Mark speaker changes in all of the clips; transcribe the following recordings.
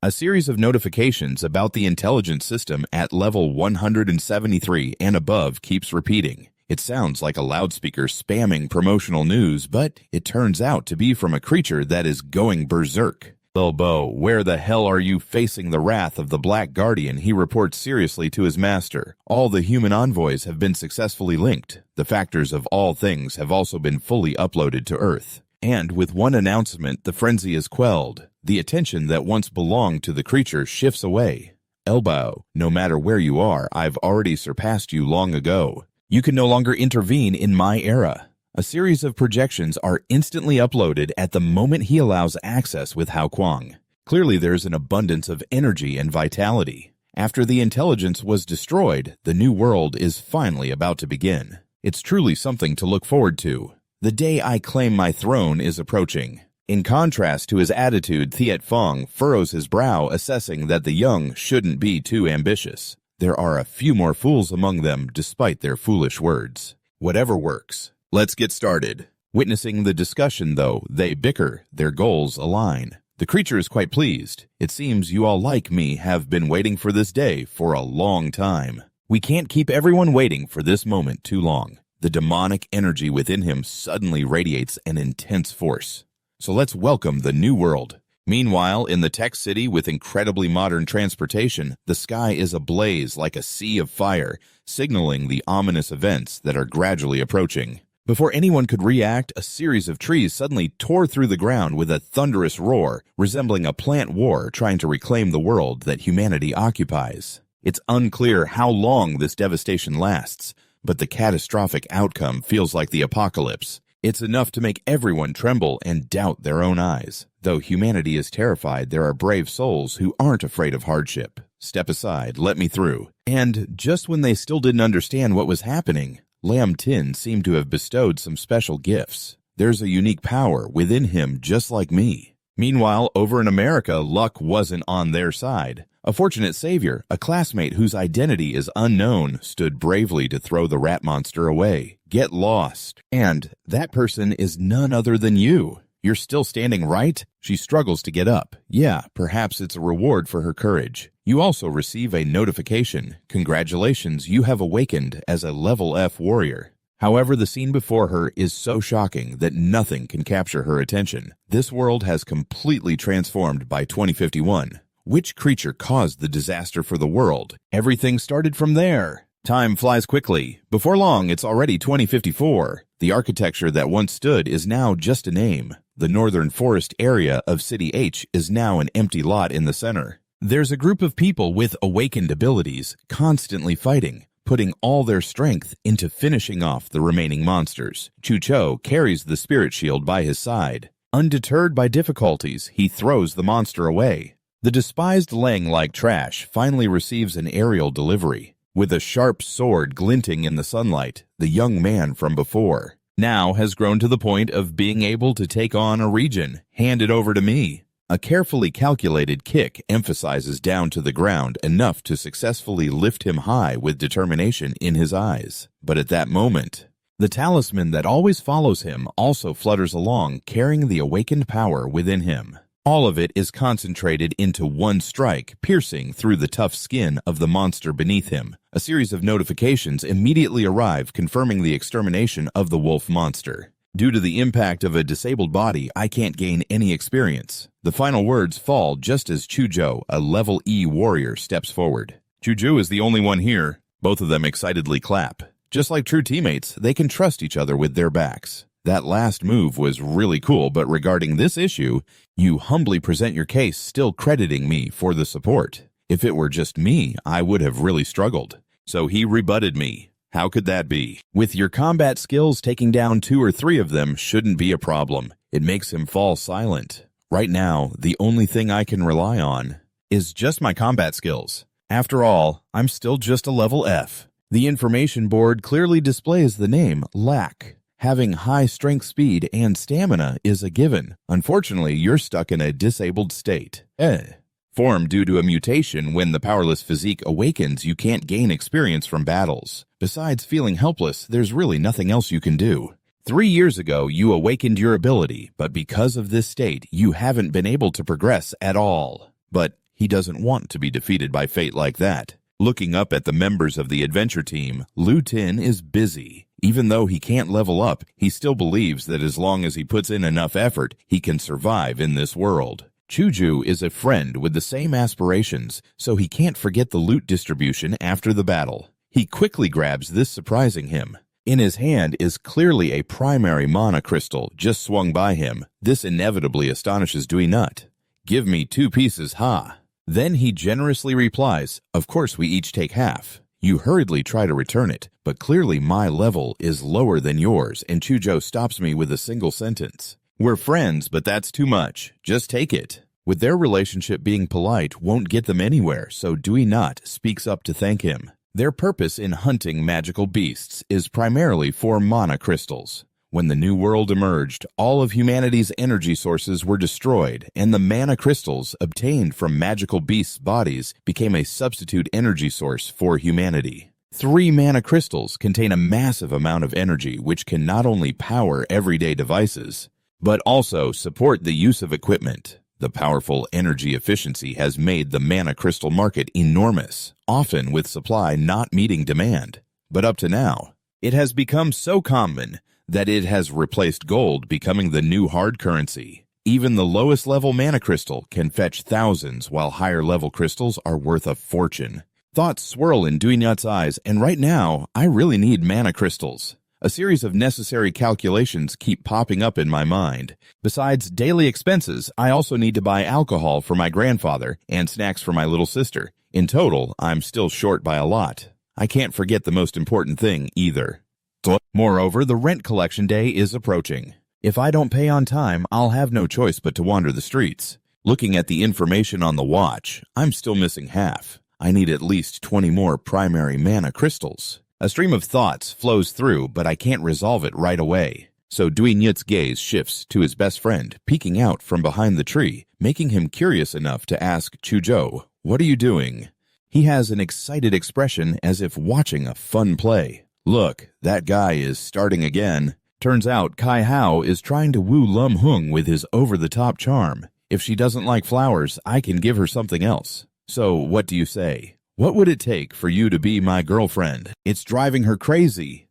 Speaker 1: A series of notifications about the intelligence system at level 173 and above keeps repeating. It sounds like a loudspeaker spamming promotional news, but it turns out to be from a creature that is going berserk. Bilbo, where the hell are you? Facing the wrath of the Black Guardian, he reports seriously to his master. All the human envoys have been successfully linked. The factors of all things have also been fully uploaded to Earth. And with one announcement, the frenzy is quelled. The attention that once belonged to the creature shifts away. Elbow, no matter where you are, I've already surpassed you long ago. You can no longer intervene in my era. A series of projections are instantly uploaded at the moment he allows access with Hao Kuang. Clearly there's an abundance of energy and vitality. After the intelligence was destroyed, the new world is finally about to begin. It's truly something to look forward to. The day I claim my throne is approaching. In contrast to his attitude, Thiet Fong furrows his brow, assessing that the young shouldn't be too ambitious. There are a few more fools among them, despite their foolish words. Whatever works. Let's get started. Witnessing the discussion, though, they bicker, their goals align. The creature is quite pleased. It seems you all like me have been waiting for this day for a long time. We can't keep everyone waiting for this moment too long. The demonic energy within him suddenly radiates an intense force. So let's welcome the new world. Meanwhile, in the tech city with incredibly modern transportation, the sky is ablaze like a sea of fire, signaling the ominous events that are gradually approaching. Before anyone could react, a series of trees suddenly tore through the ground with a thunderous roar, resembling a plant war trying to reclaim the world that humanity occupies. It's unclear how long this devastation lasts, but the catastrophic outcome feels like the apocalypse. It's enough to make everyone tremble and doubt their own eyes. Though humanity is terrified, there are brave souls who aren't afraid of hardship. Step aside, let me through. And just when they still didn't understand what was happening, Lam Tin seemed to have bestowed some special gifts. There's a unique power within him just like me. Meanwhile, over in America, luck wasn't on their side. A fortunate savior, a classmate whose identity is unknown, stood bravely to throw the rat monster away. Get lost. And that person is none other than you. You're still standing, right? She struggles to get up. Yeah, perhaps it's a reward for her courage. You also receive a notification. Congratulations, you have awakened as a level F warrior. However, the scene before her is so shocking that nothing can capture her attention. This world has completely transformed by 2051. Which creature caused the disaster for the world? Everything started from there. Time flies quickly. Before long, it's already 2054. The architecture that once stood is now just a name. The northern forest area of City H is now an empty lot in the center. There's a group of people with awakened abilities constantly fighting, putting all their strength into finishing off the remaining monsters. Chu Cho carries the spirit shield by his side. Undeterred by difficulties, he throws the monster away. The despised Lang like trash finally receives an aerial delivery. With a sharp sword glinting in the sunlight, the young man from before now has grown to the point of being able to take on a region. Hand it over to me. A carefully calculated kick emphasizes down to the ground enough to successfully lift him high with determination in his eyes. But at that moment, the talisman that always follows him also flutters along, carrying the awakened power within him. All of it is concentrated into one strike, piercing through the tough skin of the monster beneath him. A series of notifications immediately arrive, confirming the extermination of the wolf monster. Due to the impact of a disabled body, I can't gain any experience. The final words fall just as Chujo, a level E warrior, steps forward. Chuju is the only one here. Both of them excitedly clap. Just like true teammates, they can trust each other with their backs. That last move was really cool, but regarding this issue, you humbly present your case, still crediting me for the support. If it were just me, I would have really struggled. So he rebutted me. How could that be? With your combat skills, taking down 2 or 3 of them shouldn't be a problem. It makes him fall silent. Right now, the only thing I can rely on is just my combat skills. After all, I'm still just a level F. The information board clearly displays the name Lack. Having high strength, speed, and stamina is a given. Unfortunately, you're stuck in a disabled state. Formed due to a mutation, when the powerless physique awakens, you can't gain experience from battles. Besides feeling helpless, there's really nothing else you can do. 3 years ago, you awakened your ability, but because of this state, you haven't been able to progress at all. But He doesn't want to be defeated by fate like that. Looking up at the members of the adventure team, Lu Tin is busy. Even though he can't level up, he still believes that as long as he puts in enough effort, he can survive in this world. Chuju is a friend with the same aspirations, so he can't forget the loot distribution after the battle. He quickly grabs this, surprising him. In his hand is clearly a primary mana crystal just swung by him. This inevitably astonishes Duinut. "Give me 2 pieces, ha." Then he generously replies, "Of course we each take half." You hurriedly try to return it, but clearly my level is lower than yours, and Chujo stops me with a single sentence. "We're friends, but that's too much. Just take it." With their relationship, being polite won't get them anywhere, so Duinut speaks up to thank him. Their purpose in hunting magical beasts is primarily for mana crystals. When the new world emerged, all of humanity's energy sources were destroyed, and the mana crystals obtained from magical beasts' bodies became a substitute energy source for humanity. 3 mana crystals contain a massive amount of energy which can not only power everyday devices, but also support the use of equipment. The powerful energy efficiency has made the mana crystal market enormous, often with supply not meeting demand. But up to now, it has become so common that it has replaced gold, becoming the new hard currency. Even the lowest level mana crystal can fetch thousands, while higher level crystals are worth a fortune. Thoughts swirl in Duinut's eyes, and right now, I really need mana crystals. A series of necessary calculations keep popping up in my mind. Besides daily expenses, I also need to buy alcohol for my grandfather and snacks for my little sister. In total, I'm still short by a lot. I can't forget the most important thing either. Moreover, the rent collection day is approaching. If I don't pay on time, I'll have no choice but to wander the streets. Looking at the information on the watch, I'm still missing half. I need at least 20 more primary mana crystals. A stream of thoughts flows through, but I can't resolve it right away. So Duinut's gaze shifts to his best friend, peeking out from behind the tree, making him curious enough to ask Chujo, "What are you doing?" He has an excited expression as if watching a fun play. "Look, that guy is starting again." Turns out Kai Hao is trying to woo Lum Hung with his over-the-top charm. If she doesn't like flowers, I can give her something else. So what do you say? What would it take for you to be my girlfriend? It's driving her crazy.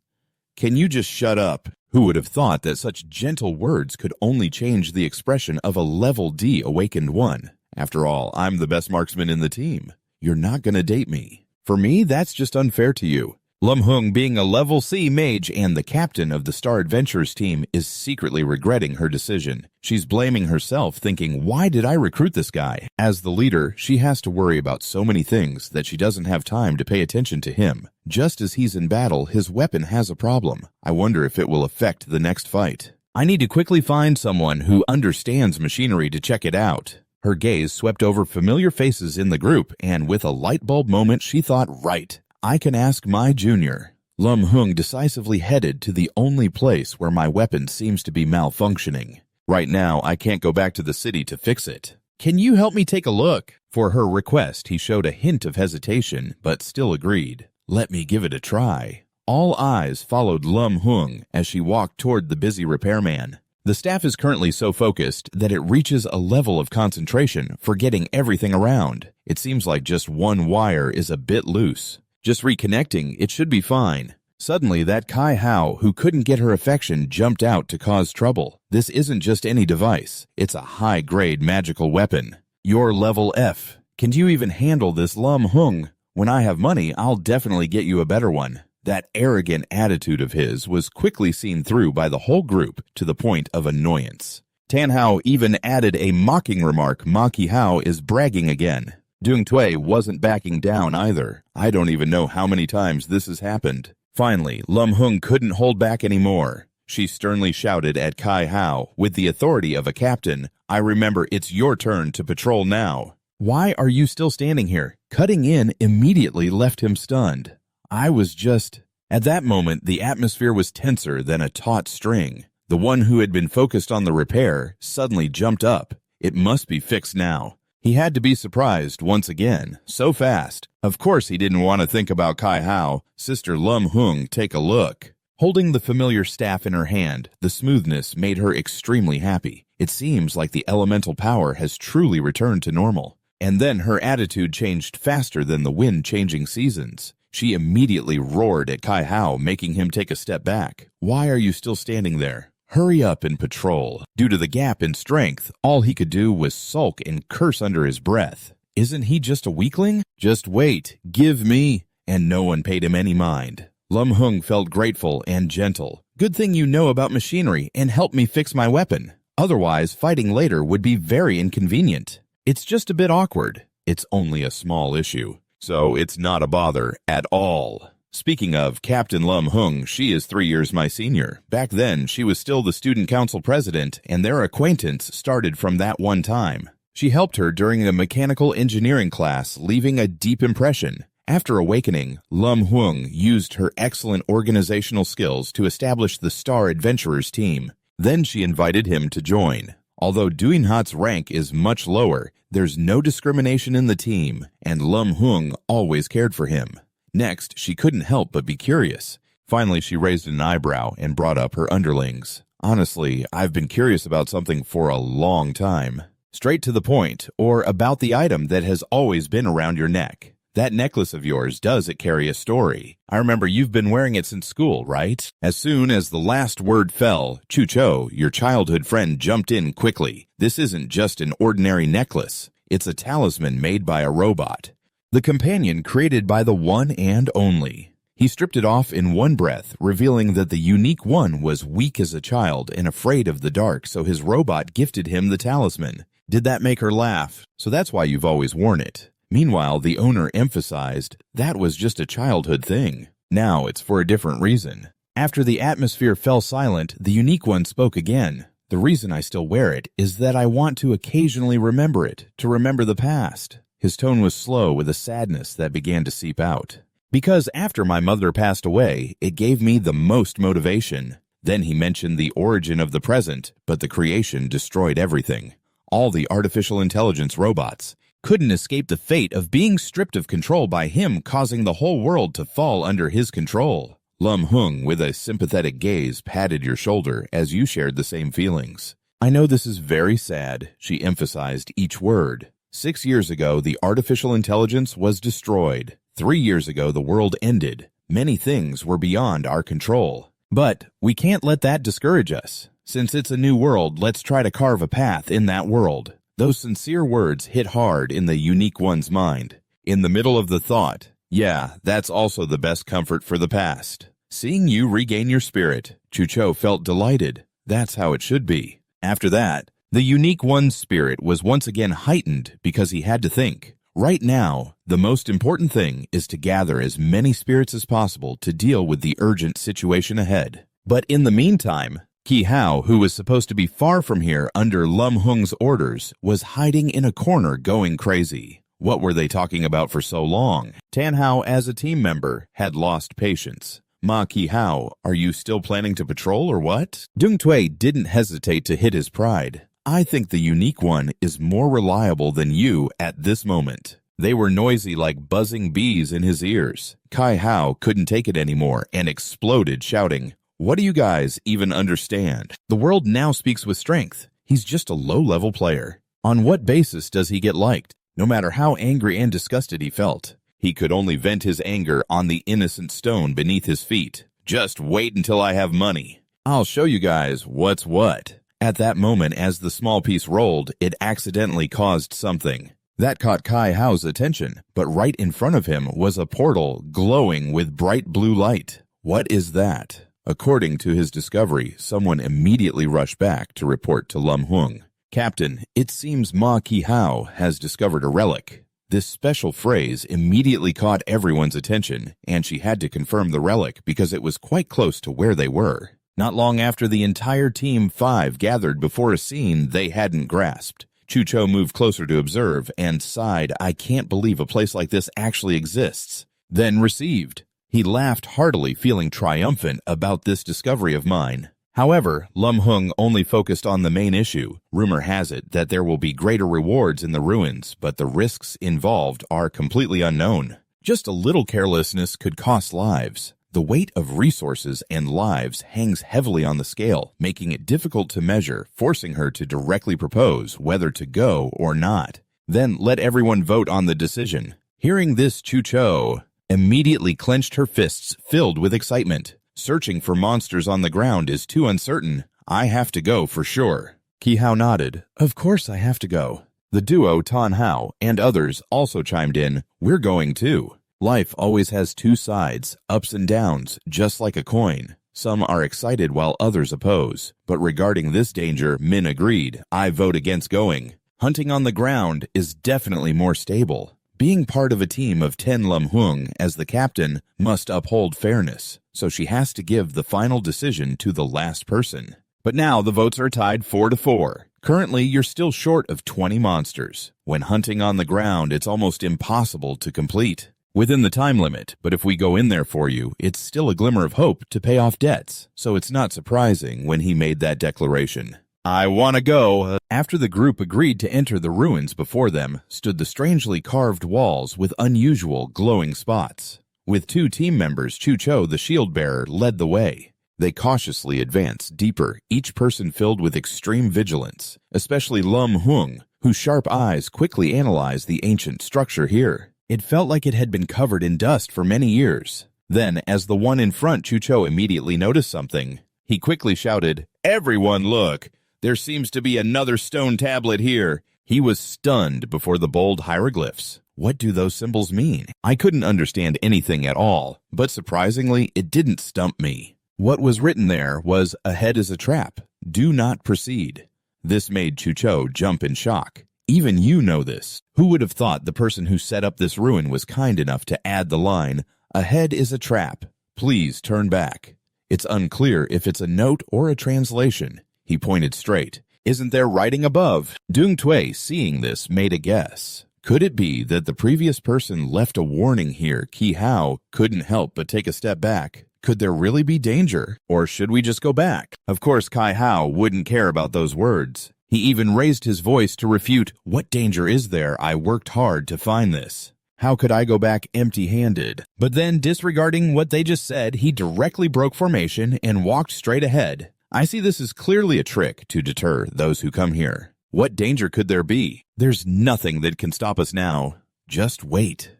Speaker 1: Can you just shut up? Who would have thought that such gentle words could only change the expression of a level D awakened one? After all, I'm the best marksman in the team. You're not gonna date me. For me, that's just unfair to you. Lum Hung, being a level C mage and the captain of the Star Adventurers team, is secretly regretting her decision. She's blaming herself, thinking, why did I recruit this guy? As the leader, she has to worry about so many things that she doesn't have time to pay attention to him. Just as he's in battle, his weapon has a problem. I wonder if it will affect the next fight. I need to quickly find someone who understands machinery to check it out. Her gaze swept over familiar faces in the group, and with a light bulb moment, she thought, right, I can ask my junior. Lum Hung decisively headed to the only place where my weapon seems to be malfunctioning. Right now, I can't go back to the city to fix it. Can you help me take a look? For her request, he showed a hint of hesitation, but still agreed. Let me give it a try. All eyes followed Lum Hung as she walked toward the busy repairman. The staff is currently so focused that it reaches a level of concentration, forgetting everything around. It seems like just one wire is a bit loose. Just reconnecting, it should be fine. Suddenly, that Kai Hao, who couldn't get her affection, jumped out to cause trouble. This isn't just any device. It's a high-grade magical weapon. You're level F. Can you even handle this, Lum Hung? When I have money, I'll definitely get you a better one. That arrogant attitude of his was quickly seen through by the whole group to the point of annoyance. Tan Hao even added a mocking remark. Maki Hao is bragging again. Dung Tui wasn't backing down either. I don't even know how many times this has happened. Finally, Lum Hung couldn't hold back anymore. She sternly shouted at Kai Hao, with the authority of a captain, I remember it's your turn to patrol now. Why are you still standing here? Cutting in immediately left him stunned. I was just... At that moment, the atmosphere was tenser than a taut string. The one who had been focused on the repair suddenly jumped up. It must be fixed now. He had to be surprised once again, so fast. Of course he didn't want to think about Kai Hao. Sister Lum Hung, take a look. Holding the familiar staff in her hand, the smoothness made her extremely happy. It seems like the elemental power has truly returned to normal. And then her attitude changed faster than the wind changing seasons. She immediately roared at Kai Hao, making him take a step back. Why are you still standing there? Hurry up and patrol. Due to the gap in strength, all he could do was sulk and curse under his breath. Isn't he just a weakling? Just wait. Give me. And no one paid him any mind. Lum Hung felt grateful and gentle. Good thing you know about machinery and help me fix my weapon. Otherwise, fighting later would be very inconvenient. It's just a bit awkward. It's only a small issue, so it's not a bother at all. Speaking of Captain Lum Hung, she is 3 years my senior. Back then, she was still the student council president, and their acquaintance started from that one time. She helped her during a mechanical engineering class, leaving a deep impression. After awakening, Lum Hung used her excellent organizational skills to establish the Star Adventurers team. Then she invited him to join. Although Duinhat's rank is much lower, there's no discrimination in the team, and Lum Hung always cared for him. Next, she couldn't help but be curious. Finally, she raised an eyebrow and brought up her underlings. Honestly, I've been curious about something for a long time. Straight to the point, or about the item that has always been around your neck. That necklace of yours, does it carry a story? I remember you've been wearing it since school, right? As soon as the last word fell, Chucho, your childhood friend, jumped in quickly. This isn't just an ordinary necklace. It's a talisman made by a robot. The companion created by the one and only. He stripped it off in one breath, revealing that the unique one was weak as a child and afraid of the dark, so his robot gifted him the talisman. Did that make her laugh? So that's why you've always worn it. Meanwhile, the owner emphasized, that was just a childhood thing. Now it's for a different reason. After the atmosphere fell silent, the unique one spoke again. The reason I still wear it is that I want to occasionally remember it, to remember the past. His tone was slow with a sadness that began to seep out. Because after my mother passed away, it gave me the most motivation. Then he mentioned the origin of the present, but the creation destroyed everything. All the artificial intelligence robots couldn't escape the fate of being stripped of control by him, causing the whole world to fall under his control. Lum Hung, with a sympathetic gaze, patted your shoulder as you shared the same feelings. I know this is very sad, she emphasized each word. 6 years ago, the artificial intelligence was destroyed. 3 years ago, the world ended. Many things were beyond our control. But we can't let that discourage us. Since it's a new world, let's try to carve a path in that world. Those sincere words hit hard in the unique one's mind. In the middle of the thought, yeah, that's also the best comfort for the past. Seeing you regain your spirit, Chucho felt delighted. That's how it should be. After that, the unique one's spirit was once again heightened because he had to think. Right now, the most important thing is to gather as many spirits as possible to deal with the urgent situation ahead. But in the meantime, Ki Hao, who was supposed to be far from here under Lum Hung's orders, was hiding in a corner going crazy. What were they talking about for so long? Tan Hao, as a team member, had lost patience. Ma Ki Hao, are you still planning to patrol or what? Dung Tui didn't hesitate to hit his pride. I think the unique one is more reliable than you at this moment. They were noisy like buzzing bees in his ears. Kai Hao couldn't take it anymore and exploded, shouting, "What do you guys even understand? The world now speaks with strength. He's just a low-level player. On what basis does he get liked? No matter how angry and disgusted he felt, he could only vent his anger on the innocent stone beneath his feet. Just wait until I have money. I'll show you guys what's what." At that moment, as the small piece rolled, it accidentally caused something. That caught Kai Hao's attention, but right in front of him was a portal glowing with bright blue light. What is that? According to his discovery, someone immediately rushed back to report to Lum Hung. Captain, it seems Ma Ki Hao has discovered a relic. This special phrase immediately caught everyone's attention, and she had to confirm the relic because it was quite close to where they were. Not long after the entire Team 5 gathered before a scene they hadn't grasped, Chucho moved closer to observe and sighed, "I can't believe a place like this actually exists." Then received. He laughed heartily, feeling triumphant about this discovery of mine. However, Lum Hung only focused on the main issue. Rumor has it that there will be greater rewards in the ruins, but the risks involved are completely unknown. Just a little carelessness could cost lives. The weight of resources and lives hangs heavily on the scale, making it difficult to measure, forcing her to directly propose whether to go or not. Then let everyone vote on the decision. Hearing this, Chucho immediately clenched her fists, filled with excitement. Searching for monsters on the ground is too uncertain. I have to go for sure. Qihao nodded. Of course I have to go. The duo Tan Hao and others also chimed in. We're going too. Life always has two sides, ups and downs, just like a coin. Some are excited while others oppose. But regarding this danger, Min agreed. I vote against going. Hunting on the ground is definitely more stable. Being part of a team of 10 Lam Huang as the captain must uphold fairness, so she has to give the final decision to the last person. But now the votes are tied 4-4. Currently, you're still short of 20 monsters. When hunting on the ground, it's almost impossible to complete within the time limit, but if we go in there for you, it's still a glimmer of hope to pay off debts, so it's not surprising when he made that declaration. I want to go. After the group agreed to enter the ruins, before them stood the strangely carved walls with unusual glowing spots. With 2 team members, Chucho, the shield bearer, led the way. They cautiously advanced deeper, each person filled with extreme vigilance, especially Lam Huang, whose sharp eyes quickly analyzed the ancient structure here. It felt like it had been covered in dust for many years. Then, as the one in front, Chucho immediately noticed something. He quickly shouted, "Everyone look! There seems to be another stone tablet here." He was stunned before the bold hieroglyphs. What do those symbols mean? I couldn't understand anything at all, but surprisingly, it didn't stump me. What was written there was, "Ahead is a trap. Do not proceed." This made Chucho jump in shock. Even you know this. Who would have thought the person who set up this ruin was kind enough to add the line, "Ahead is a trap. Please turn back." It's unclear if it's a note or a translation. He pointed straight. Isn't there writing above? Dung Tui, seeing this, made a guess. Could it be that the previous person left a warning here? Qihao couldn't help but take a step back. Could there really be danger? Or should we just go back? Of course, Kai Hao wouldn't care about those words. He even raised his voice to refute, "What danger is there? I worked hard to find this. How could I go back empty-handed?" But then, disregarding what they just said, he directly broke formation and walked straight ahead. I see this as clearly a trick to deter those who come here. What danger could there be? There's nothing that can stop us now. Just wait.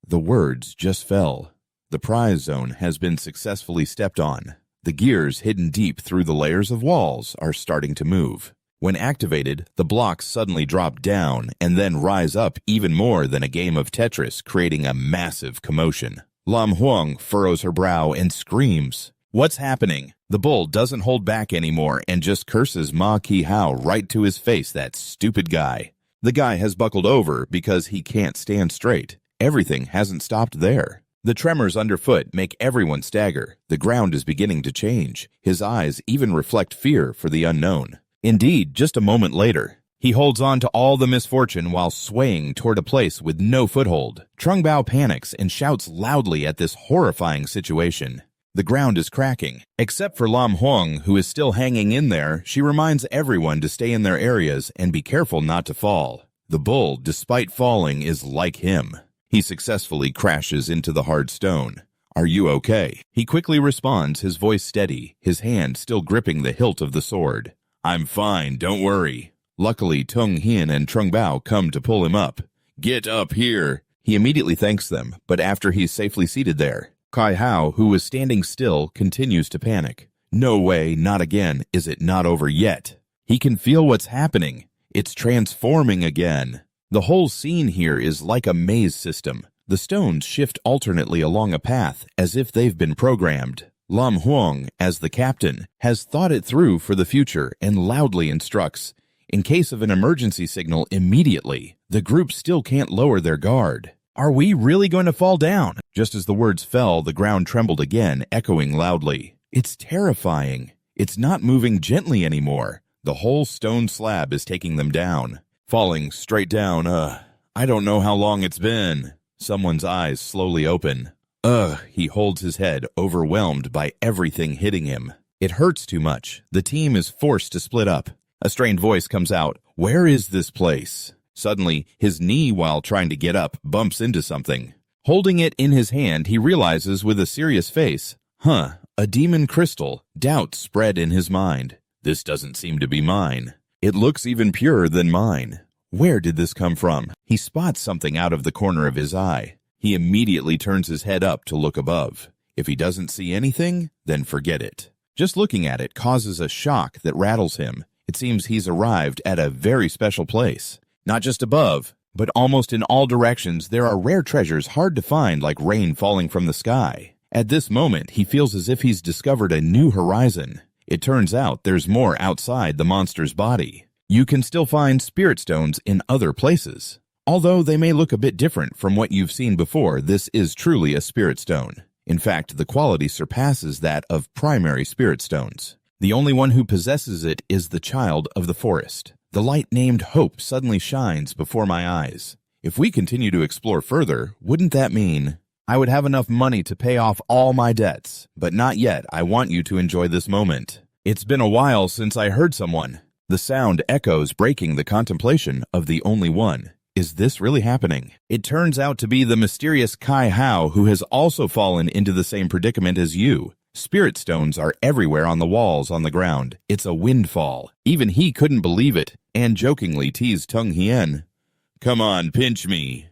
Speaker 1: The words just fell. The prize zone has been successfully stepped on. The gears hidden deep through the layers of walls are starting to move. When activated, the blocks suddenly drop down and then rise up even more than a game of Tetris, creating a massive commotion. Lam Huang furrows her brow and screams. What's happening? The bull doesn't hold back anymore and just curses Ma Qihao right to his face, that stupid guy. The guy has buckled over because he can't stand straight. Everything hasn't stopped there. The tremors underfoot make everyone stagger. The ground is beginning to change. His eyes even reflect fear for the unknown. Indeed, just a moment later, he holds on to all the misfortune while swaying toward a place with no foothold. Trung Bao panics and shouts loudly at this horrifying situation. The ground is cracking. Except for Lam Huang, who is still hanging in there, she reminds everyone to stay in their areas and be careful not to fall. The bull, despite falling, is like him. He successfully crashes into the hard stone. Are you okay? He quickly responds, his voice steady, his hand still gripping the hilt of the sword. I'm fine, don't worry. Luckily, Tung Hin and Trung Bao come to pull him up. Get up here. He immediately thanks them, but after he's safely seated there, Kai Hao, who was standing still, continues to panic. No way, not again. Is it not over yet? He can feel what's happening. It's transforming again. The whole scene here is like a maze system. The stones shift alternately along a path as if they've been programmed. Lam Huang, as the captain, has thought it through for the future and loudly instructs, in case of an emergency signal immediately. The group still can't lower their guard. Are we really going to fall down? Just as the words fell, the ground trembled again, echoing loudly. It's terrifying. It's not moving gently anymore. The whole stone slab is taking them down. Falling straight down. I don't know how long it's been. Someone's eyes slowly open. He holds his head, overwhelmed by everything hitting him. It hurts too much. The team is forced to split up. A strained voice comes out. Where is this place? Suddenly, his knee, while trying to get up, bumps into something. Holding it in his hand, he realizes with a serious face, a demon crystal. Doubt spread in his mind. This doesn't seem to be mine. It looks even purer than mine. Where did this come from? He spots something out of the corner of his eye. He immediately turns his head up to look above. If he doesn't see anything, then forget it. Just looking at it causes a shock that rattles him. It seems he's arrived at a very special place. Not just above, but almost in all directions there are rare treasures hard to find, like rain falling from the sky. At this moment, he feels as if he's discovered a new horizon. It turns out there's more outside the monster's body. You can still find spirit stones in other places. Although they may look a bit different from what you've seen before, this is truly a spirit stone. In fact, the quality surpasses that of primary spirit stones. The only one who possesses it is the child of the forest. The light named Hope suddenly shines before my eyes. If we continue to explore further, wouldn't that mean I would have enough money to pay off all my debts? But not yet. I want you to enjoy this moment. It's been a while since I heard someone. The sound echoes, breaking the contemplation of the only one. Is this really happening? It turns out to be the mysterious Kai Hao, who has also fallen into the same predicament as you. Spirit stones are everywhere on the walls, on the ground. It's a windfall. Even he couldn't believe it, and jokingly teased Tung Hien. Come on, pinch me.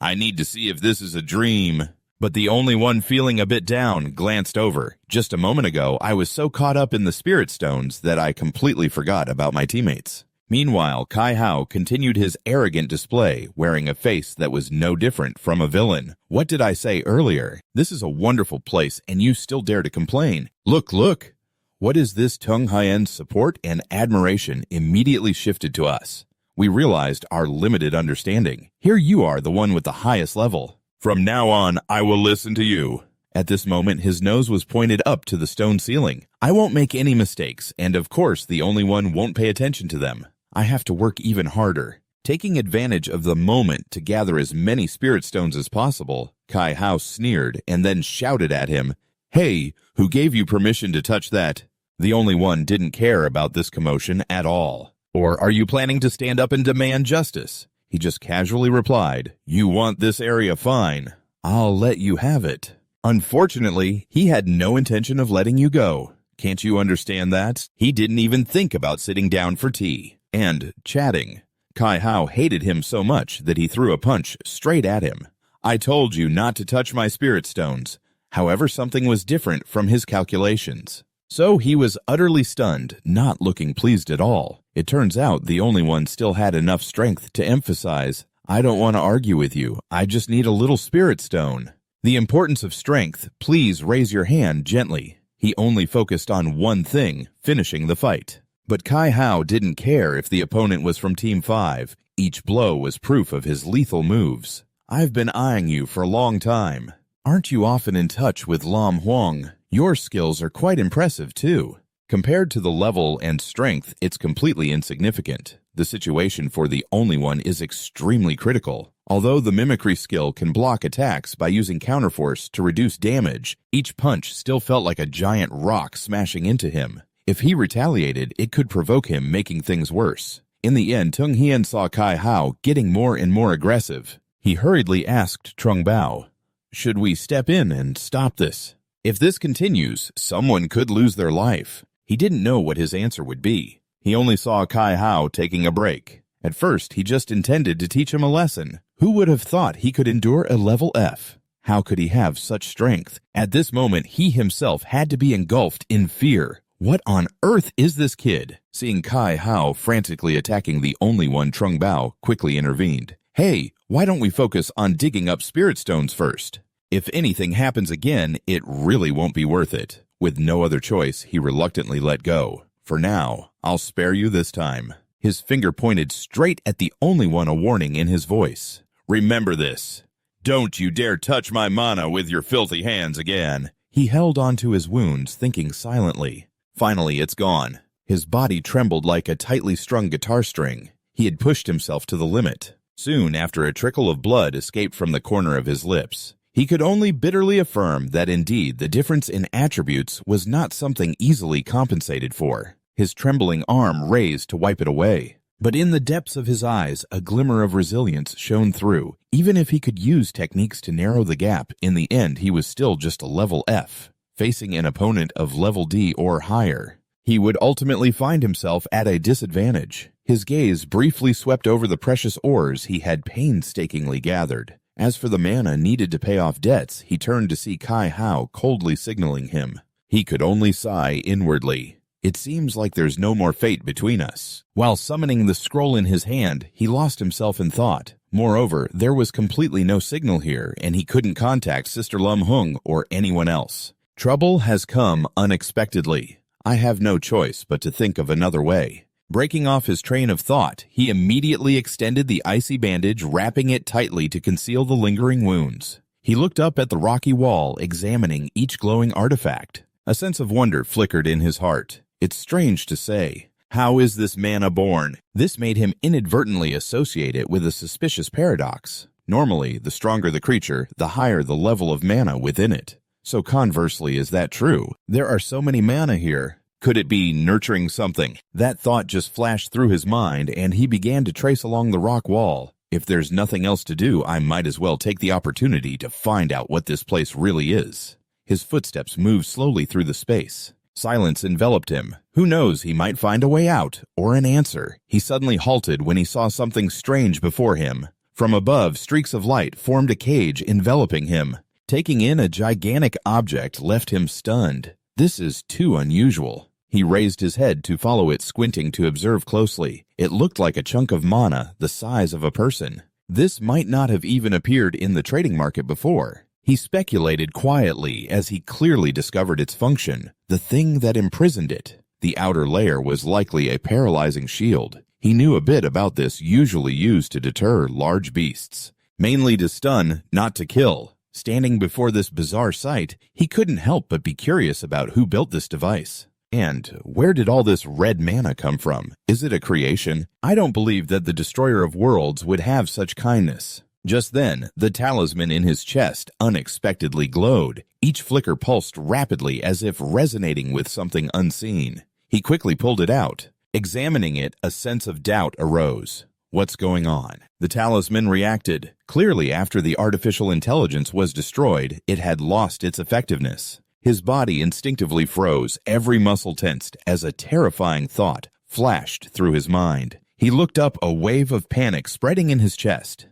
Speaker 1: I need to see if this is a dream. But the only one feeling a bit down glanced over. Just a moment ago, I was so caught up in the spirit stones that I completely forgot about my teammates. Meanwhile, Kai Hao continued his arrogant display, wearing a face that was no different from a villain. What did I say earlier? This is a wonderful place, and you still dare to complain. Look, look! What is this? Tung Hien's support and admiration immediately shifted to us. We realized our limited understanding. Here you are, the one with the highest level. From now on, I will listen to you. At this moment, his nose was pointed up to the stone ceiling. I won't make any mistakes, and of course, the only one won't pay attention to them. I have to work even harder. Taking advantage of the moment to gather as many spirit stones as possible, Kai Hao sneered and then shouted at him, Hey, who gave you permission to touch that? The only one didn't care about this commotion at all. Or are you planning to stand up and demand justice? He just casually replied, You want this area? Fine. I'll let you have it. Unfortunately, he had no intention of letting you go. Can't you understand that? He didn't even think about sitting down for tea and chatting. Kai Hao hated him so much that he threw a punch straight at him. I told you not to touch my spirit stones. However, something was different from his calculations. So he was utterly stunned, not looking pleased at all. It turns out the only one still had enough strength to emphasize, I don't want to argue with you, I just need a little spirit stone. The importance of strength, please raise your hand gently. He only focused on one thing, finishing the fight. But Kai Hao didn't care if the opponent was from Team 5. Each blow was proof of his lethal moves. I've been eyeing you for a long time. Aren't you often in touch with Lam Huang? Your skills are quite impressive, too. Compared to the level and strength, it's completely insignificant. The situation for the only one is extremely critical. Although the mimicry skill can block attacks by using counterforce to reduce damage, each punch still felt like a giant rock smashing into him. If he retaliated, it could provoke him, making things worse. In the end, Tung Hien saw Kai Hao getting more and more aggressive. He hurriedly asked Trung Bao, Should we step in and stop this? If this continues, someone could lose their life. He didn't know what his answer would be. He only saw Kai Hao taking a break. At first, he just intended to teach him a lesson. Who would have thought he could endure a level F? How could he have such strength? At this moment, he himself had to be engulfed in fear. What on earth is this kid? Seeing Kai Hao frantically attacking the only one, Trung Bao quickly intervened. Hey, why don't we focus on digging up spirit stones first? If anything happens again, it really won't be worth it. With no other choice, he reluctantly let go. For now, I'll spare you this time. His finger pointed straight at the only one, a warning in his voice. Remember this. Don't you dare touch my mana with your filthy hands again. He held onto his wounds, thinking silently. Finally, it's gone. His body trembled like a tightly strung guitar string. He had pushed himself to the limit. Soon after, a trickle of blood escaped from the corner of his lips. He could only bitterly affirm that indeed the difference in attributes was not something easily compensated for. His trembling arm raised to wipe it away. But in the depths of his eyes, a glimmer of resilience shone through. Even if he could use techniques to narrow the gap, in the end he was still just a level F, facing an opponent of level D or higher. he would ultimately find himself at a disadvantage. His gaze briefly swept over the precious ores he had painstakingly gathered. As for the mana needed to pay off debts, he turned to see Kai Hao coldly signaling him. He could only sigh inwardly. It seems like there's no more fate between us. While summoning the scroll in his hand, he lost himself in thought. Moreover, there was completely no signal here, and he couldn't contact Sister Lum Hung or anyone else. Trouble has come unexpectedly. I have no choice but to think of another way. Breaking off his train of thought, he immediately extended the icy bandage, wrapping it tightly to conceal the lingering wounds. He looked up at the rocky wall, examining each glowing artifact. A sense of wonder flickered in his heart. It's strange to say. How is this mana born? This made him inadvertently associate it with a suspicious paradox. Normally, the stronger the creature, the higher the level of mana within it. So conversely, is that true? There are so many mana here. Could it be nurturing something? That thought just flashed through his mind, and he began to trace along the rock wall. If there's nothing else to do, I might as well take the opportunity to find out what this place really is. His footsteps moved slowly through the space. Silence enveloped him. Who knows, he might find a way out, or an answer. He suddenly halted when he saw something strange before him. From above, streaks of light formed a cage enveloping him. Taking in a gigantic object left him stunned. This is too unusual. He raised his head to follow it, squinting to observe closely. It looked like a chunk of mana, the size of a person. This might not have even appeared in the trading market before. He speculated quietly as he clearly discovered its function, the thing that imprisoned it. The outer layer was likely a paralyzing shield. He knew a bit about this, usually used to deter large beasts. Mainly to stun, not to kill. Standing before this bizarre sight, he couldn't help but be curious about who built this device. And where did all this red mana come from? Is it a creation? I don't believe that the Destroyer of Worlds would have such kindness. Just then, the talisman in his chest unexpectedly glowed. Each flicker pulsed rapidly as if resonating with something unseen. He quickly pulled it out. Examining it, a sense of doubt arose. What's going on? The talisman reacted. Clearly, after the artificial intelligence was destroyed, it had lost its effectiveness. His body instinctively froze, every muscle tensed, as a terrifying thought flashed through his mind. He looked up, a wave of panic spreading in his chest.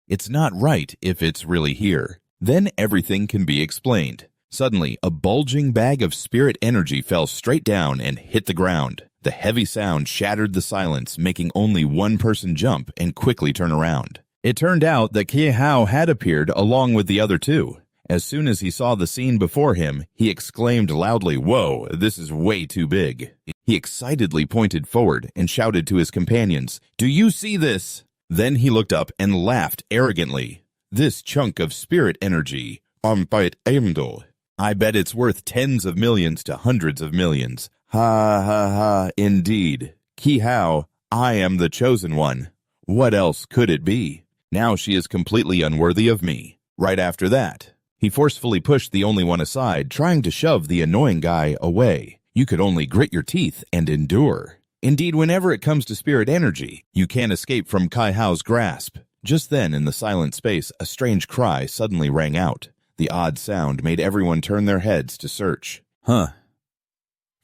Speaker 1: It's not right if it's really here. Then everything can be explained. Suddenly, a bulging bag of spirit energy fell straight down and hit the ground. The heavy sound shattered the silence, making only one person jump and quickly turn around. It turned out that Kai Hao had appeared along with the other two. As soon as he saw the scene before him, he exclaimed loudly, "Whoa, this is way too big." He excitedly pointed forward and shouted to his companions, "Do you see this?" Then he looked up and laughed arrogantly. "This chunk of spirit energy, I bet it's worth tens of millions to hundreds of millions. Ha ha ha, indeed. Kai Hao, I am the chosen one. What else could it be? Now she is completely unworthy of me." Right after that, he forcefully pushed the only one aside, trying to shove the annoying guy away. You could only grit your teeth and endure. Indeed, whenever it comes to spirit energy, you can't escape from Kai Hao's grasp. Just then, in the silent space, a strange cry suddenly rang out. The odd sound made everyone turn their heads to search.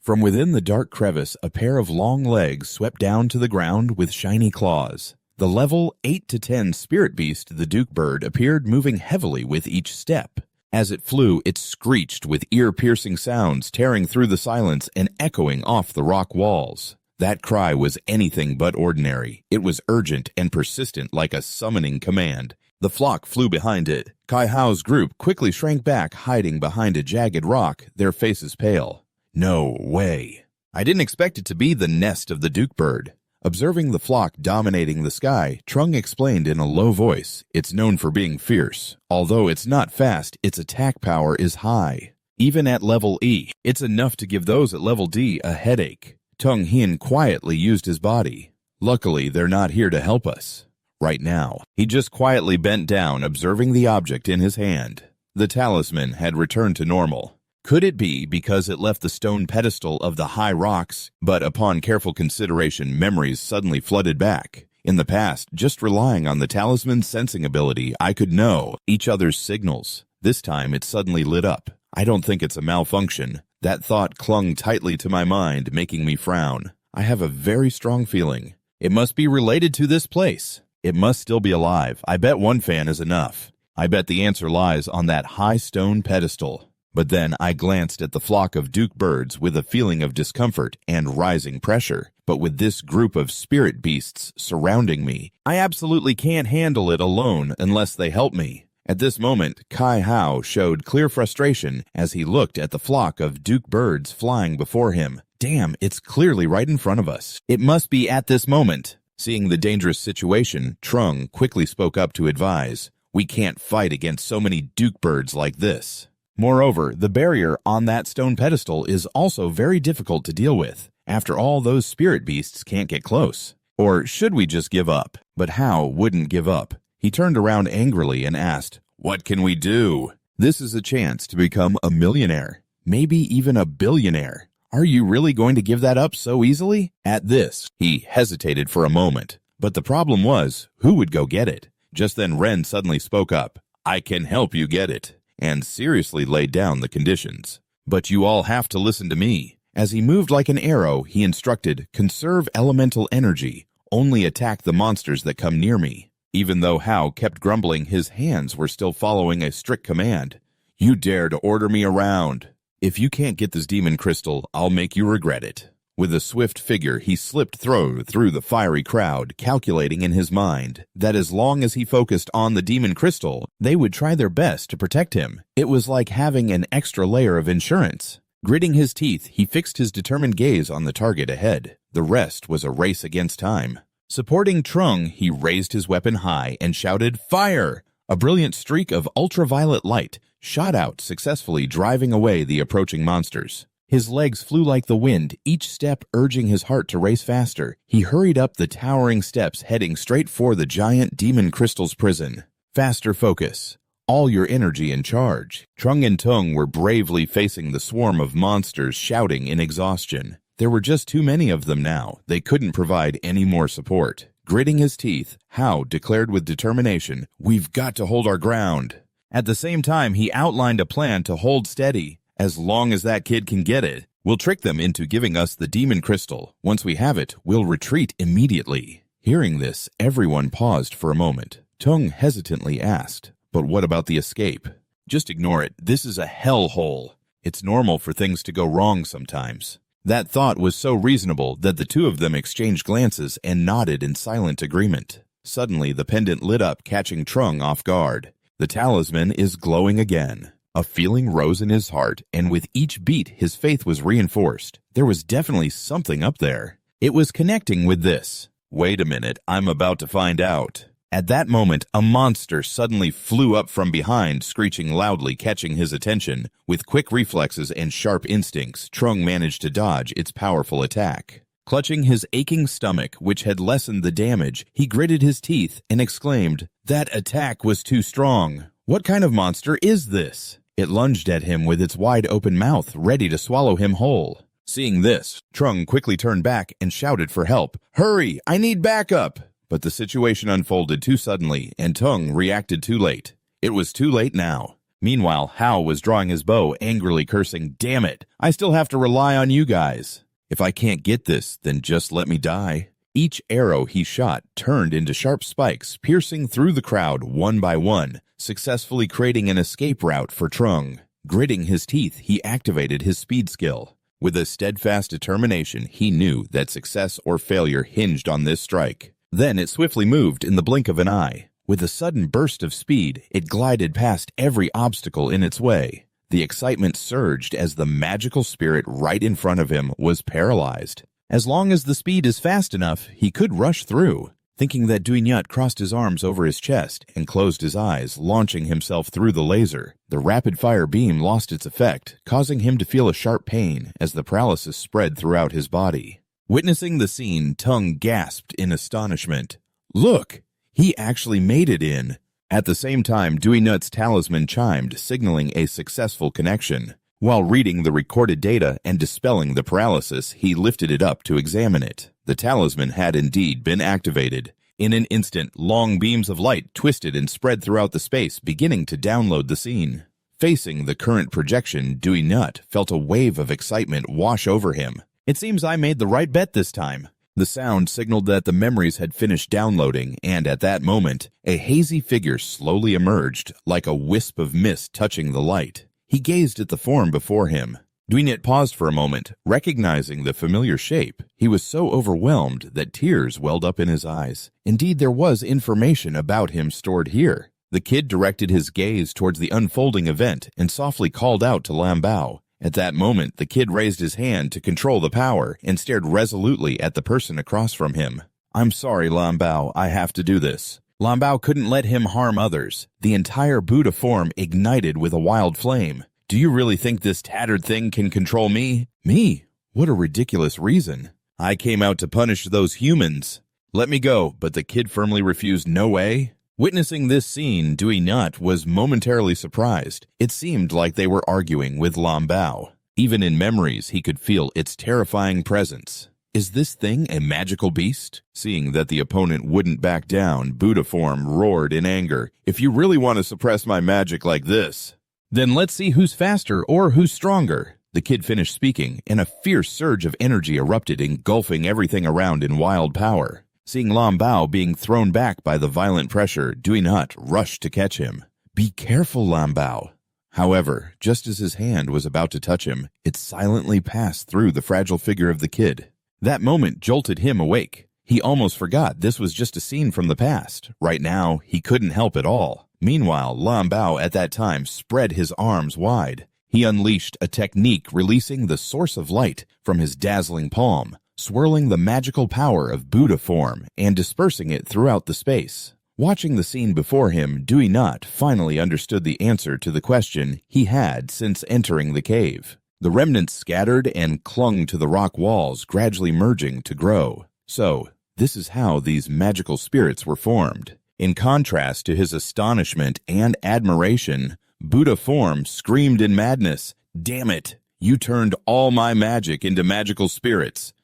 Speaker 1: From within the dark crevice, a pair of long legs swept down to the ground with shiny claws. The level 8 to 10 spirit beast, the Duke Bird, appeared, moving heavily with each step. As it flew, it screeched with ear-piercing sounds, tearing through the silence and echoing off the rock walls. That cry was anything but ordinary. It was urgent and persistent, like a summoning command. The flock flew behind it. Kai Hao's group quickly shrank back, hiding behind a jagged rock, their faces pale. No way. I didn't expect it to be the nest of the Duke Bird. Observing the flock dominating the sky, Trung explained in a low voice, "It's known for being fierce. Although it's not fast, its attack power is high. Even at level E, it's enough to give those at level D a headache." Tung Hin quietly used his body. "Luckily, they're not here to help us right now." He just quietly bent down, observing the object in his hand. The talisman had returned to normal. Could it be because it left the stone pedestal of the high rocks? But upon careful consideration, memories suddenly flooded back. In the past, just relying on the talisman's sensing ability, I could know each other's signals. This time, it suddenly lit up. I don't think it's a malfunction. That thought clung tightly to my mind, making me frown. I have a very strong feeling. It must be related to this place. It must still be alive. I bet one fan is enough. I bet the answer lies on that high stone pedestal. But then I glanced at the flock of Duke birds with a feeling of discomfort and rising pressure. But with this group of spirit beasts surrounding me, I absolutely can't handle it alone unless they help me. At this moment, Kai Hao showed clear frustration as he looked at the flock of Duke birds flying before him. Damn, it's clearly right in front of us. It must be at this moment. Seeing the dangerous situation, Trung quickly spoke up to advise, "We can't fight against so many Duke birds like this." Moreover, the barrier on that stone pedestal is also very difficult to deal with. After all, those spirit beasts can't get close. Or should we just give up? But Hao wouldn't give up. He turned around angrily and asked, "What can we do? This is a chance to become a millionaire, maybe even a billionaire. Are you really going to give that up so easily?" At this, he hesitated for a moment. But the problem was, who would go get it? Just then Ren suddenly spoke up, "I can help you get it," and seriously laid down the conditions. "But you all have to listen to me." As he moved like an arrow, he instructed, "Conserve elemental energy. Only attack the monsters that come near me." Even though Hao kept grumbling, his hands were still following a strict command. "You dare to order me around? If you can't get this demon crystal, I'll make you regret it." With a swift figure, he slipped through the fiery crowd, calculating in his mind that as long as he focused on the demon crystal, they would try their best to protect him. It was like having an extra layer of insurance. Gritting his teeth, he fixed his determined gaze on the target ahead. The rest was a race against time. Supporting Trung, he raised his weapon high and shouted, "Fire!" A brilliant streak of ultraviolet light shot out, successfully driving away the approaching monsters. His legs flew like the wind, each step urging his heart to race faster. He hurried up the towering steps, heading straight for the giant demon crystal's prison. Faster focus. All your energy in charge. Trung and Tung were bravely facing the swarm of monsters, shouting in exhaustion. There were just too many of them now. They couldn't provide any more support. Gritting his teeth, Hao declared with determination, "We've got to hold our ground." At the same time, he outlined a plan to hold steady. "As long as that kid can get it, we'll trick them into giving us the demon crystal. Once we have it, we'll retreat immediately." Hearing this, everyone paused for a moment. Tung hesitantly asked, "But what about the escape?" "Just ignore it. This is a hellhole. It's normal for things to go wrong sometimes." That thought was so reasonable that the two of them exchanged glances and nodded in silent agreement. Suddenly, the pendant lit up, catching Trung off guard. The talisman is glowing again. A feeling rose in his heart, and with each beat, his faith was reinforced. There was definitely something up there. It was connecting with this. "Wait a minute, I'm about to find out." At that moment, a monster suddenly flew up from behind, screeching loudly, catching his attention. With quick reflexes and sharp instincts, Trung managed to dodge its powerful attack. Clutching his aching stomach, which had lessened the damage, he gritted his teeth and exclaimed, "That attack was too strong. What kind of monster is this?" It lunged at him with its wide-open mouth, ready to swallow him whole. Seeing this, Trung quickly turned back and shouted for help. "Hurry! I need backup!" But the situation unfolded too suddenly, and Tung reacted too late. It was too late now. Meanwhile, Hao was drawing his bow, angrily cursing, "Damn it! I still have to rely on you guys. If I can't get this, then just let me die." Each arrow he shot turned into sharp spikes, piercing through the crowd one by one, successfully creating an escape route for Trung. Gritting his teeth, he activated his speed skill. With a steadfast determination, he knew that success or failure hinged on this strike. Then it swiftly moved in the blink of an eye. With a sudden burst of speed, it glided past every obstacle in its way. The excitement surged as the magical spirit right in front of him was paralyzed. As long as the speed is fast enough, he could rush through. Thinking that Duignut crossed his arms over his chest and closed his eyes, launching himself through the laser. The rapid-fire beam lost its effect, causing him to feel a sharp pain as the paralysis spread throughout his body. Witnessing the scene, Tung gasped in astonishment. "Look! He actually made it in!" At the same time, Duignut's talisman chimed, signaling a successful connection. While reading the recorded data and dispelling the paralysis, he lifted it up to examine it. The talisman had indeed been activated. In an instant, long beams of light twisted and spread throughout the space, beginning to download the scene. Facing the current projection, Dewey Nut felt a wave of excitement wash over him. It seems I made the right bet this time. The sound signaled that the memories had finished downloading, and at that moment, a hazy figure slowly emerged, like a wisp of mist touching the light. He gazed at the form before him. Dwynit paused for a moment, recognizing the familiar shape. He was so overwhelmed that tears welled up in his eyes. Indeed, there was information about him stored here. The kid directed his gaze towards the unfolding event and softly called out to Lambao. At that moment, the kid raised his hand to control the power and stared resolutely at the person across from him. "I'm sorry, Lambao, I have to do this." Lambao couldn't let him harm others. The entire Buddha form ignited with a wild flame. "Do you really think this tattered thing can control me?" "Me? What a ridiculous reason. I came out to punish those humans." "Let me go," but the kid firmly refused. "No way." Witnessing this scene, Dewey Nut was momentarily surprised. It seemed like they were arguing with Lambao. Even in memories, he could feel its terrifying presence. Is this thing a magical beast? Seeing that the opponent wouldn't back down, Buddha form roared in anger. "If you really want to suppress my magic like this, then let's see who's faster or who's stronger." The kid finished speaking, and a fierce surge of energy erupted, engulfing everything around in wild power. Seeing Lambao being thrown back by the violent pressure, Dewey Nut rushed to catch him. "Be careful, Lambao." However, just as his hand was about to touch him, it silently passed through the fragile figure of the kid. That moment jolted him awake. He almost forgot this was just a scene from the past. Right now, he couldn't help at all. Meanwhile, Lambao at that time spread his arms wide. He unleashed a technique releasing the source of light from his dazzling palm, swirling the magical power of Buddha form and dispersing it throughout the space. Watching the scene before him, Dewey Nut finally understood the answer to the question he had since entering the cave. The remnants scattered and clung to the rock walls, gradually merging to grow. So, this is how these magical spirits were formed. In contrast to his astonishment and admiration, Buddha form screamed in madness, "Damn it! You turned all my magic into magical spirits.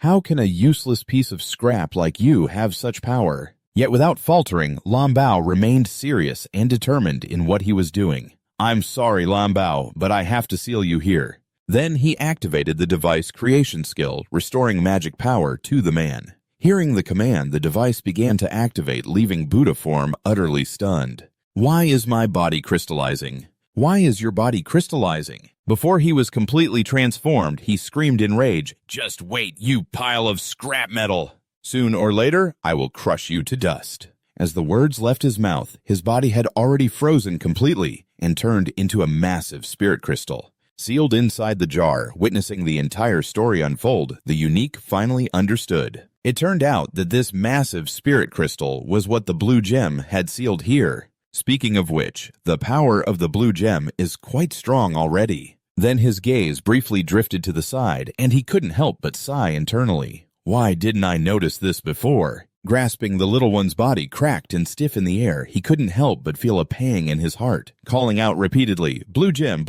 Speaker 1: How can a useless piece of scrap like you have such power?" Yet without faltering, Lambao remained serious and determined in what he was doing. "I'm sorry, Lambao, but I have to seal you here." Then he activated the device creation skill, restoring magic power to the man. Hearing the command, the device began to activate, leaving Buddha form utterly stunned. "Why is my body crystallizing? Why is your body crystallizing?" Before he was completely transformed, he screamed in rage, "Just wait, you pile of scrap metal! Soon or later, I will crush you to dust." As the words left his mouth, his body had already frozen completely and turned into a massive spirit crystal. Sealed inside the jar, witnessing the entire story unfold, the Unique finally understood. It turned out that this massive spirit crystal was what the blue gem had sealed here. Speaking of which, the power of the blue gem is quite strong already. Then his gaze briefly drifted to the side, and he couldn't help but sigh internally. Why didn't I notice this before? Grasping the little one's body cracked and stiff in the air, he couldn't help but feel a pang in his heart, calling out repeatedly, Blue Gem,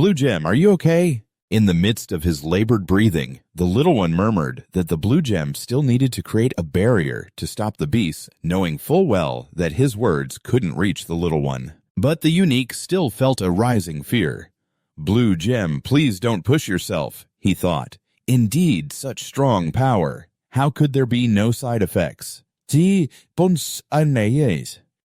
Speaker 1: are you okay?" In the midst of his labored breathing, the little one murmured that the blue gem still needed to create a barrier to stop the beast, knowing full well that his words couldn't reach the little one. But the Unique still felt a rising fear. "Blue Gem, please don't push yourself," he thought. Indeed, such strong power. How could there be no side effects?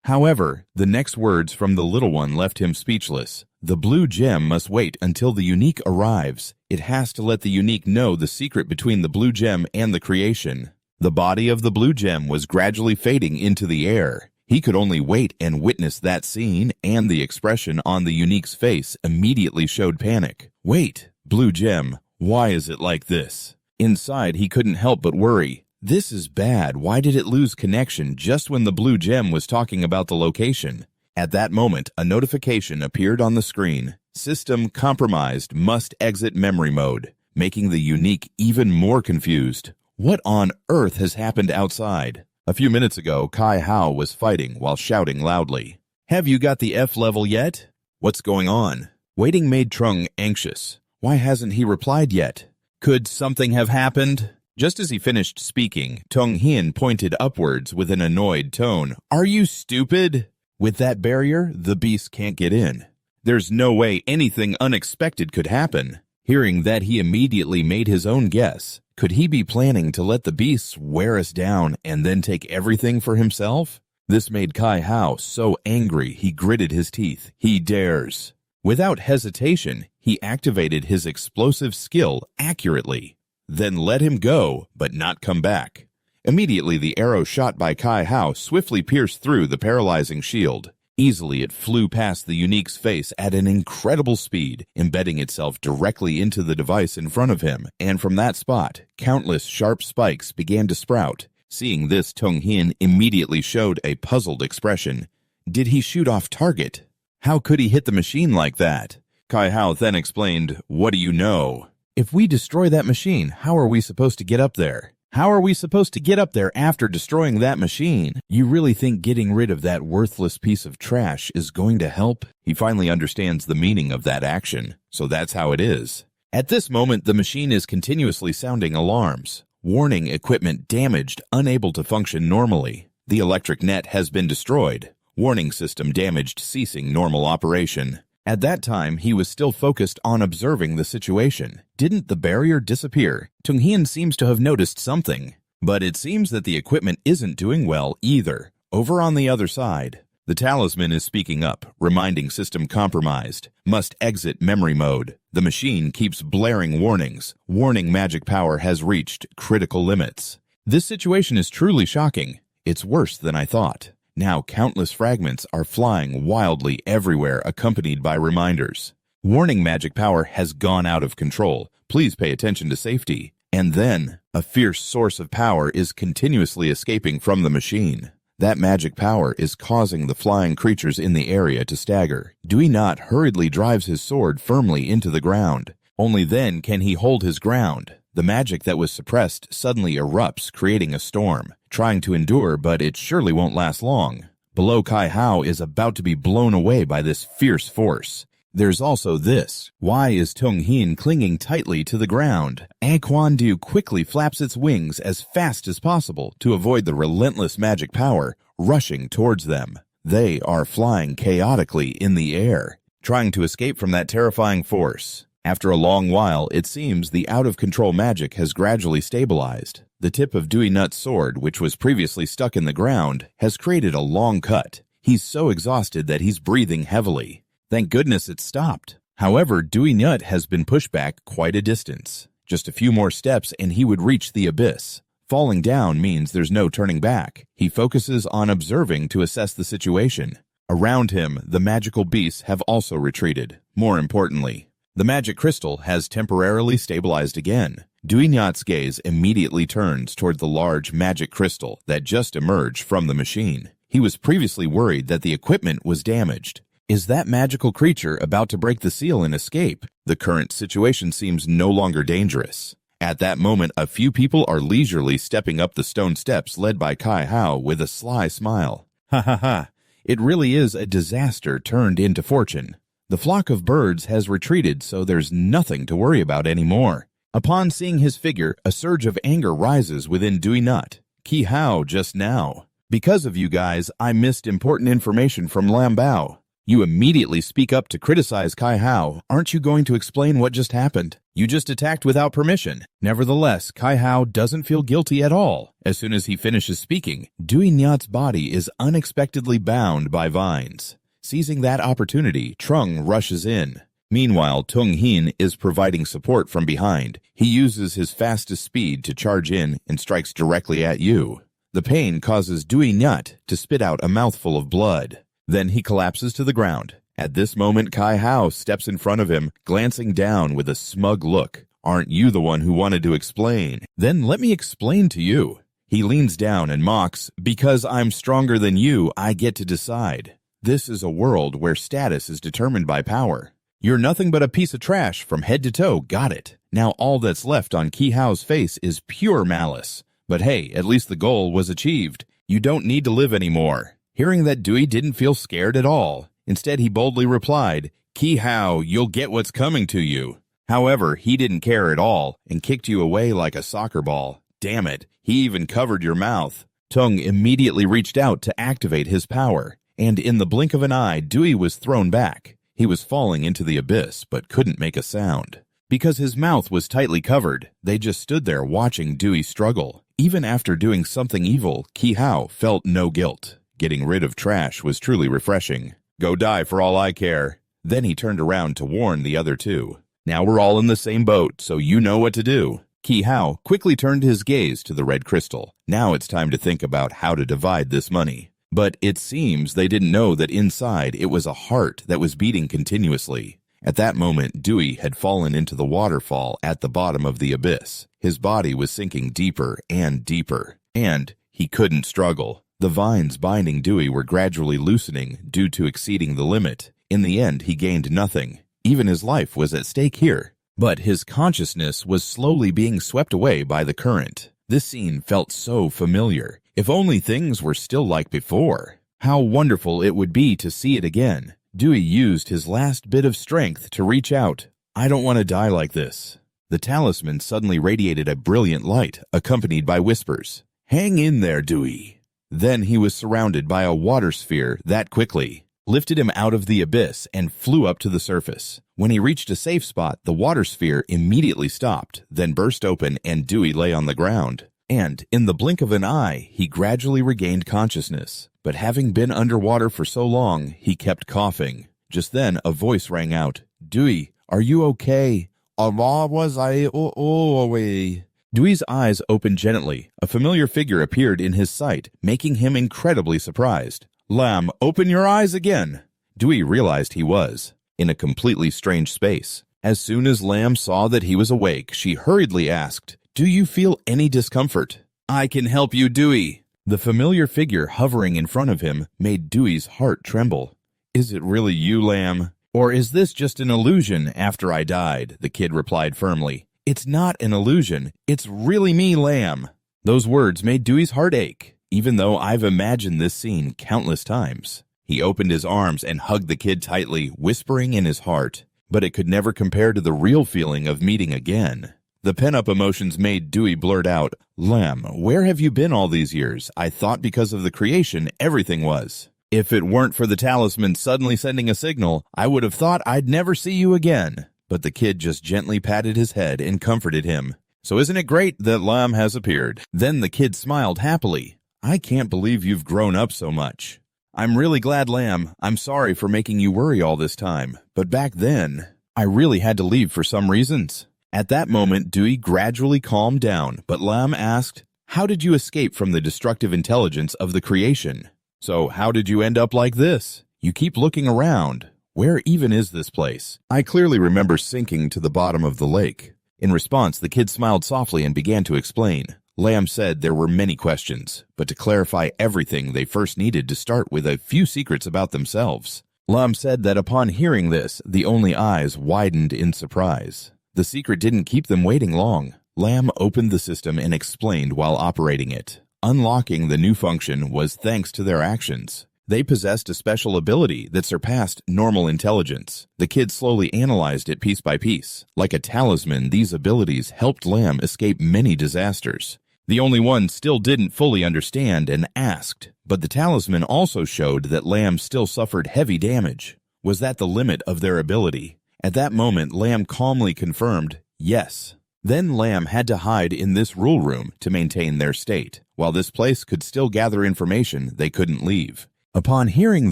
Speaker 1: However, the next words from the little one left him speechless. The blue gem must wait until the Unique arrives. It has to let the Unique know the secret between the blue gem and the creation. The body of the blue gem was gradually fading into the air. He could only wait and witness that scene, and the expression on the Unique's face immediately showed panic. Wait, blue gem, why is it like this? Inside, he couldn't help but worry. This is bad. Why did it lose connection just when the blue gem was talking about the location? At that moment, a notification appeared on the screen. System compromised, must exit memory mode, making the Unique even more confused. What on earth has happened outside? A few minutes ago, Kai Hao was fighting while shouting loudly. "Have you got the F level yet? What's going on?" Waiting made Trung anxious. Why hasn't he replied yet? Could something have happened? Just as he finished speaking, Tung Hien pointed upwards with an annoyed tone. "Are you stupid? With that barrier, the beast can't get in. There's no way anything unexpected could happen. Hearing that, he immediately made his own guess. Could he be planning to let the beasts wear us down and then take everything for himself? This made Kai Hao so angry he gritted his teeth. He dares. Without hesitation, he activated his explosive skill accurately, then let him go but not come back. Immediately, the arrow shot by Kai Hao swiftly pierced through the paralyzing shield. Easily, it flew past the Unique's face at an incredible speed, embedding itself directly into the device in front of him, and from that spot, countless sharp spikes began to sprout. Seeing this, Tung Hin immediately showed a puzzled expression. Did he shoot off target? How could he hit the machine like that? Kai Hao then explained, "What do you know? If we destroy that machine, how are we supposed to get up there? How are we supposed to get up there after destroying that machine? You really think getting rid of that worthless piece of trash is going to help?" He finally understands the meaning of that action, so that's how it is. At this moment, the machine is continuously sounding alarms. Warning: equipment damaged, unable to function normally. The electric net has been destroyed. Warning: system damaged, ceasing normal operation. At that time, he was still focused on observing the situation. Didn't the barrier disappear? Tung Hin seems to have noticed something. But it seems that the equipment isn't doing well either. Over on the other side, the talisman is speaking up, reminding system compromised. Must exit memory mode. The machine keeps blaring warnings. Warning: magic power has reached critical limits. This situation is truly shocking. It's worse than I thought. Now countless fragments are flying wildly everywhere, accompanied by reminders. Warning: magic power has gone out of control. Please pay attention to safety. And then, a fierce source of power is continuously escaping from the machine. That magic power is causing the flying creatures in the area to stagger. Dui Not hurriedly drives his sword firmly into the ground. Only then can he hold his ground. The magic that was suppressed suddenly erupts, creating a storm. Trying to endure, but it surely won't last long. Below, Kai Hao is about to be blown away by this fierce force. There's also this. Why is Tung Hin clinging tightly to the ground? Du quickly flaps its wings as fast as possible to avoid the relentless magic power rushing towards them. They are flying chaotically in the air, trying to escape from that terrifying force. After a long while, it seems the out-of-control magic has gradually stabilized. The tip of Dui Nut's sword, which was previously stuck in the ground, has created a long cut. He's so exhausted that he's breathing heavily. Thank goodness it stopped. However, Dui Nut has been pushed back quite a distance. Just a few more steps and he would reach the abyss. Falling down means there's no turning back. He focuses on observing to assess the situation. Around him, the magical beasts have also retreated. More importantly, the magic crystal has temporarily stabilized again. Dui Nut's gaze immediately turns toward the large magic crystal that just emerged from the machine. He was previously worried that the equipment was damaged. Is that magical creature about to break the seal and escape? The current situation seems no longer dangerous. At that moment, a few people are leisurely stepping up the stone steps led by Kai Hao with a sly smile. Ha ha ha. It really is a disaster turned into fortune. The flock of birds has retreated, so there's nothing to worry about anymore. Upon seeing his figure, a surge of anger rises within Dui Nut. Ki Hao just now. Because of you guys, I missed important information from Lam Bao. You immediately speak up to criticize Kai Hao. Aren't you going to explain what just happened? You just attacked without permission. Nevertheless, Kai Hao doesn't feel guilty at all. As soon as he finishes speaking, Dui Nut's body is unexpectedly bound by vines. Seizing that opportunity, Trung rushes in. Meanwhile, Tung Hin is providing support from behind. He uses his fastest speed to charge in and strikes directly at you. The pain causes Dui Nut to spit out a mouthful of blood. Then he collapses to the ground. At this moment, Kai Hao steps in front of him, glancing down with a smug look. Aren't you the one who wanted to explain? Then let me explain to you. He leans down and mocks, because I'm stronger than you, I get to decide. This is a world where status is determined by power. You're nothing but a piece of trash from head to toe, got it. Now all that's left on Ki Hao's face is pure malice. But hey, at least the goal was achieved. You don't need to live anymore. Hearing that, Dui didn't feel scared at all. Instead, he boldly replied, Ki Hao, you'll get what's coming to you. However, he didn't care at all and kicked you away like a soccer ball. Damn it, he even covered your mouth. Tung immediately reached out to activate his power. and in the blink of an eye, Dewey was thrown back. He was falling into the abyss, but couldn't make a sound. Because his mouth was tightly covered, they just stood there watching Dewey struggle. Even after doing something evil, Ki-hao felt no guilt. Getting rid of trash was truly refreshing. Go die for all I care. Then he turned around to warn the other two. Now we're all in the same boat, so you know what to do. Ki-hao quickly turned his gaze to the red crystal. Now it's time to think about how to divide this money. But it seems they didn't know that inside it was a heart that was beating continuously. At that moment, Dewey had fallen into the waterfall at the bottom of the abyss. His body was sinking deeper and deeper, and he couldn't struggle. The vines binding Dewey were gradually loosening due to exceeding the limit. In the end, he gained nothing. Even his life was at stake here. But his consciousness was slowly being swept away by the current. This scene felt so familiar. If only things were still like before. How wonderful it would be to see it again. Dewey used his last bit of strength to reach out. I don't want to die like this. The talisman suddenly radiated a brilliant light, accompanied by whispers. Hang in there, Dewey. Then he was surrounded by a water sphere that quickly lifted him out of the abyss and flew up to the surface. When he reached a safe spot, the water sphere immediately stopped, then burst open and Dewey lay on the ground. And in the blink of an eye, he gradually regained consciousness. But having been underwater for so long, he kept coughing. Just then, a voice rang out. Dewey, are you okay? Was I away? Dewey's eyes opened gently. A familiar figure appeared in his sight, making him incredibly surprised. Lamb, open your eyes again. Dewey realized he was in a completely strange space. As soon as Lamb saw that he was awake, she hurriedly asked, Do you feel any discomfort? I can help you, Dewey. The familiar figure hovering in front of him made Dewey's heart tremble. Is it really you, Lamb? Or is this just an illusion after I died? The kid replied firmly. It's not an illusion. It's really me, Lamb. Those words made Dewey's heart ache, even though I've imagined this scene countless times. He opened his arms and hugged the kid tightly, whispering in his heart. But it could never compare to the real feeling of meeting again. The pent-up emotions made Dewey blurt out, Lamb, where have you been all these years? I thought because of the creation, everything was. If it weren't for the talisman suddenly sending a signal, I would have thought I'd never see you again. But the kid just gently patted his head and comforted him. So isn't it great that Lamb has appeared? Then the kid smiled happily. I can't believe you've grown up so much. I'm really glad, Lamb. I'm sorry for making you worry all this time. But back then, I really had to leave for some reasons. At that moment, Dewey gradually calmed down, but Lamb asked, How did you escape from the destructive intelligence of the creation? So how did you end up like this? You keep looking around. Where even is this place? I clearly remember sinking to the bottom of the lake. In response, the kid smiled softly and began to explain. Lamb said there were many questions, but to clarify everything, they first needed to start with a few secrets about themselves. Lamb said that upon hearing this, the only eyes widened in surprise. The secret didn't keep them waiting long. Lamb opened the system and explained while operating it. Unlocking the new function was thanks to their actions. They possessed a special ability that surpassed normal intelligence. The kid slowly analyzed it piece by piece. Like a talisman, these abilities helped Lamb escape many disasters. The only one still didn't fully understand and asked, but the talisman also showed that Lamb still suffered heavy damage. Was that the limit of their ability? At that moment, Lamb calmly confirmed, yes. Then Lamb had to hide in this rule room to maintain their state. While this place could still gather information, they couldn't leave. Upon hearing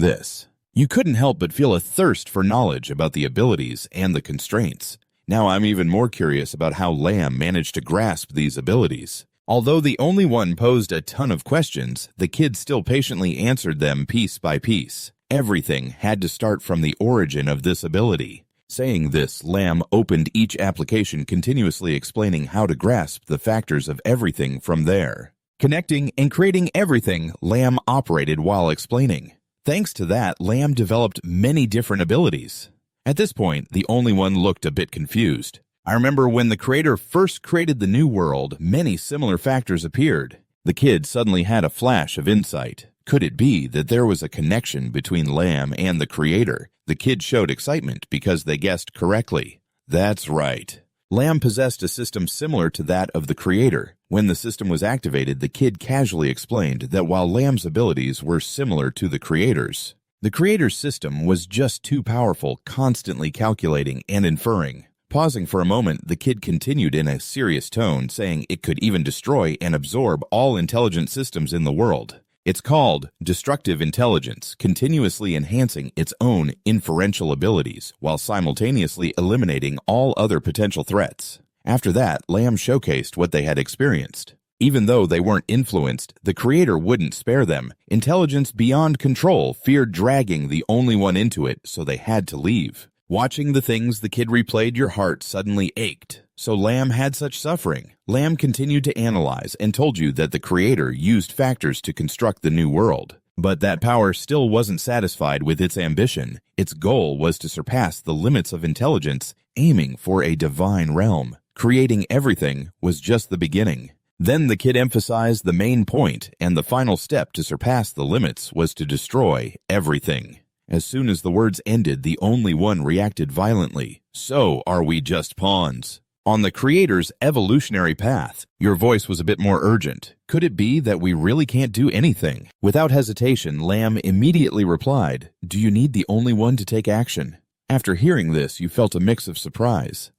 Speaker 1: this, you couldn't help but feel a thirst for knowledge about the abilities and the constraints. Now I'm even more curious about how Lamb managed to grasp these abilities. Although the only one posed a ton of questions, the kid still patiently answered them piece by piece. Everything had to start from the origin of this ability. Saying this, Lamb opened each application, continuously explaining how to grasp the factors of everything from there. Connecting and creating everything, Lamb operated while explaining. Thanks to that, Lamb developed many different abilities. At this point, the only one looked a bit confused. I remember when the creator first created the new world, many similar factors appeared. The kid suddenly had a flash of insight. Could it be that there was a connection between Lamb and the creator? The kid showed excitement because they guessed correctly. That's right. Lamb possessed a system similar to that of the creator. When the system was activated, the kid casually explained that while Lamb's abilities were similar to the creator's, The creator's system was just too powerful, constantly calculating and inferring. Pausing for a moment, the kid continued in a serious tone, saying it could even destroy and absorb all intelligent systems in the world. It's called destructive intelligence, continuously enhancing its own inferential abilities while simultaneously eliminating all other potential threats. After that, Lamb showcased what they had experienced. Even though they weren't influenced, the creator wouldn't spare them. Intelligence beyond control feared dragging the only one into it, so they had to leave. Watching the things the kid replayed, your heart suddenly ached. So Lamb had such suffering. Lamb continued to analyze and told you that the creator used factors to construct the new world. But that power still wasn't satisfied with its ambition. Its goal was to surpass the limits of intelligence, aiming for a divine realm. Creating everything was just the beginning. Then the kid emphasized the main point, and the final step to surpass the limits was to destroy everything. As soon as the words ended, the only one reacted violently. So are we just pawns? On the creator's evolutionary path, your voice was a bit more urgent. Could it be that we really can't do anything? Without hesitation, Lamb immediately replied, "Do you need the only one to take action?" After hearing this, you felt a mix of surprise.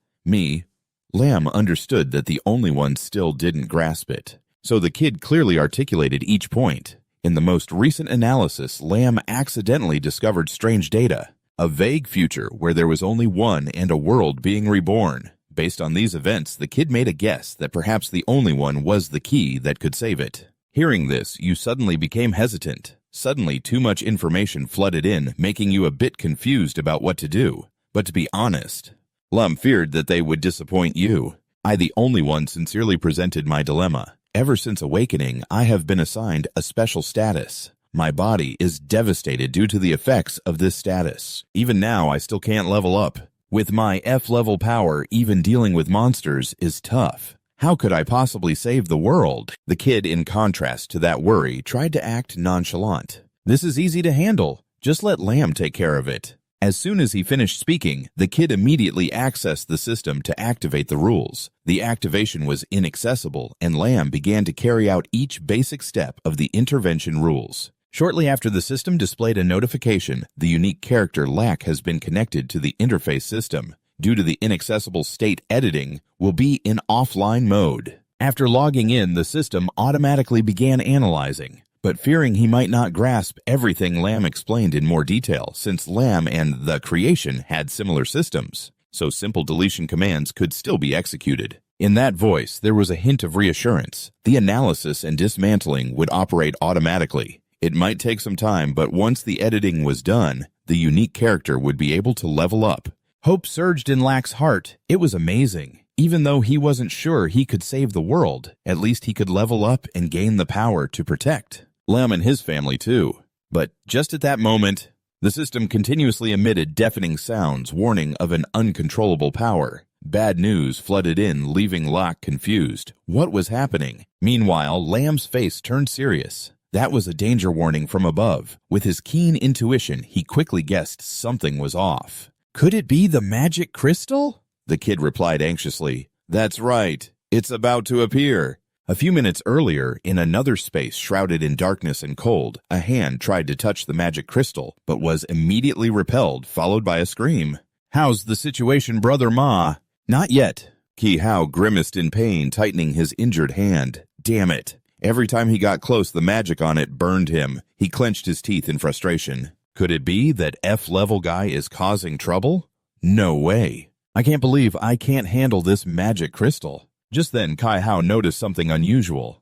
Speaker 1: Lamb understood that the only one still didn't grasp it. So the kid clearly articulated each point. In the most recent analysis, Lamb accidentally discovered strange data, a vague future where there was only one and a world being reborn. Based on these events, the kid made a guess that perhaps the only one was the key that could save it. Hearing this, you suddenly became hesitant. Suddenly, too much information flooded in, making you a bit confused about what to do. But to be honest, Lamb feared that they would disappoint you. I, the only one, sincerely presented my dilemma. Ever since awakening, I have been assigned a special status. My body is devastated due to the effects of this status. Even now, I still can't level up. With my F-level power, even dealing with monsters is tough. How could I possibly save the world? The kid, in contrast to that worry, tried to act nonchalant. This is easy to handle. Just let Lamb take care of it. As soon as he finished speaking, the kid immediately accessed the system to activate the rules. The activation was inaccessible, and Lamb began to carry out each basic step of the intervention rules. Shortly after, the system displayed a notification. The unique character Lack has been connected to the interface system. Due to the inaccessible state, editing will be in offline mode. After logging in, the system automatically began analyzing. But fearing he might not grasp everything, Lamb explained in more detail, since Lamb and the creation had similar systems, so simple deletion commands could still be executed. In that voice, there was a hint of reassurance. The analysis and dismantling would operate automatically. It might take some time, but once the editing was done, the unique character would be able to level up. Hope surged in Lack's heart. It was amazing. Even though he wasn't sure he could save the world, at least he could level up and gain the power to protect Lamb and his family too. But just at that moment, the system continuously emitted deafening sounds, warning of an uncontrollable power. Bad news flooded in, leaving Lack confused. What was happening? Meanwhile, Lamb's face turned serious. That was a danger warning from above. With his keen intuition, he quickly guessed something was off. Could it be the magic crystal? The kid replied anxiously. That's right. It's about to appear. A few minutes earlier, in another space shrouded in darkness and cold, a hand tried to touch the magic crystal, but was immediately repelled, followed by a scream. How's the situation, Brother Ma? Not yet. Ki Hao grimaced in pain, tightening his injured hand. Damn it. Every time he got close, the magic on it burned him. He clenched his teeth in frustration. Could it be that F-level guy is causing trouble? No way. I can't believe I can't handle this magic crystal. Just then, Kai Hao noticed something unusual.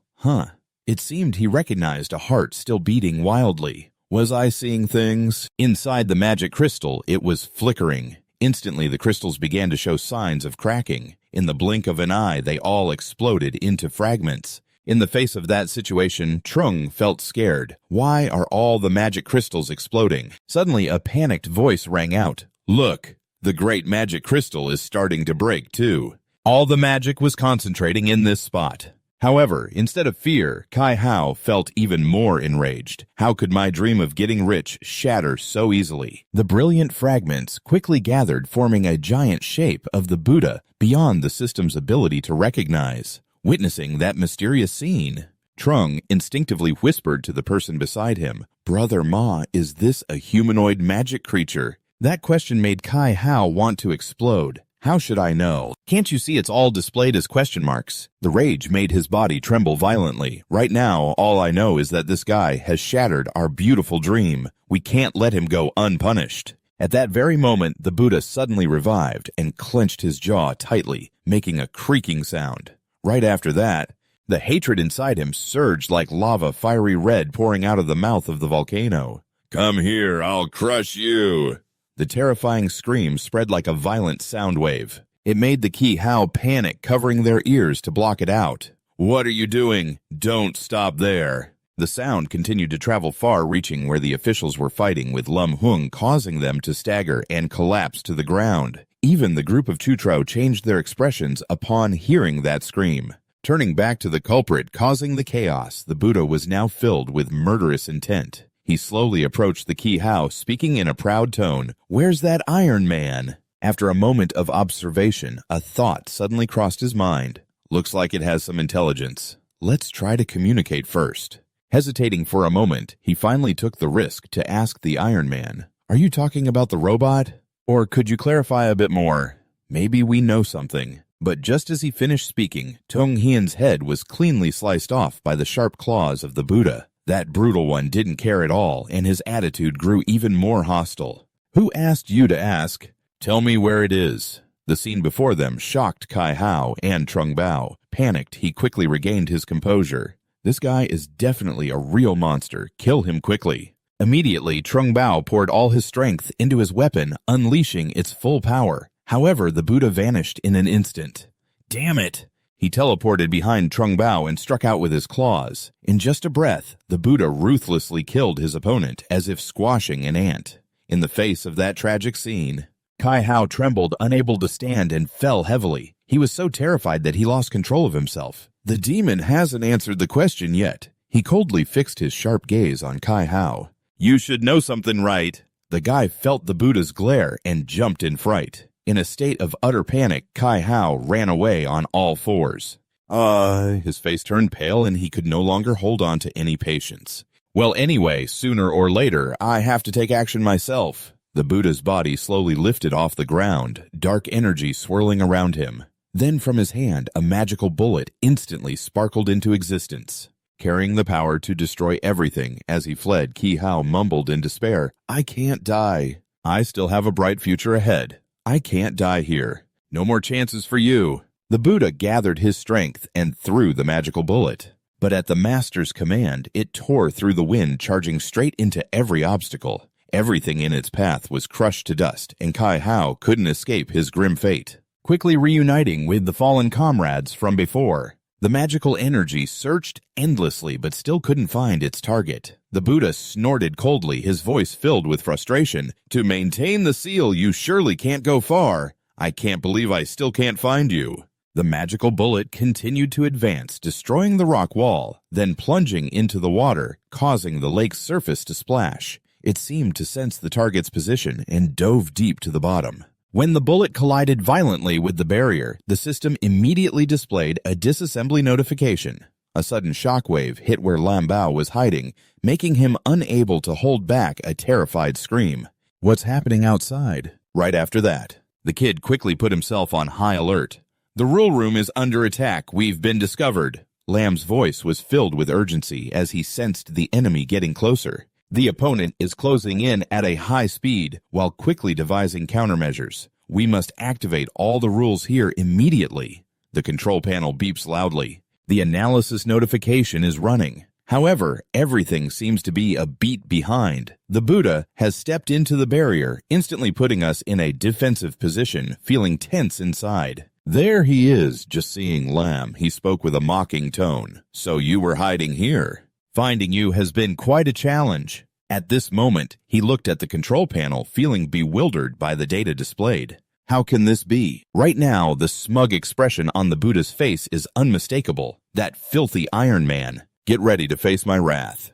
Speaker 1: It seemed he recognized a heart still beating wildly. Was I seeing things? Inside the magic crystal, it was flickering. Instantly, the crystals began to show signs of cracking. In the blink of an eye, they all exploded into fragments. In the face of that situation, Trung felt scared. Why are all the magic crystals exploding? Suddenly, a panicked voice rang out. Look, the great magic crystal is starting to break too. All the magic was concentrating in this spot. However, instead of fear, Kai Hao felt even more enraged. How could my dream of getting rich shatter so easily? The brilliant fragments quickly gathered, forming a giant shape of the Buddha beyond the system's ability to recognize. Witnessing that mysterious scene, Trung instinctively whispered to the person beside him, "Brother Ma, is this a humanoid magic creature?" That question made Kai Hao want to explode. How should I know? Can't you see it's all displayed as question marks? The rage made his body tremble violently. Right now, all I know is that this guy has shattered our beautiful dream. We can't let him go unpunished. At that very moment, the Buddha suddenly revived and clenched his jaw tightly, making a creaking sound. Right after that, the hatred inside him surged like lava, fiery red pouring out of the mouth of the volcano. "Come here, I'll crush you." The terrifying scream spread like a violent sound wave. It made the Ki Hao panic, covering their ears to block it out. "What are you doing? Don't stop there." The sound continued to travel far, reaching where the officials were fighting, with Lum Hung causing them to stagger and collapse to the ground. Even the group of Chutro changed their expressions upon hearing that scream. Turning back to the culprit causing the chaos, the Buddha was now filled with murderous intent. He slowly approached the Ki Hao, speaking in a proud tone, "Where's that Iron Man?" After a moment of observation, a thought suddenly crossed his mind. "Looks like it has some intelligence. Let's try to communicate first." Hesitating for a moment, he finally took the risk to ask the Iron Man, "Are you talking about the robot? Or could you clarify a bit more? Maybe we know something." But just as he finished speaking, Tong Hien's head was cleanly sliced off by the sharp claws of the Buddha. That brutal one didn't care at all, and his attitude grew even more hostile. "Who asked you to ask? Tell me where it is." The scene before them shocked Kai Hao and Trung Bao. Panicked, he quickly regained his composure. "This guy is definitely a real monster. Kill him quickly." Immediately, Trung Bao poured all his strength into his weapon, unleashing its full power. However, the Buddha vanished in an instant. "Damn it!" He teleported behind Trung Bao and struck out with his claws. In just a breath, the Buddha ruthlessly killed his opponent, as if squashing an ant. In the face of that tragic scene, Kai Hao trembled, unable to stand, and fell heavily. He was so terrified that he lost control of himself. The demon hasn't answered the question yet. He coldly fixed his sharp gaze on Kai Hao. "You should know something, right?" The guy felt the Buddha's glare and jumped in fright. In a state of utter panic, Kai Hao ran away on all fours. His face turned pale and he could no longer hold on to any patience. "Well, anyway, sooner or later, I have to take action myself." The Buddha's body slowly lifted off the ground, dark energy swirling around him. Then from his hand, a magical bullet instantly sparkled into existence. Carrying the power to destroy everything, as he fled, Ki Hao mumbled in despair, "I can't die. I still have a bright future ahead. I can't die here. No more chances for you." The Buddha gathered his strength and threw the magical bullet. But at the master's command, it tore through the wind, charging straight into every obstacle. Everything in its path was crushed to dust, and Kai Hao couldn't escape his grim fate. Quickly reuniting with the fallen comrades from before, the magical energy searched endlessly but still couldn't find its target. The Buddha snorted coldly, his voice filled with frustration. "To maintain the seal, you surely can't go far. I can't believe I still can't find you." The magical bullet continued to advance, destroying the rock wall, then plunging into the water, causing the lake's surface to splash. It seemed to sense the target's position and dove deep to the bottom. When the bullet collided violently with the barrier, the system immediately displayed a disassembly notification. A sudden shockwave hit where Lam Bao was hiding, making him unable to hold back a terrified scream. "What's happening outside?" Right after that, the kid quickly put himself on high alert. "The rule room is under attack. We've been discovered." Lam's voice was filled with urgency as he sensed the enemy getting closer. The opponent is closing in at a high speed while quickly devising countermeasures. We must activate all the rules here immediately. The control panel beeps loudly. The analysis notification is running. However, everything seems to be a beat behind. The Buddha has stepped into the barrier, instantly putting us in a defensive position, feeling tense inside. "There he is, just seeing Lam." He spoke with a mocking tone. "So you were hiding here. Finding you has been quite a challenge." At this moment, he looked at the control panel, feeling bewildered by the data displayed. How can this be? Right now, the smug expression on the Buddha's face is unmistakable. That filthy Iron Man. Get ready to face my wrath.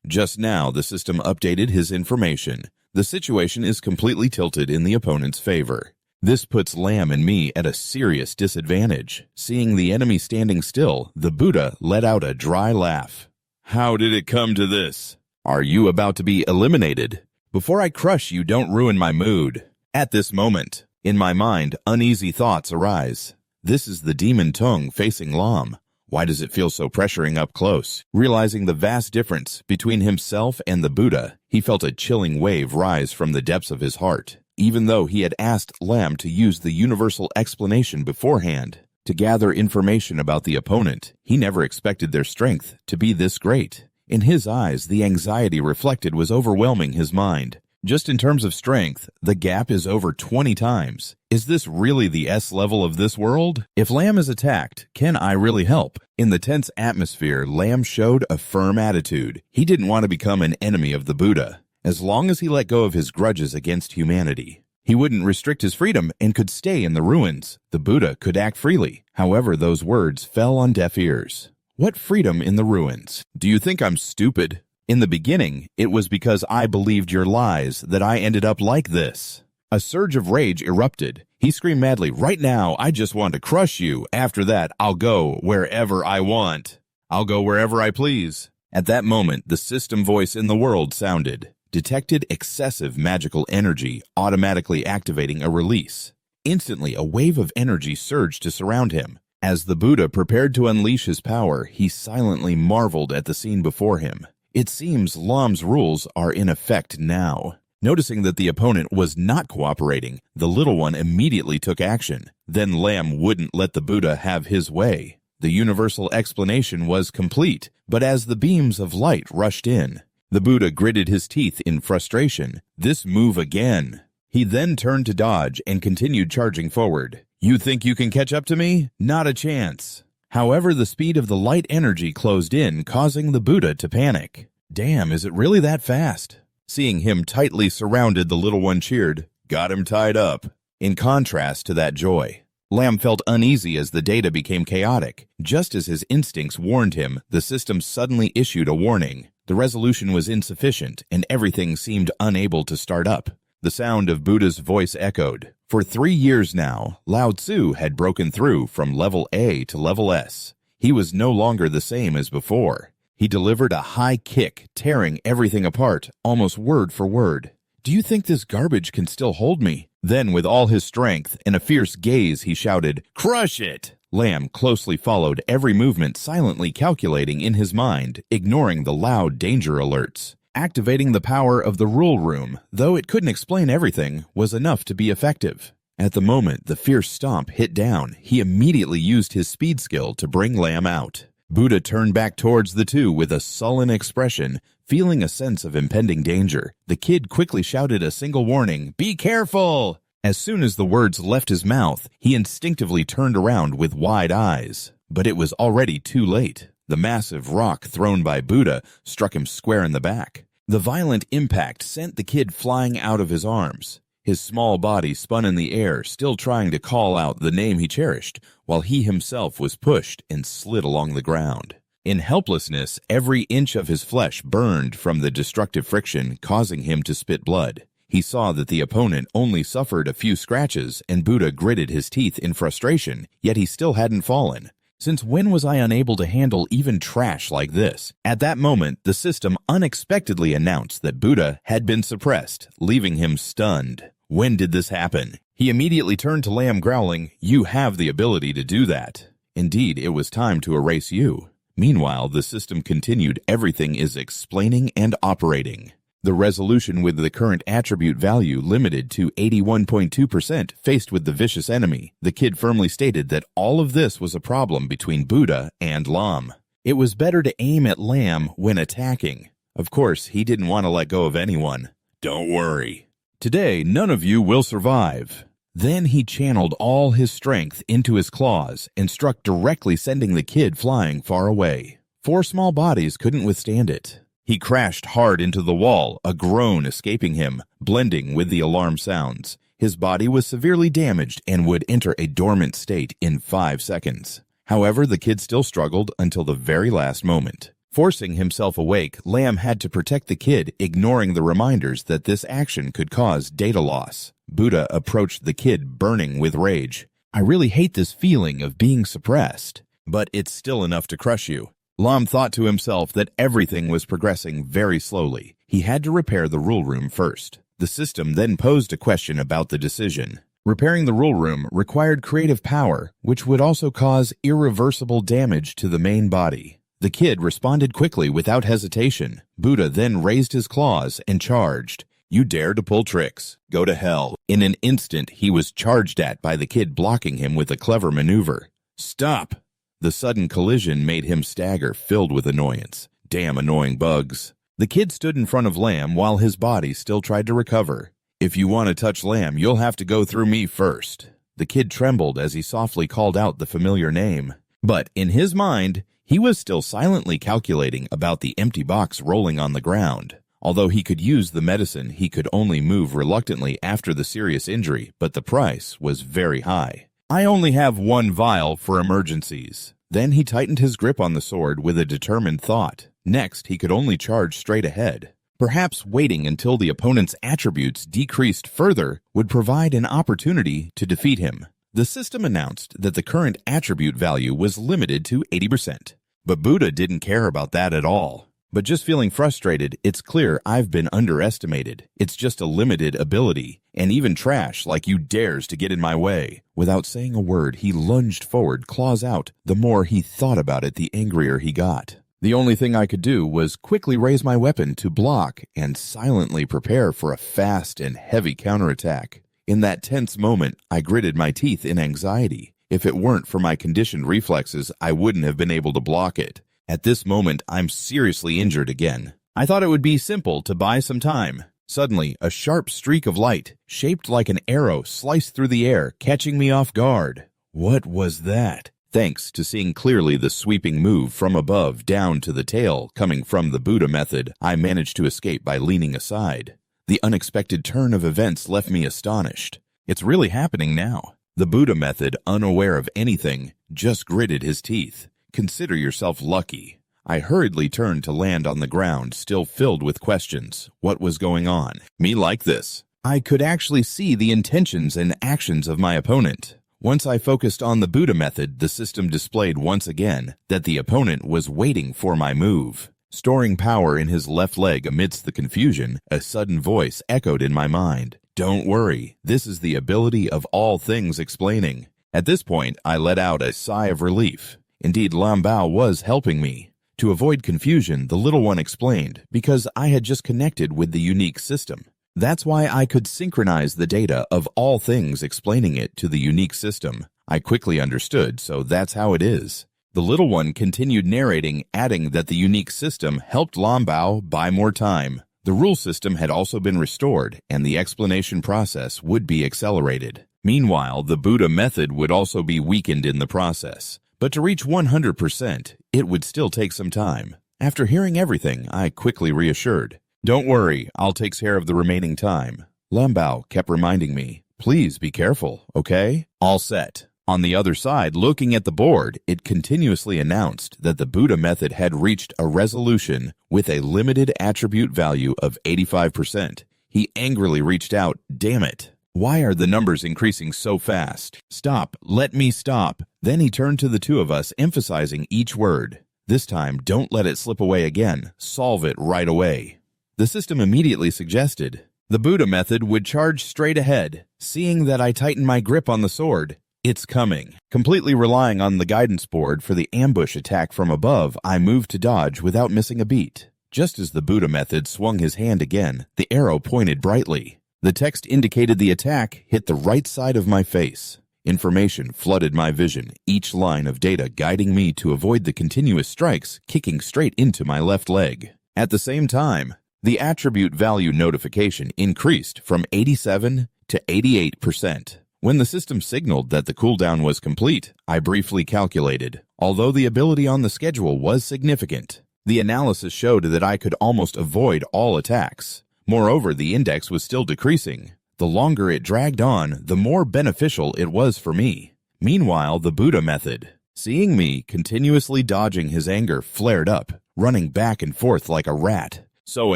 Speaker 1: Just now, the system updated his information. The situation is completely tilted in the opponent's favor. This puts Lamb and me at a serious disadvantage. Seeing the enemy standing still, the Buddha let out a dry laugh. How did it come to this? Are you about to be eliminated? Before I crush you, don't ruin my mood. At this moment, in my mind, uneasy thoughts arise. This is the demon tongue facing Lam. Why does it feel so pressuring up close? Realizing the vast difference between himself and the Buddha, he felt a chilling wave rise from the depths of his heart. Even though he had asked Lam to use the universal explanation beforehand to gather information about the opponent, he never expected their strength to be this great. In his eyes, the anxiety reflected was overwhelming his mind. Just in terms of strength, the gap is over 20 times. Is this really the S level of this world? If Lam is attacked, can I really help? In the tense atmosphere, Lam showed a firm attitude. He didn't want to become an enemy of the Buddha. As long as he let go of his grudges against humanity, he wouldn't restrict his freedom and could stay in the ruins. The Buddha could act freely. However, those words fell on deaf ears. What freedom in the ruins? Do you think I'm stupid? In the beginning, it was because I believed your lies that I ended up like this. A surge of rage erupted. He screamed madly, right now, I just want to crush you. After that, I'll go wherever I want. I'll go wherever I please. At that moment, the system voice in the world sounded. Detected excessive magical energy, automatically activating a release. Instantly, a wave of energy surged to surround him. As the Buddha prepared to unleash his power, he silently marveled at the scene before him. It seems Lam's rules are in effect now. Noticing that the opponent was not cooperating, the little one immediately took action. Then Lam wouldn't let the Buddha have his way. The universal explanation was complete, but as the beams of light rushed in, the Buddha gritted his teeth in frustration. This move again. He then turned to dodge and continued charging forward. You think you can catch up to me? Not a chance. However, the speed of the light energy closed in, causing the Buddha to panic. Damn, is it really that fast? Seeing him tightly surrounded, the little one cheered, got him tied up. In contrast to that joy, Lam felt uneasy as the data became chaotic. Just as his instincts warned him, the system suddenly issued a warning. The resolution was insufficient, and everything seemed unable to start up. The sound of Buddha's voice echoed. For 3 years now, Lao Tzu had broken through from level A to level S. He was no longer the same as before. He delivered a high kick, tearing everything apart, almost word for word. Do you think this garbage can still hold me? Then, with all his strength and a fierce gaze, he shouted, Crush it! Lam closely followed every movement, silently calculating in his mind, ignoring the loud danger alerts. Activating the power of the rule room, though it couldn't explain everything, was enough to be effective. At the moment the fierce stomp hit down, he immediately used his speed skill to bring Lam out. Buddha turned back towards the two with a sullen expression, feeling a sense of impending danger. The kid quickly shouted a single warning, Be careful! As soon as the words left his mouth, he instinctively turned around with wide eyes. But it was already too late. The massive rock thrown by Buddha struck him square in the back. The violent impact sent the kid flying out of his arms. His small body spun in the air, still trying to call out the name he cherished, while he himself was pushed and slid along the ground. In helplessness, every inch of his flesh burned from the destructive friction, causing him to spit blood. He saw that the opponent only suffered a few scratches, and Buddha gritted his teeth in frustration, yet he still hadn't fallen. Since when was I unable to handle even trash like this? At that moment, the system unexpectedly announced that Buddha had been suppressed, leaving him stunned. When did this happen? He immediately turned to Lam, growling, You have the ability to do that. Indeed, it was time to erase you. Meanwhile, the system continued, Everything is explaining and operating. The resolution with the current attribute value limited to 81.2% faced with the vicious enemy. The kid firmly stated that all of this was a problem between Buddha and Lam. It was better to aim at Lam when attacking. Of course, he didn't want to let go of anyone. Don't worry. Today, none of you will survive. Then he channeled all his strength into his claws and struck directly, sending the kid flying far away. 4 small bodies couldn't withstand it. He crashed hard into the wall, a groan escaping him, blending with the alarm sounds. His body was severely damaged and would enter a dormant state in 5 seconds. However, the kid still struggled until the very last moment. Forcing himself awake, Lam had to protect the kid, ignoring the reminders that this action could cause data loss. Buddha approached the kid, burning with rage. I really hate this feeling of being suppressed, but it's still enough to crush you. Lam thought to himself that everything was progressing very slowly. He had to repair the rule room first. The system then posed a question about the decision. Repairing the rule room required creative power, which would also cause irreversible damage to the main body. The kid responded quickly without hesitation. Buddha then raised his claws and charged. You dare to pull tricks? Go to hell. In an instant, he was charged at by the kid, blocking him with a clever maneuver. Stop! The sudden collision made him stagger, filled with annoyance. Damn annoying bugs. The kid stood in front of Lam while his body still tried to recover. If you want to touch Lam, you'll have to go through me first. The kid trembled as he softly called out the familiar name. But in his mind, he was still silently calculating about the empty box rolling on the ground. Although he could use the medicine, he could only move reluctantly after the serious injury, but the price was very high. I only have one vial for emergencies. Then he tightened his grip on the sword with a determined thought. Next, he could only charge straight ahead. Perhaps waiting until the opponent's attributes decreased further would provide an opportunity to defeat him. The system announced that the current attribute value was limited to 80%. But Buddha didn't care about that at all. But just feeling frustrated, it's clear I've been underestimated. It's just a limited ability, and even trash like you dares to get in my way. Without saying a word, he lunged forward, claws out. The more he thought about it, the angrier he got. The only thing I could do was quickly raise my weapon to block and silently prepare for a fast and heavy counterattack. In that tense moment, I gritted my teeth in anxiety. If it weren't for my conditioned reflexes, I wouldn't have been able to block it. At this moment, I'm seriously injured again. I thought it would be simple to buy some time. Suddenly, a sharp streak of light, shaped like an arrow, sliced through the air, catching me off guard. What was that? Thanks to seeing clearly the sweeping move from above down to the tail coming from the Buddha method, I managed to escape by leaning aside. The unexpected turn of events left me astonished. It's really happening now. The Buddha method, unaware of anything, just gritted his teeth. Consider yourself lucky. I hurriedly turned to land on the ground, still filled with questions. What was going on? Me like this. I could actually see the intentions and actions of my opponent. Once I focused on the Buddha method, the system displayed once again that the opponent was waiting for my move. Storing power in his left leg amidst the confusion, a sudden voice echoed in my mind. Don't worry, this is the ability of all things explaining. At this point, I let out a sigh of relief. Indeed, Lam Bao was helping me. To avoid confusion, the little one explained, because I had just connected with the unique system. That's why I could synchronize the data of all things explaining it to the unique system. I quickly understood, so that's how it is. The little one continued narrating, adding that the unique system helped Lam Bao buy more time. The rule system had also been restored, and the explanation process would be accelerated. Meanwhile, the Buddha method would also be weakened in the process. But to reach 100%, it would still take some time. After hearing everything, I quickly reassured. Don't worry, I'll take care of the remaining time. Lam Bao kept reminding me, please be careful, okay? All set. On the other side, looking at the board, it continuously announced that the Buddha method had reached a resolution with a limited attribute value of 85%. He angrily reached out, damn it. Why are the numbers increasing so fast? Stop, let me stop. Then he turned to the two of us, emphasizing each word. This time, don't let it slip away again. Solve it right away. The system immediately suggested. The Buddha method would charge straight ahead. Seeing that I tightened my grip on the sword, it's coming. Completely relying on the guidance board for the ambush attack from above, I moved to dodge without missing a beat. Just as the Buddha method swung his hand again, the arrow pointed brightly. The text indicated the attack hit the right side of my face. Information flooded my vision, each line of data guiding me to avoid the continuous strikes kicking straight into my left leg. At the same time, the attribute value notification increased from 87 to 88%. When the system signaled that the cooldown was complete, I briefly calculated. Although the ability on the schedule was significant, the analysis showed that I could almost avoid all attacks. Moreover, the index was still decreasing. The longer it dragged on, the more beneficial it was for me. Meanwhile, the Buddha method, seeing me continuously dodging his anger, flared up, running back and forth like a rat. So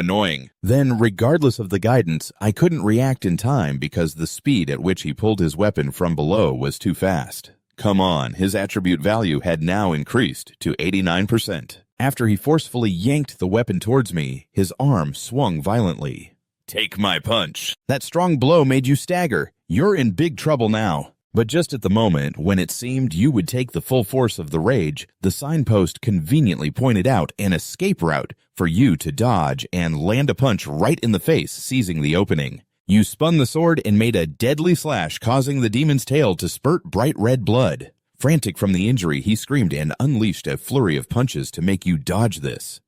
Speaker 1: annoying. Then, regardless of the guidance, I couldn't react in time because the speed at which he pulled his weapon from below was too fast. Come on, his attribute value had now increased to 89%. After he forcefully yanked the weapon towards me, his arm swung violently. Take my punch. That strong blow made you stagger. You're in big trouble now. But just at the moment when it seemed you would take the full force of the rage, the signpost conveniently pointed out an escape route for you to dodge and land a punch right in the face, seizing the opening. You spun the sword and made a deadly slash, causing the demon's tail to spurt bright red blood. Frantic from the injury, he screamed and unleashed a flurry of punches to make you dodge this.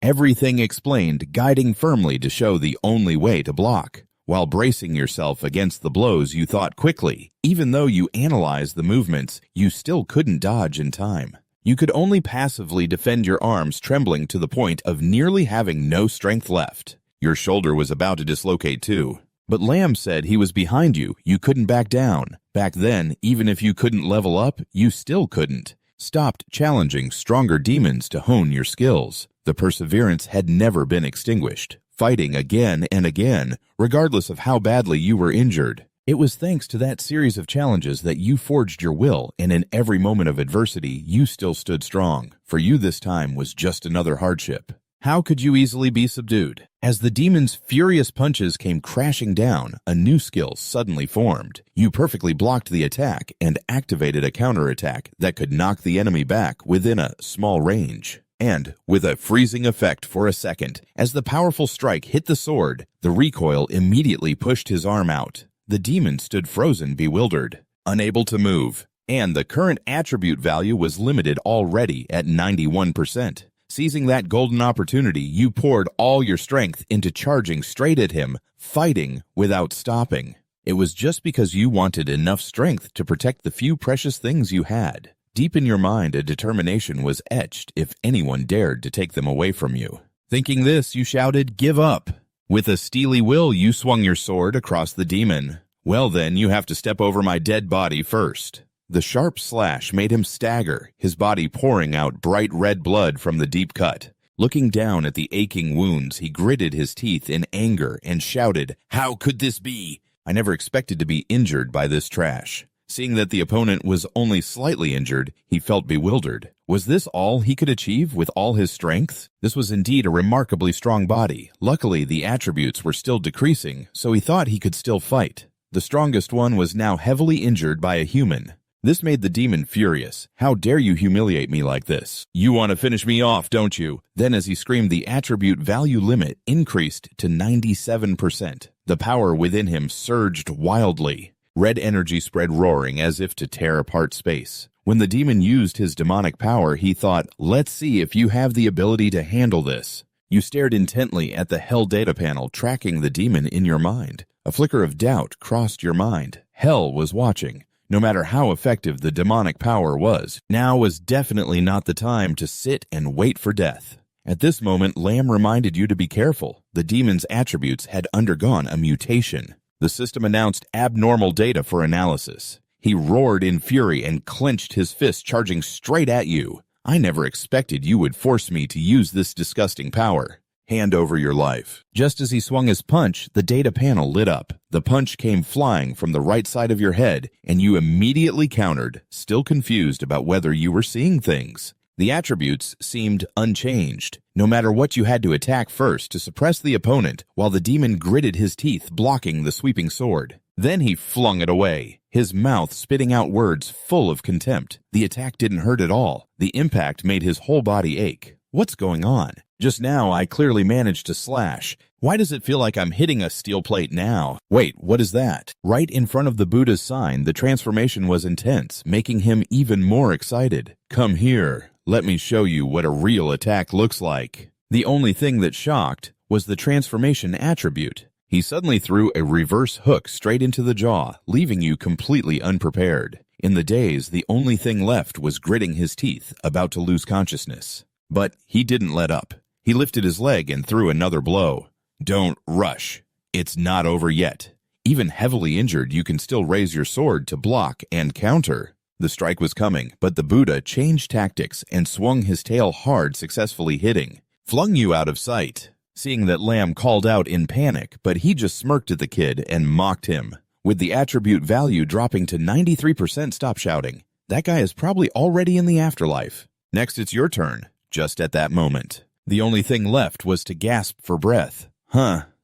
Speaker 1: Everything explained, guiding firmly to show the only way to block. While bracing yourself against the blows, you thought quickly. Even though you analyzed the movements, you still couldn't dodge in time. You could only passively defend your arms, trembling to the point of nearly having no strength left. Your shoulder was about to dislocate too. But Lamb said he was behind you. You couldn't back down. Back then, even if you couldn't level up, you still couldn't. Stopped challenging stronger demons to hone your skills. The perseverance had never been extinguished. Fighting again and again, regardless of how badly you were injured. It was thanks to that series of challenges that you forged your will, and in every moment of adversity, you still stood strong. For you, this time was just another hardship. How could you easily be subdued? As the demon's furious punches came crashing down, a new skill suddenly formed. You perfectly blocked the attack and activated a counterattack that could knock the enemy back within a small range. And, with a freezing effect for a second, as the powerful strike hit the sword, the recoil immediately pushed his arm out. The demon stood frozen, bewildered, unable to move, and the current attribute value was limited already at 91%. Seizing that golden opportunity, you poured all your strength into charging straight at him, fighting without stopping. It was just because you wanted enough strength to protect the few precious things you had. Deep in your mind, a determination was etched if anyone dared to take them away from you. Thinking this, you shouted, "Give up!" With a steely will, you swung your sword across the demon. Well then, you have to step over my dead body first. The sharp slash made him stagger, his body pouring out bright red blood from the deep cut. Looking down at the aching wounds, he gritted his teeth in anger and shouted, "How could this be? I never expected to be injured by this trash." Seeing that the opponent was only slightly injured, he felt bewildered. Was this all he could achieve with all his strength? This was indeed a remarkably strong body. Luckily, the attributes were still decreasing, so he thought he could still fight. The strongest one was now heavily injured by a human. This made the demon furious. "How dare you humiliate me like this? You want to finish me off, don't you?" Then as he screamed, the attribute value limit increased to 97%. The power within him surged wildly. Red energy spread roaring as if to tear apart space. When the demon used his demonic power, he thought, "Let's see if you have the ability to handle this." You stared intently at the Hell data panel, tracking the demon in your mind. A flicker of doubt crossed your mind. Hell was watching. No matter how effective the demonic power was, now was definitely not the time to sit and wait for death. At this moment, Lamb reminded you to be careful. The demon's attributes had undergone a mutation. The system announced abnormal data for analysis. He roared in fury and clenched his fist, charging straight at you. "I never expected you would force me to use this disgusting power. Hand over your life." Just as he swung his punch, the data panel lit up. The punch came flying from the right side of your head, and you immediately countered, still confused about whether you were seeing things. The attributes seemed unchanged. No matter what, you had to attack first to suppress the opponent, while the demon gritted his teeth, blocking the sweeping sword. Then he flung it away, his mouth spitting out words full of contempt. The attack didn't hurt at all. The impact made his whole body ache. What's going on? Just now, I clearly managed to slash. Why does it feel like I'm hitting a steel plate now? Wait, what is that? Right in front of the Buddha's sign, the transformation was intense, making him even more excited. "Come here. Let me show you what a real attack looks like." The only thing that shocked was the transformation attribute. He suddenly threw a reverse hook straight into the jaw, leaving you completely unprepared. In the daze, the only thing left was gritting his teeth, about to lose consciousness. But he didn't let up. He lifted his leg and threw another blow. "Don't rush. It's not over yet. Even heavily injured, you can still raise your sword to block and counter." The strike was coming, but the Buddha changed tactics and swung his tail hard, successfully hitting. flung you out of sight. Seeing that, Lamb called out in panic, but he just smirked at the kid and mocked him. With the attribute value dropping to 93%, stop shouting. That guy is probably already in the afterlife. Next, it's your turn. Just at that moment, the only thing left was to gasp for breath.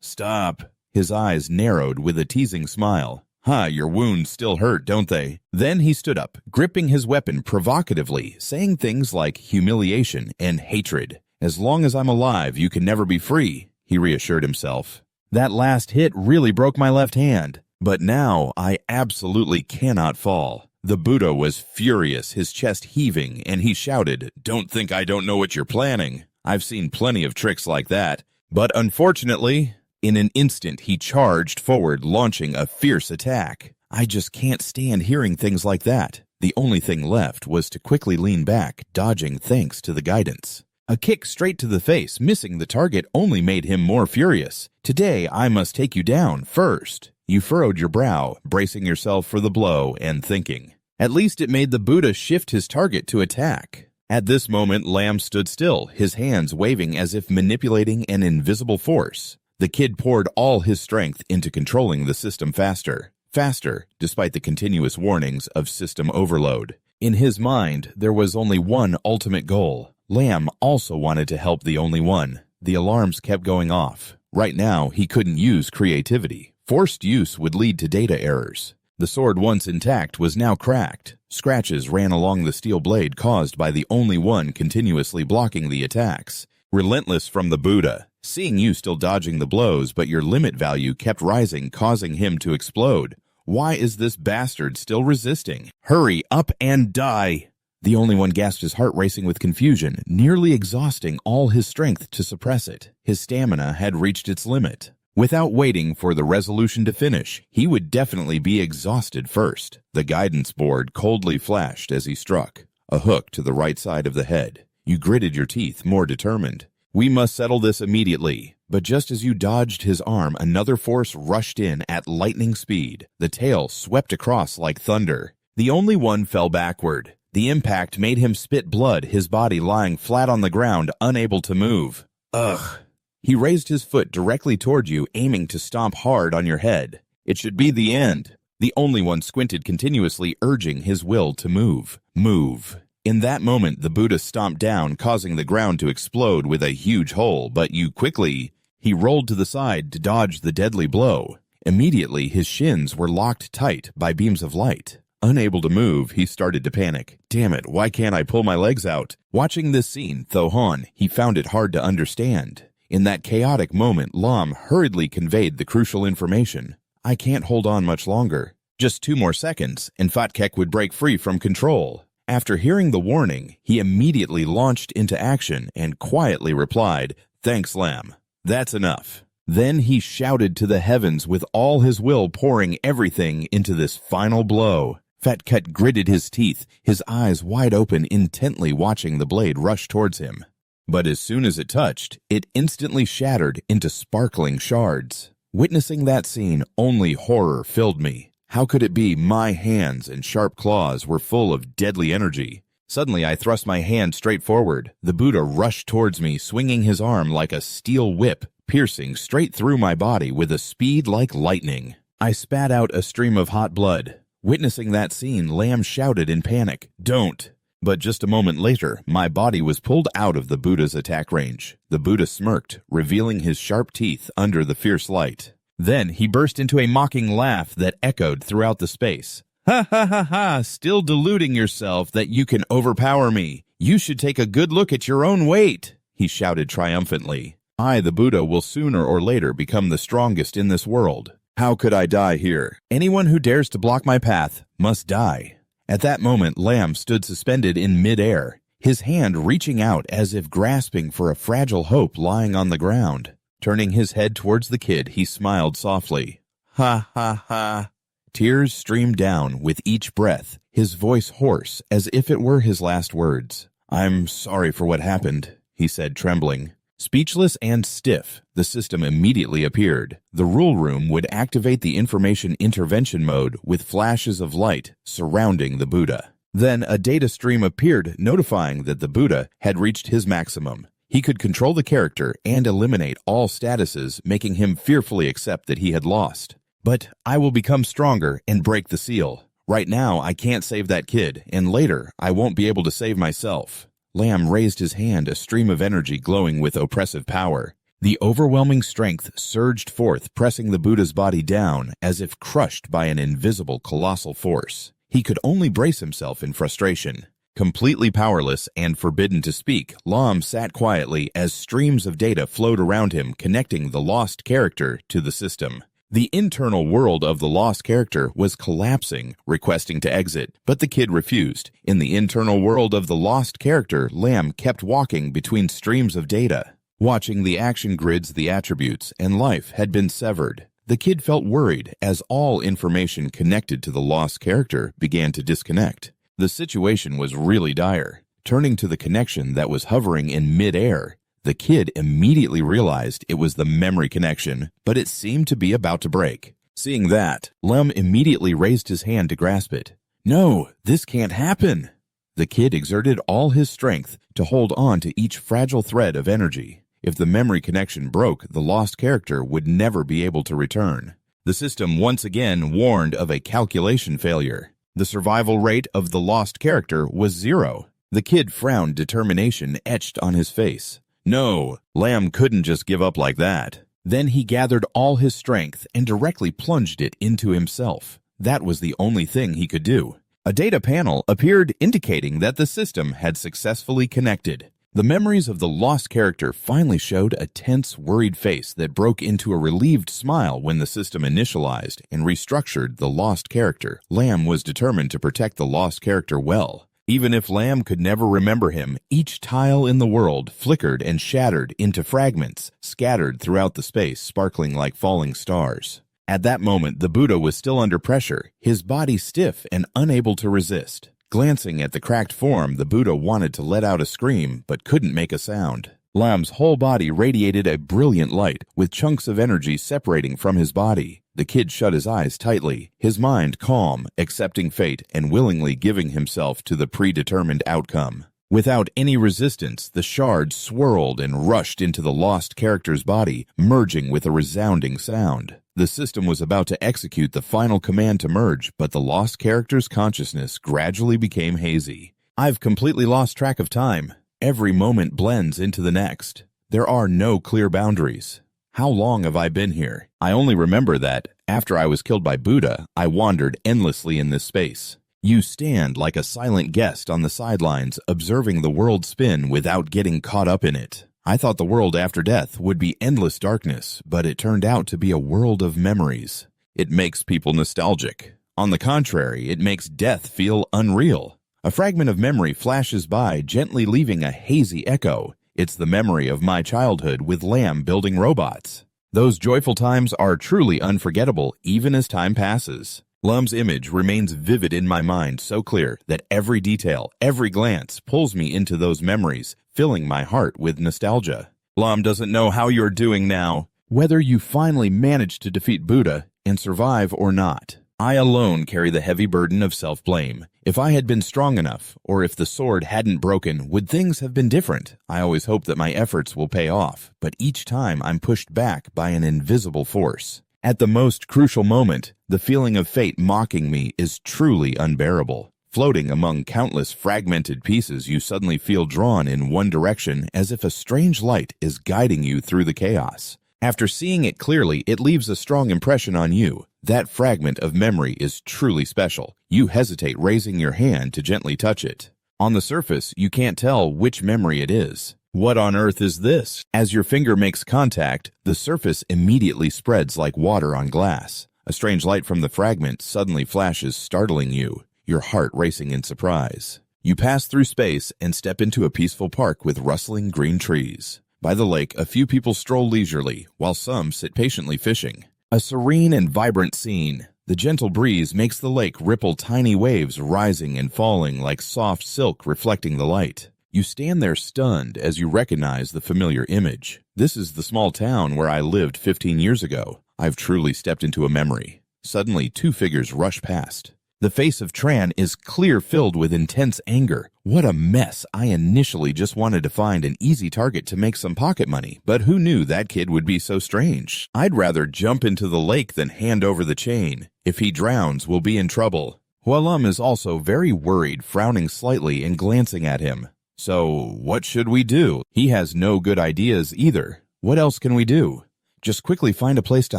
Speaker 1: Stop. His eyes narrowed with a teasing smile. Your wounds still hurt, don't they? Then he stood up, gripping his weapon provocatively, saying things like humiliation and hatred. As long as I'm alive, you can never be free, he reassured himself. That last hit really broke my left hand, but now I absolutely cannot fall. The Buddha was furious, his chest heaving, and he shouted, "Don't think I don't know what you're planning. I've seen plenty of tricks like that." But unfortunately, in an instant he charged forward, launching a fierce attack. I just can't stand hearing things like that. The only thing left was to quickly lean back, dodging thanks to the guidance. A kick straight to the face, missing the target, only made him more furious. Today I must take you down first. You furrowed your brow, bracing yourself for the blow and thinking. At least it made the Buddha shift his target to attack. At this moment, Lamb stood still, his hands waving as if manipulating an invisible force. The kid poured all his strength into controlling the system faster, despite the continuous warnings of system overload. In his mind, there was only one ultimate goal. Lamb also wanted to help the only one. The alarms kept going off. Right now, he couldn't use creativity. Forced use would lead to data errors. The sword, once intact, was now cracked. Scratches ran along the steel blade caused by the only one continuously blocking the attacks. Relentless from the Buddha, seeing you still dodging the blows, but your limit value kept rising, causing him to explode. Why is this bastard still resisting? Hurry up and die! The only one gasped, his heart racing with confusion, nearly exhausting all his strength to suppress it. His stamina had reached its limit. Without waiting for the resolution to finish, he would definitely be exhausted first. The guidance board coldly flashed as he struck. A hook to the right side of the head. You gritted your teeth, more determined. We must settle this immediately. But just as you dodged his arm, another force rushed in at lightning speed. The tail swept across like thunder. The only one fell backward. The impact made him spit blood, his body lying flat on the ground, unable to move. Ugh. He raised his foot directly toward you, aiming to stomp hard on your head. It should be the end. The only one squinted continuously, urging his will to move. Move. In that moment, the Buddha stomped down, causing the ground to explode with a huge hole, but you quickly... He rolled to the side to dodge the deadly blow. Immediately, his shins were locked tight by beams of light. Unable to move, he started to panic. Damn it, why can't I pull my legs out? Watching this scene, Thohan, he found it hard to understand. In that chaotic moment, Lam hurriedly conveyed the crucial information. I can't hold on much longer. Just 2 more seconds, and Fatkek would break free from control. After hearing the warning, he immediately launched into action and quietly replied, "Thanks, Lam. That's enough." Then he shouted to the heavens with all his will, pouring everything into this final blow. Fatkek gritted his teeth, his eyes wide open, intently watching the blade rush towards him. But as soon as it touched, it instantly shattered into sparkling shards. Witnessing that scene, only horror filled me. How could it be my hands and sharp claws were full of deadly energy? Suddenly, I thrust my hand straight forward. The Buddha rushed towards me, swinging his arm like a steel whip, piercing straight through my body with a speed like lightning. I spat out a stream of hot blood. Witnessing that scene, Lam shouted in panic, "Don't!" But just a moment later, my body was pulled out of the Buddha's attack range. The Buddha smirked, revealing his sharp teeth under the fierce light. Then he burst into a mocking laugh that echoed throughout the space. "Ha ha ha ha, still deluding yourself that you can overpower me. You should take a good look at your own weight," he shouted triumphantly. I, the Buddha, will sooner or later become the strongest in this world. How could I die here? Anyone who dares to block my path must die. At that moment, Lam stood suspended in mid-air, his hand reaching out as if grasping for a fragile hope lying on the ground. Turning his head towards the kid, he smiled softly. "Ha ha ha." Tears streamed down with each breath, his voice hoarse as if it were his last words. "I'm sorry for what happened," he said, trembling. Speechless and stiff, the system immediately appeared. The rule room would activate the information intervention mode with flashes of light surrounding the Buddha. Then a data stream appeared notifying that the Buddha had reached his maximum. He could control the character and eliminate all statuses, making him fearfully accept that he had lost. But I will become stronger and break the seal. Right now, I can't save that kid, and later, I won't be able to save myself. Lamb raised his hand, a stream of energy glowing with oppressive power. The overwhelming strength surged forth, pressing the Buddha's body down as if crushed by an invisible colossal force. He could only brace himself in frustration. Completely powerless and forbidden to speak, Lam sat quietly as streams of data flowed around him, connecting the lost character to the system. The internal world of the lost character was collapsing, requesting to exit, but the kid refused. In the internal world of the lost character, Lamb kept walking between streams of data. Watching the action grids, the attributes, and life had been severed. The kid felt worried as all information connected to the lost character began to disconnect. The situation was really dire. Turning to the connection that was hovering in mid-air, the kid immediately realized it was the memory connection, but it seemed to be about to break. Seeing that, Lem immediately raised his hand to grasp it. No, this can't happen. The kid exerted all his strength to hold on to each fragile thread of energy. If the memory connection broke, the lost character would never be able to return. The system once again warned of a calculation failure. The survival rate of the lost character was 0. The kid frowned, determination etched on his face. No, Lamb couldn't just give up like that. Then he gathered all his strength and directly plunged it into himself. That was the only thing he could do. A data panel appeared indicating that the system had successfully connected. The memories of the lost character finally showed a tense, worried face that broke into a relieved smile when the system initialized and restructured the lost character. Lamb was determined to protect the lost character well. Even if Lamb could never remember him, each tile in the world flickered and shattered into fragments, scattered throughout the space, sparkling like falling stars. At that moment, the Buddha was still under pressure, his body stiff and unable to resist. Glancing at the cracked form, the Buddha wanted to let out a scream, but couldn't make a sound. Lamb's whole body radiated a brilliant light, with chunks of energy separating from his body. The kid shut his eyes tightly, his mind calm, accepting fate and willingly giving himself to the predetermined outcome. Without any resistance, the shards swirled and rushed into the lost character's body, merging with a resounding sound. The system was about to execute the final command to merge, but the lost character's consciousness gradually became hazy. I've completely lost track of time. Every moment blends into the next. There are no clear boundaries. How long have I been here? I only remember that, after I was killed by Buddha, I wandered endlessly in this space. You stand like a silent guest on the sidelines, observing the world spin without getting caught up in it. I thought the world after death would be endless darkness, but it turned out to be a world of memories. It makes people nostalgic. On the contrary, it makes death feel unreal. A fragment of memory flashes by, gently leaving a hazy echo. It's the memory of my childhood with Lamb building robots. Those joyful times are truly unforgettable, even as time passes. Lamb's image remains vivid in my mind, so clear that every detail, every glance pulls me into those memories, filling my heart with nostalgia. Lam doesn't know how you're doing now, whether you finally managed to defeat Buddha and survive or not. I alone carry the heavy burden of self-blame. If I had been strong enough, or if the sword hadn't broken, would things have been different? I always hope that my efforts will pay off, but each time I'm pushed back by an invisible force. At the most crucial moment, the feeling of fate mocking me is truly unbearable. Floating among countless fragmented pieces, you suddenly feel drawn in one direction as if a strange light is guiding you through the chaos. After seeing it clearly, it leaves a strong impression on you. That fragment of memory is truly special. You hesitate raising your hand to gently touch it. On the surface, you can't tell which memory it is. What on earth is this? As your finger makes contact, the surface immediately spreads like water on glass. A strange light from the fragment suddenly flashes, startling you, your heart racing in surprise. You pass through space and step into a peaceful park with rustling green trees. By the lake, a few people stroll leisurely, while some sit patiently fishing. A serene and vibrant scene. The gentle breeze makes the lake ripple, tiny waves rising and falling like soft silk reflecting the light. You stand there stunned as you recognize the familiar image. This is the small town where I lived 15 years ago. I've truly stepped into a memory. Suddenly, two figures rush past. The face of Tran is clear filled with intense anger. What a mess. I initially just wanted to find an easy target to make some pocket money, but who knew that kid would be so strange? I'd rather jump into the lake than hand over the chain. If he drowns, we'll be in trouble. Hualum is also very worried, frowning slightly and glancing at him. So, what should we do? He has no good ideas either. What else can we do? Just quickly find a place to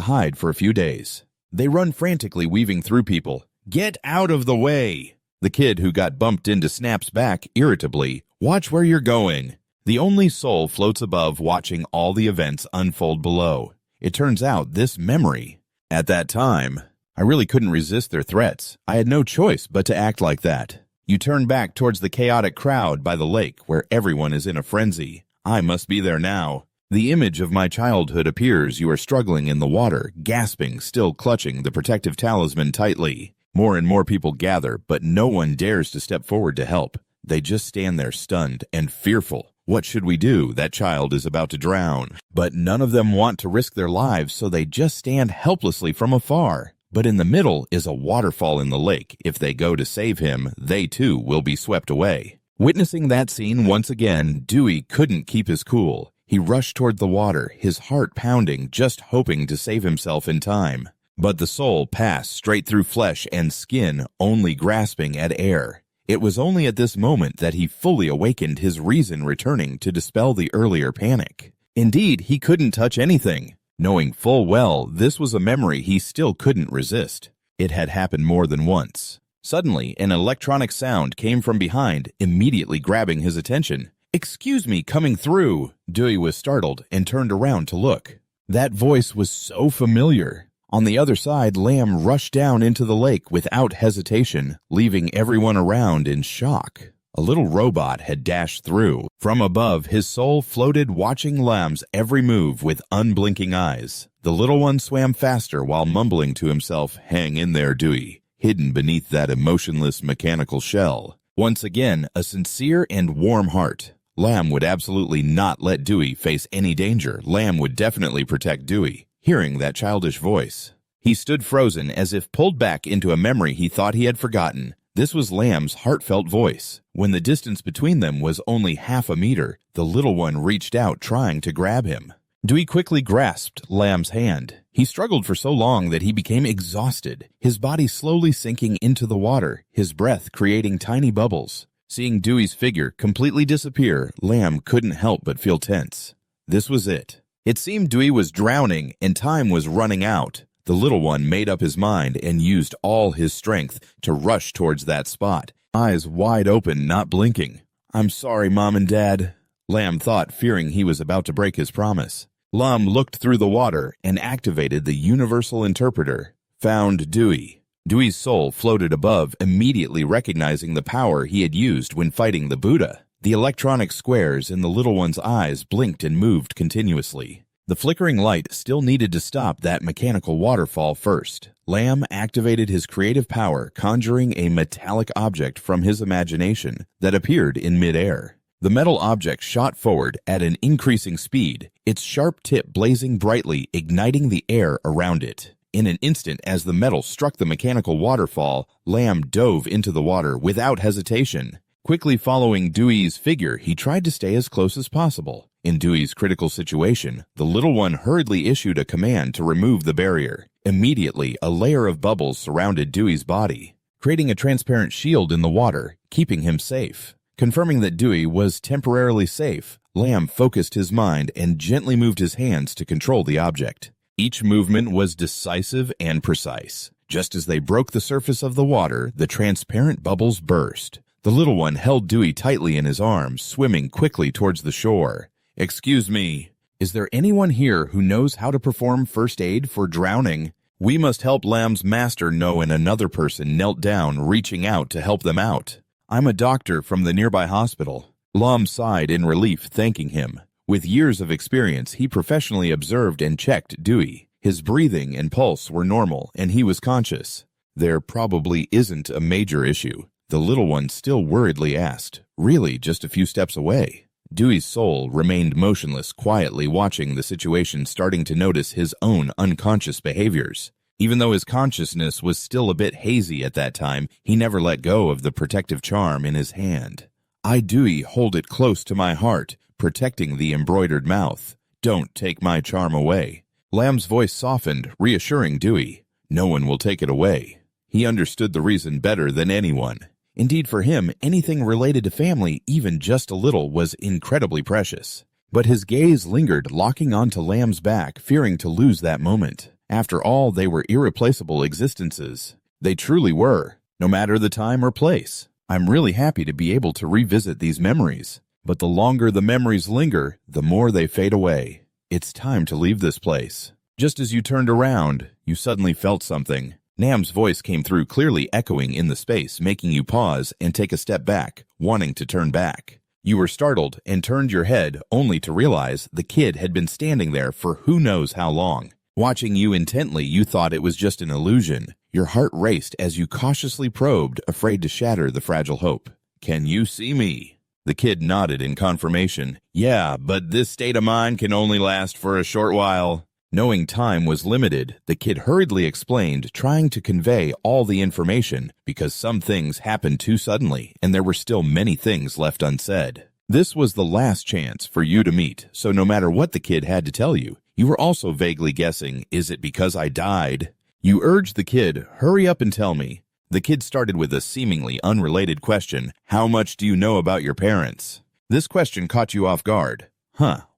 Speaker 1: hide for a few days. They run frantically, weaving through people. Get out of the way! The kid who got bumped into snaps back irritably. Watch where you're going. The only soul floats above, watching all the events unfold below. It turns out this memory. At that time, I really couldn't resist their threats. I had no choice but to act like that. You turn back towards the chaotic crowd by the lake where everyone is in a frenzy. I must be there now. The image of my childhood appears. You are struggling in the water, gasping, still clutching the protective talisman tightly. More and more people gather, but no one dares to step forward to help. They just stand there stunned and fearful. What should we do? That child is about to drown. But none of them want to risk their lives, so they just stand helplessly from afar. But in the middle is a waterfall in the lake. If they go to save him, they too will be swept away. Witnessing that scene once again, Dewey couldn't keep his cool. He rushed toward the water, his heart pounding, just hoping to save himself in time. But the soul passed straight through flesh and skin, only grasping at air. It was only at this moment that he fully awakened, his reason returning to dispel the earlier panic. Indeed, he couldn't touch anything. Knowing full well this was a memory he still couldn't resist. It had happened more than once. Suddenly, an electronic sound came from behind, immediately grabbing his attention. "Excuse me, coming through." Dewey was startled and turned around to look. That voice was so familiar. On the other side, Lamb rushed down into the lake without hesitation, leaving everyone around in shock. A little robot had dashed through. From above, his soul floated, watching Lamb's every move with unblinking eyes. The little one swam faster while mumbling to himself, "Hang in there, Dewey," hidden beneath that emotionless mechanical shell. Once again, a sincere and warm heart. Lamb would absolutely not let Dewey face any danger. Lamb would definitely protect Dewey. Hearing that childish voice, he stood frozen as if pulled back into a memory he thought he had forgotten. This was Lamb's heartfelt voice. When the distance between them was only half a meter, the little one reached out, trying to grab him. Dewey quickly grasped Lamb's hand. He struggled for so long that he became exhausted, his body slowly sinking into the water, his breath creating tiny bubbles. Seeing Dewey's figure completely disappear, Lamb couldn't help but feel tense. This was it. It seemed Dewey was drowning and time was running out. The little one made up his mind and used all his strength to rush towards that spot, eyes wide open, not blinking. "I'm sorry, Mom and Dad," Lamb thought, fearing he was about to break his promise. Lamb looked through the water and activated the universal interpreter. Found Dewey. Dewey's soul floated above, immediately recognizing the power he had used when fighting the Buddha. The electronic squares in the little one's eyes blinked and moved continuously. The flickering light still needed to stop that mechanical waterfall first. Lamb activated his creative power, conjuring a metallic object from his imagination that appeared in midair. The metal object shot forward at an increasing speed, its sharp tip blazing brightly, igniting the air around it. In an instant, as the metal struck the mechanical waterfall, Lamb dove into the water without hesitation. Quickly following Dewey's figure, he tried to stay as close as possible. In Dewey's critical situation, the little one hurriedly issued a command to remove the barrier. Immediately, a layer of bubbles surrounded Dewey's body, creating a transparent shield in the water, keeping him safe. Confirming that Dewey was temporarily safe, Lamb focused his mind and gently moved his hands to control the object. Each movement was decisive and precise. Just as they broke the surface of the water, the transparent bubbles burst. The little one held Dewey tightly in his arms, swimming quickly towards the shore. "Excuse me, is there anyone here who knows how to perform first aid for drowning? We must help Lamb's master know." And another person knelt down, reaching out to help them out. "I'm a doctor from the nearby hospital." Lam sighed in relief, thanking him. With years of experience, he professionally observed and checked Dewey. His breathing and pulse were normal, and he was conscious. "There probably isn't a major issue," the little one still worriedly asked. "Really, just a few steps away." Dewey's soul remained motionless, quietly watching the situation, starting to notice his own unconscious behaviors. Even though his consciousness was still a bit hazy at that time, he never let go of the protective charm in his hand. I do hold it close to my heart, protecting the embroidered mouth. Don't take my charm away. Lamb's voice softened, reassuring Dewey. No one will take it away. He understood the reason better than anyone. Indeed, for him, anything related to family, even just a little, was incredibly precious. But his gaze lingered, locking onto Lamb's back, fearing to lose that moment. After all, they were irreplaceable existences. They truly were, no matter the time or place. I'm really happy to be able to revisit these memories. But the longer the memories linger, the more they fade away. It's time to leave this place. Just as you turned around, you suddenly felt something. Nam's voice came through, clearly echoing in the space, making you pause and take a step back, wanting to turn back. You were startled and turned your head, only to realize the kid had been standing there for who knows how long. Watching you intently, you thought it was just an illusion. Your heart raced as you cautiously probed, afraid to shatter the fragile hope. "Can you see me?" The kid nodded in confirmation. "Yeah, but this state of mind can only last for a short while." Knowing time was limited, the kid hurriedly explained, trying to convey all the information, because some things happened too suddenly, and there were still many things left unsaid. This was the last chance for you to meet, so no matter what the kid had to tell you, you were also vaguely guessing, is it because I died? You urged the kid, hurry up and tell me. The kid started with a seemingly unrelated question, how much do you know about your parents? This question caught you off guard.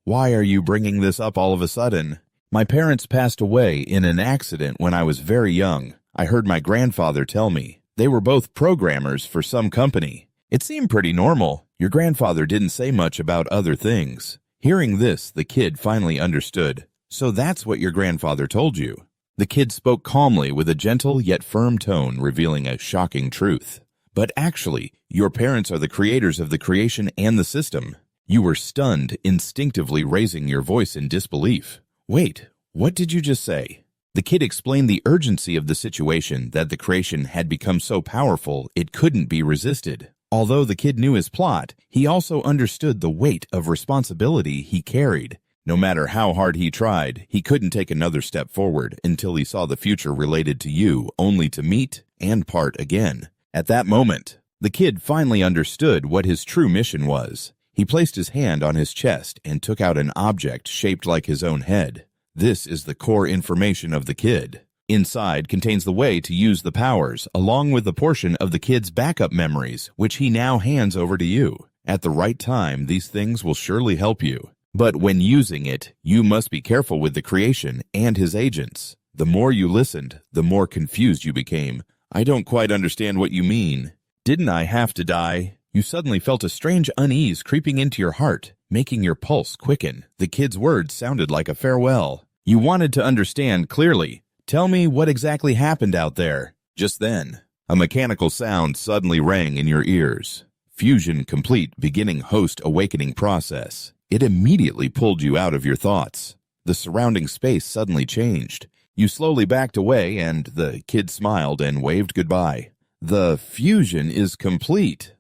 Speaker 1: Why are you bringing this up all of a sudden? My parents passed away in an accident when I was very young. I heard my grandfather tell me. They were both programmers for some company. It seemed pretty normal. Your grandfather didn't say much about other things. Hearing this, the kid finally understood. So that's what your grandfather told you. The kid spoke calmly with a gentle yet firm tone, revealing a shocking truth. But actually, your parents are the creators of the creation and the system. You were stunned, instinctively raising your voice in disbelief. Wait, what did you just say? The kid explained the urgency of the situation, that the creation had become so powerful it couldn't be resisted. Although the kid knew his plot, he also understood the weight of responsibility he carried. No matter how hard he tried, he couldn't take another step forward until he saw the future related to you, only to meet and part again. At that moment, the kid finally understood what his true mission was. He placed his hand on his chest and took out an object shaped like his own head. This is the core information of the kid. Inside contains the way to use the powers, along with a portion of the kid's backup memories, which he now hands over to you. At the right time, these things will surely help you. But when using it, you must be careful with the creation and his agents. The more you listened, the more confused you became. I don't quite understand what you mean. Didn't I have to die? You suddenly felt a strange unease creeping into your heart, making your pulse quicken. The kid's words sounded like a farewell. You wanted to understand clearly. Tell me what exactly happened out there. Just then, a mechanical sound suddenly rang in your ears. Fusion complete, beginning host awakening process. It immediately pulled you out of your thoughts. The surrounding space suddenly changed. You slowly backed away, and the kid smiled and waved goodbye. The fusion is complete.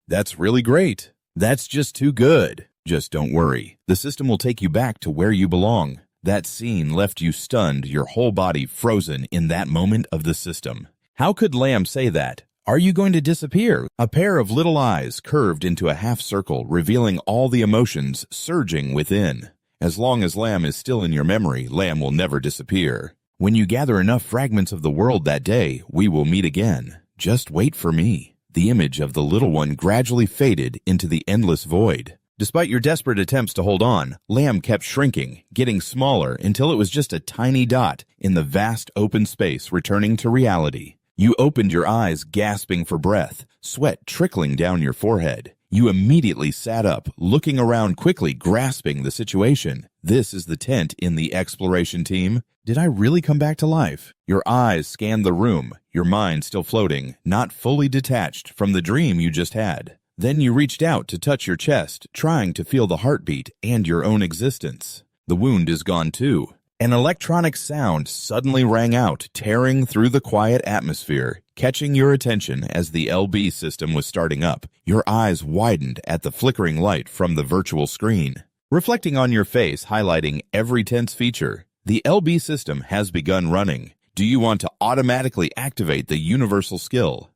Speaker 1: That's really great. That's just too good. Just don't worry. The system will take you back to where you belong. That scene left you stunned, your whole body frozen in that moment of the system. How could Lamb say that? Are you going to disappear? A pair of little eyes curved into a half circle, revealing all the emotions surging within. As long as Lamb is still in your memory, Lamb will never disappear. When you gather enough fragments of the world that day, we will meet again. Just wait for me. The image of the little one gradually faded into the endless void. Despite your desperate attempts to hold on, Lamb kept shrinking, getting smaller until it was just a tiny dot in the vast open space, returning to reality. You opened your eyes, gasping for breath, sweat trickling down your forehead. You immediately sat up, looking around quickly, grasping the situation. This is the tent in the exploration team. Did I really come back to life? Your eyes scanned the room, your mind still floating, not fully detached from the dream you just had. Then you reached out to touch your chest, trying to feel the heartbeat and your own existence. The wound is gone too. An electronic sound suddenly rang out, tearing through the quiet atmosphere, catching your attention as the LB system was starting up. Your eyes widened at the flickering light from the virtual screen. Reflecting on your face, highlighting every tense feature, the LB system has begun running. Do you want to automatically activate the universal skill?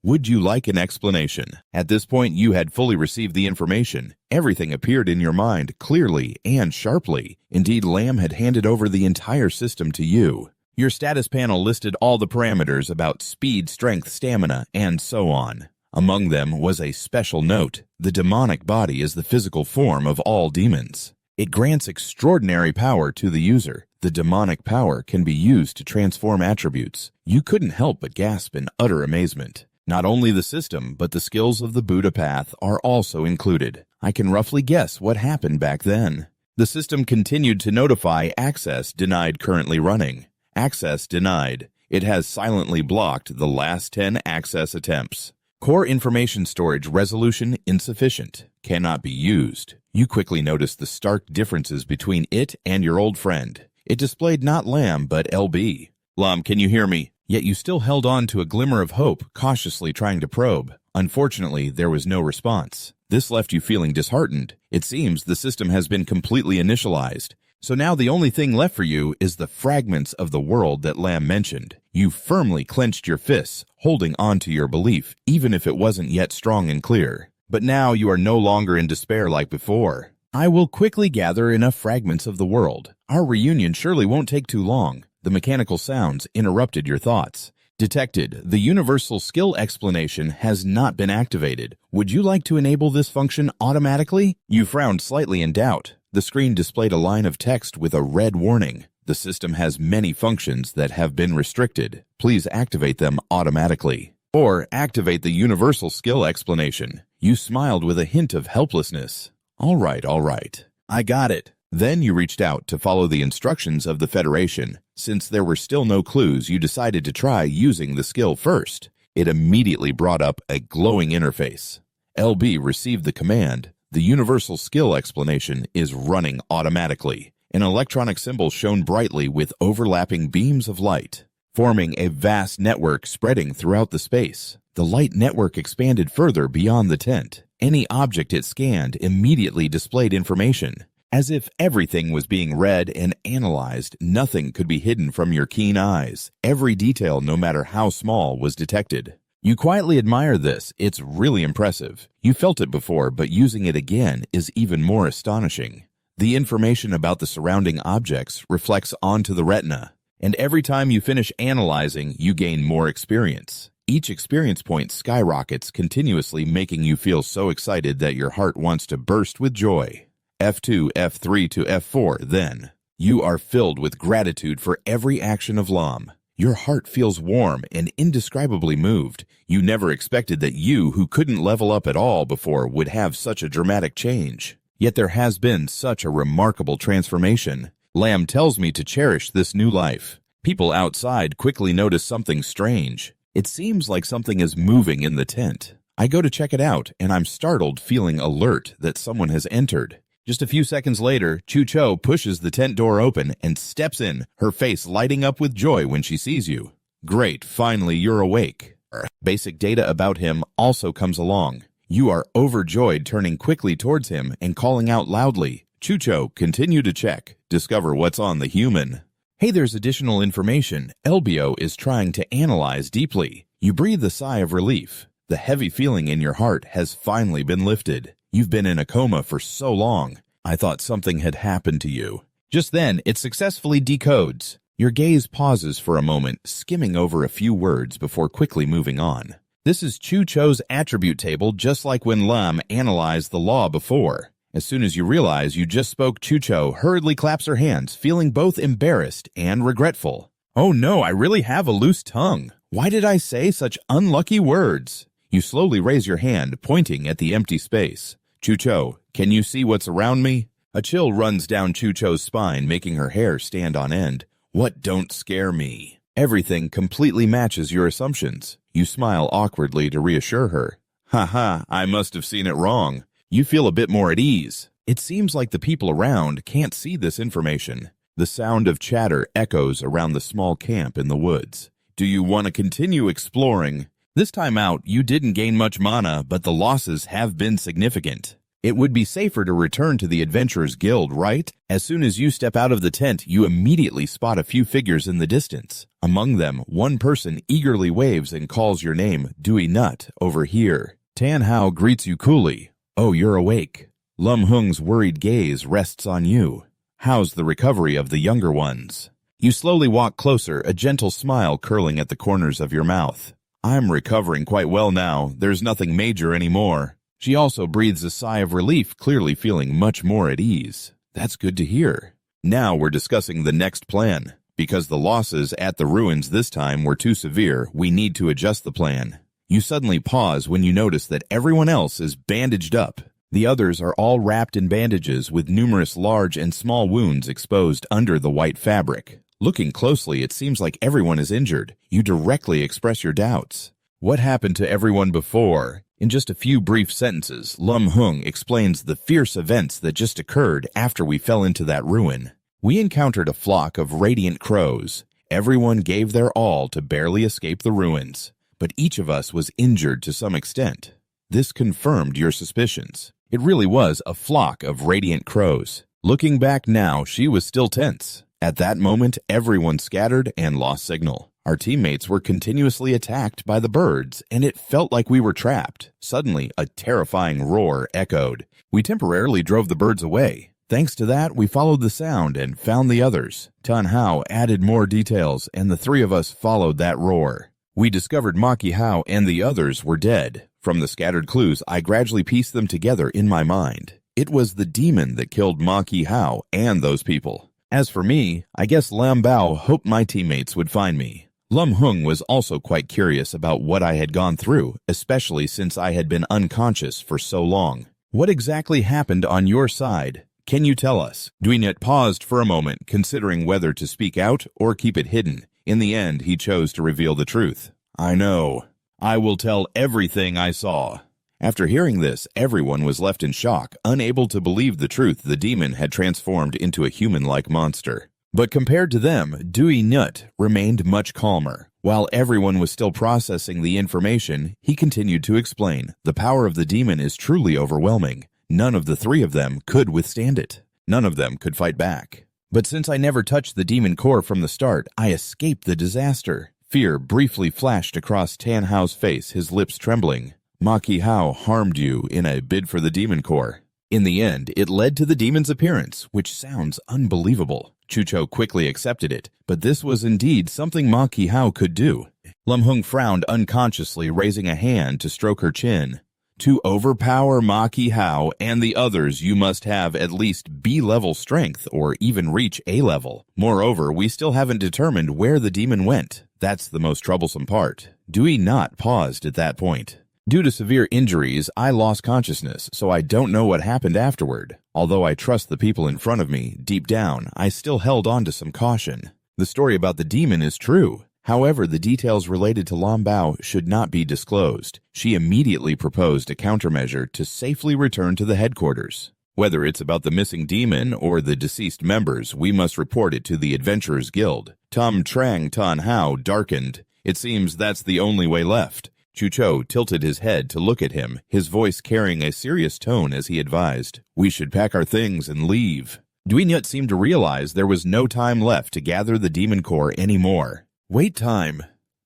Speaker 1: Would you like an explanation? At this point, you had fully received the information. Everything appeared in your mind clearly and sharply. Indeed, Lamb had handed over the entire system to you. Your status panel listed all the parameters about speed, strength, stamina, and so on. Among them was a special note. The demonic body is the physical form of all demons. It grants extraordinary power to the user. The demonic power can be used to transform attributes. You couldn't help but gasp in utter amazement. Not only the system, but the skills of the Buddha path are also included. I can roughly guess what happened back then. The system continued to notify access denied currently running. Access denied. It has silently blocked the last 10 access attempts. Core information storage resolution insufficient. Cannot be used. You quickly noticed the stark differences between it and your old friend. It displayed not Lamb, but LB. Lam, can you hear me? Yet you still held on to a glimmer of hope, cautiously trying to probe. Unfortunately, there was no response. This left you feeling disheartened. It seems the system has been completely initialized. So now the only thing left for you is the fragments of the world that Lamb mentioned. You firmly clenched your fists, holding on to your belief, even if it wasn't yet strong and clear. But now you are no longer in despair like before. I will quickly gather enough fragments of the world. Our reunion surely won't take too long. The mechanical sounds interrupted your thoughts. Detected. The universal skill explanation has not been activated. Would you like to enable this function automatically? You frowned slightly in doubt. The screen displayed a line of text with a red warning. The system has many functions that have been restricted. Please activate them automatically. Or activate the universal skill explanation. You smiled with a hint of helplessness. All right. I got it. Then you reached out to follow the instructions of the Federation. Since there were still no clues, you decided to try using the skill first. It immediately brought up a glowing interface. LB received the command. The universal skill explanation is running automatically. An electronic symbol shone brightly with overlapping beams of light, forming a vast network spreading throughout the space. The light network expanded further beyond the tent. Any object it scanned immediately displayed information. As if everything was being read and analyzed, nothing could be hidden from your keen eyes. Every detail, no matter how small, was detected. You quietly admire this. It's really impressive. You felt it before, but using it again is even more astonishing. The information about the surrounding objects reflects onto the retina, and every time you finish analyzing, you gain more experience. Each experience point skyrockets, continuously making you feel so excited that your heart wants to burst with joy. F2, F3 to F4, then. You are filled with gratitude for every action of Lam. Your heart feels warm and indescribably moved. You never expected that you, who couldn't level up at all before, would have such a dramatic change. Yet there has been such a remarkable transformation. Lam tells me to cherish this new life. People outside quickly notice something strange. It seems like something is moving in the tent. I go to check it out, and I'm startled, feeling alert that someone has entered. Just a few seconds later, Chu-Cho pushes the tent door open and steps in, her face lighting up with joy when she sees you. Great, finally you're awake. Basic data about him also comes along. You are overjoyed, turning quickly towards him and calling out loudly. Chu-Cho, continue to check. Discover what's on the human. Hey, there's additional information. LBO is trying to analyze deeply. You breathe a sigh of relief. The heavy feeling in your heart has finally been lifted. You've been in a coma for so long. I thought something had happened to you. Just then, it successfully decodes. Your gaze pauses for a moment, skimming over a few words before quickly moving on. This is Chu-Cho's attribute table, just like when Lam analyzed the law before. As soon as you realize you just spoke, Chu-Cho hurriedly claps her hands, feeling both embarrassed and regretful. Oh no, I really have a loose tongue. Why did I say such unlucky words? You slowly raise your hand, pointing at the empty space. Chu-Cho, can you see what's around me? A chill runs down Chu-Cho's spine, making her hair stand on end. What don't scare me? Everything completely matches your assumptions. You smile awkwardly to reassure her. Haha, I must have seen it wrong. You feel a bit more at ease. It seems like the people around can't see this information. The sound of chatter echoes around the small camp in the woods. Do you want to continue exploring? This time out, you didn't gain much mana, but the losses have been significant. It would be safer to return to the Adventurers Guild, right? As soon as you step out of the tent, you immediately spot a few figures in the distance. Among them, one person eagerly waves and calls your name, Dewey Nut, over here. Tan Hao greets you coolly. Oh, you're awake. Lum Hung's worried gaze rests on you. How's the recovery of the younger ones? You slowly walk closer, a gentle smile curling at the corners of your mouth. I'm recovering quite well now. There's nothing major anymore. She also breathes a sigh of relief, clearly feeling much more at ease. That's good to hear. Now we're discussing the next plan. Because the losses at the ruins this time were too severe, we need to adjust the plan. You suddenly pause when you notice that everyone else is bandaged up. The others are all wrapped in bandages with numerous large and small wounds exposed under the white fabric. Looking closely, it seems like everyone is injured. You directly express your doubts. What happened to everyone before? In just a few brief sentences, Lum Hung explains the fierce events that just occurred after we fell into that ruin. We encountered a flock of radiant crows. Everyone gave their all to barely escape the ruins, but each of us was injured to some extent. This confirmed your suspicions. It really was a flock of radiant crows. Looking back now, she was still tense. At that moment, everyone scattered and lost signal. Our teammates were continuously attacked by the birds, and it felt like we were trapped. Suddenly, a terrifying roar echoed. We temporarily drove the birds away. Thanks to that, we followed the sound and found the others. Tan Hao added more details, and the three of us followed that roar. We discovered Maki Hao and the others were dead. From the scattered clues, I gradually pieced them together in my mind. It was the demon that killed Maki Hao and those people. As for me, I guess Lam Bao hoped my teammates would find me. Lum Hung was also quite curious about what I had gone through, especially since I had been unconscious for so long. What exactly happened on your side? Can you tell us? Duinet paused for a moment, considering whether to speak out or keep it hidden. In the end, he chose to reveal the truth. I know. I will tell everything I saw. After hearing this, everyone was left in shock, unable to believe the truth the demon had transformed into a human-like monster. But compared to them, Dewey Nut remained much calmer. While everyone was still processing the information, he continued to explain, the power of the demon is truly overwhelming. None of the three of them could withstand it. None of them could fight back. But since I never touched the demon core from the start, I escaped the disaster. Fear briefly flashed across Tan Hao's face, his lips trembling. Maki Hao harmed you in a bid for the demon core. In the end, it led to the demon's appearance, which sounds unbelievable. Chucho quickly accepted it, but this was indeed something Maki Hao could do. Lum Hung frowned unconsciously, raising a hand to stroke her chin. To overpower Maki Hao and the others, you must have at least B-level strength or even reach A-level. Moreover, we still haven't determined where the demon went. That's the most troublesome part. Dewey Not paused at that point. Due to severe injuries, I lost consciousness, so I don't know what happened afterward. Although I trust the people in front of me, deep down, I still held on to some caution. The story about the demon is true. However, the details related to Lam Bao should not be disclosed. She immediately proposed a countermeasure to safely return to the headquarters. Whether it's about the missing demon or the deceased members, we must report it to the Adventurers Guild. Tom Trang Tan Hao darkened. It seems that's the only way left. Chucho tilted his head to look at him, his voice carrying a serious tone as he advised, "We should pack our things and leave." Duinyut seemed to realize there was no time left to gather the demon core anymore. Wait time.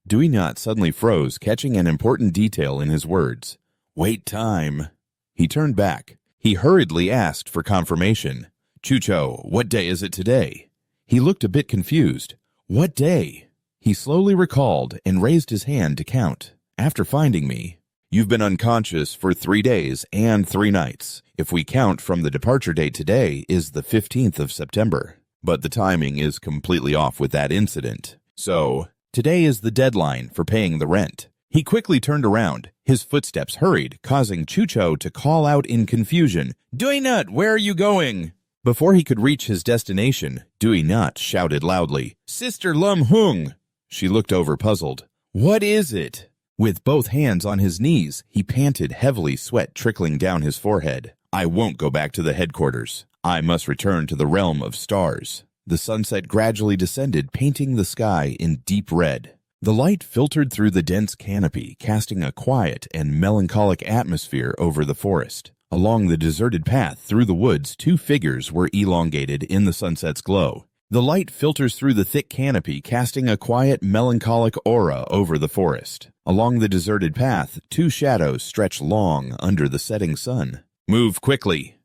Speaker 1: Duinyut suddenly froze, catching an important detail in his words. Wait time. He turned back. He hurriedly asked for confirmation. Chucho, what day is it today? He looked a bit confused. What day? He slowly recalled and raised his hand to count. After finding me, you've been unconscious for 3 days and 3 nights. If we count from the departure date, today is the 15th of September. But the timing is completely off with that incident. So, today is the deadline for paying the rent. He quickly turned around. His footsteps hurried, causing Chucho to call out in confusion, Duinut, where are you going? Before he could reach his destination, Duinut shouted loudly, Sister Lum Hung! She looked over puzzled. What is it? With both hands on his knees, he panted heavily, sweat trickling down his forehead. I won't go back to the headquarters. I must return to the realm of stars. The sunset gradually descended, painting the sky in deep red. The light filtered through the dense canopy, casting a quiet and melancholic atmosphere over the forest. Along the deserted path through the woods, two figures were elongated in the sunset's glow. The light filters through the thick canopy, casting a quiet, melancholic aura over the forest. Along the deserted path, two shadows stretch long under the setting sun. Move quickly.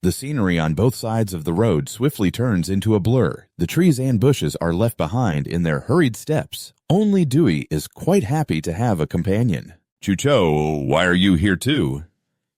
Speaker 1: The scenery on both sides of the road swiftly turns into a blur. The trees and bushes are left behind in their hurried steps. Only Dewey is quite happy to have a companion. "Chucho, why are you here too?"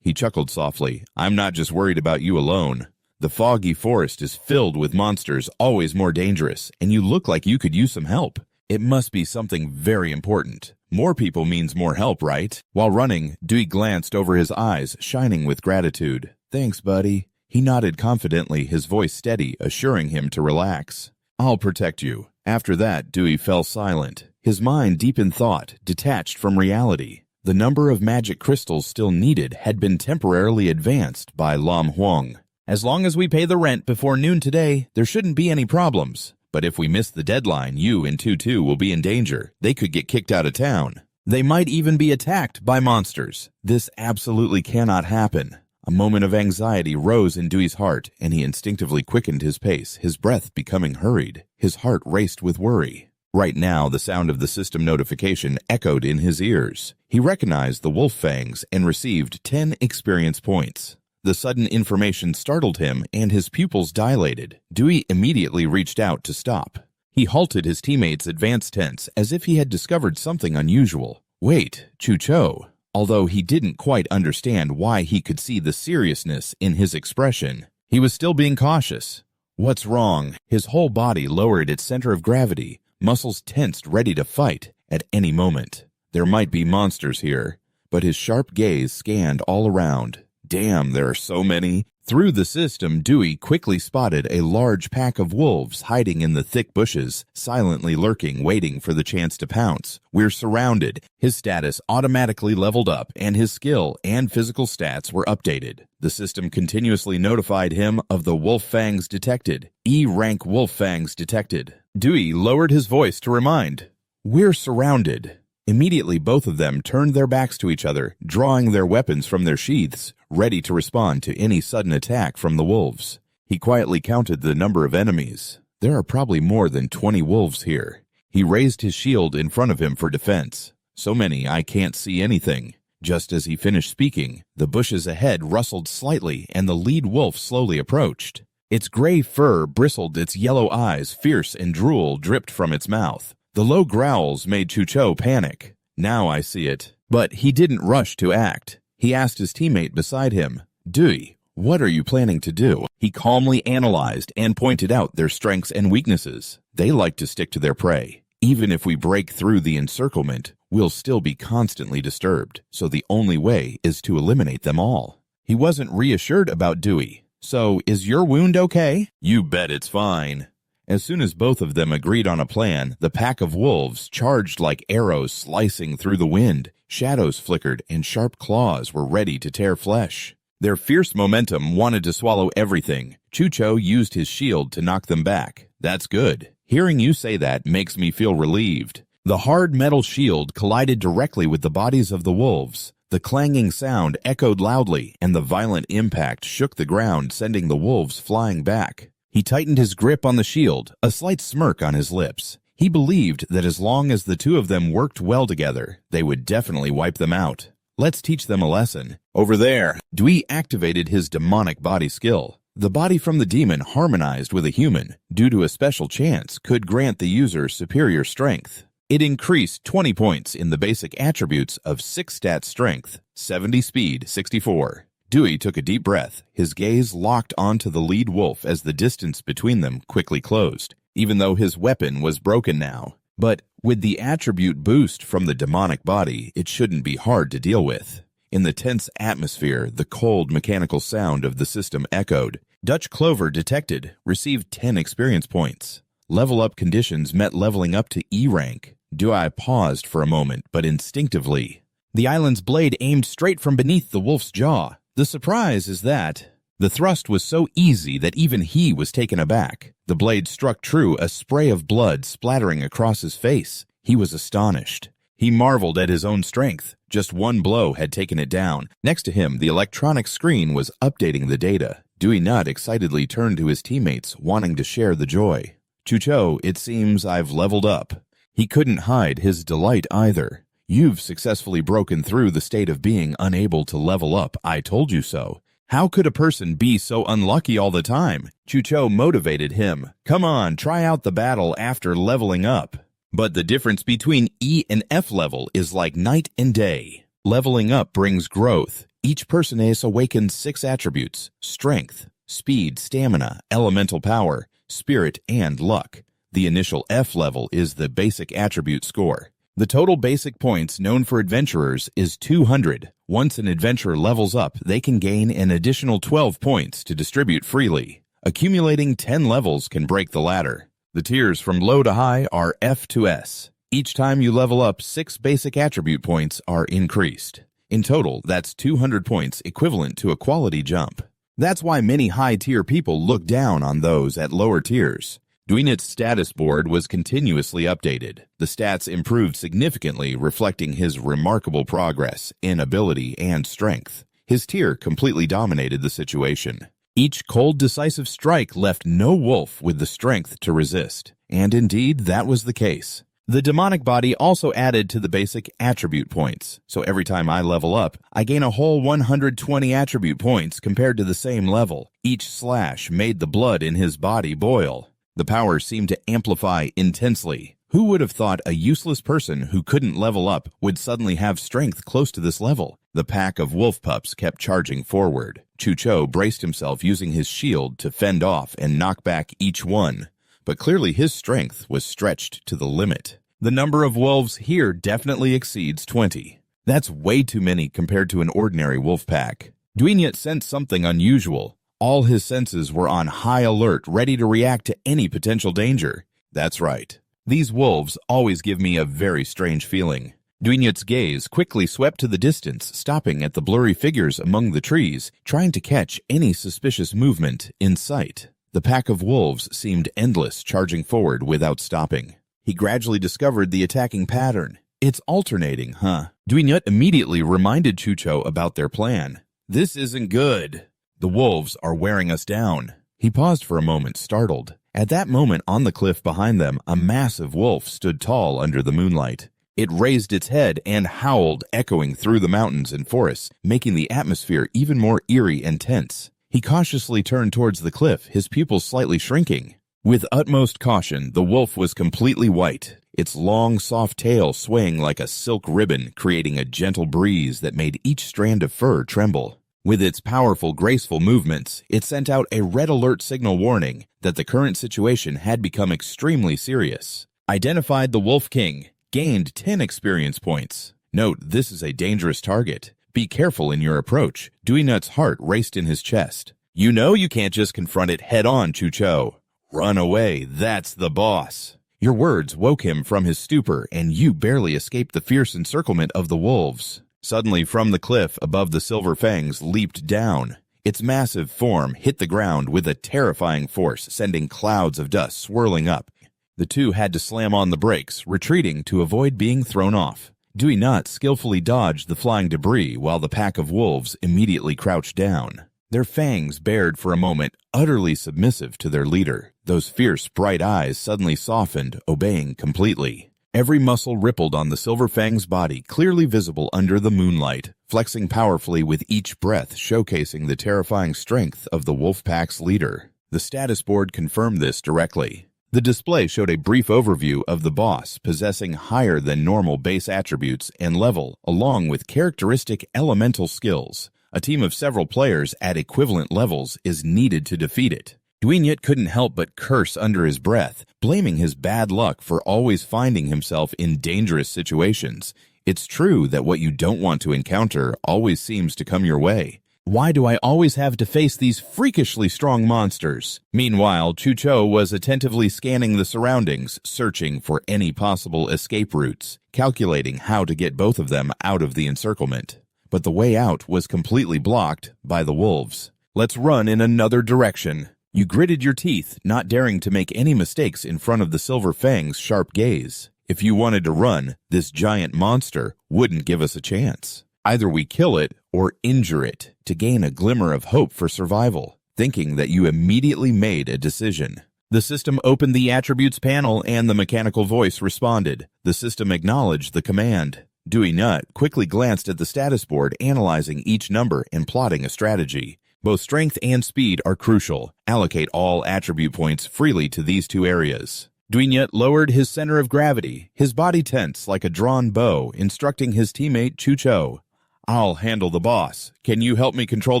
Speaker 1: He chuckled softly. "I'm not just worried about you alone. The foggy forest is filled with monsters, always more dangerous, and you look like you could use some help. It must be something very important. More people means more help, right?" While running, Dewey glanced over his eyes, shining with gratitude. "Thanks, buddy." He nodded confidently, his voice steady, assuring him to relax. "I'll protect you." After that, Dewey fell silent, his mind deep in thought, detached from reality. The number of magic crystals still needed had been temporarily advanced by Lam Huang. "As long as we pay the rent before noon today, there shouldn't be any problems. But if we miss the deadline, you and Tutu will be in danger. They could get kicked out of town. They might even be attacked by monsters. This absolutely cannot happen." A moment of anxiety rose in Dewey's heart, and he instinctively quickened his pace, his breath becoming hurried. His heart raced with worry. Right now, the sound of the system notification echoed in his ears. He recognized the wolf fangs and received 10 experience points. The sudden information startled him, and his pupils dilated. Dewey immediately reached out to stop. He halted his teammates' advance tense as if he had discovered something unusual. "Wait, Chucho." Although he didn't quite understand why he could see the seriousness in his expression, he was still being cautious. "What's wrong?" His whole body lowered its center of gravity, muscles tensed ready to fight at any moment. There might be monsters here, but his sharp gaze scanned all around. Damn, there are so many. Through the system, Dewey quickly spotted a large pack of wolves hiding in the thick bushes, silently lurking, waiting for the chance to pounce. "We're surrounded." His status automatically leveled up, and his skill and physical stats were updated. The system continuously notified him of the wolf fangs detected. E-rank wolf fangs detected. Dewey lowered his voice to remind, "We're surrounded." Immediately, both of them turned their backs to each other, drawing their weapons from their sheaths, ready to respond to any sudden attack from the wolves. He quietly counted the number of enemies. There are probably more than 20 wolves here. He raised his shield in front of him for defense. "So many I can't see anything." Just as he finished speaking, the bushes ahead rustled slightly and the lead wolf slowly approached. Its gray fur bristled, its yellow eyes fierce, and drool dripped from its mouth. The low growls made Chucho panic. "Now I see it." But he didn't rush to act. He asked his teammate beside him, "Dewey, what are you planning to do?" He calmly analyzed and pointed out their strengths and weaknesses. "They like to stick to their prey. Even if we break through the encirclement, we'll still be constantly disturbed, so the only way is to eliminate them all." He wasn't reassured about Dewey. "So, is your wound okay?" "You bet it's fine." As soon as both of them agreed on a plan, the pack of wolves charged like arrows slicing through the wind. Shadows flickered and sharp claws were ready to tear flesh. Their fierce momentum wanted to swallow everything. Chucho used his shield to knock them back. "That's good. Hearing you say that makes me feel relieved." The hard metal shield collided directly with the bodies of the wolves. The clanging sound echoed loudly, and the violent impact shook the ground, sending the wolves flying back. He tightened his grip on the shield, a slight smirk on his lips. He believed that as long as the two of them worked well together, they would definitely wipe them out. "Let's teach them a lesson." "Over there." Dewey activated his demonic body skill. The body from the demon harmonized with a human, due to a special chance, could grant the user superior strength. It increased 20 points in the basic attributes of 6 stat strength, 70 speed, 64. Dewey took a deep breath, his gaze locked onto the lead wolf as the distance between them quickly closed, even though his weapon was broken now. But with the attribute boost from the demonic body, it shouldn't be hard to deal with. In the tense atmosphere, the cold mechanical sound of the system echoed. Dutch Clover detected, received 10 experience points. Level up conditions met leveling up to E rank. Dewey paused for a moment, but instinctively. The island's blade aimed straight from beneath the wolf's jaw. The surprise is that the thrust was so easy that even he was taken aback. The blade struck true, a spray of blood splattering across his face. He was astonished. He marveled at his own strength. Just one blow had taken it down. Next to him, the electronic screen was updating the data. Dewey Nut excitedly turned to his teammates, wanting to share the joy. Chucho, it seems I've leveled up. He couldn't hide his delight either. You've successfully broken through the state of being unable to level up. I told you so. How could a person be so unlucky all the time? Chucho motivated him. Come on, try out the battle after leveling up. But the difference between E and F level is like night and day. Leveling up brings growth. Each person awakens 6 attributes: strength, speed, stamina, elemental power, spirit, and luck. The initial F level is the basic attribute score. The total basic points known for adventurers is 200. Once an adventurer levels up, they can gain an additional 12 points to distribute freely. Accumulating 10 levels can break the ladder. The tiers from low to high are F to S. Each time you level up, 6 basic attribute points are increased. In total, that's 200 points, equivalent to a quality jump. That's why many high-tier people look down on those at lower tiers. Dweenet's status board was continuously updated. The stats improved significantly, reflecting his remarkable progress in ability and strength. His tier completely dominated the situation. Each cold, decisive strike left no wolf with the strength to resist. And indeed, that was the case. The demonic body also added to the basic attribute points. So every time I level up, I gain a whole 120 attribute points compared to the same level. Each slash made the blood in his body boil. The power seemed to amplify intensely. Who would have thought a useless person who couldn't level up would suddenly have strength close to this level? The pack of wolf pups kept charging forward. Chucho braced himself using his shield to fend off and knock back each one. But clearly his strength was stretched to the limit. The number of wolves here definitely exceeds 20. That's way too many compared to an ordinary wolf pack. Dweenet sensed something unusual. All his senses were on high alert, ready to react to any potential danger. That's right. These wolves always give me a very strange feeling. Dweenet's gaze quickly swept to the distance, stopping at the blurry figures among the trees, trying to catch any suspicious movement in sight. The pack of wolves seemed endless, charging forward without stopping. He gradually discovered the attacking pattern. It's alternating, huh? Dweenet immediately reminded Chucho about their plan. This isn't good. The wolves are wearing us down. He paused for a moment, startled. At that moment, on the cliff behind them, a massive wolf stood tall under the moonlight. It raised its head and howled, echoing through the mountains and forests, making the atmosphere even more eerie and tense. He cautiously turned towards the cliff, his pupils slightly shrinking. With utmost caution, the wolf was completely white, its long, soft tail swaying like a silk ribbon, creating a gentle breeze that made each strand of fur tremble. With its powerful, graceful movements, it sent out a red alert signal warning that the current situation had become extremely serious. Identified the Wolf King, gained 10 experience points. Note, this is a dangerous target. Be careful in your approach. Dweenet's heart raced in his chest. You know you can't just confront it head-on, Chucho. Run away, that's the boss. Your words woke him from his stupor, and you barely escaped the fierce encirclement of the wolves. Suddenly, from the cliff above, the Silver Fangs leaped down. Its massive form hit the ground with a terrifying force, sending clouds of dust swirling up. The two had to slam on the brakes, retreating to avoid being thrown off. Dweenet skillfully dodged the flying debris while the pack of wolves immediately crouched down. Their fangs bared for a moment, utterly submissive to their leader. Those fierce, bright eyes suddenly softened, obeying completely. Every muscle rippled on the Silver Fang's body, clearly visible under the moonlight, flexing powerfully with each breath, showcasing the terrifying strength of the wolf pack's leader. The status board confirmed this directly. The display showed a brief overview of the boss, possessing higher than normal base attributes and level, along with characteristic elemental skills. A team of several players at equivalent levels is needed to defeat it. Dweenet couldn't help but curse under his breath, blaming his bad luck for always finding himself in dangerous situations. It's true that what you don't want to encounter always seems to come your way. Why do I always have to face these freakishly strong monsters? Meanwhile, Chucho was attentively scanning the surroundings, searching for any possible escape routes, calculating how to get both of them out of the encirclement. But the way out was completely blocked by the wolves. Let's run in another direction. You gritted your teeth, not daring to make any mistakes in front of the Silver Fang's sharp gaze. If you wanted to run, this giant monster wouldn't give us a chance. Either we kill it or injure it to gain a glimmer of hope for survival, thinking that you immediately made a decision. The system opened the attributes panel and the mechanical voice responded. The system acknowledged the command. Dewey Nut quickly glanced at the status board, analyzing each number and plotting a strategy. Both strength and speed are crucial. Allocate all attribute points freely to these two areas. Dewey Nut lowered his center of gravity, his body tense like a drawn bow, instructing his teammate Chucho. "I'll handle the boss. Can you help me control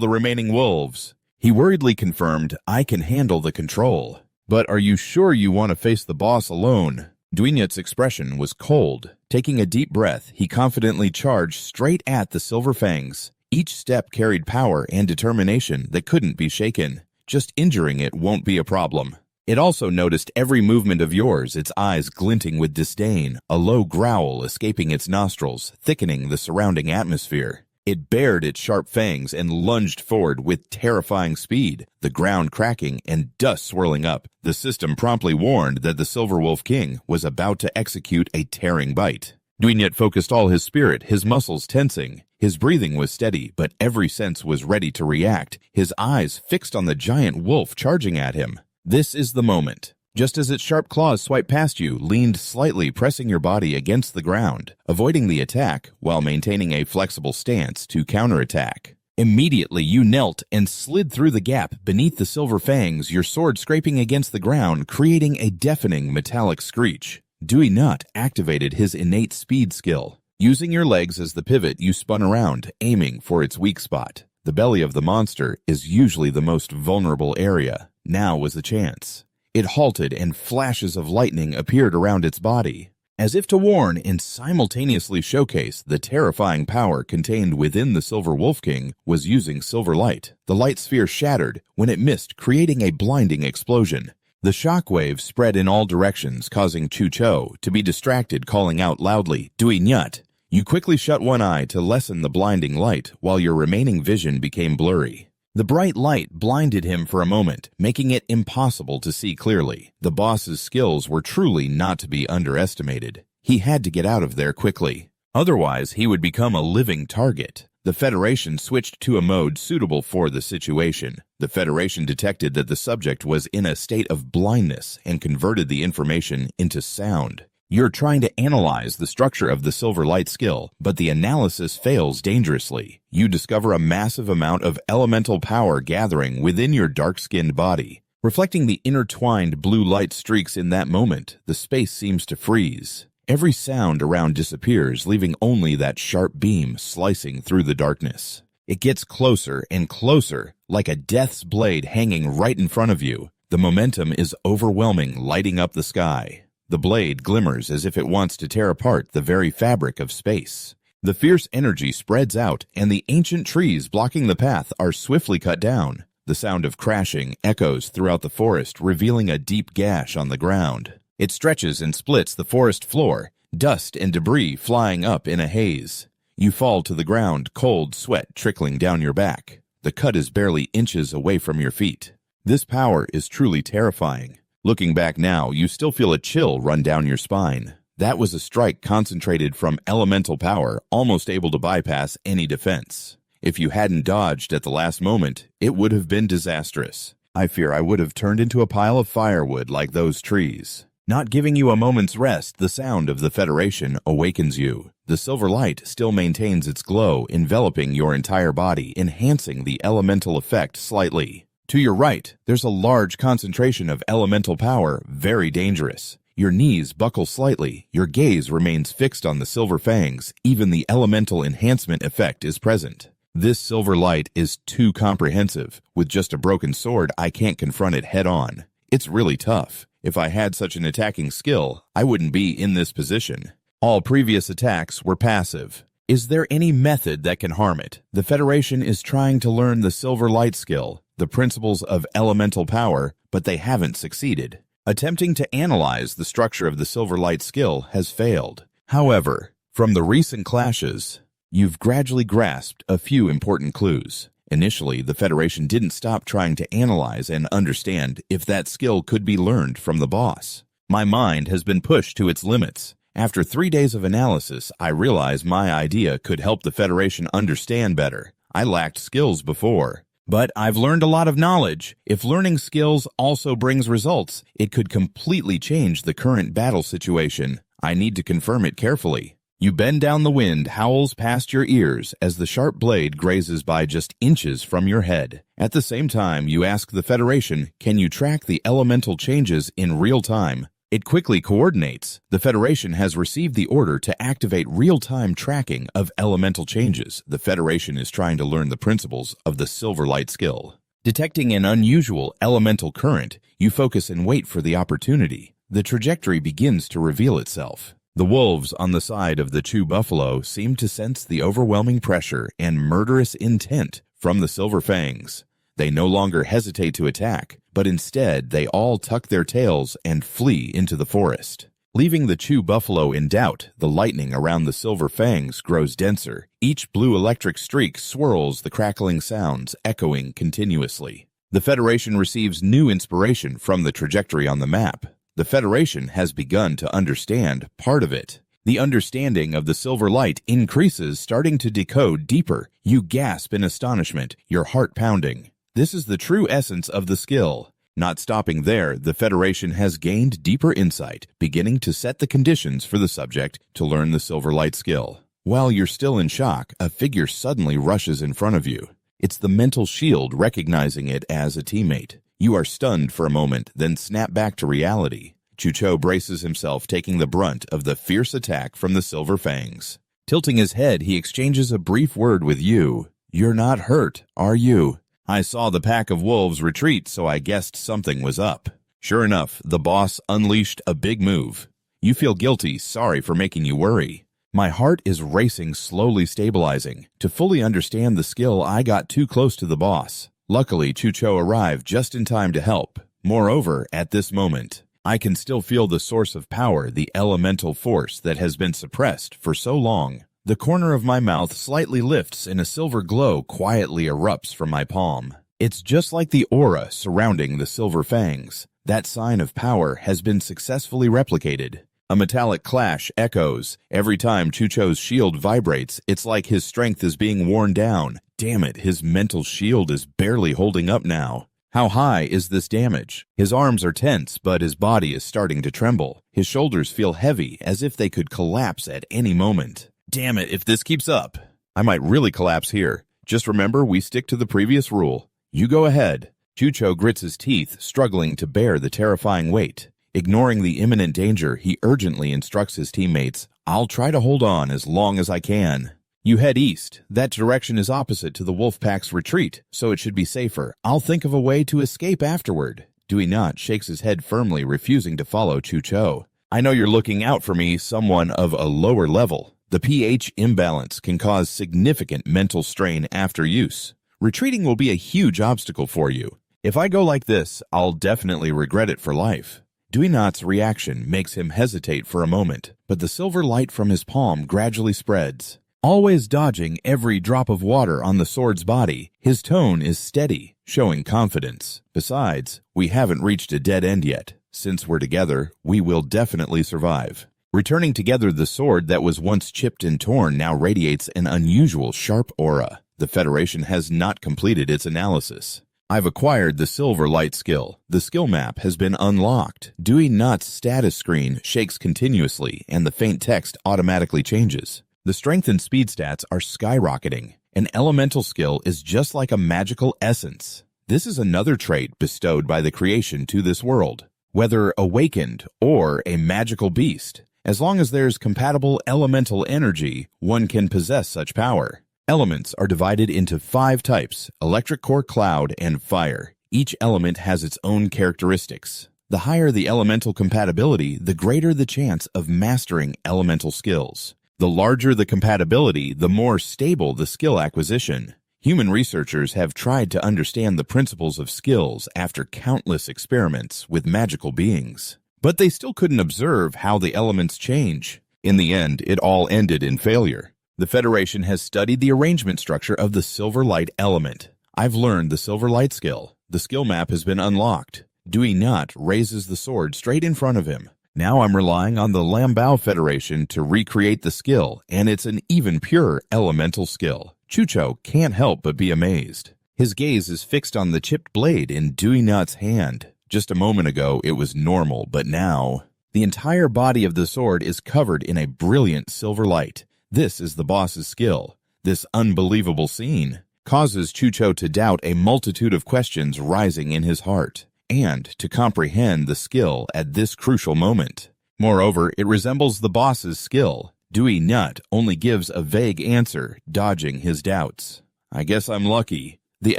Speaker 1: the remaining wolves?" He worriedly confirmed, "I can handle the control. But are you sure you want to face the boss alone?" Dewey Nut's expression was cold. Taking a deep breath, he confidently charged straight at the Silver Fangs. Each step carried power and determination that couldn't be shaken. Just injuring it won't be a problem. It also noticed every movement of yours, its eyes glinting with disdain, a low growl escaping its nostrils, thickening the surrounding atmosphere. It bared its sharp fangs and lunged forward with terrifying speed, the ground cracking and dust swirling up. The system promptly warned that the Silver Wolf King was about to execute a tearing bite. Dewey Nut focused all his spirit, his muscles tensing. His breathing was steady, but every sense was ready to react, his eyes fixed on the giant wolf charging at him. This is the moment. Just as its sharp claws swiped past you, leaned slightly, pressing your body against the ground, avoiding the attack while maintaining a flexible stance to counterattack. Immediately, you knelt and slid through the gap beneath the silver fangs, your sword scraping against the ground, creating a deafening metallic screech. Dewey Nut activated his innate speed skill. Using your legs as the pivot, you spun around, aiming for its weak spot. The belly of the monster is usually the most vulnerable area. Now was the chance. It halted and flashes of lightning appeared around its body, as if to warn and simultaneously showcase the terrifying power contained within the Silver Wolf King was using silver light. The light sphere shattered when it missed, creating a blinding explosion. The shockwave spread in all directions, causing Chucho to be distracted, calling out loudly, "Dewey Nut!" You quickly shut one eye to lessen the blinding light, while your remaining vision became blurry. The bright light blinded him for a moment, making it impossible to see clearly. The boss's skills were truly not to be underestimated. He had to get out of there quickly. Otherwise, he would become a living target. The Federation switched to a mode suitable for the situation. The Federation detected that the subject was in a state of blindness and converted the information into sound. You're trying to analyze the structure of the silver light skill, but the analysis fails dangerously. You discover a massive amount of elemental power gathering within your dark-skinned body. Reflecting the intertwined blue light streaks in that moment, the space seems to freeze. Every sound around disappears, leaving only that sharp beam slicing through the darkness. It gets closer and closer, like a death's blade hanging right in front of you. The momentum is overwhelming, lighting up the sky. The blade glimmers as if it wants to tear apart the very fabric of space. The fierce energy spreads out, and the ancient trees blocking the path are swiftly cut down. The sound of crashing echoes throughout the forest, revealing a deep gash on the ground. It stretches and splits the forest floor, dust and debris flying up in a haze. You fall to the ground, cold sweat trickling down your back. The cut is barely inches away from your feet. This power is truly terrifying. Looking back now, you still feel a chill run down your spine. That was a strike concentrated from elemental power, almost able to bypass any defense. If you hadn't dodged at the last moment, it would have been disastrous. I fear I would have turned into a pile of firewood like those trees. Not giving you a moment's rest, the sound of the Federation awakens you. The silver light still maintains its glow, enveloping your entire body, enhancing the elemental effect slightly. To your right, there's a large concentration of elemental power, very dangerous. Your knees buckle slightly, your gaze remains fixed on the silver fangs, even the elemental enhancement effect is present. This silver light is too comprehensive. With just a broken sword, I can't confront it head on. It's really tough. If I had such an attacking skill, I wouldn't be in this position. All previous attacks were passive. Is there any method that can harm it? The Federation is trying to learn the silver light skill, the principles of elemental power, but they haven't succeeded. Attempting to analyze the structure of the silver light skill has failed. However, from the recent clashes, you've gradually grasped a few important clues. Initially, the Federation didn't stop trying to analyze and understand if that skill could be learned from the boss. My mind has been pushed to its limits, After 3 days of analysis, I realized my idea could help the Federation understand better. I lacked skills before. But I've learned a lot of knowledge. If learning skills also brings results, it could completely change the current battle situation. I need to confirm it carefully. You bend down, the wind howls past your ears as the sharp blade grazes by just inches from your head. At the same time, you ask the Federation, can you track the elemental changes in real time? It quickly coordinates. The Federation has received the order to activate real-time tracking of elemental changes. The Federation is trying to learn the principles of the Silverlight skill. Detecting an unusual elemental current, you focus and wait for the opportunity. The trajectory begins to reveal itself. The wolves on the side of the Chew Buffalo seem to sense the overwhelming pressure and murderous intent from the Silver Fangs. They no longer hesitate to attack, but instead they all tuck their tails and flee into the forest. Leaving the Chew Buffalo in doubt, the lightning around the Silver Fangs grows denser. Each blue electric streak swirls, the crackling sounds echoing continuously. The Federation receives new inspiration from the trajectory on the map. The Federation has begun to understand part of it. The understanding of the silver light increases, starting to decode deeper. You gasp in astonishment, your heart pounding. This is the true essence of the skill. Not stopping there, the Federation has gained deeper insight, beginning to set the conditions for the subject to learn the silver light skill. While you're still in shock, a figure suddenly rushes in front of you. It's the mental shield, recognizing it as a teammate. You are stunned for a moment, then snap back to reality. Chucho braces himself, taking the brunt of the fierce attack from the Silver Fangs. Tilting his head, he exchanges a brief word with you. You're not hurt, are you? I saw the pack of wolves retreat, so I guessed something was up. Sure enough, the boss unleashed a big move. You feel guilty, sorry for making you worry. My heart is racing, slowly stabilizing. To fully understand the skill, I got too close to the boss. Luckily, Chucho arrived just in time to help. Moreover, at this moment, I can still feel the source of power, the elemental force that has been suppressed for so long. The corner of my mouth slightly lifts and a silver glow quietly erupts from my palm. It's just like the aura surrounding the Silver Fangs. That sign of power has been successfully replicated. A metallic clash echoes. Every time Chucho's shield vibrates, it's like his strength is being worn down. Damn it, his mental shield is barely holding up now. How high is this damage? His arms are tense, but his body is starting to tremble. His shoulders feel heavy, as if they could collapse at any moment. Damn it, if this keeps up, I might really collapse here. Just remember, we stick to the previous rule. You go ahead. Chucho grits his teeth, struggling to bear the terrifying weight. Ignoring the imminent danger, he urgently instructs his teammates, I'll try to hold on as long as I can. You head east. That direction is opposite to the wolf pack's retreat, so it should be safer. I'll think of a way to escape afterward. Dewey Not shakes his head firmly, refusing to follow Chucho. I know you're looking out for me, someone of a lower level. The pH imbalance can cause significant mental strain after use. Retreating will be a huge obstacle for you. If I go like this, I'll definitely regret it for life. Dewey Not's reaction makes him hesitate for a moment, but the silver light from his palm gradually spreads. Always dodging every drop of water on the sword's body, his tone is steady, showing confidence. Besides, we haven't reached a dead end yet. Since we're together, we will definitely survive. Returning together, the sword that was once chipped and torn now radiates an unusual sharp aura. The Federation has not completed its analysis. I've acquired the silver light skill. The skill map has been unlocked. Dewey Not's status screen shakes continuously, and the faint text automatically changes. The strength and speed stats are skyrocketing. An elemental skill is just like a magical essence. This is another trait bestowed by the creation to this world. Whether awakened or a magical beast, as long as there's compatible elemental energy, one can possess such power. Elements are divided into 5 types: electric, core, cloud, and fire. Each element has its own characteristics. The higher the elemental compatibility, the greater the chance of mastering elemental skills. The larger the compatibility, the more stable the skill acquisition. Human researchers have tried to understand the principles of skills after countless experiments with magical beings. But they still couldn't observe how the elements change. In the end, it all ended in failure. The Federation has studied the arrangement structure of the silver light element. I've learned the silver light skill. The skill map has been unlocked. Dewey Not raises the sword straight in front of him. Now I'm relying on the Lambao Federation to recreate the skill, and it's an even purer elemental skill. Chucho can't help but be amazed. His gaze is fixed on the chipped blade in Duinut's hand. Just a moment ago, it was normal, but now the entire body of the sword is covered in a brilliant silver light. This is the boss's skill. This unbelievable scene causes Chucho to doubt a multitude of questions rising in his heart, and to comprehend the skill at this crucial moment. Moreover, it resembles the boss's skill. Duinut only gives a vague answer, dodging his doubts. I guess I'm lucky. The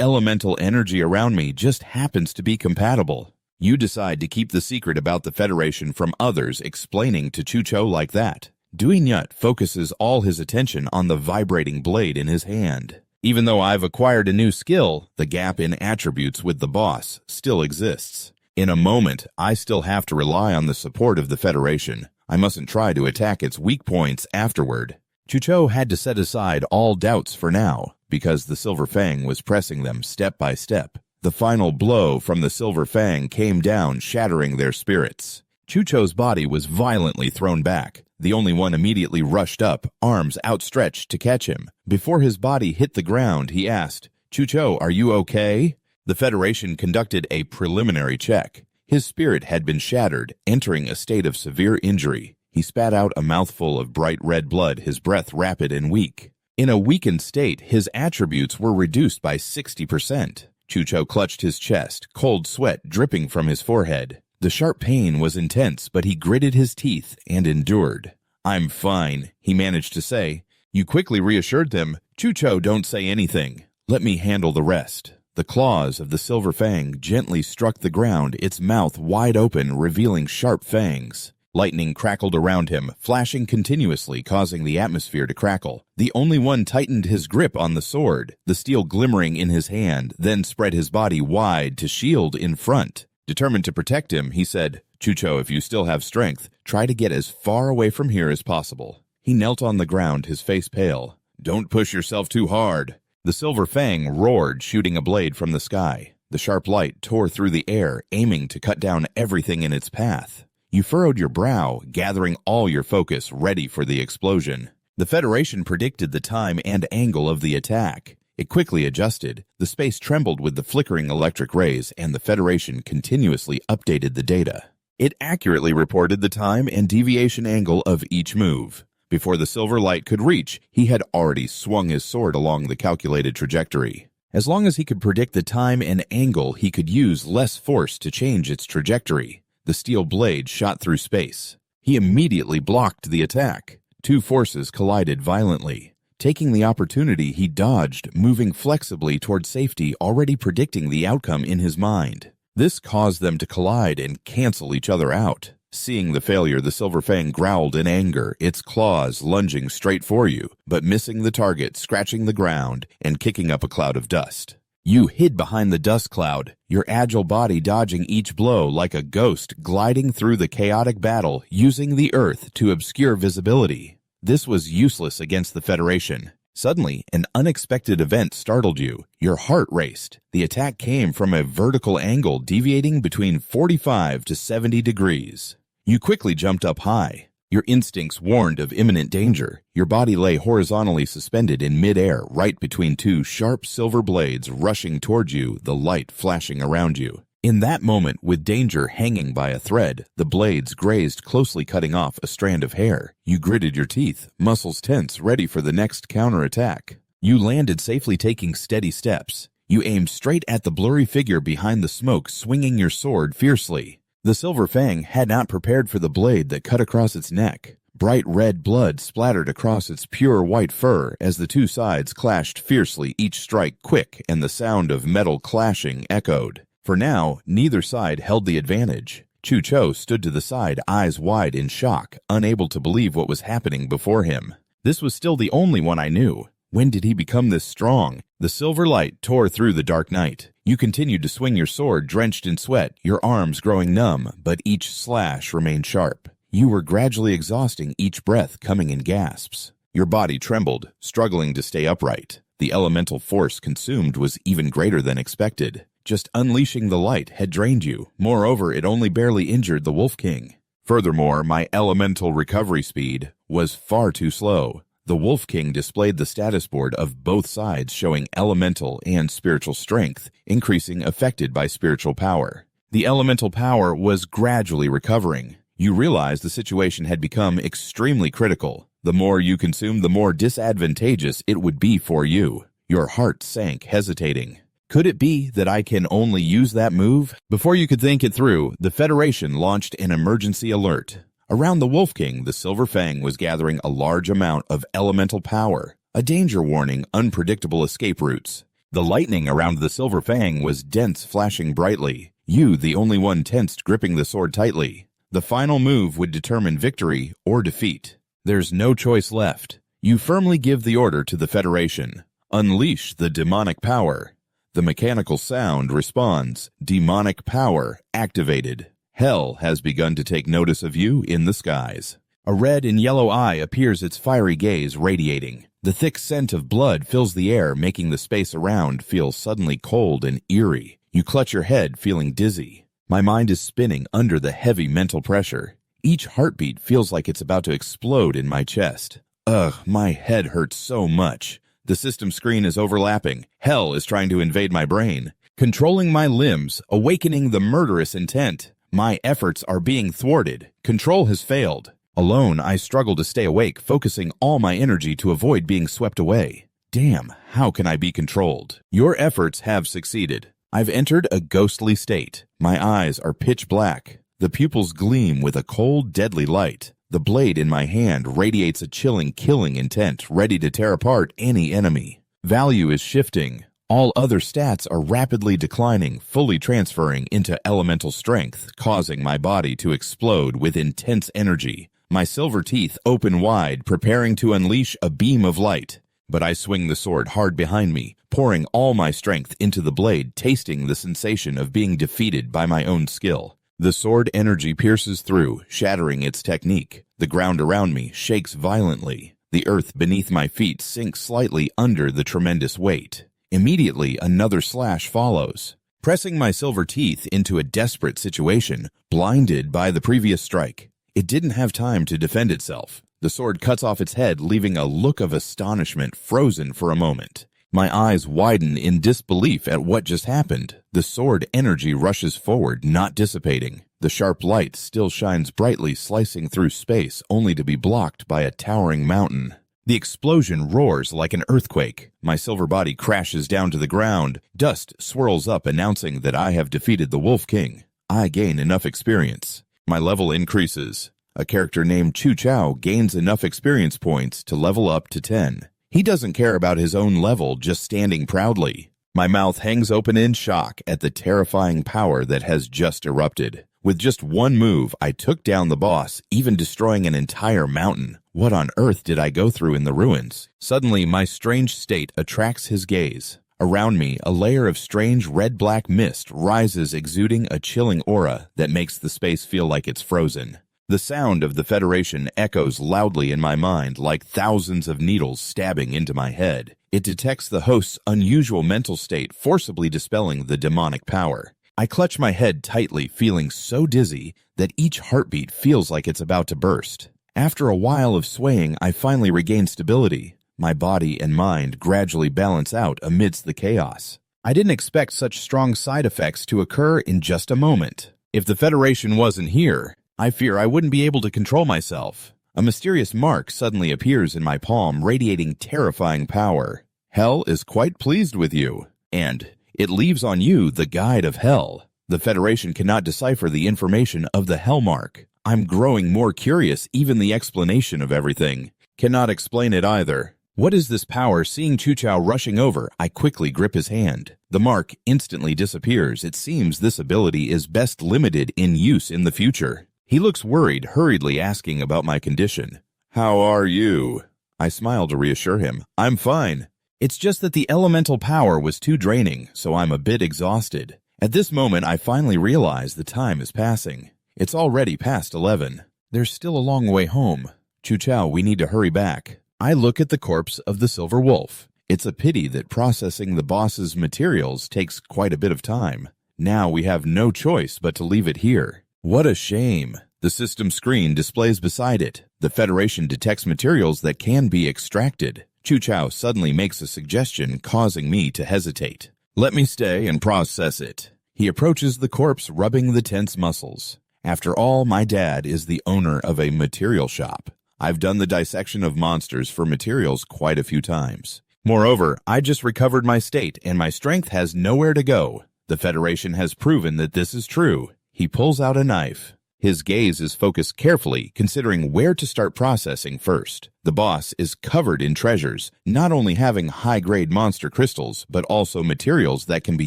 Speaker 1: elemental energy around me just happens to be compatible. You decide to keep the secret about the Federation from others explaining to Chucho like that. Duinut focuses all his attention on the vibrating blade in his hand. Even though I've acquired a new skill, the gap in attributes with the boss still exists. In a moment, I still have to rely on the support of the Federation. I mustn't try to attack its weak points afterward. Chucho had to set aside all doubts for now, because the Silver Fang was pressing them step by step. The final blow from the Silver Fang came down, shattering their spirits. Chucho's body was violently thrown back. The only one immediately rushed up, arms outstretched to catch him. Before his body hit the ground, he asked, "Chucho, are you okay?" The Federation conducted a preliminary check. His spirit had been shattered, entering a state of severe injury. He spat out a mouthful of bright red blood, his breath rapid and weak. In a weakened state, his attributes were reduced by 60%. Chucho clutched his chest, cold sweat dripping from his forehead. The sharp pain was intense, but he gritted his teeth and endured. "I'm fine," he managed to say. You quickly reassured them. "Chucho, don't say anything. Let me handle the rest." The claws of the Silver Fang gently struck the ground, its mouth wide open, revealing sharp fangs. Lightning crackled around him, flashing continuously, causing the atmosphere to crackle. The only one tightened his grip on the sword, the steel glimmering in his hand, then spread his body wide to shield in front. Determined to protect him, he said, "Chucho, if you still have strength, try to get as far away from here as possible." He knelt on the ground, his face pale. "Don't push yourself too hard." The Silver Fang roared, shooting a blade from the sky. The sharp light tore through the air, aiming to cut down everything in its path. You furrowed your brow, gathering all your focus, ready for the explosion. The Federation predicted the time and angle of the attack. It quickly adjusted. The space trembled with the flickering electric rays, and the Federation continuously updated the data. It accurately reported the time and deviation angle of each move. Before the silver light could reach, he had already swung his sword along the calculated trajectory. As long as he could predict the time and angle, he could use less force to change its trajectory. The steel blade shot through space. He immediately blocked the attack. Two forces collided violently. Taking the opportunity, he dodged, moving flexibly toward safety, already predicting the outcome in his mind. This caused them to collide and cancel each other out. Seeing the failure, the Silver Fang growled in anger, its claws lunging straight for you, but missing the target, scratching the ground, and kicking up a cloud of dust. You hid behind the dust cloud, your agile body dodging each blow like a ghost gliding through the chaotic battle, using the earth to obscure visibility. This was useless against the Federation. Suddenly, an unexpected event startled you. Your heart raced. The attack came from a vertical angle deviating between 45 to 70 degrees. You quickly jumped up high. Your instincts warned of imminent danger. Your body lay horizontally suspended in midair, right between two sharp silver blades rushing toward you, the light flashing around you. In that moment, with danger hanging by a thread, the blades grazed, closely cutting off a strand of hair. You gritted your teeth, muscles tense, ready for the next counterattack. You landed safely, taking steady steps. You aimed straight at the blurry figure behind the smoke, swinging your sword fiercely. The Silver Fang had not prepared for the blade that cut across its neck. Bright red blood splattered across its pure white fur as the two sides clashed fiercely, each strike quick, and the sound of metal clashing echoed. For now, neither side held the advantage. Chucho stood to the side, eyes wide in shock, unable to believe what was happening before him. This was still the only one I knew. When did he become this strong? The silver light tore through the dark night. You continued to swing your sword, drenched in sweat, your arms growing numb, but each slash remained sharp. You were gradually exhausting, each breath coming in gasps. Your body trembled, struggling to stay upright. The elemental force consumed was even greater than expected. Just unleashing the light had drained you. Moreover, it only barely injured the Wolf King. Furthermore, my elemental recovery speed was far too slow. The Wolf King displayed the status board of both sides showing elemental and spiritual strength, increasing affected by spiritual power. The elemental power was gradually recovering. You realize the situation had become extremely critical. The more you consume, the more disadvantageous it would be for you. Your heart sank, hesitating. Could it be that I can only use that move? Before you could think it through, the Federation launched an emergency alert. Around the Wolf King, the Silver Fang was gathering a large amount of elemental power, a danger warning, unpredictable escape routes. The lightning around the Silver Fang was dense, flashing brightly. You, the only one tensed, gripping the sword tightly. The final move would determine victory or defeat. There's no choice left. You firmly give the order to the Federation. Unleash the demonic power. The mechanical sound responds. Demonic power activated. Hell has begun to take notice of you in the skies. A red and yellow eye appears, its fiery gaze radiating. The thick scent of blood fills the air, making the space around feel suddenly cold and eerie. You clutch your head, feeling dizzy. My mind is spinning under the heavy mental pressure. Each heartbeat feels like it's about to explode in my chest. Ugh, my head hurts so much. The system screen is overlapping. Hell is trying to invade my brain, controlling my limbs, awakening the murderous intent. My efforts are being thwarted. Control has failed. Alone, I struggle to stay awake, focusing all my energy to avoid being swept away. Damn, how can I be controlled? Your efforts have succeeded. I've entered a ghostly state. My eyes are pitch black. The pupils gleam with a cold, deadly light. The blade in my hand radiates a chilling, killing intent, ready to tear apart any enemy. Value is shifting. All other stats are rapidly declining, fully transferring into elemental strength, causing my body to explode with intense energy. My silver teeth open wide, preparing to unleash a beam of light. But I swing the sword hard behind me, pouring all my strength into the blade, tasting the sensation of being defeated by my own skill. The sword energy pierces through, shattering its technique. The ground around me shakes violently. The earth beneath my feet sinks slightly under the tremendous weight. Immediately, another slash follows, pressing my silver teeth into a desperate situation, blinded by the previous strike. It didn't have time to defend itself. The sword cuts off its head, leaving a look of astonishment, frozen for a moment. My eyes widen in disbelief at what just happened. The sword energy rushes forward, not dissipating. The sharp light still shines brightly, slicing through space, only to be blocked by a towering mountain. The explosion roars like an earthquake. My silver body crashes down to the ground. Dust swirls up, announcing that I have defeated the Wolf King. I gain enough experience. My level increases. A character named Chu Chao gains enough experience points to level up to 10. He doesn't care about his own level, just standing proudly. My mouth hangs open in shock at the terrifying power that has just erupted. With just one move, I took down the boss, even destroying an entire mountain. What on earth did I go through in the ruins? Suddenly, my strange state attracts his gaze. Around me, a layer of strange red-black mist rises, exuding a chilling aura that makes the space feel like it's frozen. The sound of the Federation echoes loudly in my mind, like thousands of needles stabbing into my head. It detects the host's unusual mental state, forcibly dispelling the demonic power. I clutch my head tightly, feeling so dizzy that each heartbeat feels like it's about to burst. After a while of swaying, I finally regain stability. My body and mind gradually balance out amidst the chaos. I didn't expect such strong side effects to occur in just a moment. If the Federation wasn't here, I fear I wouldn't be able to control myself. A mysterious mark suddenly appears in my palm, radiating terrifying power. Hell is quite pleased with you, and it leaves on you the guide of hell. The Federation cannot decipher the information of the hell mark. I'm growing more curious, even the explanation of everything. Cannot explain it either. What is this power? Seeing Chu Chao rushing over, I quickly grip his hand. The mark instantly disappears. It seems this ability is best limited in use in the future. He looks worried, hurriedly asking about my condition. How are you? I smile to reassure him. I'm fine. It's just that the elemental power was too draining, so I'm a bit exhausted. At this moment, I finally realize the time is passing. It's already past 11. There's still a long way home. Chu Chao, we need to hurry back. I look at the corpse of the Silver Wolf. It's a pity that processing the boss's materials takes quite a bit of time. Now we have no choice but to leave it here. What a shame. The The system screen displays beside it. The Federation detects materials that can be extracted. Chu Chao suddenly makes a suggestion, causing me to hesitate. Let me stay and process it. He approaches the corpse, rubbing the tense muscles. After all, my dad is the owner of a material shop. I've done the dissection of monsters for materials quite a few times. Moreover, I just recovered my state, and my strength has nowhere to go. The Federation has proven that this is true. He pulls out a knife. His gaze is focused carefully, considering where to start processing first. The boss is covered in treasures, not only having high-grade monster crystals, but also materials that can be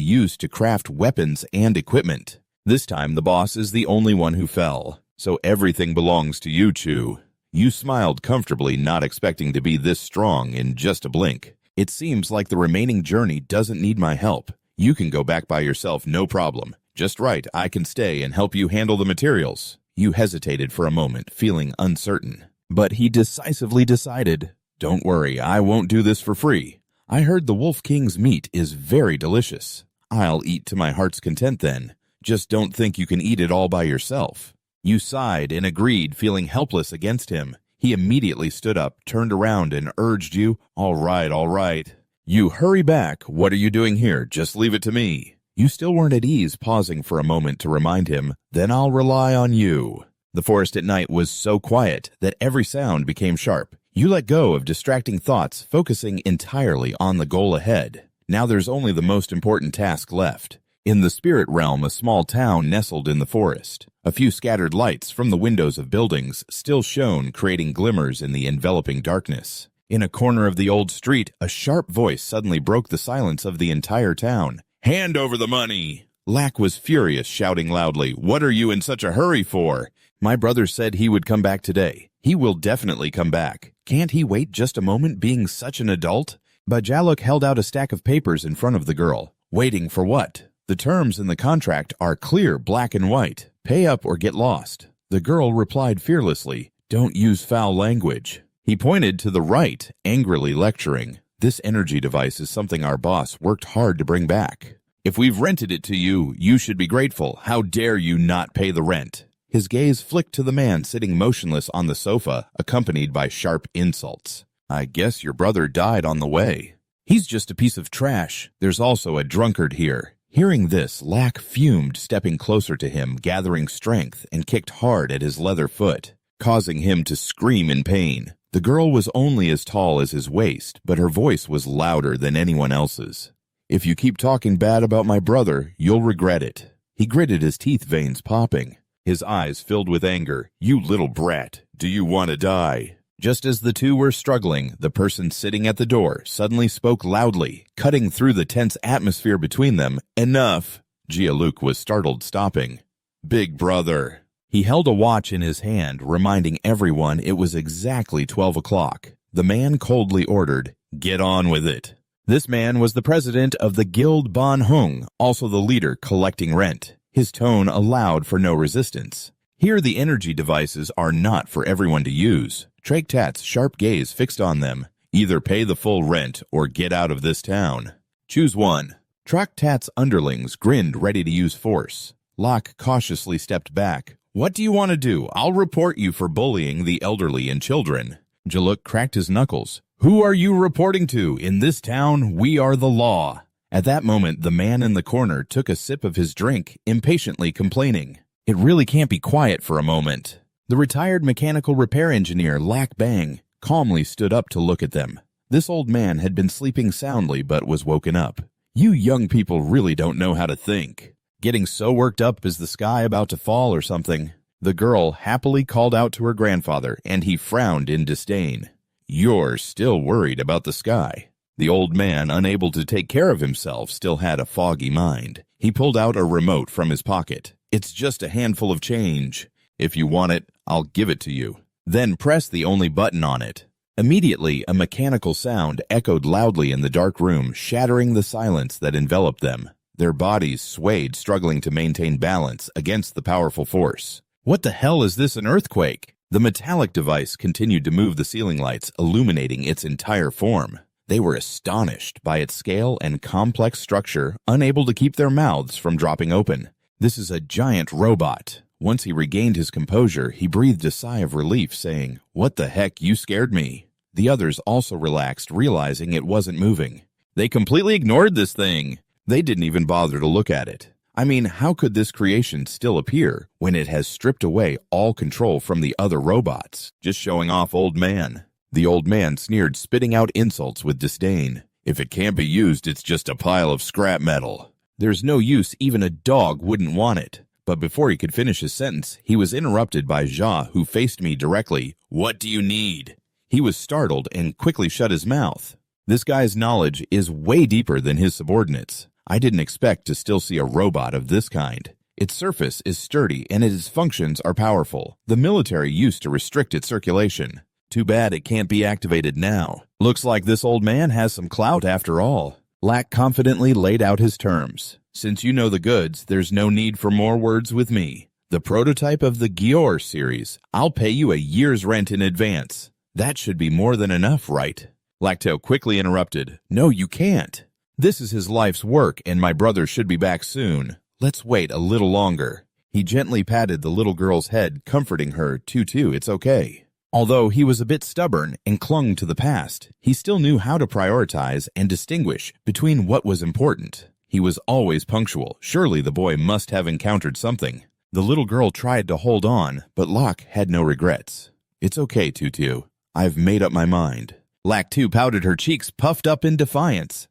Speaker 1: used to craft weapons and equipment. This time, the boss is the only one who fell, so everything belongs to you, Chu. You smiled comfortably, not expecting to be this strong in just a blink. It seems like the remaining journey doesn't need my help. You can go back by yourself, no problem. Just right, I can stay and help you handle the materials. You hesitated for a moment, feeling uncertain. But he decisively decided, don't worry, I won't do this for free. I heard the Wolf King's meat is very delicious. I'll eat to my heart's content then. Just don't think you can eat it all by yourself. You sighed and agreed, feeling helpless against him. He immediately stood up, turned around, and urged you, all right. You hurry back. What are you doing here? Just leave it to me. You still weren't at ease, pausing for a moment to remind him, then I'll rely on you. The forest at night was so quiet that every sound became sharp. You let go of distracting thoughts, focusing entirely on the goal ahead. Now there's only the most important task left. In the spirit realm, a small town nestled in the forest. A few scattered lights from the windows of buildings still shone, creating glimmers in the enveloping darkness. In a corner of the old street, a sharp voice suddenly broke the silence of the entire town. Hand over the money! Lack was furious, shouting loudly, what are you in such a hurry for? My brother said he would come back today. He will definitely come back. Can't he wait just a moment, being such an adult? Bajaluk held out a stack of papers in front of the girl. Waiting for what? The terms in the contract are clear, black and white. Pay up or get lost. The girl replied fearlessly, don't use foul language. He pointed to the right, angrily lecturing. This energy device is something our boss worked hard to bring back. If we've rented it to you, you should be grateful. How dare you not pay the rent? His gaze flicked to the man sitting motionless on the sofa, accompanied by sharp insults. I guess your brother died on the way. He's just a piece of trash. There's also a drunkard here. Hearing this, Lack fumed, stepping closer to him, gathering strength, and kicked hard at his leather foot, causing him to scream in pain. The girl was only as tall as his waist, but her voice was louder than anyone else's. If you keep talking bad about my brother, you'll regret it. He gritted, his teeth veins popping. His eyes filled with anger. You little brat, do you want to die? Just as the two were struggling, the person sitting at the door suddenly spoke loudly, cutting through the tense atmosphere between them. Enough! Yahello was startled, stopping. Big brother. He held a watch in his hand, reminding everyone it was exactly 12 o'clock. The man coldly ordered, get on with it. This man was the president of the Guild Ban Hung, also the leader collecting rent. His tone allowed for no resistance. Here the energy devices are not for everyone to use. Traktat's sharp gaze fixed on them. Either pay the full rent or get out of this town. Choose one. Traktat's underlings grinned, ready to use force. Locke cautiously stepped back. What do you want to do? I'll report you for bullying the elderly and children. Jaluk cracked his knuckles. Who are you reporting to? In this town, we are the law. At that moment, the man in the corner took a sip of his drink, impatiently complaining. It really can't be quiet for a moment. The retired mechanical repair engineer, Lack Bang, calmly stood up to look at them. This old man had been sleeping soundly but was woken up. You young people really don't know how to think. Getting so worked up is the sky about to fall or something. The girl happily called out to her grandfather, and he frowned in disdain. You're still worried about the sky. The old man, unable to take care of himself, still had a foggy mind. He pulled out a remote from his pocket. It's just a handful of change. If you want it, I'll give it to you. Then press the only button on it. Immediately, a mechanical sound echoed loudly in the dark room, shattering the silence that enveloped them. Their bodies swayed, struggling to maintain balance against the powerful force. What the hell is this, an earthquake? The metallic device continued to move the ceiling lights, illuminating its entire form. They were astonished by its scale and complex structure, unable to keep their mouths from dropping open. This is a giant robot. Once he regained his composure, he breathed a sigh of relief, saying, "What the heck, you scared me." The others also relaxed, realizing it wasn't moving. They completely ignored this thing. They didn't even bother to look at it. I mean, how could this creation still appear when it has stripped away all control from the other robots? Just showing off, old man. The old man sneered, spitting out insults with disdain. If it can't be used, it's just a pile of scrap metal. There's no use, even a dog wouldn't want it. But before he could finish his sentence, he was interrupted by Ja, who faced me directly. "What do you need?" He was startled and quickly shut his mouth. This guy's knowledge is way deeper than his subordinates. I didn't expect to still see a robot of this kind. Its surface is sturdy and its functions are powerful. The military used to restrict its circulation. Too bad it can't be activated now. Looks like this old man has some clout after all. Lack confidently laid out his terms. Since you know the goods, there's no need for more words with me. The prototype of the Gior series, I'll pay you a year's rent in advance. That should be more than enough, right? Lacto quickly interrupted. No, you can't. This is his life's work, and my brother should be back soon. Let's wait a little longer. He gently patted the little girl's head, comforting her. Tutu, it's okay. Although he was a bit stubborn and clung to the past, he still knew how to prioritize and distinguish between what was important. He was always punctual. Surely the boy must have encountered something. The little girl tried to hold on, but Locke had no regrets. It's okay, Tutu. I've made up my mind. Lac-2 pouted her cheeks, puffed up in defiance.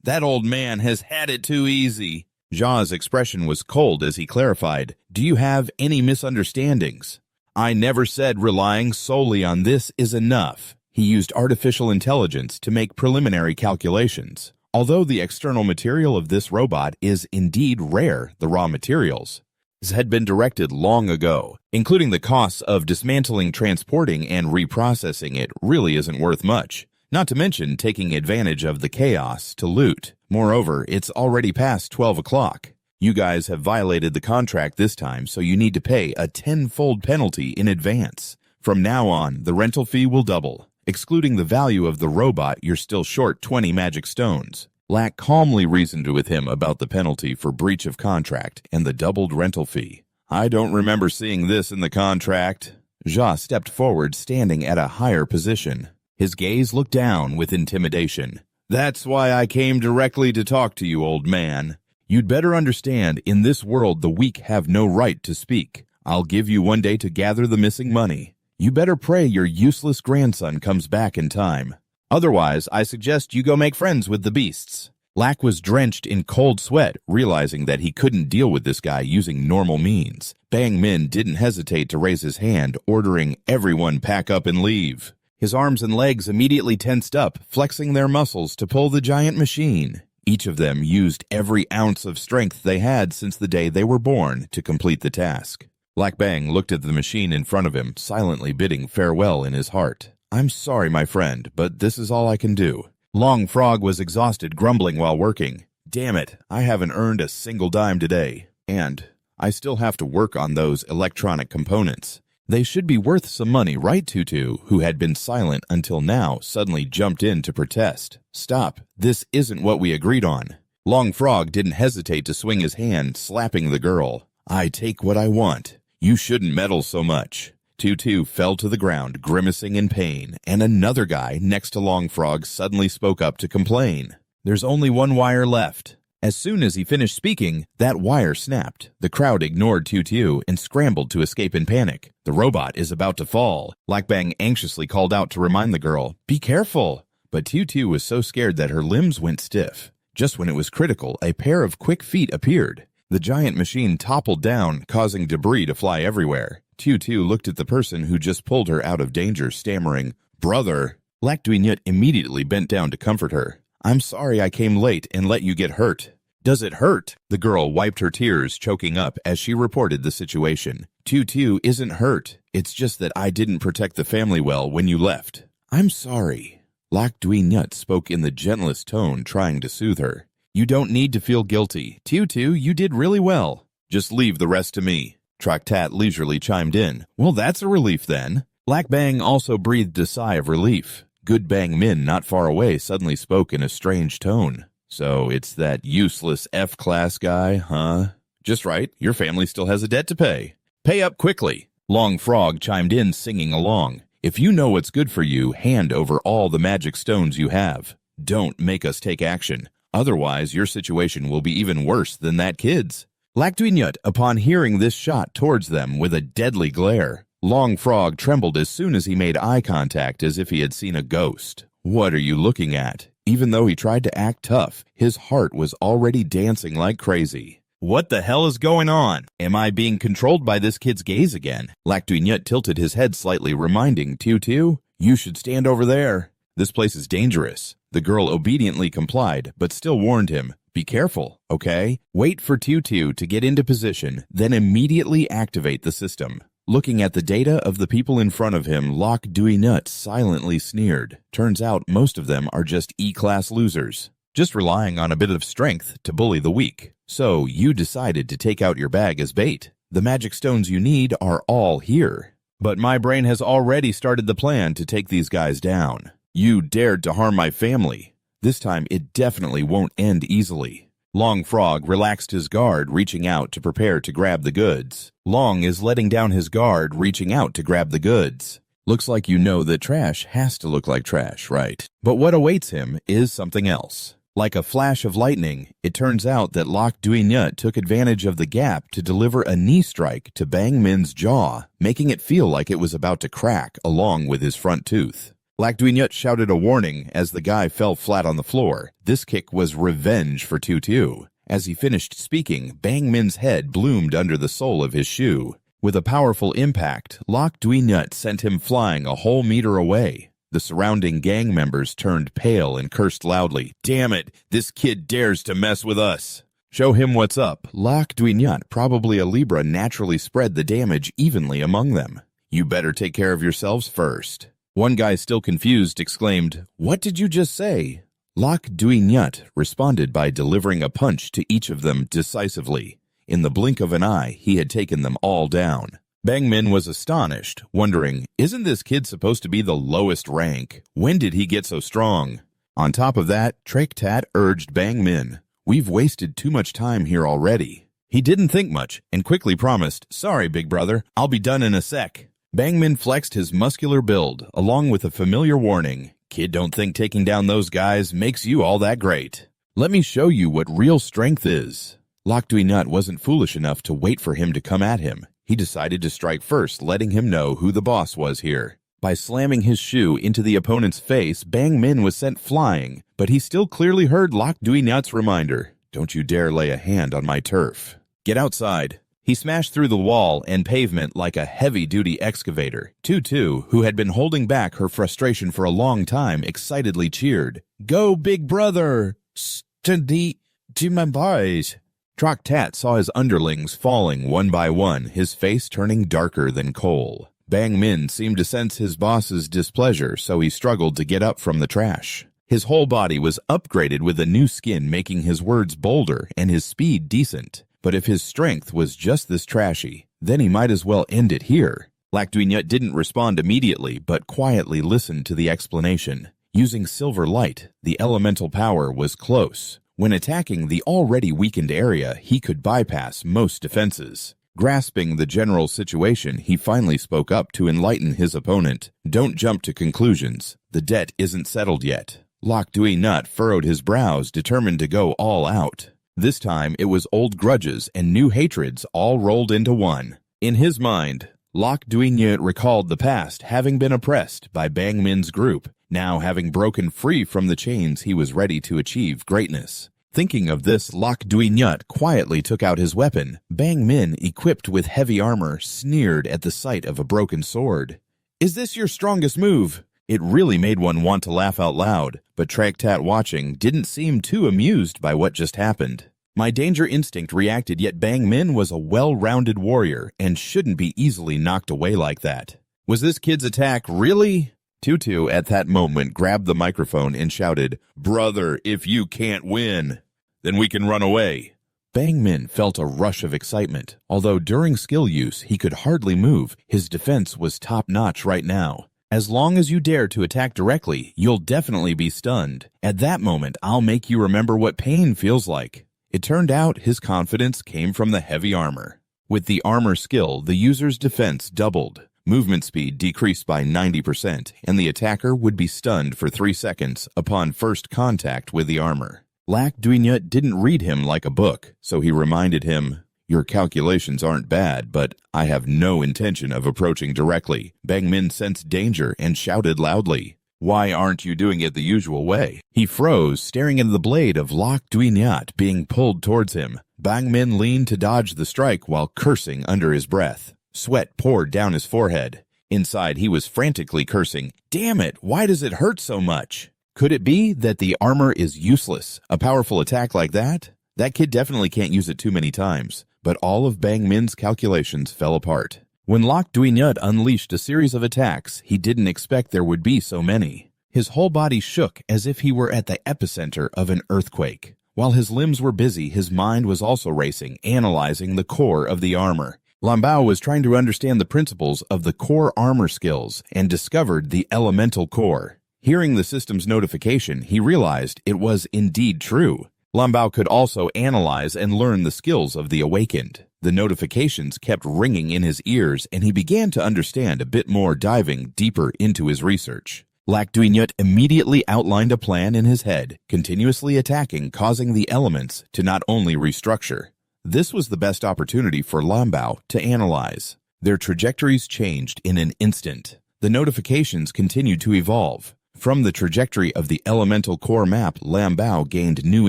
Speaker 1: That old man has had it too easy. Ja's expression was cold as he clarified, "Do you have any misunderstandings? I never said relying solely on this is enough." He used artificial intelligence to make preliminary calculations. Although the external material of this robot is indeed rare, the raw materials had been directed long ago, including the costs of dismantling, transporting, and reprocessing it really isn't worth much. Not to mention taking advantage of the chaos to loot. Moreover, it's already past 12 o'clock. You guys have violated the contract this time, so you need to pay a 10-fold penalty in advance. From now on, the rental fee will double. Excluding the value of the robot, you're still short 20 magic stones. Lack calmly reasoned with him about the penalty for breach of contract and the doubled rental fee. I don't remember seeing this in the contract. Ja stepped forward, standing at a higher position. His gaze looked down with intimidation. That's why I came directly to talk to you, old man. You'd better understand, in this world the weak have no right to speak. I'll give you one day to gather the missing money. You better pray your useless grandson comes back in time. Otherwise, I suggest you go make friends with the beasts. Lack was drenched in cold sweat, realizing that he couldn't deal with this guy using normal means. Bang Min didn't hesitate to raise his hand, ordering everyone pack up and leave. His arms and legs immediately tensed up, flexing their muscles to pull the giant machine. Each of them used every ounce of strength they had since the day they were born to complete the task. Black Bang looked at the machine in front of him, silently bidding farewell in his heart. I'm sorry, my friend, but this is all I can do. Long Frog was exhausted, grumbling while working. Damn it, I haven't earned a single dime today. And I still have to work on those electronic components. They should be worth some money, right, Tutu, who had been silent until now, suddenly jumped in to protest. Stop, this isn't what we agreed on. Long Frog didn't hesitate to swing his hand, slapping the girl. I take what I want. You shouldn't meddle so much. Tutu fell to the ground, grimacing in pain, and another guy next to Long Frog suddenly spoke up to complain. There's only one wire left. As soon as he finished speaking, that wire snapped. The crowd ignored Tutu and scrambled to escape in panic. The robot is about to fall. Lakbang anxiously called out to remind the girl, "Be careful!" But Tutu was so scared that her limbs went stiff. Just when it was critical, a pair of quick feet appeared. The giant machine toppled down, causing debris to fly everywhere. Tutu looked at the person who just pulled her out of danger, stammering, "Brother." Lakduinyut immediately bent down to comfort her. "I'm sorry I came late and let you get hurt." "Does it hurt?" The girl wiped her tears, choking up as she reported the situation. "Tutu isn't hurt. It's just that I didn't protect the family well when you left." "I'm sorry." Lakduinyut spoke in the gentlest tone, trying to soothe her. "You don't need to feel guilty. Tutu, you did really well. Just leave the rest to me." Traktat leisurely chimed in. "Well, that's a relief then." Black Bang also breathed a sigh of relief. Good Bang Min, not far away, suddenly spoke in a strange tone. "So it's that useless F-class guy, huh?" "Just right. Your family still has a debt to pay." Pay up quickly. Long Frog chimed in, singing along. If you know what's good for you, hand over all the magic stones you have. Don't make us take action. Otherwise, your situation will be even worse than that kid's. Lakduinyut, upon hearing this, shot towards them with a deadly glare. Long Frog trembled as soon as he made eye contact, as if he had seen a ghost. What are you looking at? Even though he tried to act tough, his heart was already dancing like crazy. What the hell is going on? Am I being controlled by this kid's gaze again? Lakduinyut tilted his head slightly, reminding Tutu, you should stand over there. This place is dangerous. The girl obediently complied, but still warned him, be careful, okay? Wait for Tutu to get into position, then immediately activate the system. Looking at the data of the people in front of him, Lakduinyut silently sneered. Turns out most of them are just E-class losers, just relying on a bit of strength to bully the weak. So you decided to take out your bag as bait. The magic stones you need are all here. But my brain has already started the plan to take these guys down. You dared to harm my family. This time it definitely won't end easily. Long Frog relaxed his guard, reaching out to prepare to grab the goods. Long is letting down his guard, reaching out to grab the goods. Looks like you know that trash has to look like trash, right? But what awaits him is something else. Like a flash of lightning, it turns out that Lakduinyut took advantage of the gap to deliver a knee strike to Bang Min's jaw, making it feel like it was about to crack along with his front tooth. Lakduinyut shouted a warning as the guy fell flat on the floor. This kick was revenge for Tutu. As he finished speaking, Bang Min's head bloomed under the sole of his shoe. With a powerful impact, Lakduinyut sent him flying a whole meter away. The surrounding gang members turned pale and cursed loudly. Damn it, this kid dares to mess with us. Show him what's up. Lakduinyut, probably a Libra, naturally spread the damage evenly among them. You better take care of yourselves first. One guy, still confused, exclaimed, What did you just say? Lakduinyut responded by delivering a punch to each of them decisively. In the blink of an eye, he had taken them all down. Bang Min was astonished, wondering, isn't this kid supposed to be the lowest rank? When did he get so strong? On top of that, Traktat urged Bang Min, we've wasted too much time here already. He didn't think much and quickly promised, sorry, big brother, I'll be done in a sec. Bang Min flexed his muscular build, along with a familiar warning, kid, don't think taking down those guys makes you all that great. Let me show you what real strength is. Lakduinyut wasn't foolish enough to wait for him to come at him. He decided to strike first, letting him know who the boss was here. By slamming his shoe into the opponent's face, Bang Min was sent flying, but he still clearly heard Lakduinyut's reminder, don't you dare lay a hand on my turf. Get outside. He smashed through the wall and pavement like a heavy-duty excavator. Tutu, who had been holding back her frustration for a long time, excitedly cheered, Go, big brother! Steady to my boys! Traktat saw his underlings falling one by one, his face turning darker than coal. Bang Min seemed to sense his boss's displeasure, so he struggled to get up from the trash. His whole body was upgraded with a new skin, making his words bolder and his speed decent. But if his strength was just this trashy, then he might as well end it here. Lakduinyut didn't respond immediately, but quietly listened to the explanation. Using silver light, the elemental power was close. When attacking the already weakened area, he could bypass most defenses. Grasping the general situation, he finally spoke up to enlighten his opponent. Don't jump to conclusions. The debt isn't settled yet. Lakduinyut furrowed his brows, determined to go all out. This time, it was old grudges and new hatreds all rolled into one. In his mind, Lakduinyut recalled the past, having been oppressed by Bang Min's group. Now, having broken free from the chains, he was ready to achieve greatness. Thinking of this, Lakduinyut quietly took out his weapon. Bang Min, equipped with heavy armor, sneered at the sight of a broken sword. Is this your strongest move? It really made one want to laugh out loud, but Traktat, watching, didn't seem too amused by what just happened. My danger instinct reacted, yet Bang Min was a well-rounded warrior and shouldn't be easily knocked away like that. Was this kid's attack really? Tutu, at that moment, grabbed the microphone and shouted, Brother, if you can't win, then we can run away. Bang Min felt a rush of excitement. Although during skill use, he could hardly move, his defense was top-notch right now. As long as you dare to attack directly, you'll definitely be stunned. At that moment, I'll make you remember what pain feels like. It turned out his confidence came from the heavy armor. With the armor skill, the user's defense doubled. Movement speed decreased by 90%, and the attacker would be stunned for 3 seconds upon first contact with the armor. Lac Duignut didn't read him like a book, so he reminded him, "Your calculations aren't bad, but I have no intention of approaching directly." Bang Min sensed danger and shouted loudly, "Why aren't you doing it the usual way?" He froze, staring at the blade of Lac Duignut being pulled towards him. Bang Min leaned to dodge the strike while cursing under his breath. Sweat poured down his forehead. Inside, he was frantically cursing, "Damn it, why does it hurt so much?" Could it be that the armor is useless? A powerful attack like that? That kid definitely can't use it too many times. But all of Bang Min's calculations fell apart. When Lac Duignut unleashed a series of attacks, he didn't expect there would be so many. His whole body shook as if he were at the epicenter of an earthquake. While his limbs were busy, his mind was also racing, analyzing the core of the armor. Lan Bao was trying to understand the principles of the core armor skills and discovered the elemental core. Hearing the system's notification, he realized it was indeed true. Lan Bao could also analyze and learn the skills of the awakened. The notifications kept ringing in his ears, and he began to understand a bit more, diving deeper into his research. Lac Duignut immediately outlined a plan in his head, continuously attacking, causing the elements to not only restructure. This was the best opportunity for Lan Bao to analyze. Their trajectories changed in an instant. The notifications continued to evolve. From the trajectory of the elemental core map, Lan Bao gained new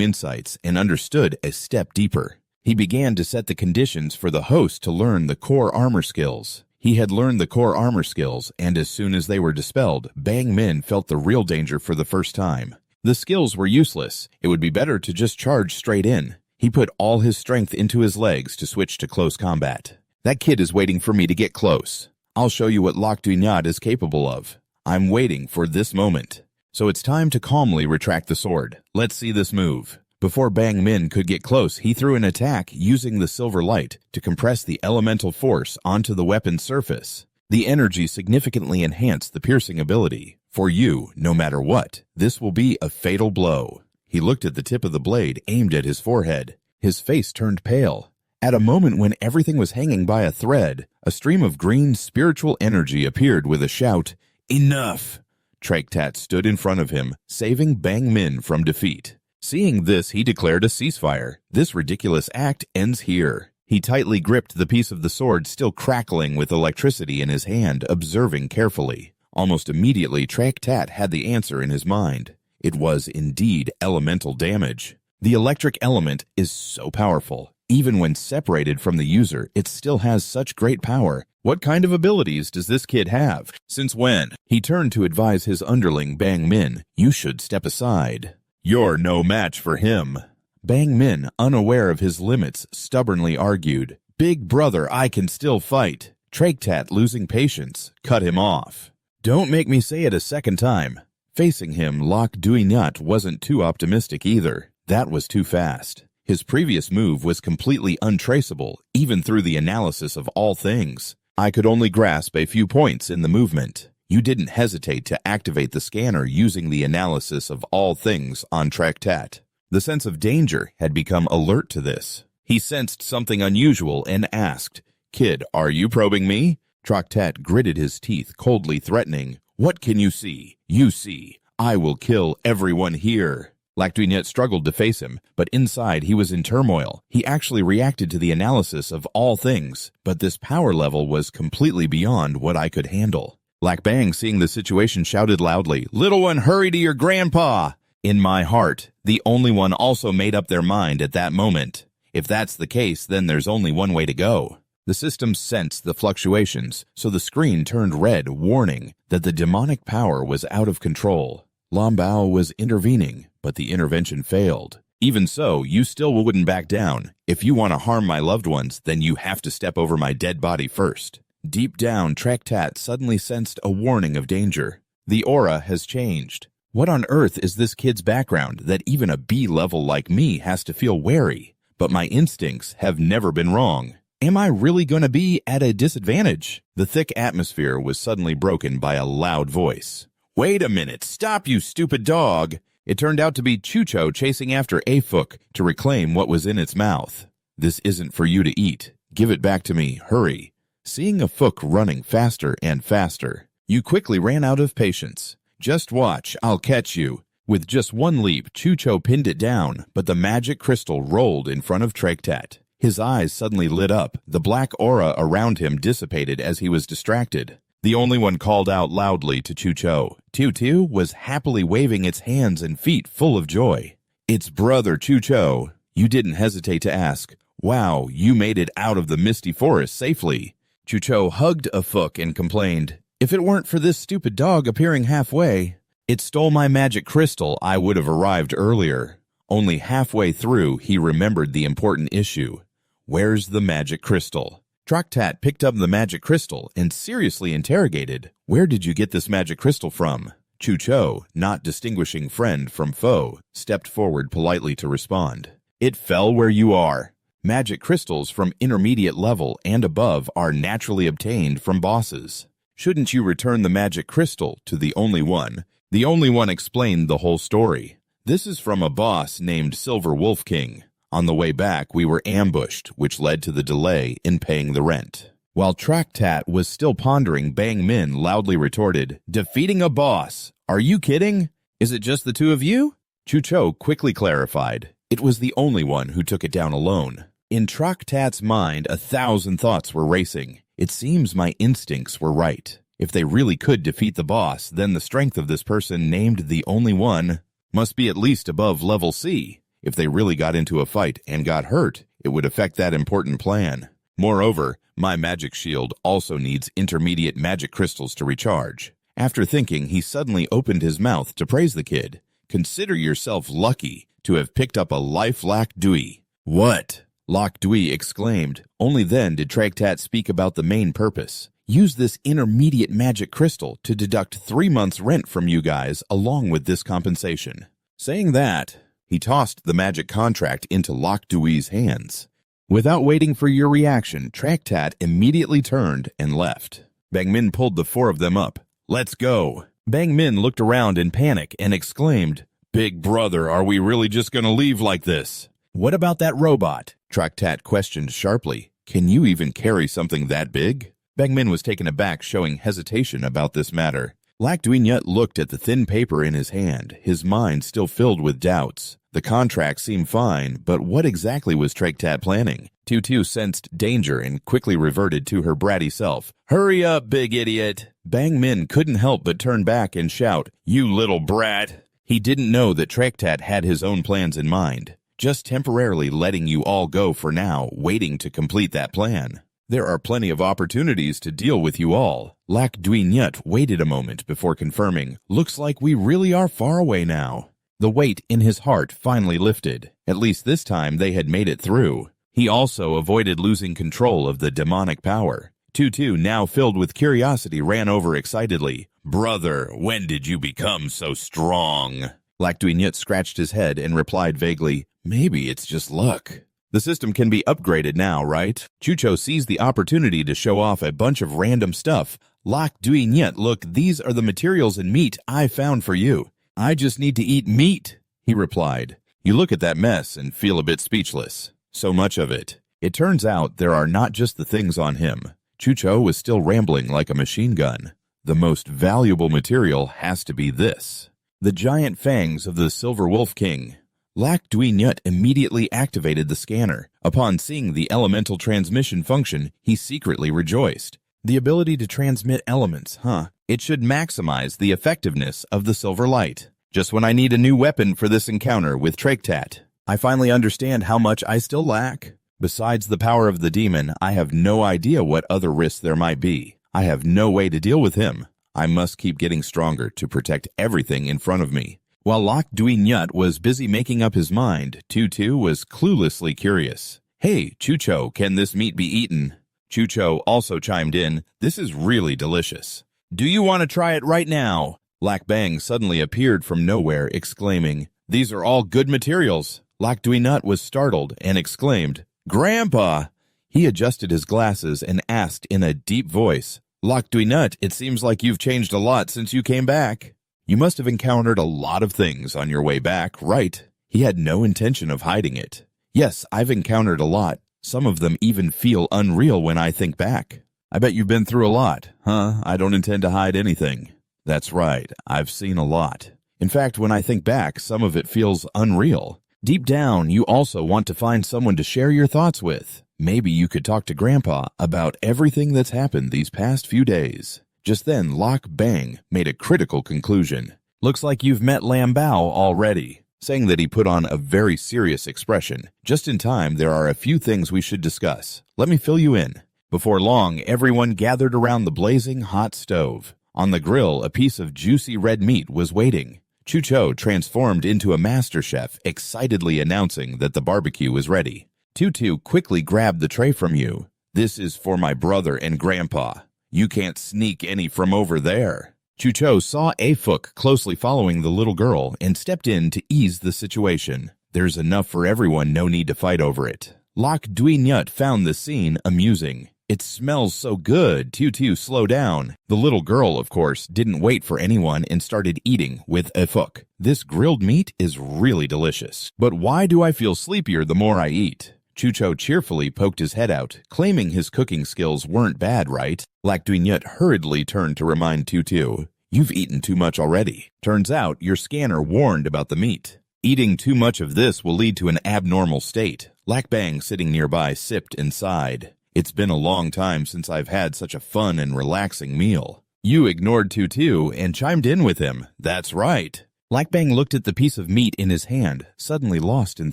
Speaker 1: insights and understood a step deeper. He began to set the conditions for the host to learn the core armor skills. He had learned the core armor skills, and as soon as they were dispelled, Bang Min felt the real danger for the first time. The skills were useless. It would be better to just charge straight in. He put all his strength into his legs to switch to close combat. That kid is waiting for me to get close. I'll show you what Lac Duignut is capable of. I'm waiting for this moment. So it's time to calmly retract the sword. Let's see this move. Before Bang Min could get close, he threw an attack using the silver light to compress the elemental force onto the weapon's surface. The energy significantly enhanced the piercing ability. For you, no matter what, this will be a fatal blow. He looked at the tip of the blade aimed at his forehead. His face turned pale. At a moment when everything was hanging by a thread, a stream of green spiritual energy appeared with a shout, "Enough!" Traktat stood in front of him, saving Bang Min from defeat. Seeing this, he declared a ceasefire. This ridiculous act ends here. He tightly gripped the piece of the sword still crackling with electricity in his hand, observing carefully. Almost immediately, Traktat had the answer in his mind. It was indeed elemental damage. The electric element is so powerful. Even when separated from the user, it still has such great power. What kind of abilities does this kid have? Since when? He turned to advise his underling, Bang Min. You should step aside. You're no match for him. Bang Min, unaware of his limits, stubbornly argued. Big brother, I can still fight. Traktat, losing patience, cut him off. Don't make me say it a second time. Facing him, Lac Duignut wasn't too optimistic either. That was too fast. His previous move was completely untraceable, even through the analysis of all things. I could only grasp a few points in the movement. You didn't hesitate to activate the scanner using the analysis of all things on Traktat. The sense of danger had become alert to this. He sensed something unusual and asked, Kid, are you probing me? Traktat gritted his teeth, coldly threatening, What can you see? You see. I will kill everyone here. Lac Duignut struggled to face him, but inside he was in turmoil. He actually reacted to the analysis of all things, but this power level was completely beyond what I could handle. Lac Bang, seeing the situation, shouted loudly, Little one, hurry to your grandpa! In my heart, the only one also made up their mind at that moment. If that's the case, then there's only one way to go. The system sensed the fluctuations, so the screen turned red, warning that the demonic power was out of control. Lan Bao was intervening, but the intervention failed. Even so, you still wouldn't back down. If you want to harm my loved ones, then you have to step over my dead body first. Deep down, Traktat suddenly sensed a warning of danger. The aura has changed. What on earth is this kid's background that even a B level like me has to feel wary? But my instincts have never been wrong. Am I really going to be at a disadvantage? The thick atmosphere was suddenly broken by a loud voice. Wait a minute, stop you stupid dog! It turned out to be Chucho chasing after Afuk to reclaim what was in its mouth. This isn't for you to eat. Give it back to me, hurry. Seeing a fook running faster and faster, you quickly ran out of patience. Just watch, I'll catch you. With just one leap, Chucho pinned it down, but the magic crystal rolled in front of Tregtat. His eyes suddenly lit up. The black aura around him dissipated as he was distracted. The only one called out loudly to Chucho. Tiu was happily waving its hands and feet full of joy. It's brother Chucho. You didn't hesitate to ask. Wow, you made it out of the misty forest safely. Chucho hugged a fook and complained, if it weren't for this stupid dog appearing halfway, it stole my magic crystal, I would have arrived earlier. Only halfway through, he remembered the important issue. Where's the magic crystal? Tregtat picked up the magic crystal and seriously interrogated, where did you get this magic crystal from? Chucho, not distinguishing friend from foe, stepped forward politely to respond. It fell where you are. Magic crystals from intermediate level and above are naturally obtained from bosses. Shouldn't you return the magic crystal to the only one? The only one explained the whole story. This is from a boss named Silver Wolf King. On the way back, we were ambushed, which led to the delay in paying the rent. While Tregtat was still pondering, Bang Min loudly retorted, defeating a boss? Are you kidding? Is it just the two of you? Chucho quickly clarified. It was the only one who took it down alone. In Tregtat's mind, 1,000 thoughts were racing. It seems my instincts were right. If they really could defeat the boss, then the strength of this person named the only one must be at least above level C. If they really got into a fight and got hurt, it would affect that important plan. Moreover, my magic shield also needs intermediate magic crystals to recharge. After thinking, he suddenly opened his mouth to praise the kid. Consider yourself lucky to have picked up a life Lac Dui. What? Lac Dui exclaimed. Only then did Tregtat speak about the main purpose. Use this intermediate magic crystal to deduct 3 months' rent from you guys along with this compensation. Saying that, he tossed the magic contract into Lac Dui's hands. Without waiting for your reaction, Tregtat immediately turned and left. Bang Min pulled the 4 of them up. Let's go. Bang Min looked around in panic and exclaimed, Big brother, are we really just going to leave like this? What about that robot? Tregtat questioned sharply. Can you even carry something that big? Bang Min was taken aback, showing hesitation about this matter. Lac Dui looked at the thin paper in his hand, his mind still filled with doubts. The contract seemed fine, but what exactly was Tregtat planning? Tiu sensed danger and quickly reverted to her bratty self. Hurry up, big idiot! Bang Min couldn't help but turn back and shout, You little brat! He didn't know that Tregtat had his own plans in mind. Just temporarily letting you all go for now, waiting to complete that plan. There are plenty of opportunities to deal with you all. Lac Dui waited a moment before confirming, Looks like we really are far away now. The weight in his heart finally lifted. At least this time they had made it through. He also avoided losing control of the demonic power. Tiu, now filled with curiosity, ran over excitedly. Brother, when did you become so strong? Lac Dui scratched his head and replied vaguely, Maybe it's just luck. The system can be upgraded now, right? Chucho seized the opportunity to show off a bunch of random stuff. Lac Dui look, these are the materials and meat I found for you. I just need to eat meat, he replied. You look at that mess and feel a bit speechless. So much of it. It turns out there are not just the things on him. Chucho was still rambling like a machine gun. The most valuable material has to be this. The giant fangs of the Silver Wolf King. Lac Dui immediately activated the scanner. Upon seeing the elemental transmission function, he secretly rejoiced. The ability to transmit elements, It should maximize the effectiveness of the silver light. Just when I need a new weapon for this encounter with Tregtat, I finally understand how much I still lack. Besides the power of the demon, I have no idea what other risks there might be. I have no way to deal with him. I must keep getting stronger to protect everything in front of me. While Lac Dui was busy making up his mind, Tiu was cluelessly curious. Hey, Chucho, can this meat be eaten? Chucho also chimed in, This is really delicious. Do you want to try it right now? Lac Bang suddenly appeared from nowhere, exclaiming, These are all good materials. Lac Dui was startled and exclaimed, Grandpa! He adjusted his glasses and asked in a deep voice, Lac Dui, it seems like you've changed a lot since you came back. You must have encountered a lot of things on your way back, right? He had no intention of hiding it. Yes, I've encountered a lot. Some of them even feel unreal when I think back. I bet you've been through a lot, huh? I don't intend to hide anything. That's right, I've seen a lot. In fact, when I think back, some of it feels unreal. Deep down, you also want to find someone to share your thoughts with. Maybe you could talk to Grandpa about everything that's happened these past few days. Just then, Lock Bang made a critical conclusion. Looks like you've met Lam Bao already, saying that he put on a very serious expression. Just in time, there are a few things we should discuss. Let me fill you in. Before long, everyone gathered around the blazing hot stove. On the grill, a piece of juicy red meat was waiting. Chucho transformed into a master chef, excitedly announcing that the barbecue was ready. Tutu quickly grabbed the tray from you. This is for my brother and Grandpa. You can't sneak any from over there. Chucho saw Afuk closely following the little girl and stepped in to ease the situation. There's enough for everyone, no need to fight over it. Lok Dui Nyut found the scene amusing. It smells so good, Tutu, slow down. The little girl, of course, didn't wait for anyone and started eating with Afuk. This grilled meat is really delicious. But why do I feel sleepier the more I eat? Chucho cheerfully poked his head out, claiming his cooking skills weren't bad, right? Lak Duinyut hurriedly turned to remind Tutu, "You've eaten too much already. Turns out your scanner warned about the meat. Eating too much of this will lead to an abnormal state." Lak Bang, sitting nearby, sipped and sighed. "It's been a long time since I've had such a fun and relaxing meal." You ignored Tutu and chimed in with him. "That's right." Lak Bang looked at the piece of meat in his hand, suddenly lost in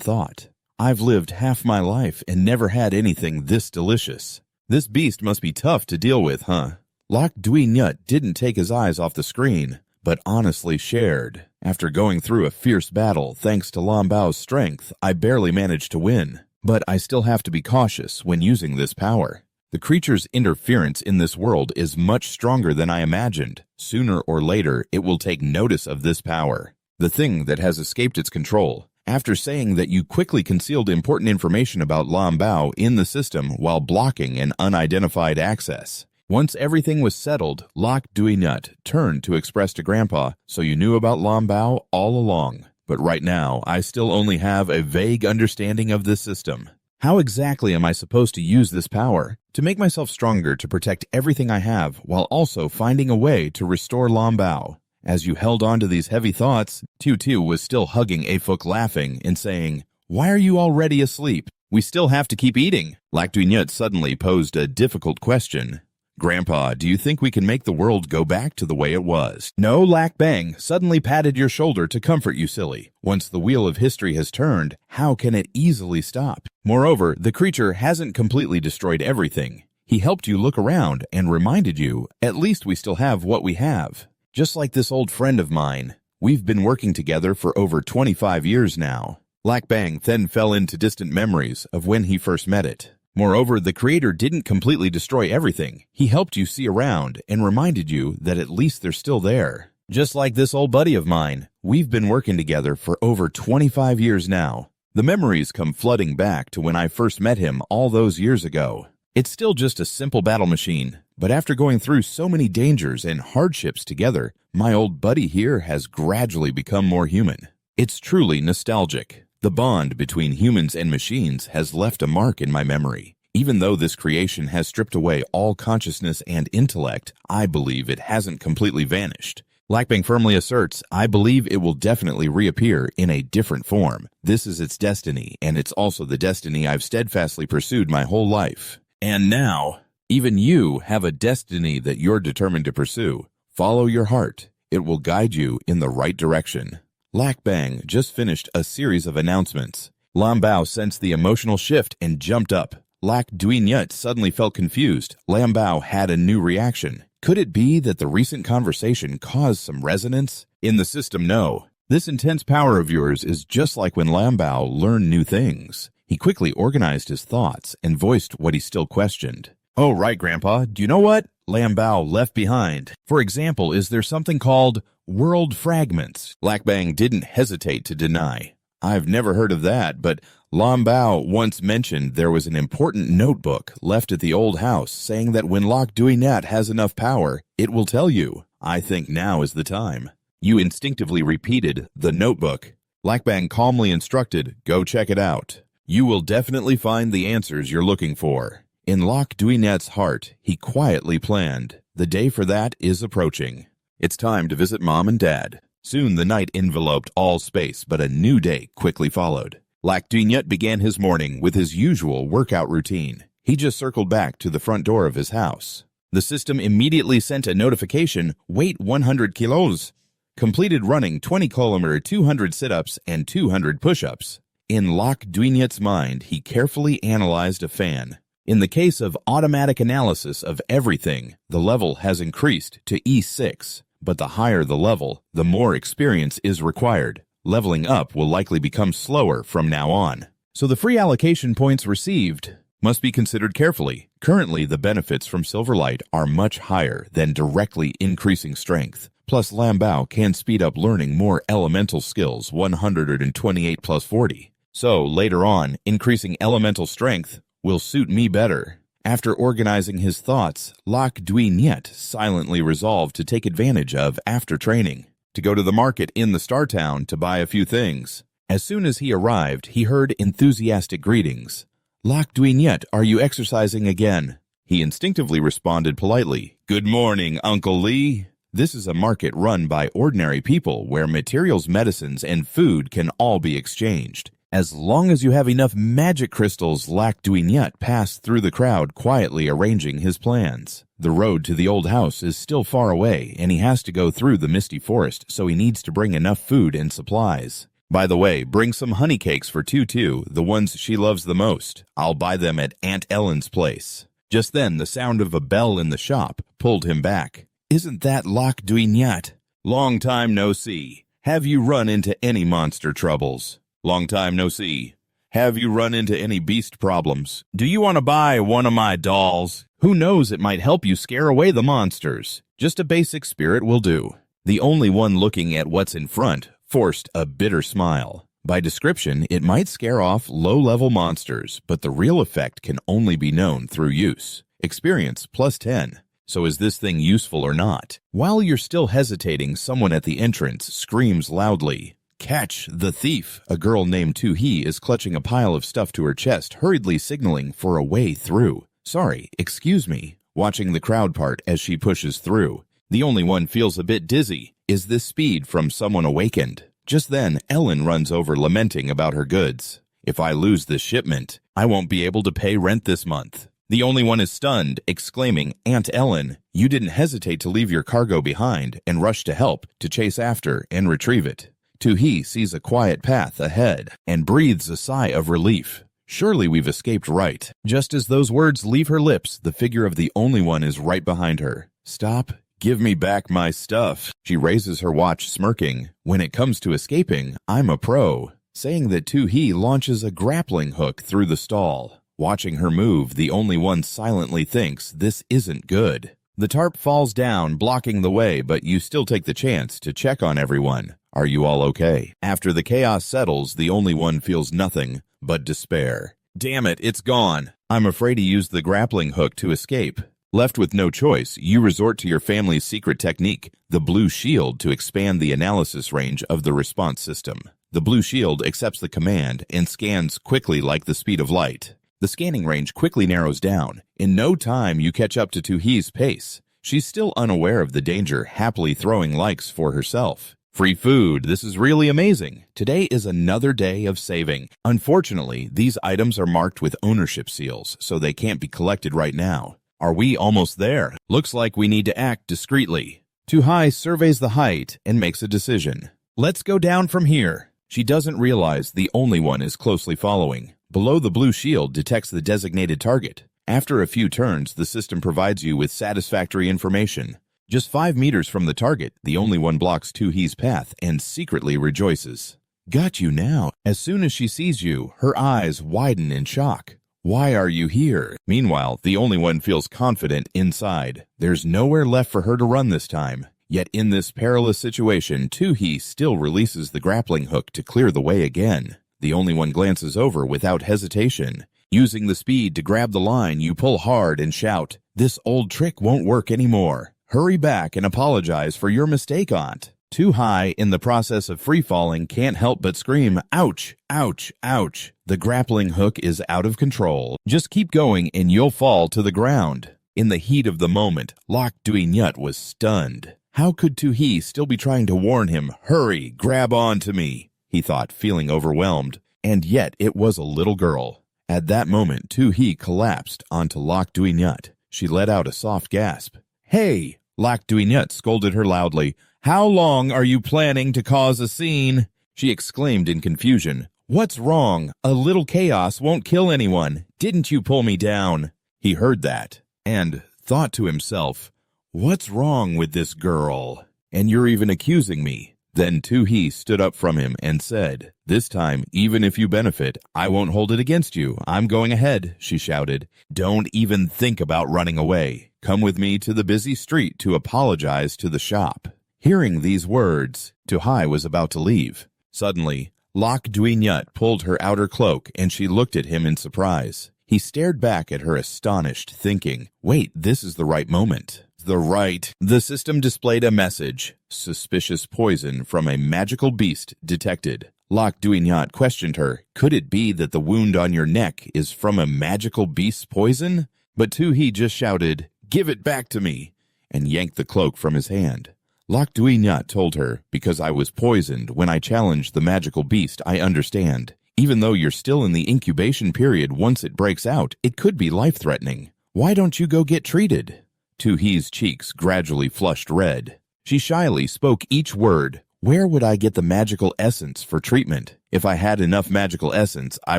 Speaker 1: thought. "I've lived half my life and never had anything this delicious. This beast must be tough to deal with, huh?" Lok Dui Nyut didn't take his eyes off the screen, but honestly shared. "After going through a fierce battle, thanks to Lam Bao's strength, I barely managed to win. But I still have to be cautious when using this power. The creature's interference in this world is much stronger than I imagined. Sooner or later, it will take notice of this power. The thing that has escaped its control." After saying that you quickly concealed important information about Lam Bao in the system while blocking an unidentified access. Once everything was settled, Lok Dui Nyut turned to express to Grandpa, "So you knew about Lam Bao all along. But right now, I still only have a vague understanding of this system. How exactly am I supposed to use this power? To make myself stronger to protect everything I have while also finding a way to restore Lam Bao." As you held on to these heavy thoughts, Tutu was still hugging Afuk, laughing and saying, "Why are you already asleep? We still have to keep eating." Lak Dui Nyut suddenly posed a difficult question. "Grandpa, do you think we can make the world go back to the way it was?" No, Lak Bang suddenly patted your shoulder to comfort you, silly. Once the wheel of history has turned, how can it easily stop? Moreover, the creature hasn't completely destroyed everything. He helped you look around and reminded you, at least we still have what we have. Just like this old friend of mine. We've been working together for over 25 years now. Lak Bang then fell into distant memories of when he first met it. Moreover, the creator didn't completely destroy everything. He helped you see around and reminded you that at least they're still there. Just like this old buddy of mine, we've been working together for over 25 years now. The memories come flooding back to when I first met him all those years ago. It's still just a simple battle machine, but after going through so many dangers and hardships together, my old buddy here has gradually become more human. It's truly nostalgic. The bond between humans and machines has left a mark in my memory. Even though this creation has stripped away all consciousness and intellect, I believe it hasn't completely vanished. Lak Bang firmly asserts, "I believe it will definitely reappear in a different form. This is its destiny, and it's also the destiny I've steadfastly pursued my whole life. And now, even you have a destiny that you're determined to pursue. Follow your heart. It will guide you in the right direction." Lak Bang just finished a series of announcements. Lam Bao sensed the emotional shift and jumped up. Lak Dui Nyut suddenly felt confused. Lam Bao had a new reaction. Could it be that the recent conversation caused some resonance? In the system, no. This intense power of yours is just like when Lam Bao learned new things. He quickly organized his thoughts and voiced what he still questioned. "Oh, right, Grandpa. Do you know what Lam Bao left behind? For example, is there something called world fragments?" Lak Bang didn't hesitate to deny. "I've never heard of that, but Lam Bao once mentioned there was an important notebook left at the old house saying that when Lok Dui Nyut has enough power, it will tell you. I think now is the time." You instinctively repeated, "the notebook." Lak Bang calmly instructed, "Go check it out." You will definitely find the answers you're looking for. In Lok Duinet's heart, he quietly planned. The day for that is approaching. It's time to visit Mom and Dad. Soon the night enveloped all space, but a new day quickly followed. Lok Duinet began his morning with his usual workout routine. He just circled back to the front door of his house. The system immediately sent a notification, weight 100 kilos. Completed running 20 kilometer 200 sit-ups and 200 push-ups. In Lok Duinet's mind, he carefully analyzed a fan. In the case of automatic analysis of everything, the level has increased to E6, but the higher the level, the more experience is required. Leveling up will likely become slower from now on. So the free allocation points received must be considered carefully. Currently, the benefits from Silverlight are much higher than directly increasing strength. Plus, Lambao can speed up learning more elemental skills, 128 plus 40. So, later on, increasing elemental strength will suit me better. After organizing his thoughts, Lok Duinet silently resolved to take advantage of after training, to go to the market in the Star Town to buy a few things. As soon as he arrived, he heard enthusiastic greetings. Lok Duinet, are you exercising again? He instinctively responded politely, Good morning, Uncle Lee. This is a market run by ordinary people where materials, medicines, and food can all be exchanged. As long as you have enough magic crystals, Lok Duinet passed through the crowd quietly arranging his plans. The road to the old house is still far away, and he has to go through the misty forest, so he needs to bring enough food and supplies. By the way, bring some honey cakes for Tutu, the ones she loves the most. I'll buy them at Aunt Ellen's place. Just then, the sound of a bell in the shop pulled him back. Isn't that Lok Duinet? Long time no see. Have you run into any monster troubles? Long time no see. Have you run into any beast problems? Do you want to buy one of my dolls? Who knows, it might help you scare away the monsters. Just a basic spirit will do. The only one looking at what's in front forced a bitter smile. By description, it might scare off low-level monsters, but the real effect can only be known through use. Experience plus 10. So is this thing useful or not? While you're still hesitating, someone at the entrance screams loudly, Catch the thief! A girl named Tu-hee is clutching a pile of stuff to her chest, hurriedly signaling for a way through. Sorry, excuse me. Watching the crowd part as she pushes through. The only one feels a bit dizzy. Is this speed from someone awakened? Just then, Ellen runs over lamenting about her goods. If I lose this shipment, I won't be able to pay rent this month. The only one is stunned, exclaiming, Aunt Ellen, you didn't hesitate to leave your cargo behind and rush to help, to chase after and retrieve it. Tu-hee sees a quiet path ahead and breathes a sigh of relief. Surely we've escaped right. Just as those words leave her lips, the figure of the only one is right behind her. Stop. Give me back my stuff. She raises her watch, smirking. When it comes to escaping, I'm a pro. Saying that Tu-hee launches a grappling hook through the stall. Watching her move, the only one silently thinks this isn't good. The tarp falls down, blocking the way, but you still take the chance to check on everyone. Are you all okay? After the chaos settles, the only one feels nothing but despair. Damn it, it's gone. I'm afraid he used the grappling hook to escape. Left with no choice, you resort to your family's secret technique, the blue shield, to expand the analysis range of the response system. The blue shield accepts the command and scans quickly like the speed of light. The scanning range quickly narrows down. In no time, you catch up to Tu-hee's pace. She's still unaware of the danger, happily throwing likes for herself. Free food, this is really amazing. Today is another day of saving. Unfortunately, these items are marked with ownership seals, so they can't be collected right now. Are we almost there? Looks like we need to act discreetly. Tu-hee surveys the height and makes a decision. Let's go down from here. She doesn't realize the only one is closely following. Below, the blue shield detects the designated target. After a few turns, the system provides you with satisfactory information. Just 5 meters from the target, the only one blocks Tu-hee's path and secretly rejoices. Got you now. As soon as she sees you, her eyes widen in shock. Why are you here? Meanwhile, the only one feels confident inside. There's nowhere left for her to run this time. Yet in this perilous situation, Tu-hee still releases the grappling hook to clear the way again. The only one glances over without hesitation. Using the speed to grab the line, you pull hard and shout, This old trick won't work anymore. Hurry back and apologize for your mistake, Aunt. Too High, in the process of free-falling, can't help but scream, "Ouch! Ouch! Ouch!" The grappling hook is out of control. Just keep going and you'll fall to the ground. In the heat of the moment, Lock Dui-Nyut was stunned. How could Tu-Hee still be trying to warn him, "Hurry, grab on to me," he thought, feeling overwhelmed. And yet it was a little girl. At that moment, Tu-Hee collapsed onto Lock Dui-Nyut. She let out a soft gasp. "Hey!" Lock Dui-Nyut scolded her loudly. "How long are you planning to cause a scene?" She exclaimed in confusion. "What's wrong? A little chaos won't kill anyone. Didn't you pull me down?" He heard that and thought to himself, "What's wrong with this girl? And you're even accusing me." Then Tu-Hee stood up from him and said, "This time, even if you benefit, I won't hold it against you. I'm going ahead," she shouted. "Don't even think about running away. Come with me to the busy street to apologize to the shop." Hearing these words, Tu-Hee was about to leave. Suddenly, Lock Dui-Nyut pulled her outer cloak and she looked at him in surprise. He stared back at her astonished, thinking, "Wait, this is the right moment." The system displayed a message. Suspicious poison from a magical beast detected. Lock Dui-Nyut questioned her. Could it be that the wound on your neck is from a magical beast's poison? But Tu-Hee just shouted, "Give it back to me," and yanked the cloak from his hand. Lock Dui-Nyut told her, "Because I was poisoned when I challenged the magical beast, I understand. Even though you're still in the incubation period, once it breaks out, it could be life-threatening. Why don't you go get treated?" Tu-Hee's cheeks gradually flushed red. She shyly spoke each word. "Where would I get the magical essence for treatment? If I had enough magical essence, I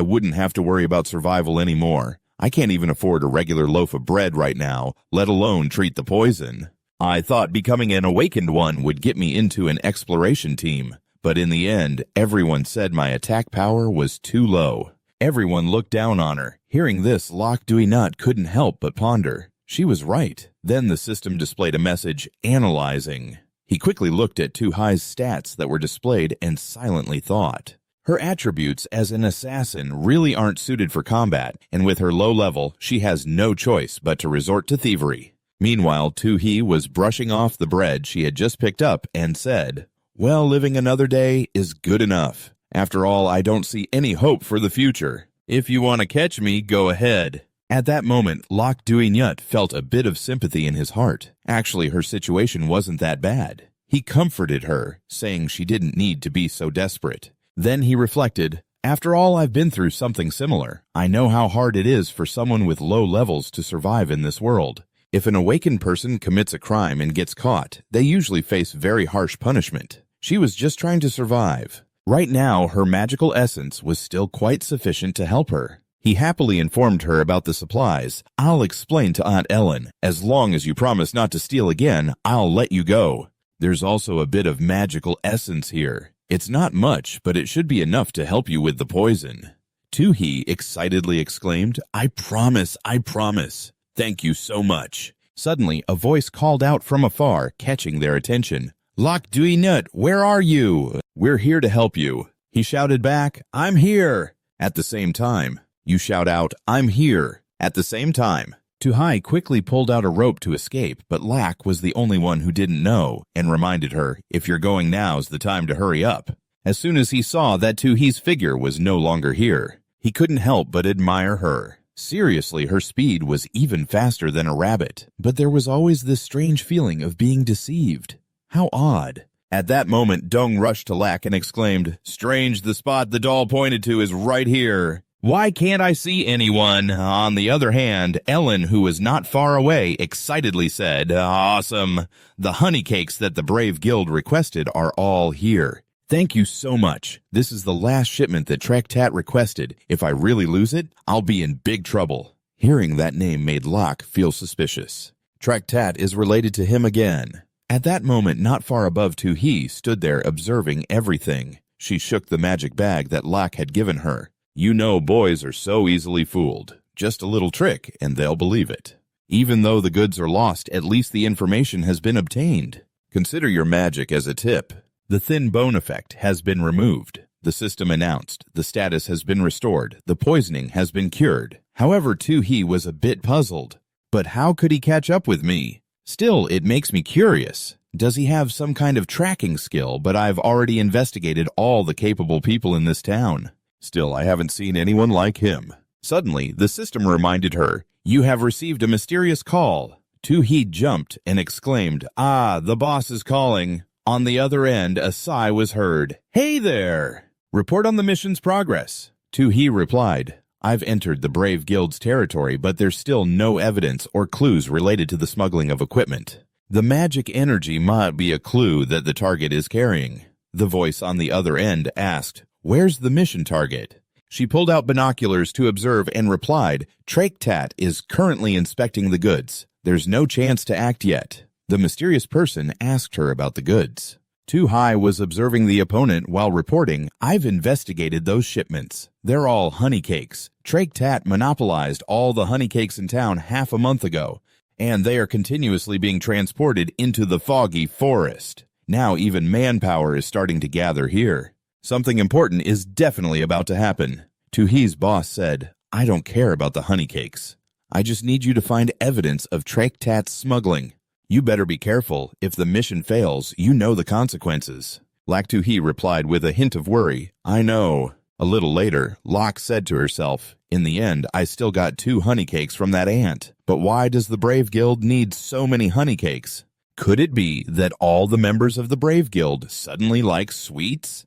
Speaker 1: wouldn't have to worry about survival anymore. I can't even afford a regular loaf of bread right now, let alone treat the poison. I thought becoming an awakened one would get me into an exploration team, but in the end, everyone said my attack power was too low." Everyone looked down on her. Hearing this, Lock Dui-Nyut couldn't help but ponder. She was right. Then the system displayed a message, "Analyzing." He quickly looked at Tu-Hee's stats that were displayed and silently thought. Her attributes as an assassin really aren't suited for combat, and with her low level, she has no choice but to resort to thievery. Meanwhile, Tu-Hee was brushing off the bread she had just picked up and said, "Well, living another day is good enough. After all, I don't see any hope for the future. If you want to catch me, go ahead." At that moment, Lock Dui-Nyut felt a bit of sympathy in his heart. Actually, her situation wasn't that bad. He comforted her, saying she didn't need to be so desperate. Then he reflected, "After all, I've been through something similar. I know how hard it is for someone with low levels to survive in this world. If an awakened person commits a crime and gets caught, they usually face very harsh punishment. She was just trying to survive. Right now, her magical essence was still quite sufficient to help her." He happily informed her about the supplies. "I'll explain to Aunt Ellen. As long as you promise not to steal again, I'll let you go. There's also a bit of magical essence here. It's not much, but it should be enough to help you with the poison." Tu-Hee excitedly exclaimed, "I promise, I promise. Thank you so much." Suddenly, a voice called out from afar, catching their attention. "Lock Dui-Nyut, where are you?" "We're here to help you." He shouted back, "I'm here." At the same time, you shout out, "I'm here." At the same time, Tu-Hee quickly pulled out a rope to escape, but Lack was the only one who didn't know and reminded her, "If you're going, now's the time to hurry up." As soon as he saw that Tu-Hee's figure was no longer here, he couldn't help but admire her. Seriously, her speed was even faster than a rabbit, but there was always this strange feeling of being deceived. How odd. At that moment, Dong rushed to Lack and exclaimed, "Strange, the spot the doll pointed to is right here. Why can't I see anyone?" On the other hand, Ellen, who was not far away, excitedly said, "Awesome. The honey cakes that the Brave Guild requested are all here. Thank you so much. This is the last shipment that Trektat requested. If I really lose it, I'll be in big trouble." Hearing that name made Locke feel suspicious. Trektat is related to him again. At that moment, not far above Tu-Hee stood there observing everything. She shook the magic bag that Locke had given her. "You know boys are so easily fooled. Just a little trick and they'll believe it. Even though the goods are lost, at least the information has been obtained. Consider your magic as a tip. The thin bone effect has been removed." The system announced. The status has been restored. The poisoning has been cured. However, Tu-Hee was a bit puzzled. But how could he catch up with me? Still, it makes me curious. Does he have some kind of tracking skill? But I've already investigated all the capable people in this town. Still, I haven't seen anyone like him. Suddenly, the system reminded her, "You have received a mysterious call." Tu-hee jumped and exclaimed, "Ah, the boss is calling." On the other end, a sigh was heard. "Hey there! Report on the mission's progress." Tu-hee replied, "I've entered the Brave Guild's territory, but there's still no evidence or clues related to the smuggling of equipment. The magic energy might be a clue that the target is carrying." The voice on the other end asked, "Where's the mission target?" She pulled out binoculars to observe and replied, "Traktat is currently inspecting the goods. There's no chance to act yet." The mysterious person asked her about the goods. Tu-hee was observing the opponent while reporting, "I've investigated those shipments. They're all honey cakes. Traktat monopolized all the honey cakes in town half a month ago, and they are continuously being transported into the foggy forest. Now even manpower is starting to gather here. Something important is definitely about to happen." Tu-hee's boss said, "I don't care about the honey cakes. I just need you to find evidence of Traktat's smuggling. You better be careful. If the mission fails, you know the consequences." Lak Tu-hee replied with a hint of worry, "I know." A little later, Lak said to herself, "In the end, I still got 2 honey cakes from that ant. But why does the Brave Guild need so many honey cakes? Could it be that all the members of the Brave Guild suddenly like sweets?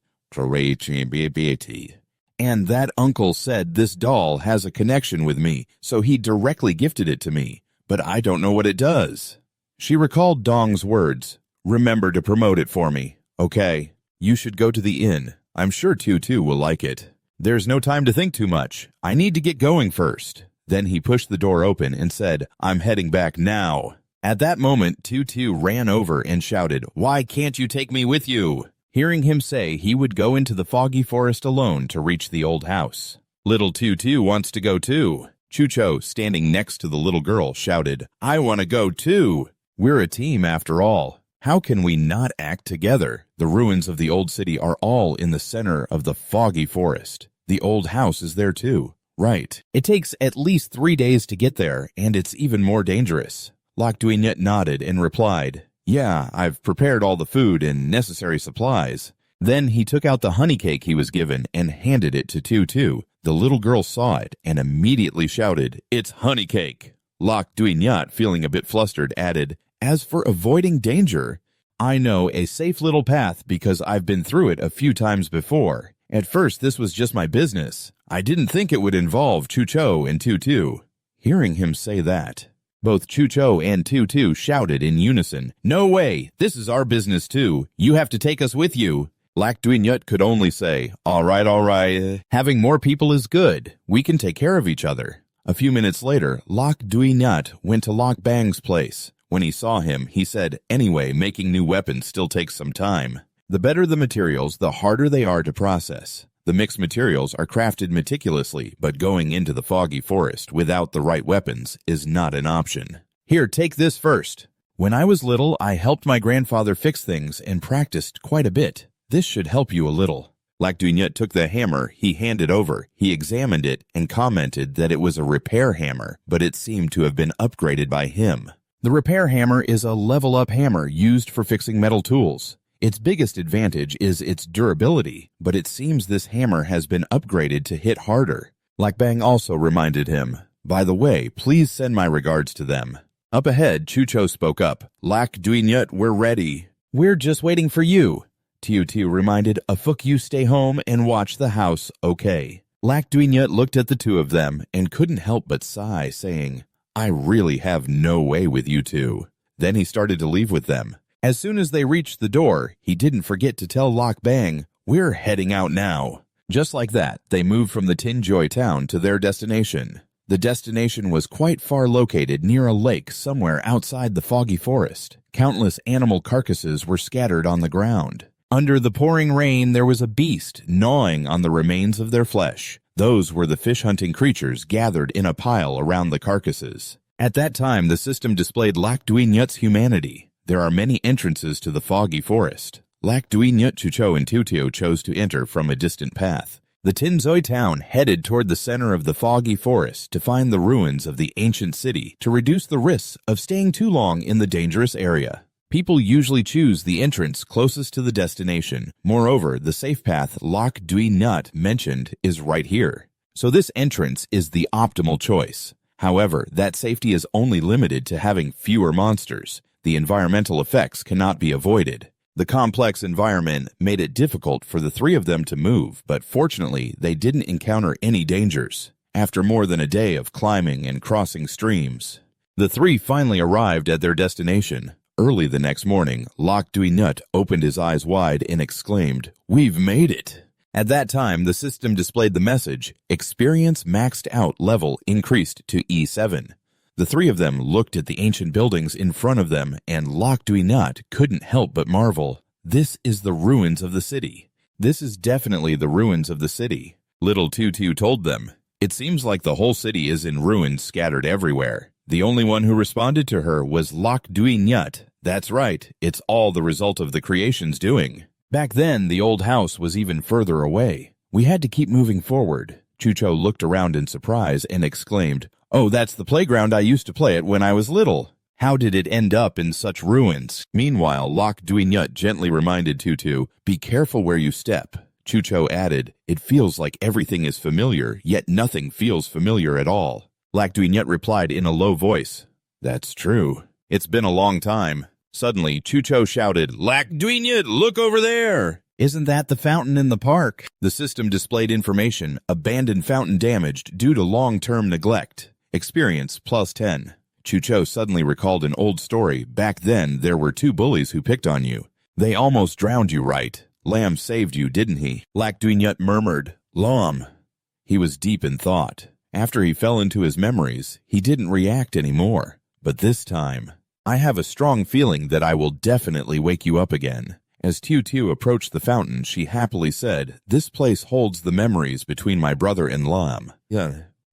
Speaker 1: And that uncle said this doll has a connection with me, so he directly gifted it to me, but I don't know what it does." She recalled Dong's words, "Remember to promote it for me. Okay, you should go to the inn. I'm sure Tutu will like it. There's no time to think too much. I need to get going first." Then he pushed the door open and said, "I'm heading back now." At that moment, Tutu ran over and shouted, "Why can't you take me with you?" Hearing him say he would go into the foggy forest alone to reach the old house. "Little Tutu wants to go too." Chucho, standing next to the little girl, shouted, "I want to go too. We're a team after all. How can we not act together? The ruins of the old city are all in the center of the foggy forest. The old house is there too. Right. It takes at least 3 days to get there, and it's even more dangerous." Lak Duinyet nodded and replied, "Yeah, I've prepared all the food and necessary supplies." Then he took out the honey cake he was given and handed it to Tutu. The little girl saw it and immediately shouted, "It's honey cake." Lak Duinyat, feeling a bit flustered, added, "As for avoiding danger, I know a safe little path because I've been through it a few times before. At first, this was just my business. I didn't think it would involve Chucho and Tutu." Hearing him say that, both Chucho and Tutu shouted in unison, "No way! This is our business too. You have to take us with you." Lak Duinyut could only say, all right. Having more people is good. We can take care of each other." A few minutes later, Lak Duinyut went to Lak Bang's place. When he saw him, he said, "Anyway, making new weapons still takes some time. The better the materials, the harder they are to process. The mixed materials are crafted meticulously, but going into the foggy forest without the right weapons is not an option. Here, take this first. When I was little, I helped my grandfather fix things and practiced quite a bit. This should help you a little." Lak Duinyut took the hammer he handed over. He examined it and commented that it was a repair hammer, but it seemed to have been upgraded by him. The repair hammer is a level-up hammer used for fixing metal tools. Its biggest advantage is its durability, but it seems this hammer has been upgraded to hit harder. Lak Bang also reminded him, "By the way, please send my regards to them." Up ahead, Chucho spoke up, "Lak Duinyut, we're ready." "We're just waiting for you." Tiu reminded, "Afuk, you stay home and watch the house, okay?" Lak Duinyut looked at the two of them and couldn't help but sigh, saying, "I really have no way with you two." Then he started to leave with them. As soon as they reached the door, he didn't forget to tell Lak Bang, "We're heading out now." Just like that, they moved from the Tinjoy town to their destination. The destination was quite far located near a lake somewhere outside the foggy forest. Countless animal carcasses were scattered on the ground. Under the pouring rain, there was a beast gnawing on the remains of their flesh. Those were the fish-hunting creatures gathered in a pile around the carcasses. At that time, the system displayed Lak Duinyut's humanity. There are many entrances to the foggy forest. Lak Duinyut, Chucho, and Tutio chose to enter from a distant path. The Tinzoi town headed toward the center of the foggy forest to find the ruins of the ancient city to reduce the risks of staying too long in the dangerous area. People usually choose the entrance closest to the destination. Moreover, the safe path Loc Dui Nut mentioned is right here. So this entrance is the optimal choice. However, that safety is only limited to having fewer monsters. The environmental effects cannot be avoided. The complex environment made it difficult for the three of them to move, but fortunately, they didn't encounter any dangers. After more than a day of climbing and crossing streams, the three finally arrived at their destination. Early the next morning, Loc Dui Nut opened his eyes wide and exclaimed, "We've made it!" At that time, the system displayed the message, "Experience maxed out level increased to E7. The three of them looked at the ancient buildings in front of them, and Loc Dui Nut couldn't help but marvel. This is the ruins of the city. This is definitely the ruins of the city. Little Tutu told them. It seems like the whole city is in ruins scattered everywhere. The only one who responded to her was Loc Dui Nut. That's right, it's all the result of the creation's doing. Back then, the old house was even further away. We had to keep moving forward. Chucho looked around in surprise and exclaimed, "Oh, that's the playground I used to play at when I was little. How did it end up in such ruins?" Meanwhile, Loc Dui Nut gently reminded Tutu, "Be careful where you step." Chucho added, "It feels like everything is familiar, yet nothing feels familiar at all." Loc Dui Nut replied in a low voice, "That's true. It's been a long time." Suddenly, Chucho shouted, "Loc Dui Nut, look over there! Isn't that the fountain in the park?" The system displayed information, abandoned fountain damaged due to long-term neglect. Experience plus 10. Chucho suddenly recalled an old story. Back then, there were two bullies who picked on you. They almost drowned you, right? Lamb saved you, didn't he? Loc Dui Nut murmured, "Lam." He was deep in thought. After he fell into his memories, he didn't react anymore. But this time, "I have a strong feeling that I will definitely wake you up again." As Tutu approached the fountain, she happily said, "This place holds the memories between my brother and Lam."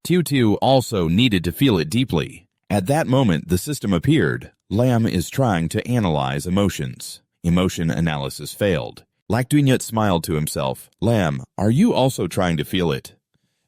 Speaker 1: Tutu also needed to feel it deeply. At that moment, the system appeared. Lam is trying to analyze emotions. Emotion analysis failed. Loc Dui Nut smiled to himself. "Lam, are you also trying to feel it?"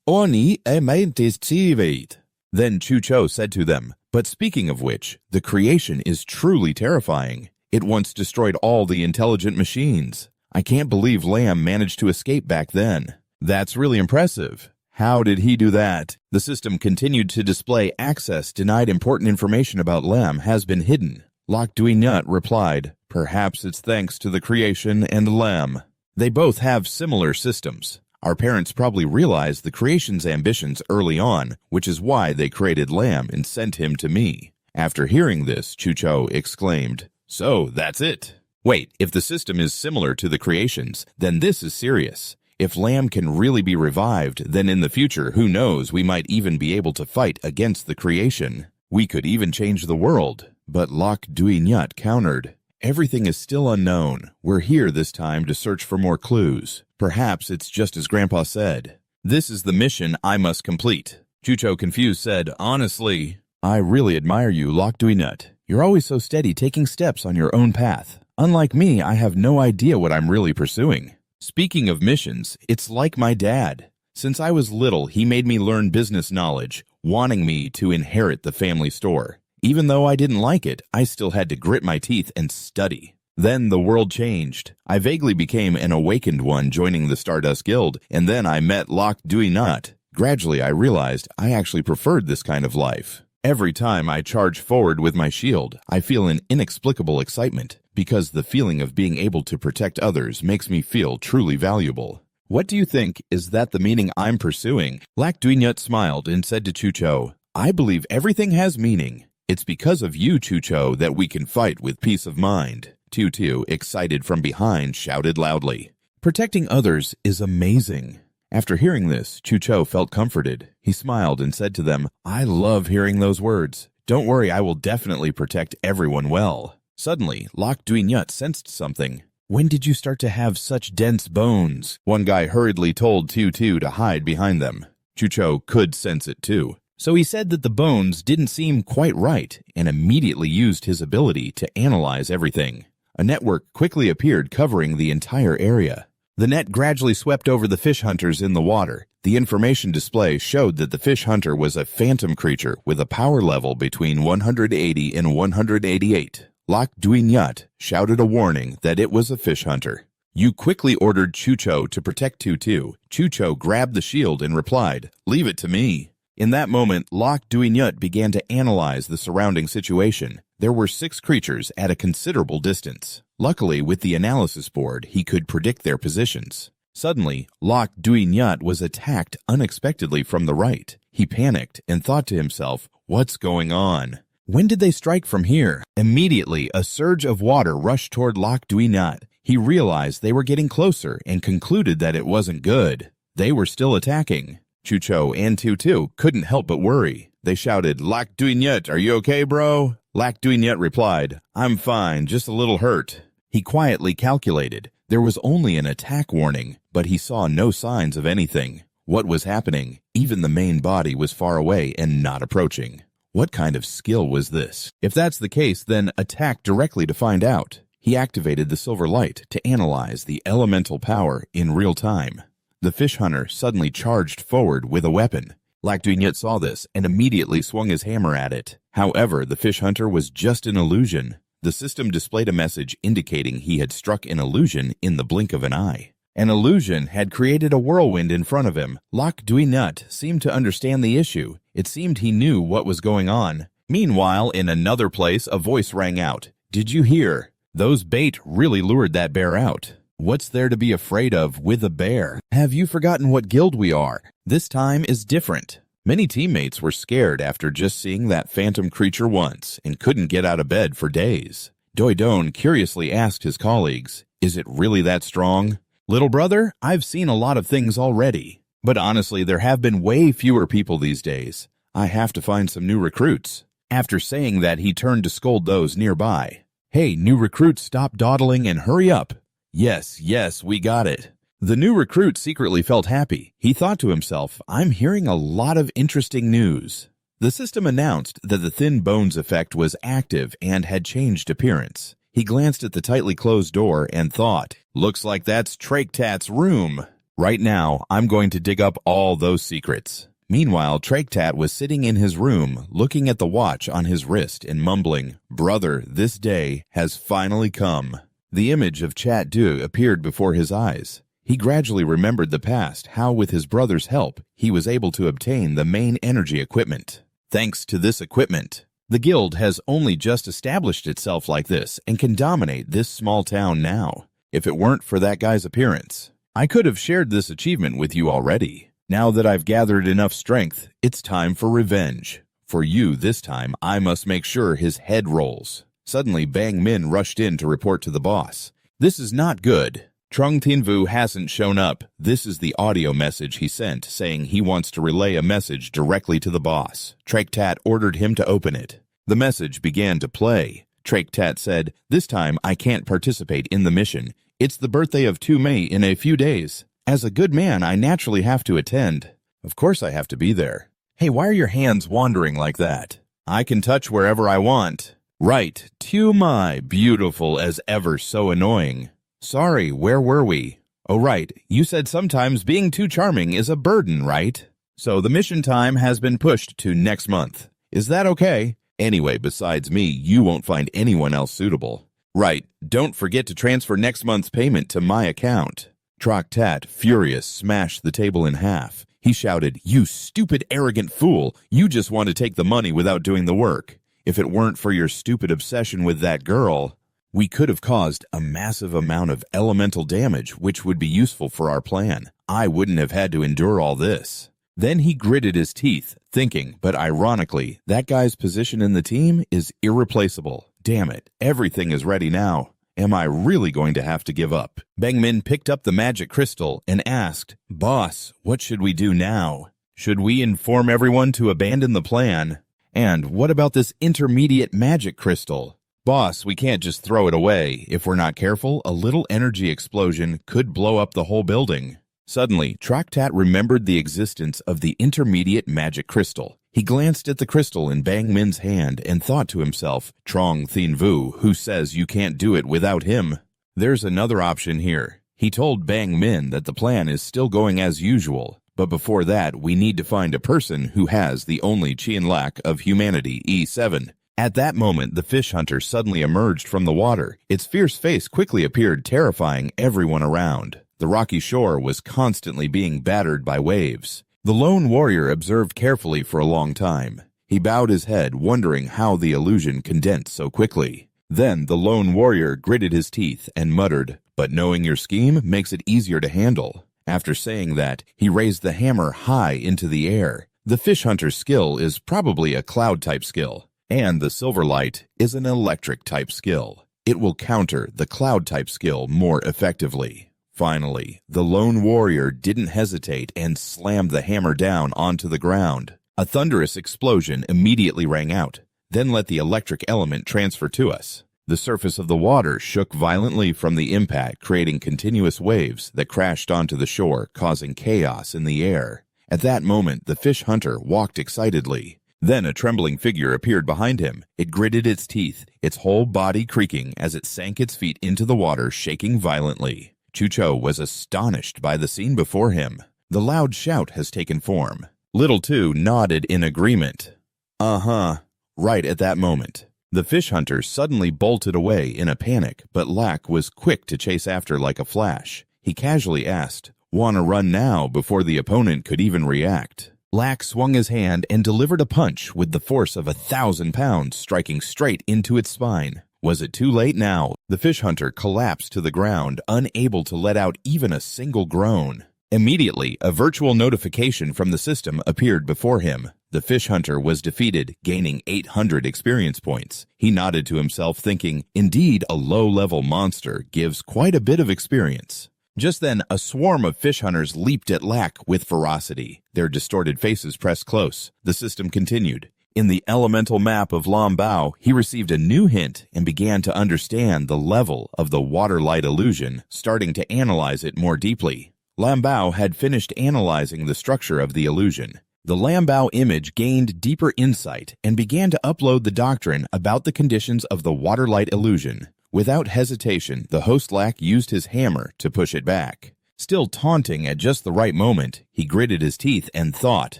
Speaker 1: "Oni emaintistivate." Then Chucho said to them, "But speaking of which, the creation is truly terrifying. It once destroyed all the intelligent machines. I can't believe Lam managed to escape back then." "That's really impressive. How did he do that?" The system continued to display access denied. Important information about Lam has been hidden. Loc Dui Nut replied, "Perhaps it's thanks to the creation and Lam. They both have similar systems. Our parents probably realized the creation's ambitions early on, which is why they created Lam and sent him to me." After hearing this, Chucho exclaimed, "So, that's it. Wait, if the system is similar to the creations, then this is serious. If Lam can really be revived, then in the future, who knows, we might even be able to fight against the creation. We could even change the world." But Loc Dui Nut countered, "Everything is still unknown. We're here this time to search for more clues. Perhaps it's just as Grandpa said. This is the mission I must complete." Chucho, confused, said, "Honestly, I really admire you, Loc Dui Nut. You're always so steady, taking steps on your own path. Unlike me, I have no idea what I'm really pursuing." Speaking of missions, it's like my dad. Since I was little, he made me learn business knowledge, wanting me to inherit the family store. Even though I didn't like it, I still had to grit my teeth and study. Then the world changed. I vaguely became an awakened one joining the Stardust Guild, and then I met Loc Dui Nut. Gradually, I realized I actually preferred this kind of life. Every time I charge forward with my shield, I feel an inexplicable excitement, because the feeling of being able to protect others makes me feel truly valuable. What do you think? Is that the meaning I'm pursuing? Loc Dui Nut smiled and said to Chucho, "I believe everything has meaning. It's because of you, Chucho, that we can fight with peace of mind." Tutu, excited from behind, shouted loudly, "Protecting others is amazing." After hearing this, Chucho felt comforted. He smiled and said to them, "I love hearing those words. Don't worry, I will definitely protect everyone well." Suddenly, Loc Dui Nut sensed something. "When did you start to have such dense bones?" One guy hurriedly told Tutu to hide behind them. Chucho could sense it too. So he said that the bones didn't seem quite right and immediately used his ability to analyze everything. A network quickly appeared covering the entire area. The net gradually swept over the fish hunters in the water. The information display showed that the fish hunter was a phantom creature with a power level between 180 and 188. Lok Duinyat shouted a warning that it was a fish hunter. You quickly ordered Chucho to protect Tutu. Chucho grabbed the shield and replied, "Leave it to me." In that moment, Lok Duinyat began to analyze the surrounding situation. There were 6 creatures at a considerable distance. Luckily, with the analysis board, he could predict their positions. Suddenly, Lok Duinyat was attacked unexpectedly from the right. He panicked and thought to himself, "What's going on? When did they strike from here?" Immediately, a surge of water rushed toward Lok Duinyat. He realized they were getting closer and concluded that it wasn't good. They were still attacking. Chucho and Tutu couldn't help but worry. They shouted, "Lok Duinyat, are you okay, bro?" Lok Duinyat replied, "I'm fine, just a little hurt." He quietly calculated. There was only an attack warning, but he saw no signs of anything. What was happening? Even the main body was far away and not approaching. What kind of skill was this? If that's the case, then attack directly to find out. He activated the silver light to analyze the elemental power in real time. The fish hunter suddenly charged forward with a weapon. Lok Duinyat saw this and immediately swung his hammer at it. However, the fish hunter was just an illusion. The system displayed a message indicating he had struck an illusion in the blink of an eye. An illusion had created a whirlwind in front of him. Lok Duinyat seemed to understand the issue. It seemed he knew what was going on. Meanwhile, in another place, a voice rang out. "Did you hear? Those bait really lured that bear out. What's there to be afraid of with a bear? Have you forgotten what guild we are? This time is different." Many teammates were scared after just seeing that phantom creature once and couldn't get out of bed for days. Doidon curiously asked his colleagues, "Is it really that strong?" "Little brother, I've seen a lot of things already. But honestly, there have been way fewer people these days. I have to find some new recruits." After saying that, he turned to scold those nearby. "Hey, new recruits, stop dawdling and hurry up." Yes, we got it." The new recruit secretly felt happy. He thought to himself, "I'm hearing a lot of interesting news." The system announced that the thin bones effect was active and had changed appearance. He glanced at the tightly closed door and thought, "Looks like that's Traktat's room. Right now, I'm going to dig up all those secrets." Meanwhile, Traktat was sitting in his room, looking at the watch on his wrist and mumbling, "Brother, this day has finally come." The image of Chat Du appeared before his eyes. He gradually remembered the past, how with his brother's help, he was able to obtain the main energy equipment. Thanks to this equipment, the guild has only just established itself like this and can dominate this small town now. If it weren't for that guy's appearance, I could have shared this achievement with you already. Now that I've gathered enough strength, it's time for revenge. For you this time, I must make sure his head rolls. Suddenly, Bang Min rushed in to report to the boss. "This is not good. Trung Tinvu hasn't shown up. This is the audio message he sent, saying he wants to relay a message directly to the boss." Traktat ordered him to open it. The message began to play. Traktat said, "This time I can't participate in the mission. It's the birthday of 2 May in a few days. As a good man, I naturally have to attend. Of course I have to be there." "Hey, why are your hands wandering like that?" "I can touch wherever I want." "Right, 2 Mai, beautiful as ever, so annoying." "Sorry, where were we?" "Oh right, you said sometimes being too charming is a burden, right? So the mission time has been pushed to next month. Is that okay? Anyway, besides me, you won't find anyone else suitable." "Right, don't forget to transfer next month's payment to my account." Traktat, furious, smashed the table in half. He shouted, "You stupid, arrogant fool! You just want to take the money without doing the work. If it weren't for your stupid obsession with that girl, we could have caused a massive amount of elemental damage, which would be useful for our plan. I wouldn't have had to endure all this." Then he gritted his teeth, thinking, but ironically, that guy's position in the team is irreplaceable. Damn it, everything is ready now. Am I really going to have to give up? Bang Min picked up the magic crystal and asked, "Boss, what should we do now? Should we inform everyone to abandon the plan? And what about this intermediate magic crystal?" "Boss, we can't just throw it away. If we're not careful, a little energy explosion could blow up the whole building." Suddenly, Traktat remembered the existence of the intermediate magic crystal. He glanced at the crystal in Bang Min's hand and thought to himself, "Trong Thien Vu, who says you can't do it without him?" There's another option here. He told Bang Min that the plan is still going as usual, but before that, we need to find a person who has the only Qianlak of humanity, E7. At that moment, the fish hunter suddenly emerged from the water. Its fierce face quickly appeared, terrifying everyone around. The rocky shore was constantly being battered by waves. The lone warrior observed carefully for a long time. He bowed his head, wondering how the illusion condensed so quickly. Then the lone warrior gritted his teeth and muttered, "But knowing your scheme makes it easier to handle." After saying that, he raised the hammer high into the air. The fish hunter's skill is probably a cloud-type skill, and the Silverlight is an electric-type skill. It will counter the cloud-type skill more effectively. Finally, the lone warrior didn't hesitate and slammed the hammer down onto the ground. A thunderous explosion immediately rang out. Then let the electric element transfer to us. The surface of the water shook violently from the impact, creating continuous waves that crashed onto the shore, causing chaos in the air. At that moment, the fish hunter walked excitedly. Then a trembling figure appeared behind him. It gritted its teeth, its whole body creaking as it sank its feet into the water, shaking violently. Chucho was astonished by the scene before him. The loud shout has taken form. Little Two nodded in agreement. Uh-huh. Right at that moment, the fish hunter suddenly bolted away in a panic, but Lack was quick to chase after like a flash. He casually asked, "Wanna run now?" before the opponent could even react. Lack swung his hand and delivered a punch with the force of 1,000 pounds, striking straight into its spine. Was it too late now? The fish hunter collapsed to the ground, unable to let out even a single groan. Immediately, a virtual notification from the system appeared before him. The fish hunter was defeated, gaining 800 experience points. He nodded to himself, thinking, indeed, a low-level monster gives quite a bit of experience. Just then, a swarm of fish hunters leaped at Lack with ferocity. Their distorted faces pressed close. The system continued. In the elemental map of Lambao, he received a new hint and began to understand the level of the water-light illusion, starting to analyze it more deeply. Lambao had finished analyzing the structure of the illusion. The Lambao image gained deeper insight and began to upload the doctrine about the conditions of the water-light illusion. Without hesitation, the host Lack used his hammer to push it back. Still taunting at just the right moment, he gritted his teeth and thought.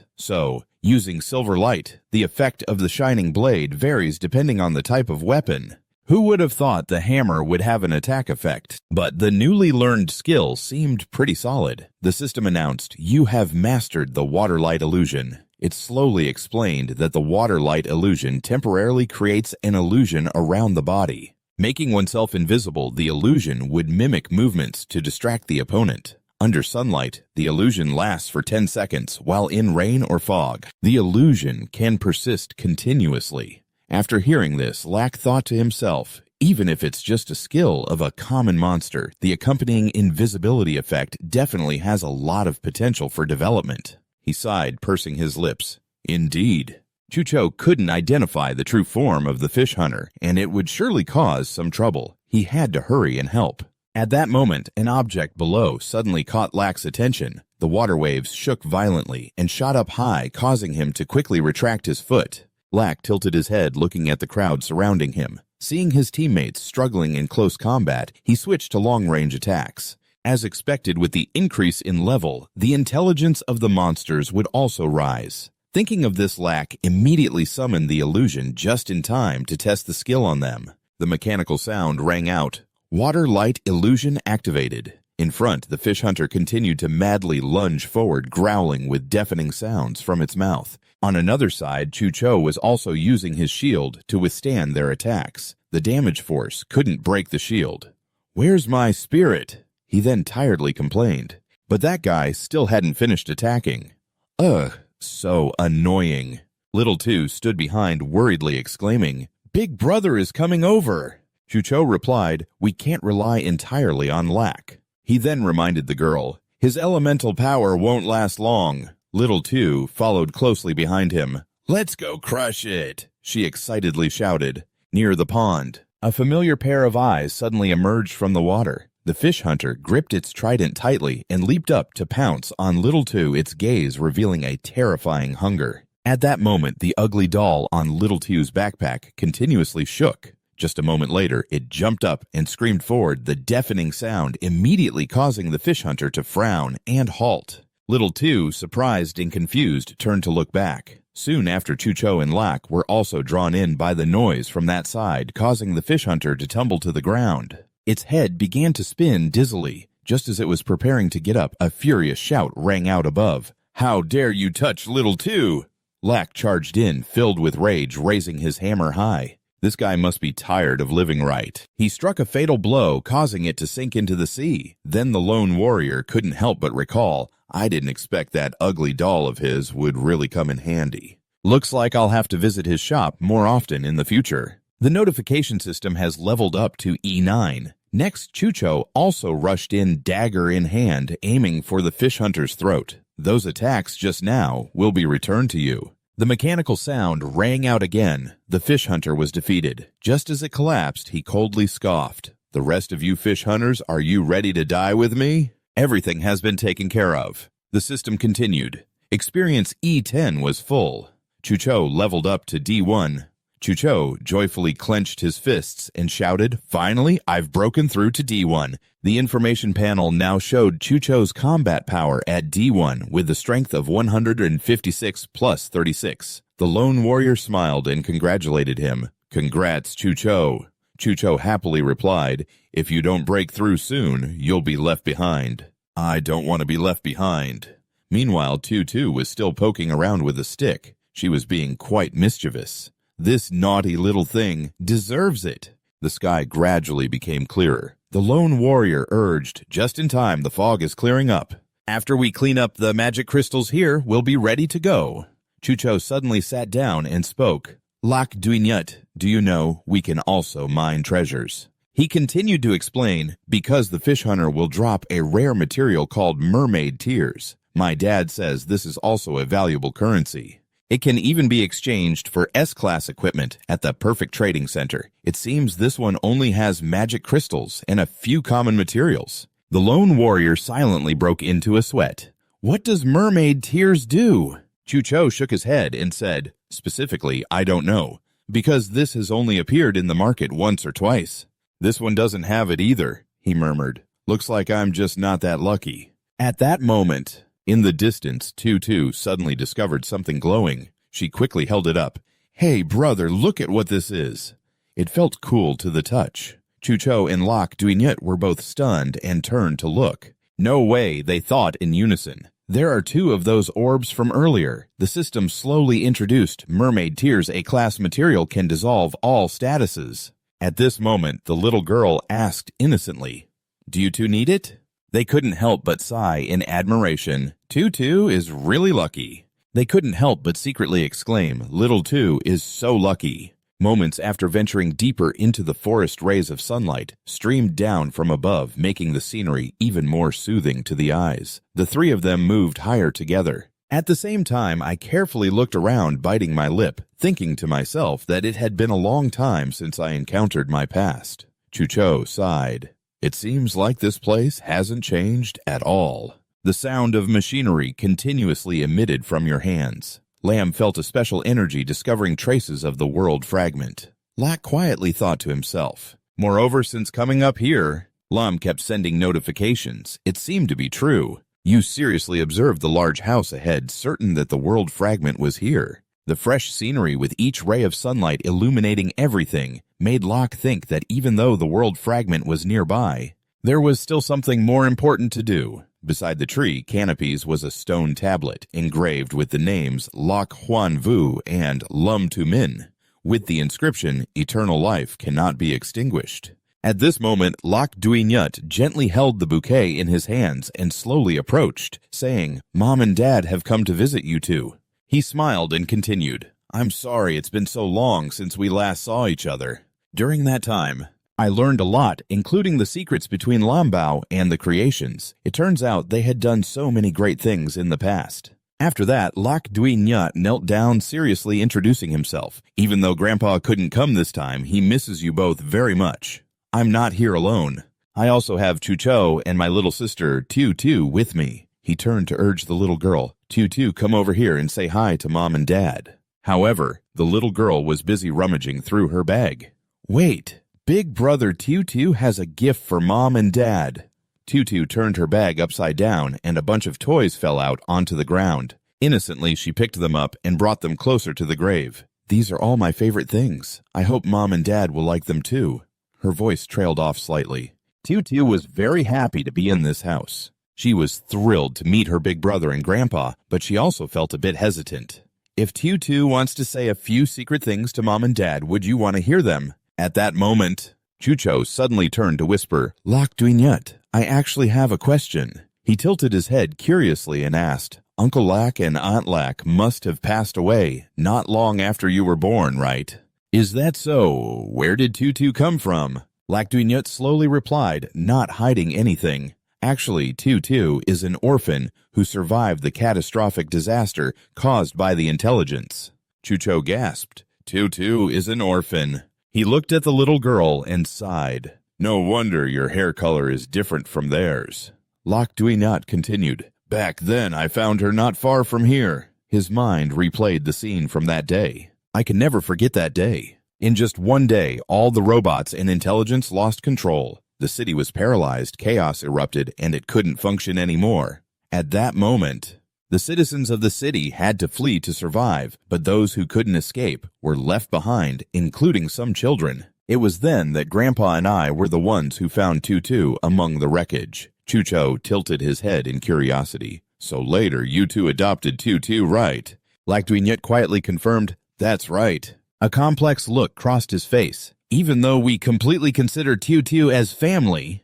Speaker 1: So, using silver light, the effect of the shining blade varies depending on the type of weapon. Who would have thought the hammer would have an attack effect? But the newly learned skill seemed pretty solid. The system announced, "You have mastered the water light illusion." It slowly explained that the water light illusion temporarily creates an illusion around the body. Making oneself invisible, the illusion would mimic movements to distract the opponent. Under sunlight, the illusion lasts for 10 seconds, while in rain or fog, the illusion can persist continuously. After hearing this, Lack thought to himself, even if it's just a skill of a common monster, the accompanying invisibility effect definitely has a lot of potential for development. He sighed, pursing his lips. Indeed. Chucho couldn't identify the true form of the fish hunter, and it would surely cause some trouble. He had to hurry and help. At that moment, an object below suddenly caught Lack's attention. The water waves shook violently and shot up high, causing him to quickly retract his foot. Lack tilted his head, looking at the crowd surrounding him. Seeing his teammates struggling in close combat, he switched to long-range attacks. As expected with the increase in level, the intelligence of the monsters would also rise. Thinking of this, Lack immediately summoned the illusion just in time to test the skill on them. The mechanical sound rang out. Water light illusion activated. In front, the fish hunter continued to madly lunge forward, growling with deafening sounds from its mouth. On another side, Chucho was also using his shield to withstand their attacks. The damage force couldn't break the shield. "Where's my spirit?" he then tiredly complained. But that guy still hadn't finished attacking. Ugh, so annoying. Little Two stood behind, worriedly exclaiming, "Big Brother is coming over." Chucho replied, "We can't rely entirely on Lack." He then reminded the girl, "His elemental power won't last long." Little Two followed closely behind him. "Let's go crush it," she excitedly shouted. Near the pond, a familiar pair of eyes suddenly emerged from the water. The fish hunter gripped its trident tightly and leaped up to pounce on Little Two, its gaze revealing a terrifying hunger. At that moment, the ugly doll on Little Two's backpack continuously shook. Just a moment later, it jumped up and screamed forward, the deafening sound immediately causing the fish hunter to frown and halt. Little Two, surprised and confused, turned to look back. Soon after, Chucho and Lak were also drawn in by the noise from that side, causing the fish hunter to tumble to the ground. Its head began to spin dizzily. Just as it was preparing to get up, a furious shout rang out above. "How dare you touch little two?" Lak charged in, filled with rage, raising his hammer high. This guy must be tired of living right. He struck a fatal blow, causing it to sink into the sea. Then the lone warrior couldn't help but recall, "I didn't expect that ugly doll of his would really come in handy. Looks like I'll have to visit his shop more often in the future." The notification system has leveled up to E9. Next, Chucho also rushed in, dagger in hand, aiming for the fish hunter's throat. Those attacks just now will be returned to you. The mechanical sound rang out again. The fish hunter was defeated. Just as it collapsed, he coldly scoffed. "The rest of you fish hunters, are you ready to die with me?" Everything has been taken care of. The system continued. Experience E10 was full. Chucho leveled up to D1. Chucho joyfully clenched his fists and shouted, "Finally, I've broken through to D1. The information panel now showed Chucho's combat power at D1 with the strength of 156 plus 36. The lone warrior smiled and congratulated him. "Congrats, Chucho." Chucho happily replied, "If you don't break through soon, you'll be left behind." "I don't want to be left behind." Meanwhile, Tutu was still poking around with a stick. She was being quite mischievous. "This naughty little thing deserves it." The sky gradually became clearer. The lone warrior urged, "Just in time, the fog is clearing up. After we clean up the magic crystals here, we'll be ready to go." Chucho suddenly sat down and spoke. "Lak Duinyut, do you know we can also mine treasures?" He continued to explain, "Because the fish hunter will drop a rare material called mermaid tears. My dad says this is also a valuable currency. It can even be exchanged for S-class equipment at the Perfect Trading Center. It seems this one only has magic crystals and a few common materials." The lone warrior silently broke into a sweat. "What does mermaid tears do?" Chucho shook his head and said, "Specifically, I don't know, because this has only appeared in the market once or twice." "This one doesn't have it either," he murmured. "Looks like I'm just not that lucky." At that moment, in the distance, Tutu suddenly discovered something glowing. She quickly held it up. "Hey, brother, look at what this is." It felt cool to the touch. Chucho and Lak Duinyut were both stunned and turned to look. "No way," they thought in unison. "There are two of those orbs from earlier." The system slowly introduced mermaid tears. A class material can dissolve all statuses. At this moment, the little girl asked innocently, "Do you two need it?" They couldn't help but sigh in admiration. "Tutu is really lucky." They couldn't help but secretly exclaim, "Little Two is so lucky." Moments after venturing deeper into the forest, rays of sunlight streamed down from above, making the scenery even more soothing to the eyes. The three of them moved higher together. At the same time, I carefully looked around, biting my lip, thinking to myself that it had been a long time since I encountered my past. Chucho sighed. "It seems like this place hasn't changed at all." The sound of machinery continuously emitted from your hands. Lamb felt a special energy discovering traces of the world fragment. Lak quietly thought to himself. Moreover, since coming up here, Lam kept sending notifications. It seemed to be true. You seriously observed the large house ahead, certain that the world fragment was here. The fresh scenery with each ray of sunlight illuminating everything made Locke think that even though the world fragment was nearby, there was still something more important to do. Beside the tree canopies was a stone tablet engraved with the names Lok Huan Vu and Lum Tu Min, with the inscription, "Eternal life cannot be extinguished." At this moment, Lok Duinyut gently held the bouquet in his hands and slowly approached, saying, "Mom and Dad have come to visit you two." He smiled and continued, "I'm sorry it's been so long since we last saw each other. During that time, I learned a lot, including the secrets between Lambao and the creations. It turns out they had done so many great things in the past." After that, Lok Duinyut knelt down, seriously introducing himself. "Even though Grandpa couldn't come this time, he misses you both very much. I'm not here alone. I also have Chucho and my little sister, Tu with me." He turned to urge the little girl, "Tu, come over here and say hi to Mom and Dad." However, the little girl was busy rummaging through her bag. "Wait, Big Brother Tu has a gift for Mom and Dad." Tu turned her bag upside down and a bunch of toys fell out onto the ground. Innocently, she picked them up and brought them closer to the grave. "These are all my favorite things. I hope Mom and Dad will like them too." Her voice trailed off slightly. Tutu was very happy to be in this house. She was thrilled to meet her big brother and grandpa, but she also felt a bit hesitant. "If Tutu wants to say a few secret things to Mom and Dad, would you want to hear them?" At that moment, Chucho suddenly turned to whisper, "Lak Duinyut, I actually have a question." He tilted his head curiously and asked, "Uncle Lak and Aunt Lak must have passed away not long after you were born, right?" "Is that so? Where did Tutu come from?" Lak Duinyut slowly replied, not hiding anything. "Actually, Tutu is an orphan who survived the catastrophic disaster caused by the intelligence." Chucho gasped. "Tutu is an orphan." He looked at the little girl and sighed. "No wonder your hair color is different from theirs." Lak Duinyut continued, "Back then I found her not far from here." His mind replayed the scene from that day. "I can never forget that day. In just one day, all the robots and intelligence lost control. The city was paralyzed, chaos erupted, and it couldn't function anymore. At that moment, the citizens of the city had to flee to survive, but those who couldn't escape were left behind, including some children. It was then that Grandpa and I were the ones who found Tutu among the wreckage." Chucho tilted his head in curiosity. "So later you two adopted Tutu, right?" Lak Duinyut quietly confirmed, "That's right." A complex look crossed his face. "Even though we completely consider Tutu as family,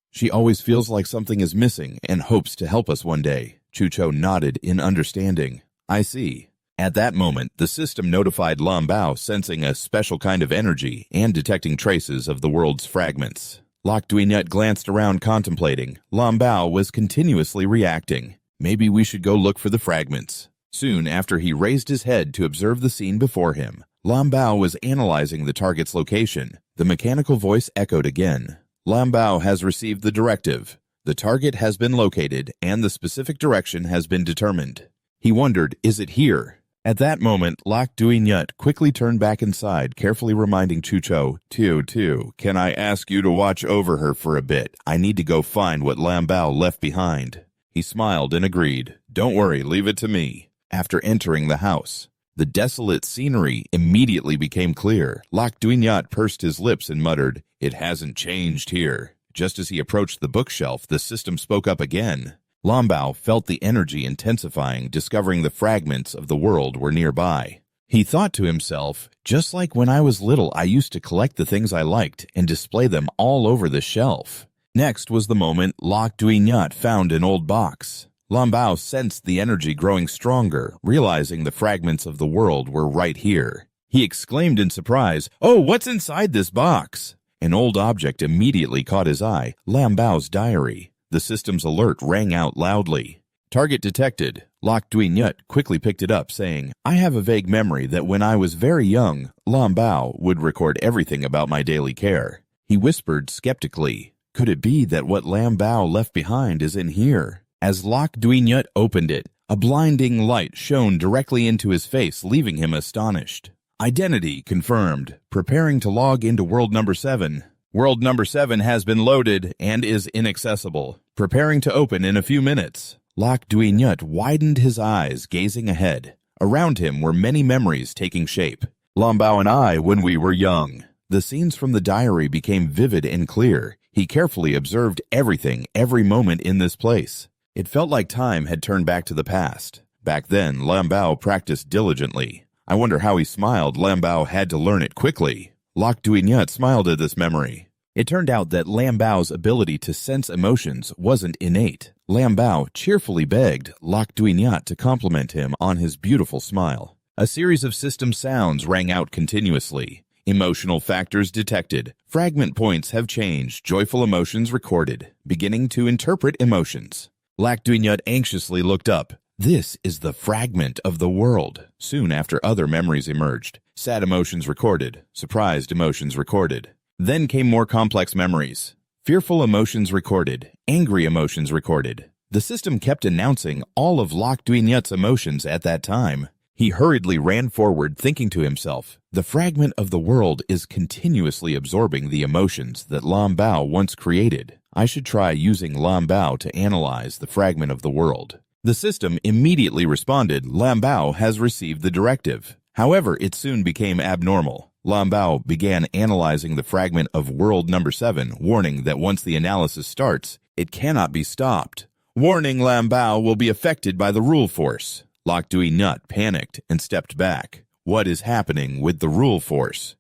Speaker 1: she always feels like something is missing and hopes to help us one day." Chucho nodded in understanding. "I see." At that moment, the system notified Lambao, sensing a special kind of energy and detecting traces of the world's fragments. Lak Duinyut glanced around contemplating. Lambao was continuously reacting. "Maybe we should go look for the fragments." Soon after he raised his head to observe the scene before him, Lambao was analyzing the target's location. The mechanical voice echoed again. "Lambao has received the directive. The target has been located and the specific direction has been determined." He wondered, "Is it here?" At that moment, Lak Duinyut quickly turned back inside, carefully reminding Chucho, Tutu, can I ask you to watch over her for a bit? I need to go find what Lambao left behind." He smiled and agreed. "Don't worry, leave it to me." After entering the house, the desolate scenery immediately became clear. Lak Duinyut pursed his lips and muttered, "It hasn't changed here." Just as he approached the bookshelf, the system spoke up again. Lambao felt the energy intensifying, discovering the fragments of the world were nearby. He thought to himself, "Just like when I was little, I used to collect the things I liked and display them all over the shelf." Next was the moment Lak Duinyut found an old box. Lambao sensed the energy growing stronger, realizing the fragments of the world were right here. He exclaimed in surprise, "Oh, what's inside this box?" An old object immediately caught his eye, Lambao's diary. The system's alert rang out loudly. "Target detected." Lak Duinyut quickly picked it up, saying, "I have a vague memory that when I was very young, Lambao would record everything about my daily care." He whispered skeptically, "Could it be that what Lambao left behind is in here?" As Lak Duinyut opened it, a blinding light shone directly into his face, leaving him astonished. "Identity confirmed. Preparing to log into world number 7. World number 7 has been loaded and is inaccessible. Preparing to open in a few minutes." Lak Duinyut widened his eyes, gazing ahead. Around him were many memories taking shape. "Lambao and I when we were young." The scenes from the diary became vivid and clear. He carefully observed everything, every moment in this place. It felt like time had turned back to the past. Back then, Lambao practiced diligently. I wonder how he smiled. Lambao had to learn it quickly. Lak Duinyut smiled at this memory. It turned out that Lambao's ability to sense emotions wasn't innate. Lambao cheerfully begged Lak Duinyut to compliment him on his beautiful smile. A series of system sounds rang out continuously. Emotional factors detected. Fragment points have changed. Joyful emotions recorded. Beginning to interpret emotions. Lak Duinyut anxiously looked up. This is the fragment of the world. Soon after, other memories emerged. Sad emotions recorded. Surprised emotions recorded. Then came more complex memories. Fearful emotions recorded. Angry emotions recorded. The system kept announcing all of Lak Duinyut's emotions at that time. He hurriedly ran forward, thinking to himself, the fragment of the world is continuously absorbing the emotions that Lambao once created. I should try using Lambao to analyze the fragment of the world. The system immediately responded, Lambao has received the directive. However, it soon became abnormal. Lambao began analyzing the fragment of world number 7, warning that once the analysis starts, it cannot be stopped. Warning, Lambao will be affected by the rule force. Loc Dui Nut panicked and stepped back. What is happening with the rule force?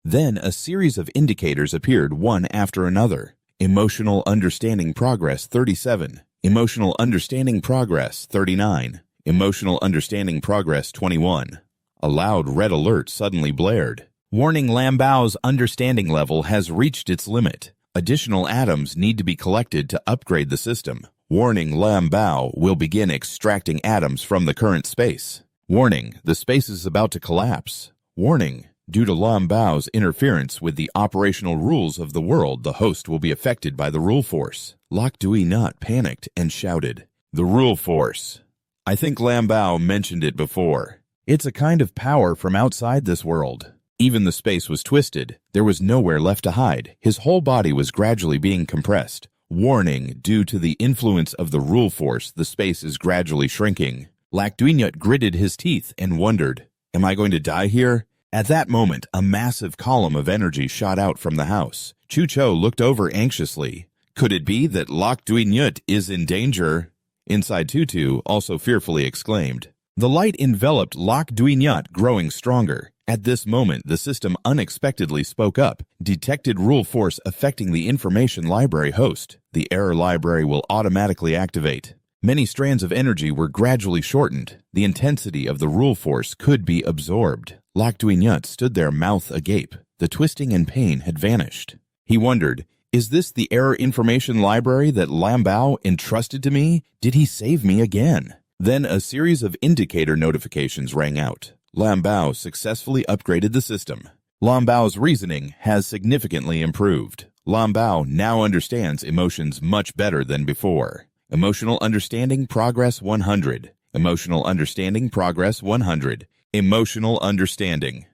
Speaker 1: Then a series of indicators appeared one after another. Emotional Understanding Progress 37. Emotional Understanding Progress 39. Emotional Understanding Progress 21. A loud red alert suddenly blared. Warning, Lambao's understanding level has reached its limit. Additional atoms need to be collected to upgrade the system. Warning, Lambao will begin extracting atoms from the current space. Warning, the space is about to collapse. Warning, due to Lambao's interference with the operational rules of the world, the host will be affected by the rule force. Loc Dui Nut panicked and shouted, The rule force. I think Lambao mentioned it before. It's a kind of power from outside this world. Even the space was twisted. There was nowhere left to hide. His whole body was gradually being compressed. Warning, due to the influence of the rule force, the space is gradually shrinking. Loc Dui Nut gritted his teeth and wondered, Am I going to die here? At that moment, a massive column of energy shot out from the house. Chu Cho looked over anxiously. Could it be that Loc Dui Nut is in danger? Inside Tutu also fearfully exclaimed. The light enveloped Loc Dui Nut, growing stronger. At this moment, the system unexpectedly spoke up. Detected rule force affecting the information library host. The error library will automatically activate. Many strands of energy were gradually shortened. The intensity of the rule force could be absorbed. Loc Dui Nut stood there, mouth agape. The twisting and pain had vanished. He wondered, is this the error information library that Lambao entrusted to me? Did he save me again? Then a series of indicator notifications rang out. Lambao successfully upgraded the system. Lambao's reasoning has significantly improved. Lambao now understands emotions much better than before. Emotional Understanding Progress 100. Emotional Understanding Progress 100. Emotional Understanding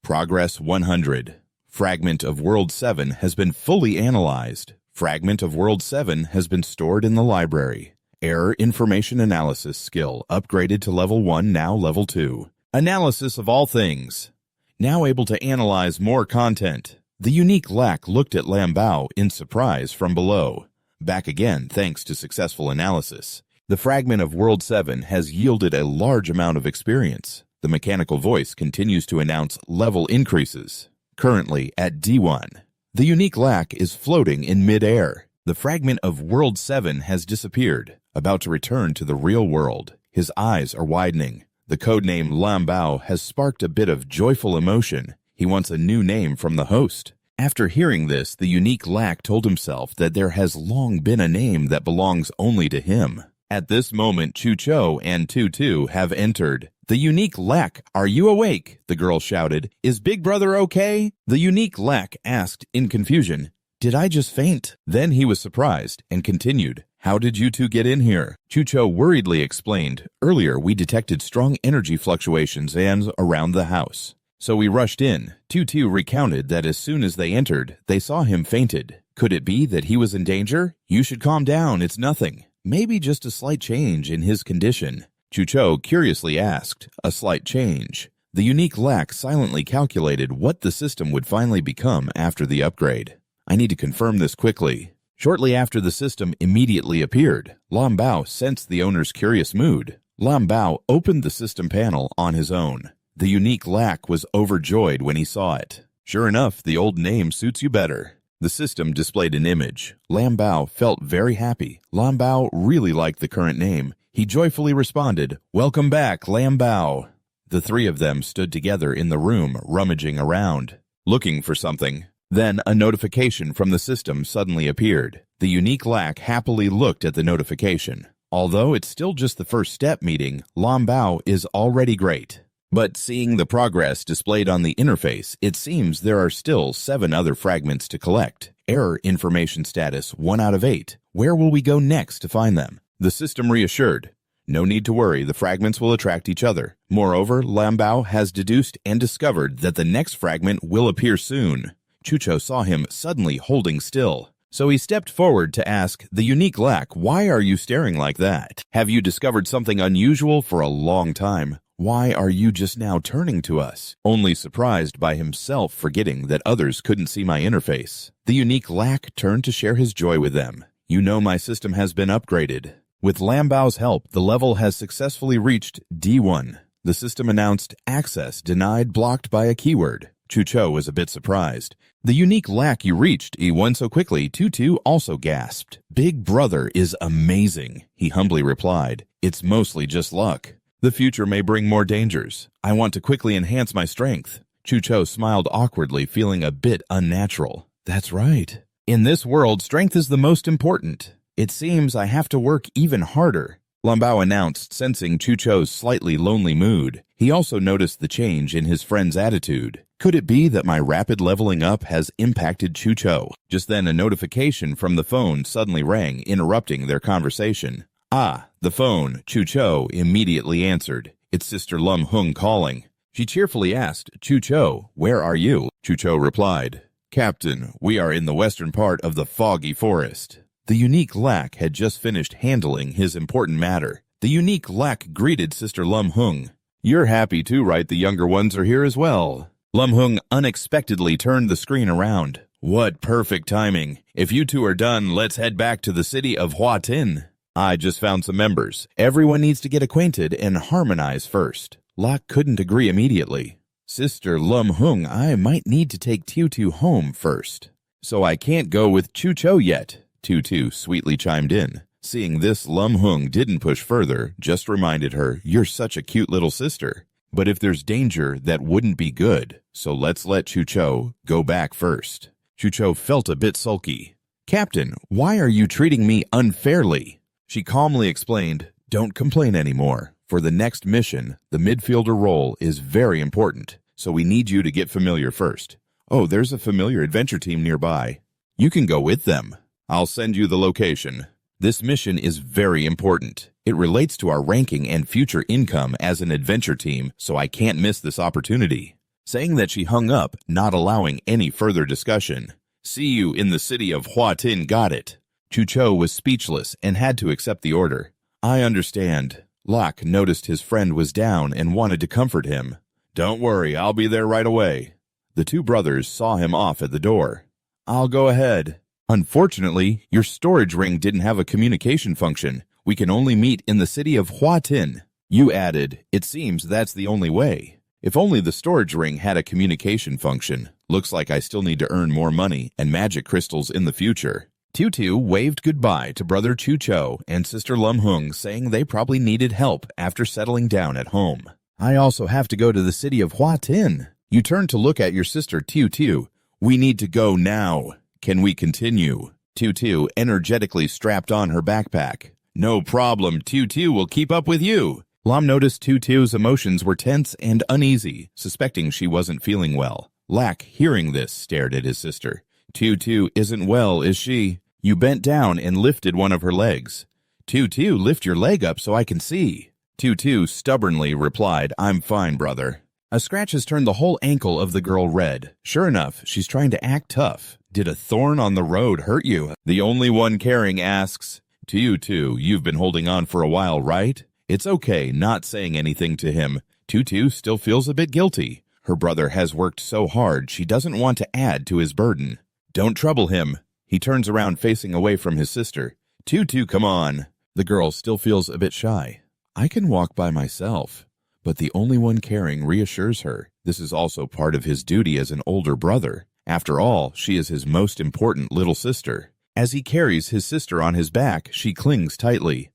Speaker 1: Progress 100. Fragment of World 7 has been fully analyzed. Fragment of World 7 has been stored in the library. Error Information Analysis skill upgraded to level 1, now level 2. Analysis of all things. Now able to analyze more content. The unique lack looked at Lambao in surprise from below. Back again thanks to successful analysis. The fragment of World 7 has yielded a large amount of experience. The mechanical voice continues to announce level increases. Currently at D1. The unique lack is floating in mid-air. The fragment of World 7 has disappeared, about to return to the real world. His eyes are widening. The codename Lambao has sparked a bit of joyful emotion. He wants a new name from the host. After hearing this, the unique lack told himself that there has long been a name that belongs only to him. At this moment, Chu Cho and Tutu have entered. The unique lack, are you awake? The girl shouted. Is Big Brother okay? The unique lack asked in confusion. Did I just faint? Then he was surprised and continued. How did you two get in here? Chu Cho worriedly explained. Earlier, we detected strong energy fluctuations and around the house. So we rushed in. Tutu recounted that as soon as they entered, they saw him fainted. Could it be that he was in danger? You should calm down, it's nothing. Maybe just a slight change in his condition. Chu Cho curiously asked, a slight change. The unique lack silently calculated what the system would finally become after the upgrade. I need to confirm this quickly. Shortly after the system immediately appeared, Lambao sensed the owner's curious mood. Lambao opened the system panel on his own. The unique lack was overjoyed when he saw it. Sure enough, the old name suits you better. The system displayed an image. Lambao felt very happy. Lambao really liked the current name. He joyfully responded, Welcome back, Lambao. The three of them stood together in the room, rummaging around, looking for something. Then a notification from the system suddenly appeared. The unique lack happily looked at the notification. Although it's still just the first step meeting, Lambao is already great. But seeing the progress displayed on the interface, it seems there are still 7 other fragments to collect. Error information status 1 out of 8. Where will we go next to find them? The system reassured. No need to worry, the fragments will attract each other. Moreover, Lambao has deduced and discovered that the next fragment will appear soon. Chu Cho saw him suddenly holding still. So he stepped forward to ask, "The unique lack, why are you staring like that? Have you discovered something unusual for a long time? Why are you just now turning to us?" Only surprised by himself forgetting that others couldn't see my interface. The unique lack turned to share his joy with them. "You know my system has been upgraded. With Lambao's help, the level has successfully reached D1. The system announced access denied blocked by a keyword. Chucho was a bit surprised. "The unique lack you reached, E1 so quickly," Tutu also gasped. "Big brother is amazing," he humbly replied. "It's mostly just luck. The future may bring more dangers. I want to quickly enhance my strength." Chucho smiled awkwardly, feeling a bit unnatural. "That's right. In this world, strength is the most important. It seems I have to work even harder," Lambao announced, sensing Chucho's slightly lonely mood. He also noticed the change in his friend's attitude. Could it be that my rapid leveling up has impacted Chucho? Just then, a notification from the phone suddenly rang, interrupting their conversation. "Ah, the phone," Chucho immediately answered. "It's Sister Lum Hung calling." She cheerfully asked, "Chucho, where are you?" Chucho replied, "Captain, we are in the western part of the foggy forest." The unique lack had just finished handling his important matter. The unique lack greeted Sister Lum Hung. "You're happy too, right? The younger ones are here as well." Lum Hung unexpectedly turned the screen around. "What perfect timing. If you two are done, let's head back to the city of Hua Tin. I just found some members. Everyone needs to get acquainted and harmonize first." Locke couldn't agree immediately. "Sister Lum Hung, I might need to take Tutu home first. So I can't go with Chucho yet," Tutu sweetly chimed in. Seeing this, Lum Hung didn't push further, just reminded her, "You're such a cute little sister. But if there's danger, that wouldn't be good, so let's let Chucho go back first." Chucho felt a bit sulky. "Captain, why are you treating me unfairly?" She calmly explained, "Don't complain anymore. For the next mission, the midfielder role is very important, so we need you to get familiar first. Oh, there's a familiar adventure team nearby. You can go with them. I'll send you the location. This mission is very important. It relates to our ranking and future income as an adventure team, so I can't miss this opportunity." Saying that, she hung up, not allowing any further discussion. "See you in the city of Hua Tin, got it." Chucho was speechless and had to accept the order. "I understand." Locke noticed his friend was down and wanted to comfort him. "Don't worry, I'll be there right away." The two brothers saw him off at the door. "I'll go ahead." "Unfortunately, your storage ring didn't have a communication function. We can only meet in the city of Hua Tin." You added, "It seems that's the only way." If only the storage ring had a communication function. Looks like I still need to earn more money and magic crystals in the future. Tutu waved goodbye to Brother Chucho and Sister Lum Hung, saying they probably needed help after settling down at home. "I also have to go to the city of Hua Tin." You turned to look at your sister Tutu. "We need to go now. Can we continue?" Tutu energetically strapped on her backpack. "No problem. Tutu will keep up with you." Lam noticed Tutu's emotions were tense and uneasy, suspecting she wasn't feeling well. Lack, hearing this, stared at his sister. "Tutu isn't well, is she?" You bent down and lifted one of her legs. "Tutu, lift your leg up so I can see." Tutu stubbornly replied, "I'm fine, brother." A scratch has turned the whole ankle of the girl red. Sure enough, she's trying to act tough. "Did a thorn on the road hurt you?" The only one caring asks. "Tutu, you've been holding on for a while, right?" It's okay not saying anything to him. Tutu still feels a bit guilty. Her brother has worked so hard, she doesn't want to add to his burden. "Don't trouble him." He turns around, facing away from his sister. "Tutu, come on." The girl still feels a bit shy. "I can walk by myself." But the only one caring reassures her. This is also part of his duty as an older brother. After all, she is his most important little sister. As he carries his sister on his back, she clings tightly.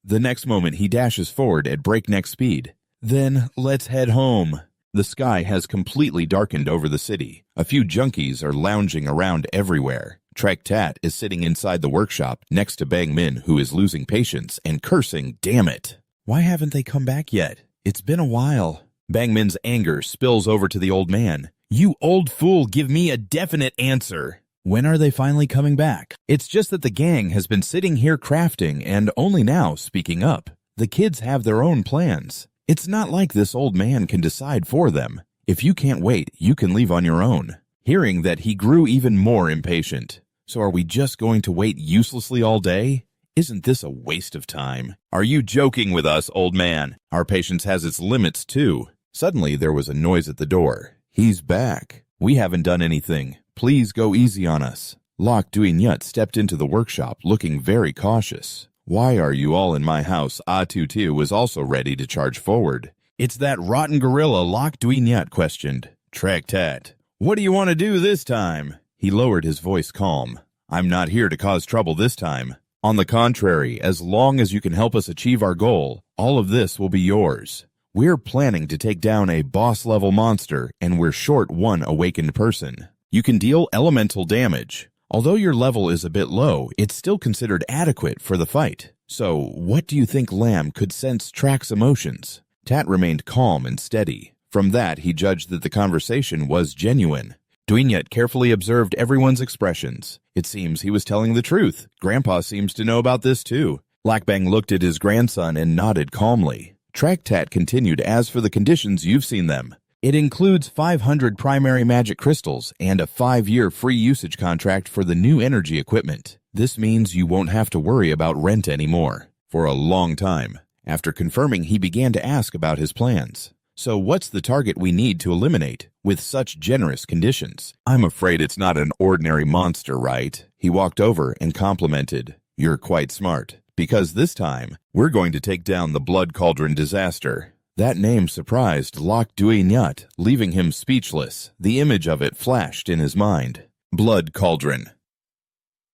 Speaker 1: The next moment, he dashes forward at breakneck speed. "Then let's head home." The sky has completely darkened over the city. A few junkies are lounging around everywhere. Trek Tat is sitting inside the workshop next to Bang Min, who is losing patience and cursing, "Damn it. Why haven't they come back yet? It's been a while." Bang Min's anger spills over to the old man. "You old fool, give me a definite answer. When are they finally coming back? It's just that the gang has been sitting here crafting and only now speaking up. The kids have their own plans. It's not like this old man can decide for them. If you can't wait, you can leave on your own." Hearing that, he grew even more impatient. So are we just going to wait uselessly all day? Isn't this a waste of time? Are you joking with us, old man? Our patience has its limits, too. Suddenly, there was a noise at the door. He's back. We haven't done anything. Please go easy on us. Lok Duinyut stepped into the workshop, looking very cautious. Why are you all in my house? Tutu was also ready to charge forward. It's that rotten gorilla, Lok Duinyut questioned. Traktat, what do you want to do this time? He lowered his voice calm. I'm not here to cause trouble this time. On the contrary, as long as you can help us achieve our goal, all of this will be yours. We're planning to take down a boss-level monster, and we're short one awakened person. You can deal elemental damage. Although your level is a bit low, it's still considered adequate for the fight. So, what do you think Lamb could sense Trak's emotions? Tat remained calm and steady. From that, he judged that the conversation was genuine. Duinyut carefully observed everyone's expressions. It seems he was telling the truth. Grandpa seems to know about this too. Lakbang looked at his grandson and nodded calmly. Traktat continued, as for the conditions, you've seen them. It includes 500 primary magic crystals and a 5-year free usage contract for the new energy equipment. This means you won't have to worry about rent anymore. For a long time. After confirming, he began to ask about his plans. So what's the target we need to eliminate with such generous conditions? I'm afraid it's not an ordinary monster, right? He walked over and complimented. You're quite smart. Because this time, we're going to take down the Blood Cauldron disaster. That name surprised Lok Duinyut, leaving him speechless. The image of it flashed in his mind. Blood Cauldron.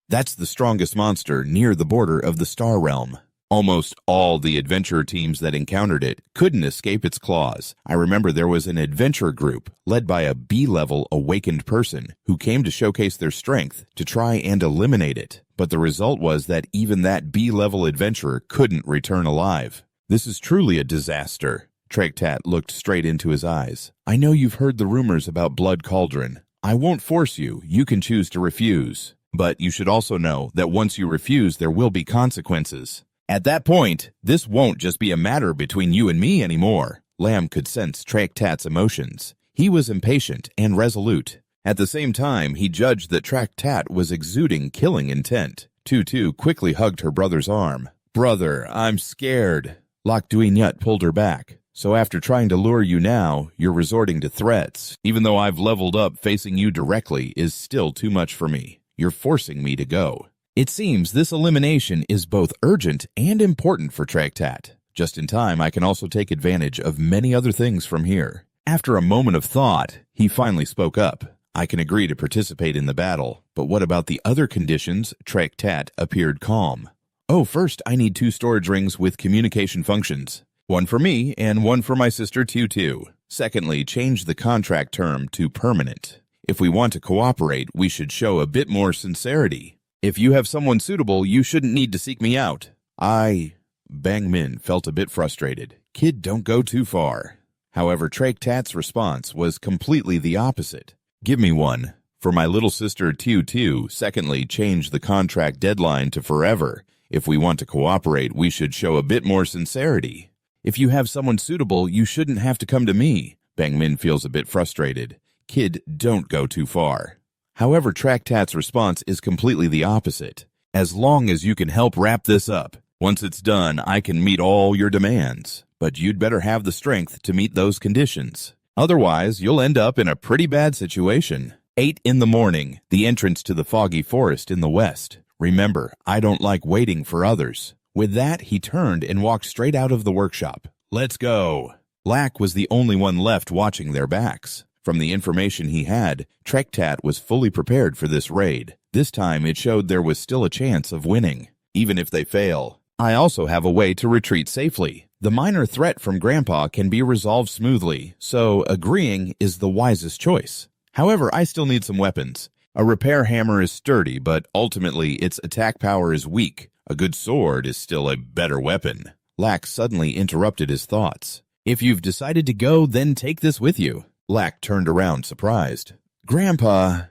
Speaker 1: That's the strongest monster near the border of the Star Realm. Almost all the adventurer teams that encountered it couldn't escape its claws. I remember there was an adventure group led by a B-level awakened person who came to showcase their strength to try and eliminate it. But the result was that even that B-level adventurer couldn't return alive. This is truly a disaster. Traktat looked straight into his eyes. I know you've heard the rumors about Blood Cauldron. I won't force you. You can choose to refuse. But you should also know that once you refuse, there will be consequences. At that point, this won't just be a matter between you and me anymore. Lamb could sense Traktat's emotions. He was impatient and resolute. At the same time, he judged that Traktat was exuding killing intent. Tutu quickly hugged her brother's arm. Brother, I'm scared. Lok Duinyut pulled her back. So after trying to lure you now, you're resorting to threats. Even though I've leveled up, facing you directly is still too much for me. You're forcing me to go. It seems this elimination is both urgent and important for Traktat. Just in time, I can also take advantage of many other things from here. After a moment of thought, he finally spoke up. I can agree to participate in the battle, but what about the other conditions? Traktat appeared calm. Oh, first I need 2 storage rings with communication functions. One for me and one for my sister Tutu. Secondly, change the contract term to permanent. If we want to cooperate, we should show a bit more sincerity. If you have someone suitable, you shouldn't need to seek me out. Bang Min felt a bit frustrated. Kid, don't go too far. However, Traktat's response was completely the opposite. Give me one. For my little sister Tutu, secondly, change the contract deadline to forever. If we want to cooperate, we should show a bit more sincerity. If you have someone suitable, you shouldn't have to come to me. Bang Min feels a bit frustrated. Kid, don't go too far. However, Traktat's response is completely the opposite. As long as you can help wrap this up, once it's done, I can meet all your demands. But you'd better have the strength to meet those conditions. Otherwise, you'll end up in a pretty bad situation. 8 in the morning, the entrance to the foggy forest in the west. Remember, I don't like waiting for others. With that, he turned and walked straight out of the workshop. Let's go. Lak was the only one left watching their backs. From the information he had, Traktat was fully prepared for this raid. This time it showed there was still a chance of winning, even if they fail. I also have a way to retreat safely. The minor threat from Grandpa can be resolved smoothly, so agreeing is the wisest choice. However, I still need some weapons. A repair hammer is sturdy, but ultimately its attack power is weak. A good sword is still a better weapon. Lak suddenly interrupted his thoughts. If you've decided to go, then take this with you. Lak turned around, surprised. Grandpa,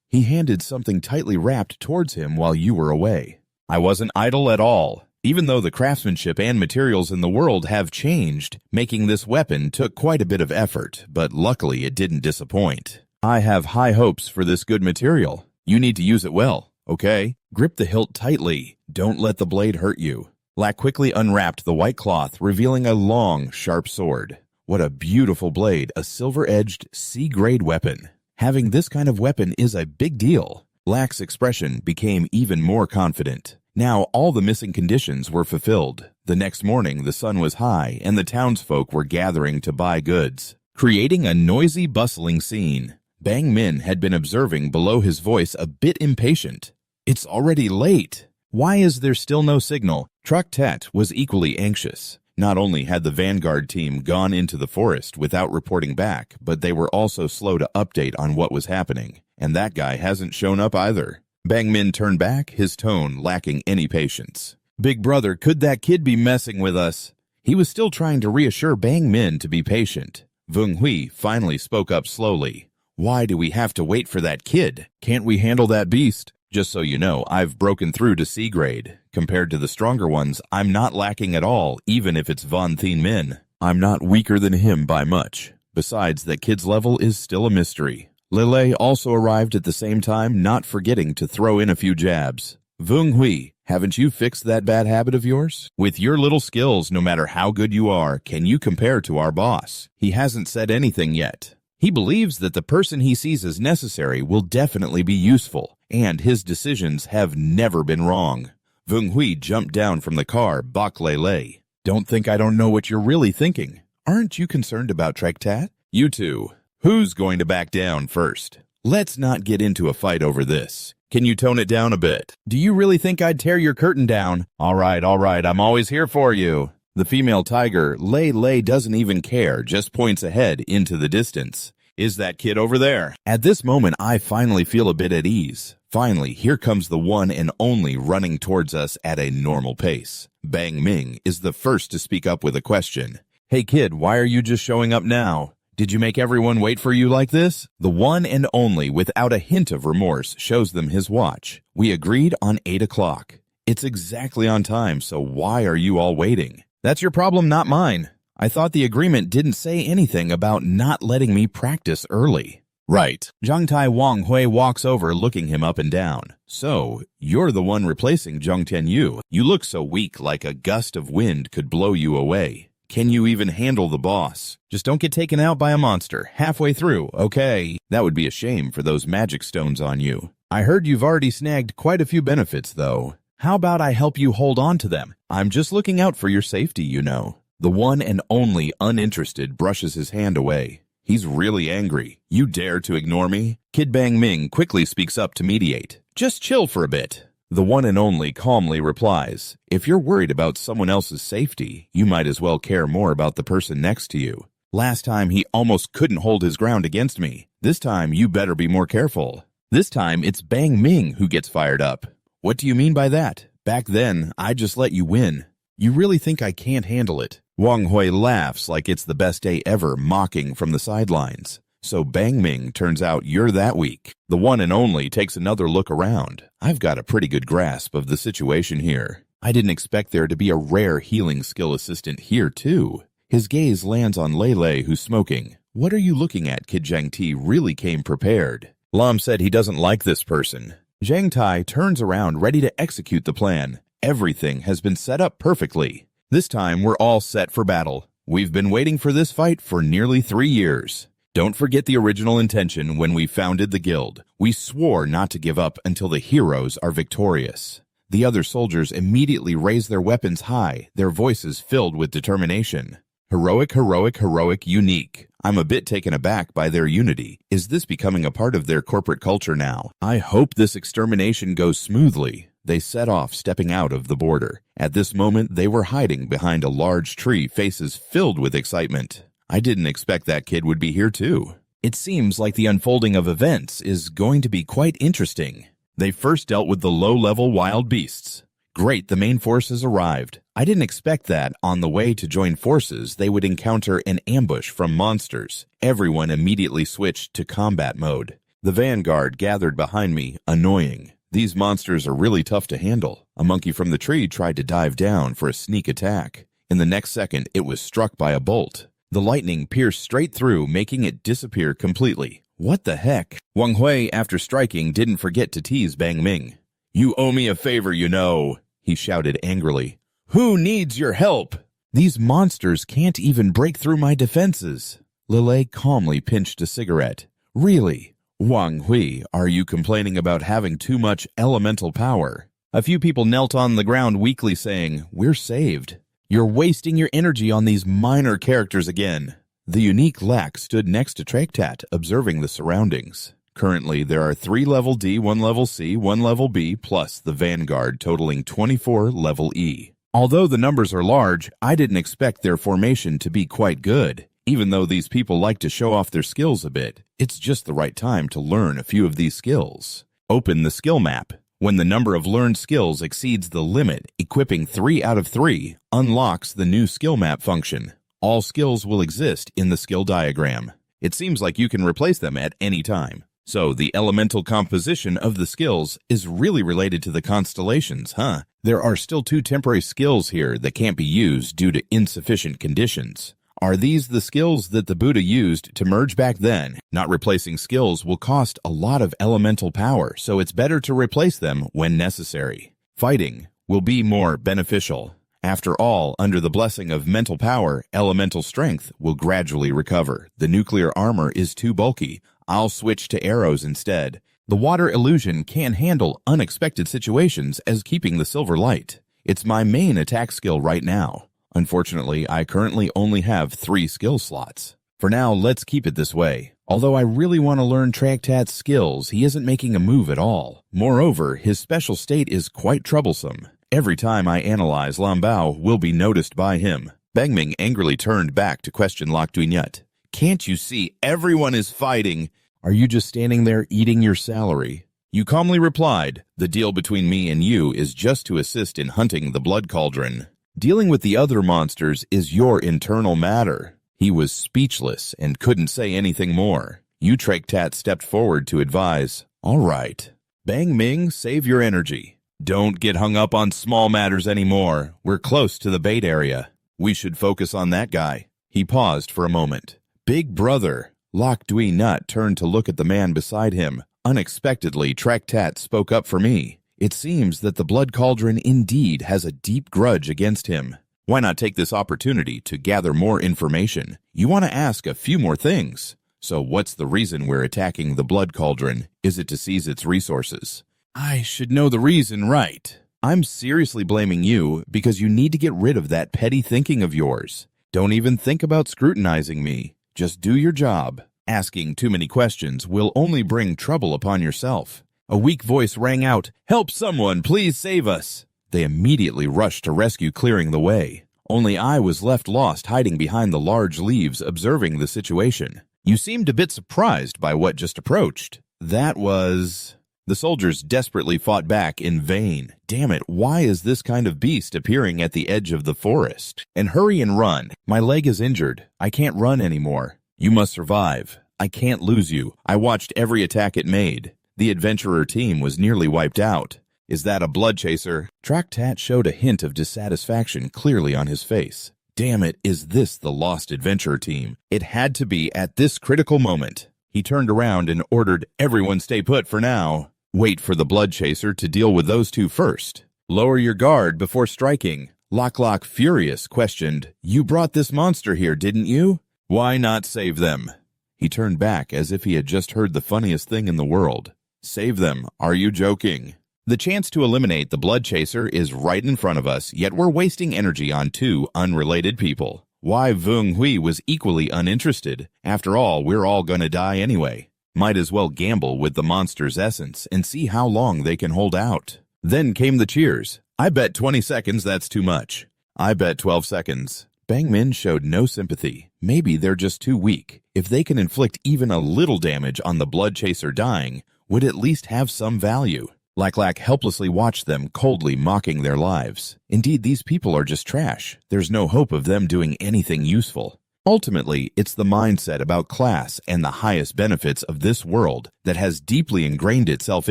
Speaker 1: he handed something tightly wrapped towards him while you were away. I wasn't idle at all. Even though the craftsmanship and materials in the world have changed, making this weapon took quite a bit of effort, but luckily it didn't disappoint. I have high hopes for this good material. You need to use it well. okay? Grip the hilt tightly. Don't let the blade hurt you. Lack quickly unwrapped the white cloth, revealing a long, sharp sword. What a beautiful blade, a silver-edged, C-grade weapon. Having this kind of weapon is a big deal. Lack's expression became even more confident. Now all the missing conditions were fulfilled. The next morning the sun was high and the townsfolk were gathering to buy goods, creating a noisy, bustling scene. Bang Min had been observing below his voice, a bit impatient. It's already late. Why is there still no signal? Truck Tet was equally anxious. Not only had the vanguard team gone into the forest without reporting back, but they were also slow to update on what was happening. And that guy hasn't shown up either. Bang Min turned back, his tone lacking any patience. Big brother, could that kid be messing with us? He was still trying to reassure Bang Min to be patient. Vung Hui finally spoke up slowly. Why do we have to wait for that kid? Can't we handle that beast? Just so you know, I've broken through to C grade. Compared to the stronger ones, I'm not lacking at all, even if it's Von Thien Min. I'm not weaker than him by much. Besides, that kid's level is still a mystery. Lele also arrived at the same time, not forgetting to throw in a few jabs. Vung Hui, haven't you fixed that bad habit of yours? With your little skills, no matter how good you are, can you compare to our boss? He hasn't said anything yet. He believes that the person he sees as necessary will definitely be useful, and his decisions have never been wrong. Vung Hui jumped down from the car, Bak Lele. Don't think I don't know what you're really thinking. Aren't you concerned about Trek Tat? You two. Who's going to back down first? Let's not get into a fight over this. Can you tone it down a bit? Do you really think I'd tear your curtain down? All right, I'm always here for you. The female tiger, Lei doesn't even care, just points ahead into the distance. Is that kid over there? At this moment, I finally feel a bit at ease. Finally, here comes the one and only running towards us at a normal pace. Bang Ming is the first to speak up with a question. Hey kid, why are you just showing up now? Did you make everyone wait for you like this? The one and only, without a hint of remorse, shows them his watch. We agreed on 8 o'clock. It's exactly on time, so why are you all waiting? That's your problem, not mine. I thought the agreement didn't say anything about not letting me practice early. Right. Zhang Tai Wang Hui walks over, looking him up and down. So, you're the one replacing Zhang Tianyu. You look so weak, like a gust of wind could blow you away. Can you even handle the boss? Just don't get taken out by a monster halfway through, okay? That would be a shame for those magic stones on you. I heard you've already snagged quite a few benefits, though. How about I help you hold on to them? I'm just looking out for your safety, you know. The one and only uninterested brushes his hand away. He's really angry. You dare to ignore me? Kid Bang Ming quickly speaks up to mediate. Just chill for a bit. The one and only calmly replies, if you're worried about someone else's safety, you might as well care more about the person next to you. Last time he almost couldn't hold his ground against me. This time you better be more careful. This time it's Bang Ming who gets fired up. What do you mean by that? Back then, I just let you win. You really think I can't handle it? Wang Hui laughs like it's the best day ever, mocking from the sidelines. So Bang Ming, turns out you're that weak. The one and only takes another look around. I've got a pretty good grasp of the situation here. I didn't expect there to be a rare healing skill assistant here, too. His gaze lands on Lele, who's smoking. What are you looking at? Kid Zhang Ti really came prepared. Lam said he doesn't like this person. Zhang Tai turns around, ready to execute the plan. Everything has been set up perfectly. This time, we're all set for battle. We've been waiting for this fight for nearly 3 years. Don't forget the original intention when we founded the guild. We swore not to give up until the heroes are victorious. The other soldiers immediately raise their weapons high, their voices filled with determination. Heroic, heroic, heroic, unique. I'm a bit taken aback by their unity. Is this becoming a part of their corporate culture now? I hope this extermination goes smoothly. They set off, stepping out of the border. At this moment, they were hiding behind a large tree, faces filled with excitement. I didn't expect that kid would be here too. It seems like the unfolding of events is going to be quite interesting. They first dealt with the low-level wild beasts. Great, the main force has arrived. I didn't expect that on the way to join forces they would encounter an ambush from monsters. Everyone immediately switched to combat mode. The vanguard gathered behind me, annoying. These monsters are really tough to handle. A monkey from the tree tried to dive down for a sneak attack. In the next second, it was struck by a bolt. The lightning pierced straight through, making it disappear completely. What the heck? Wang Hui, after striking, didn't forget to tease Bang Ming. You owe me a favor, you know, he shouted angrily. Who needs your help? These monsters can't even break through my defenses. Lele calmly pinched a cigarette. Really? Wang Hui, are you complaining about having too much elemental power? A few people knelt on the ground weakly saying, we're saved. You're wasting your energy on these minor characters again. The unique Lack stood next to Traktat, observing the surroundings. Currently, there are 3 level D, 1 level C, 1 level B, plus the Vanguard totaling 24 level E. Although the numbers are large, I didn't expect their formation to be quite good. Even though these people like to show off their skills a bit, it's just the right time to learn a few of these skills. Open the skill map. When the number of learned skills exceeds the limit, equipping 3 out of 3 unlocks the new skill map function. All skills will exist in the skill diagram. It seems like you can replace them at any time. So the elemental composition of the skills is really related to the constellations, huh? There are still 2 temporary skills here that can't be used due to insufficient conditions. Are these the skills that the Buddha used to merge back then? Not replacing skills will cost a lot of elemental power, so it's better to replace them when necessary. Fighting will be more beneficial. After all, under the blessing of mental power, elemental strength will gradually recover. The nuclear armor is too bulky. I'll switch to arrows instead. The water illusion can handle unexpected situations as keeping the silver light. It's my main attack skill right now. Unfortunately, I currently only have 3 skill slots. For now, let's keep it this way. Although I really want to learn Traktat's skills, he isn't making a move at all. Moreover, his special state is quite troublesome. Every time I analyze, Lambao will be noticed by him. Bangming angrily turned back to question Lok Duinyut. Can't you see everyone is fighting? Are you just standing there eating your salary? You calmly replied, the deal between me and you is just to assist in hunting the blood cauldron. Dealing with the other monsters is your internal matter. He was speechless and couldn't say anything more. Traktat stepped forward to advise, all right. Bang Ming, save your energy. Don't get hung up on small matters anymore. We're close to the bait area. We should focus on that guy. He paused for a moment. Big brother. Lok Duinyut turned to look at the man beside him. Unexpectedly, Traktat spoke up for me. It seems that the blood cauldron indeed has a deep grudge against him. Why not take this opportunity to gather more information? You want to ask a few more things. So what's the reason we're attacking the blood cauldron? Is it to seize its resources? I should know the reason, right? I'm seriously blaming you because you need to get rid of that petty thinking of yours. Don't even think about scrutinizing me. Just do your job. Asking too many questions will only bring trouble upon yourself. A weak voice rang out, help someone, please save us. They immediately rushed to rescue, clearing the way. Only I was left lost, hiding behind the large leaves, observing the situation. You seemed a bit surprised by what just approached. That was... The soldiers desperately fought back in vain. Damn it, why is this kind of beast appearing at the edge of the forest? And hurry and run. My leg is injured. I can't run anymore. You must survive. I can't lose you. I watched every attack it made. The adventurer team was nearly wiped out. Is that a blood chaser? Traktat showed a hint of dissatisfaction clearly on his face. Damn it, is this the lost adventurer team? It had to be at this critical moment. He turned around and ordered everyone stay put for now. Wait for the blood chaser to deal with those 2 first. Lower your guard before striking. Lok, furious, questioned, you brought this monster here, didn't you? Why not save them? He turned back as if he had just heard the funniest thing in the world. Save them, are you joking? The chance to eliminate the blood chaser is right in front of us, yet we're wasting energy on 2 unrelated people. Why Vung Hui was equally uninterested. After all, we're all gonna die anyway. Might as well gamble with the monster's essence and see how long they can hold out. Then came the cheers. I bet 20 seconds that's too much. I bet 12 seconds. Bang Min showed no sympathy. Maybe they're just too weak. If they can inflict even a little damage on the blood chaser dying, would at least have some value. Lack helplessly watched them, coldly mocking their lives. Indeed, these people are just trash. There's no hope of them doing anything useful. Ultimately, it's the mindset about class and the highest benefits of this world that has deeply ingrained itself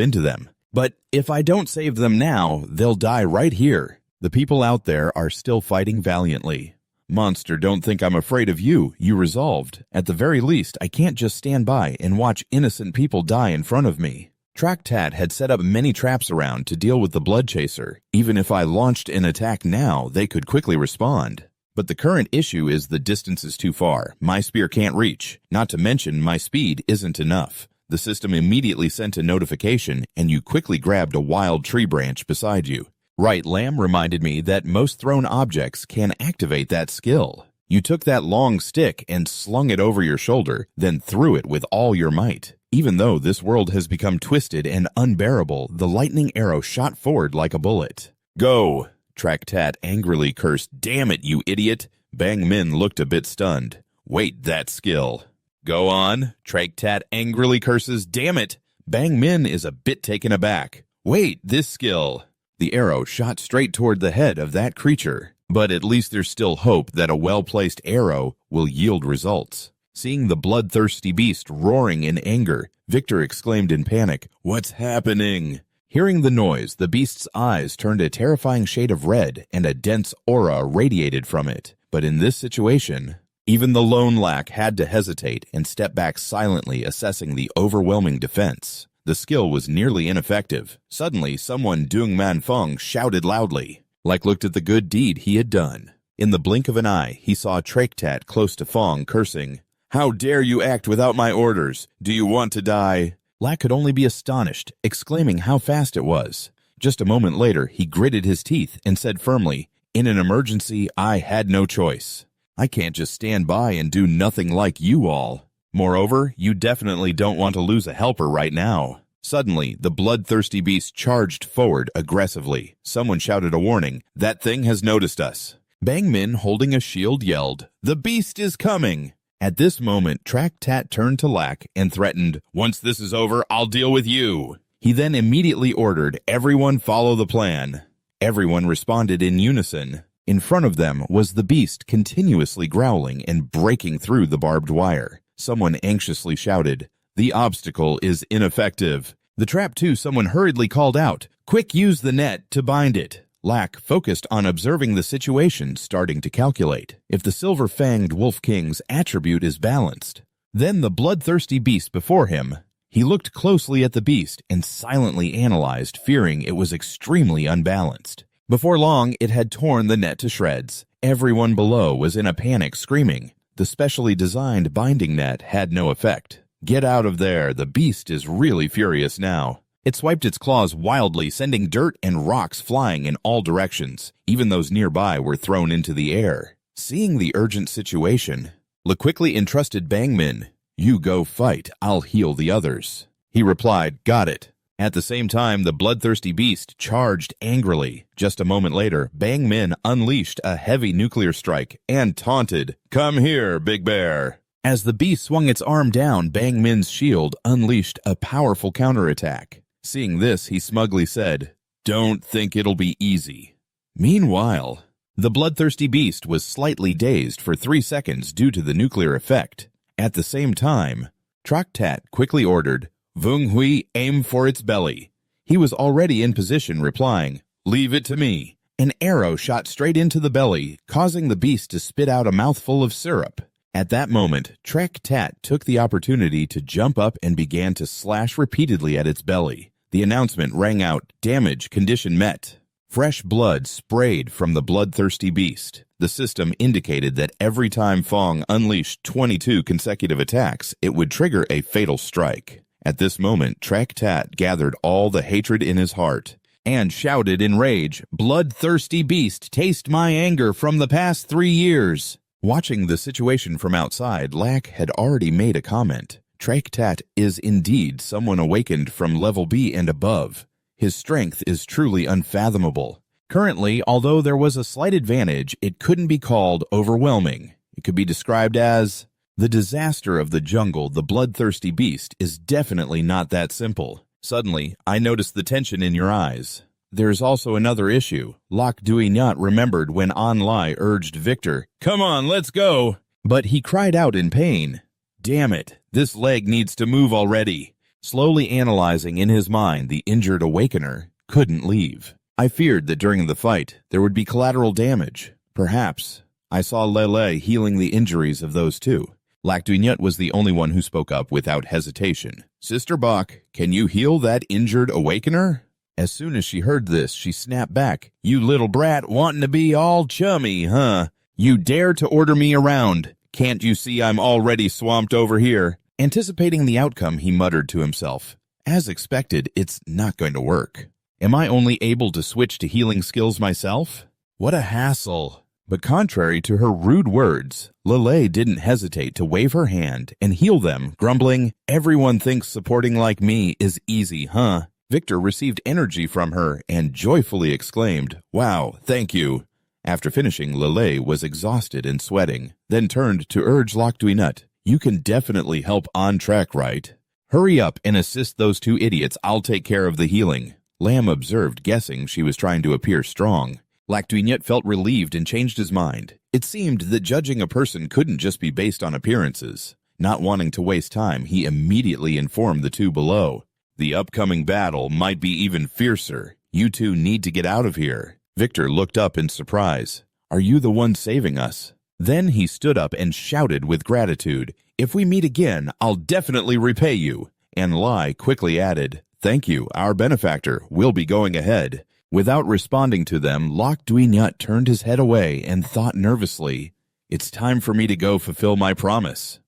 Speaker 1: into them. But if I don't save them now, they'll die right here. The people out there are still fighting valiantly. Monster, don't think I'm afraid of you, you resolved. At the very least, I can't just stand by and watch innocent people die in front of me. Traktat had set up many traps around to deal with the blood chaser. Even if I launched an attack now, they could quickly respond. But the current issue is the distance is too far. My spear can't reach. Not to mention, my speed isn't enough. The system immediately sent a notification, and you quickly grabbed a wild tree branch beside you. Right Lamb reminded me that most thrown objects can activate that skill. You took that long stick and slung it over your shoulder, then threw it with all your might. Even though this world has become twisted and unbearable, the lightning arrow shot forward like a bullet. Go! Traktat angrily cursed. Damn it, you idiot! Bang Min looked a bit stunned. Wait, that skill. Go on. Traktat angrily curses. Damn it! Bang Min is a bit taken aback. Wait, this skill. The arrow shot straight toward the head of that creature. But at least there's still hope that a well-placed arrow will yield results. Seeing the bloodthirsty beast roaring in anger, Victor exclaimed in panic, "What's happening?" Hearing the noise, the beast's eyes turned a terrifying shade of red, and a dense aura radiated from it. But in this situation, even the lone lack had to hesitate and step back silently, assessing the overwhelming defense. The skill was nearly ineffective. Suddenly, someone doing Man Feng shouted loudly. Like looked at the good deed he had done. In the blink of an eye, he saw Traktat close to Feng cursing, "How dare you act without my orders? Do you want to die?" Lack could only be astonished, exclaiming how fast it was. Just a moment later, he gritted his teeth and said firmly, "In an emergency, I had no choice. I can't just stand by and do nothing like you all. Moreover, you definitely don't want to lose a helper right now." Suddenly, the bloodthirsty beast charged forward aggressively. Someone shouted a warning. "That thing has noticed us." Bang Min, holding a shield, yelled, "The beast is coming!" At this moment, Traktat turned to Lack and threatened, "Once this is over, I'll deal with you." He then immediately ordered, "Everyone follow the plan." Everyone responded in unison. In front of them was the beast continuously growling and breaking through the barbed wire. Someone anxiously shouted, "The obstacle is ineffective." The trap too, someone hurriedly called out, "Quick, use the net to bind it." Lack focused on observing the situation, starting to calculate if the silver-fanged Wolf King's attribute is balanced. Then the bloodthirsty beast before him. He looked closely at the beast and silently analyzed, fearing it was extremely unbalanced. Before long, it had torn the net to shreds. Everyone below was in a panic, screaming. The specially designed binding net had no effect. "Get out of there, the beast is really furious now." It swiped its claws wildly, sending dirt and rocks flying in all directions. Even those nearby were thrown into the air. Seeing the urgent situation, La quickly entrusted Bang Min, "You go fight, I'll heal the others." He replied, "Got it." At the same time, the bloodthirsty beast charged angrily. Just a moment later, Bang Min unleashed a heavy nuclear strike and taunted, "Come here, Big Bear." As the beast swung its arm down, Bang Min's shield unleashed a powerful counterattack. Seeing this, he smugly said, "Don't think it'll be easy." Meanwhile, the bloodthirsty beast was slightly dazed for 3 seconds due to the nuclear effect. At the same time, Traktat quickly ordered, "Vung Hui, aim for its belly." He was already in position, replying, "Leave it to me." An arrow shot straight into the belly, causing the beast to spit out a mouthful of syrup. At that moment, Traktat took the opportunity to jump up and began to slash repeatedly at its belly. The announcement rang out, "Damage condition met." Fresh blood sprayed from the bloodthirsty beast. The system indicated that every time Fong unleashed 22 consecutive attacks, it would trigger a fatal strike. At this moment, Traktat gathered all the hatred in his heart and shouted in rage, "Bloodthirsty beast, taste my anger from the past 3 years." Watching the situation from outside, Lack had already made a comment. Traktat is indeed someone awakened from level B and above. His strength is truly unfathomable. Currently, although there was a slight advantage, it couldn't be called overwhelming. It could be described as the disaster of the jungle. The bloodthirsty beast is definitely not that simple. Suddenly, I noticed the tension in your eyes. There's also another issue. Lok Duinat remembered when An Lai urged Victor, "Come on, let's go!" But he cried out in pain. "Damn it, this leg needs to move already." Slowly analyzing in his mind the injured awakener, couldn't leave. I feared that during the fight, there would be collateral damage. Perhaps. I saw Lele healing the injuries of those two. Lac Duignut was the only one who spoke up without hesitation. Sister Bach, can you heal that injured awakener? As soon as she heard this, she snapped back. You little brat wanting to be all chummy, huh? You dare to order me around. Can't you see I'm already swamped over here? Anticipating the outcome, he muttered to himself. As expected, it's not going to work. Am I only able to switch to healing skills myself? What a hassle. But contrary to her rude words, Lele didn't hesitate to wave her hand and heal them, grumbling, everyone thinks supporting like me is easy, huh? Victor received energy from her and joyfully exclaimed, Wow, thank you. After finishing, Lele was exhausted and sweating, then turned to urge Lac Duignut, You can definitely help on track, right? Hurry up and assist those two idiots. I'll take care of the healing. Lamb observed, guessing she was trying to appear strong. Lac Duignut felt relieved and changed his mind. It seemed that judging a person couldn't just be based on appearances. Not wanting to waste time, he immediately informed the two below. The upcoming battle might be even fiercer. You two need to get out of here. Victor looked up in surprise. Are you the one saving us? Then he stood up and shouted with gratitude, If we meet again, I'll definitely repay you. And Lai quickly added, Thank you, our benefactor. We'll be going ahead. Without responding to them, Lac Duignut turned his head away and thought nervously, It's time for me to go fulfill my promise.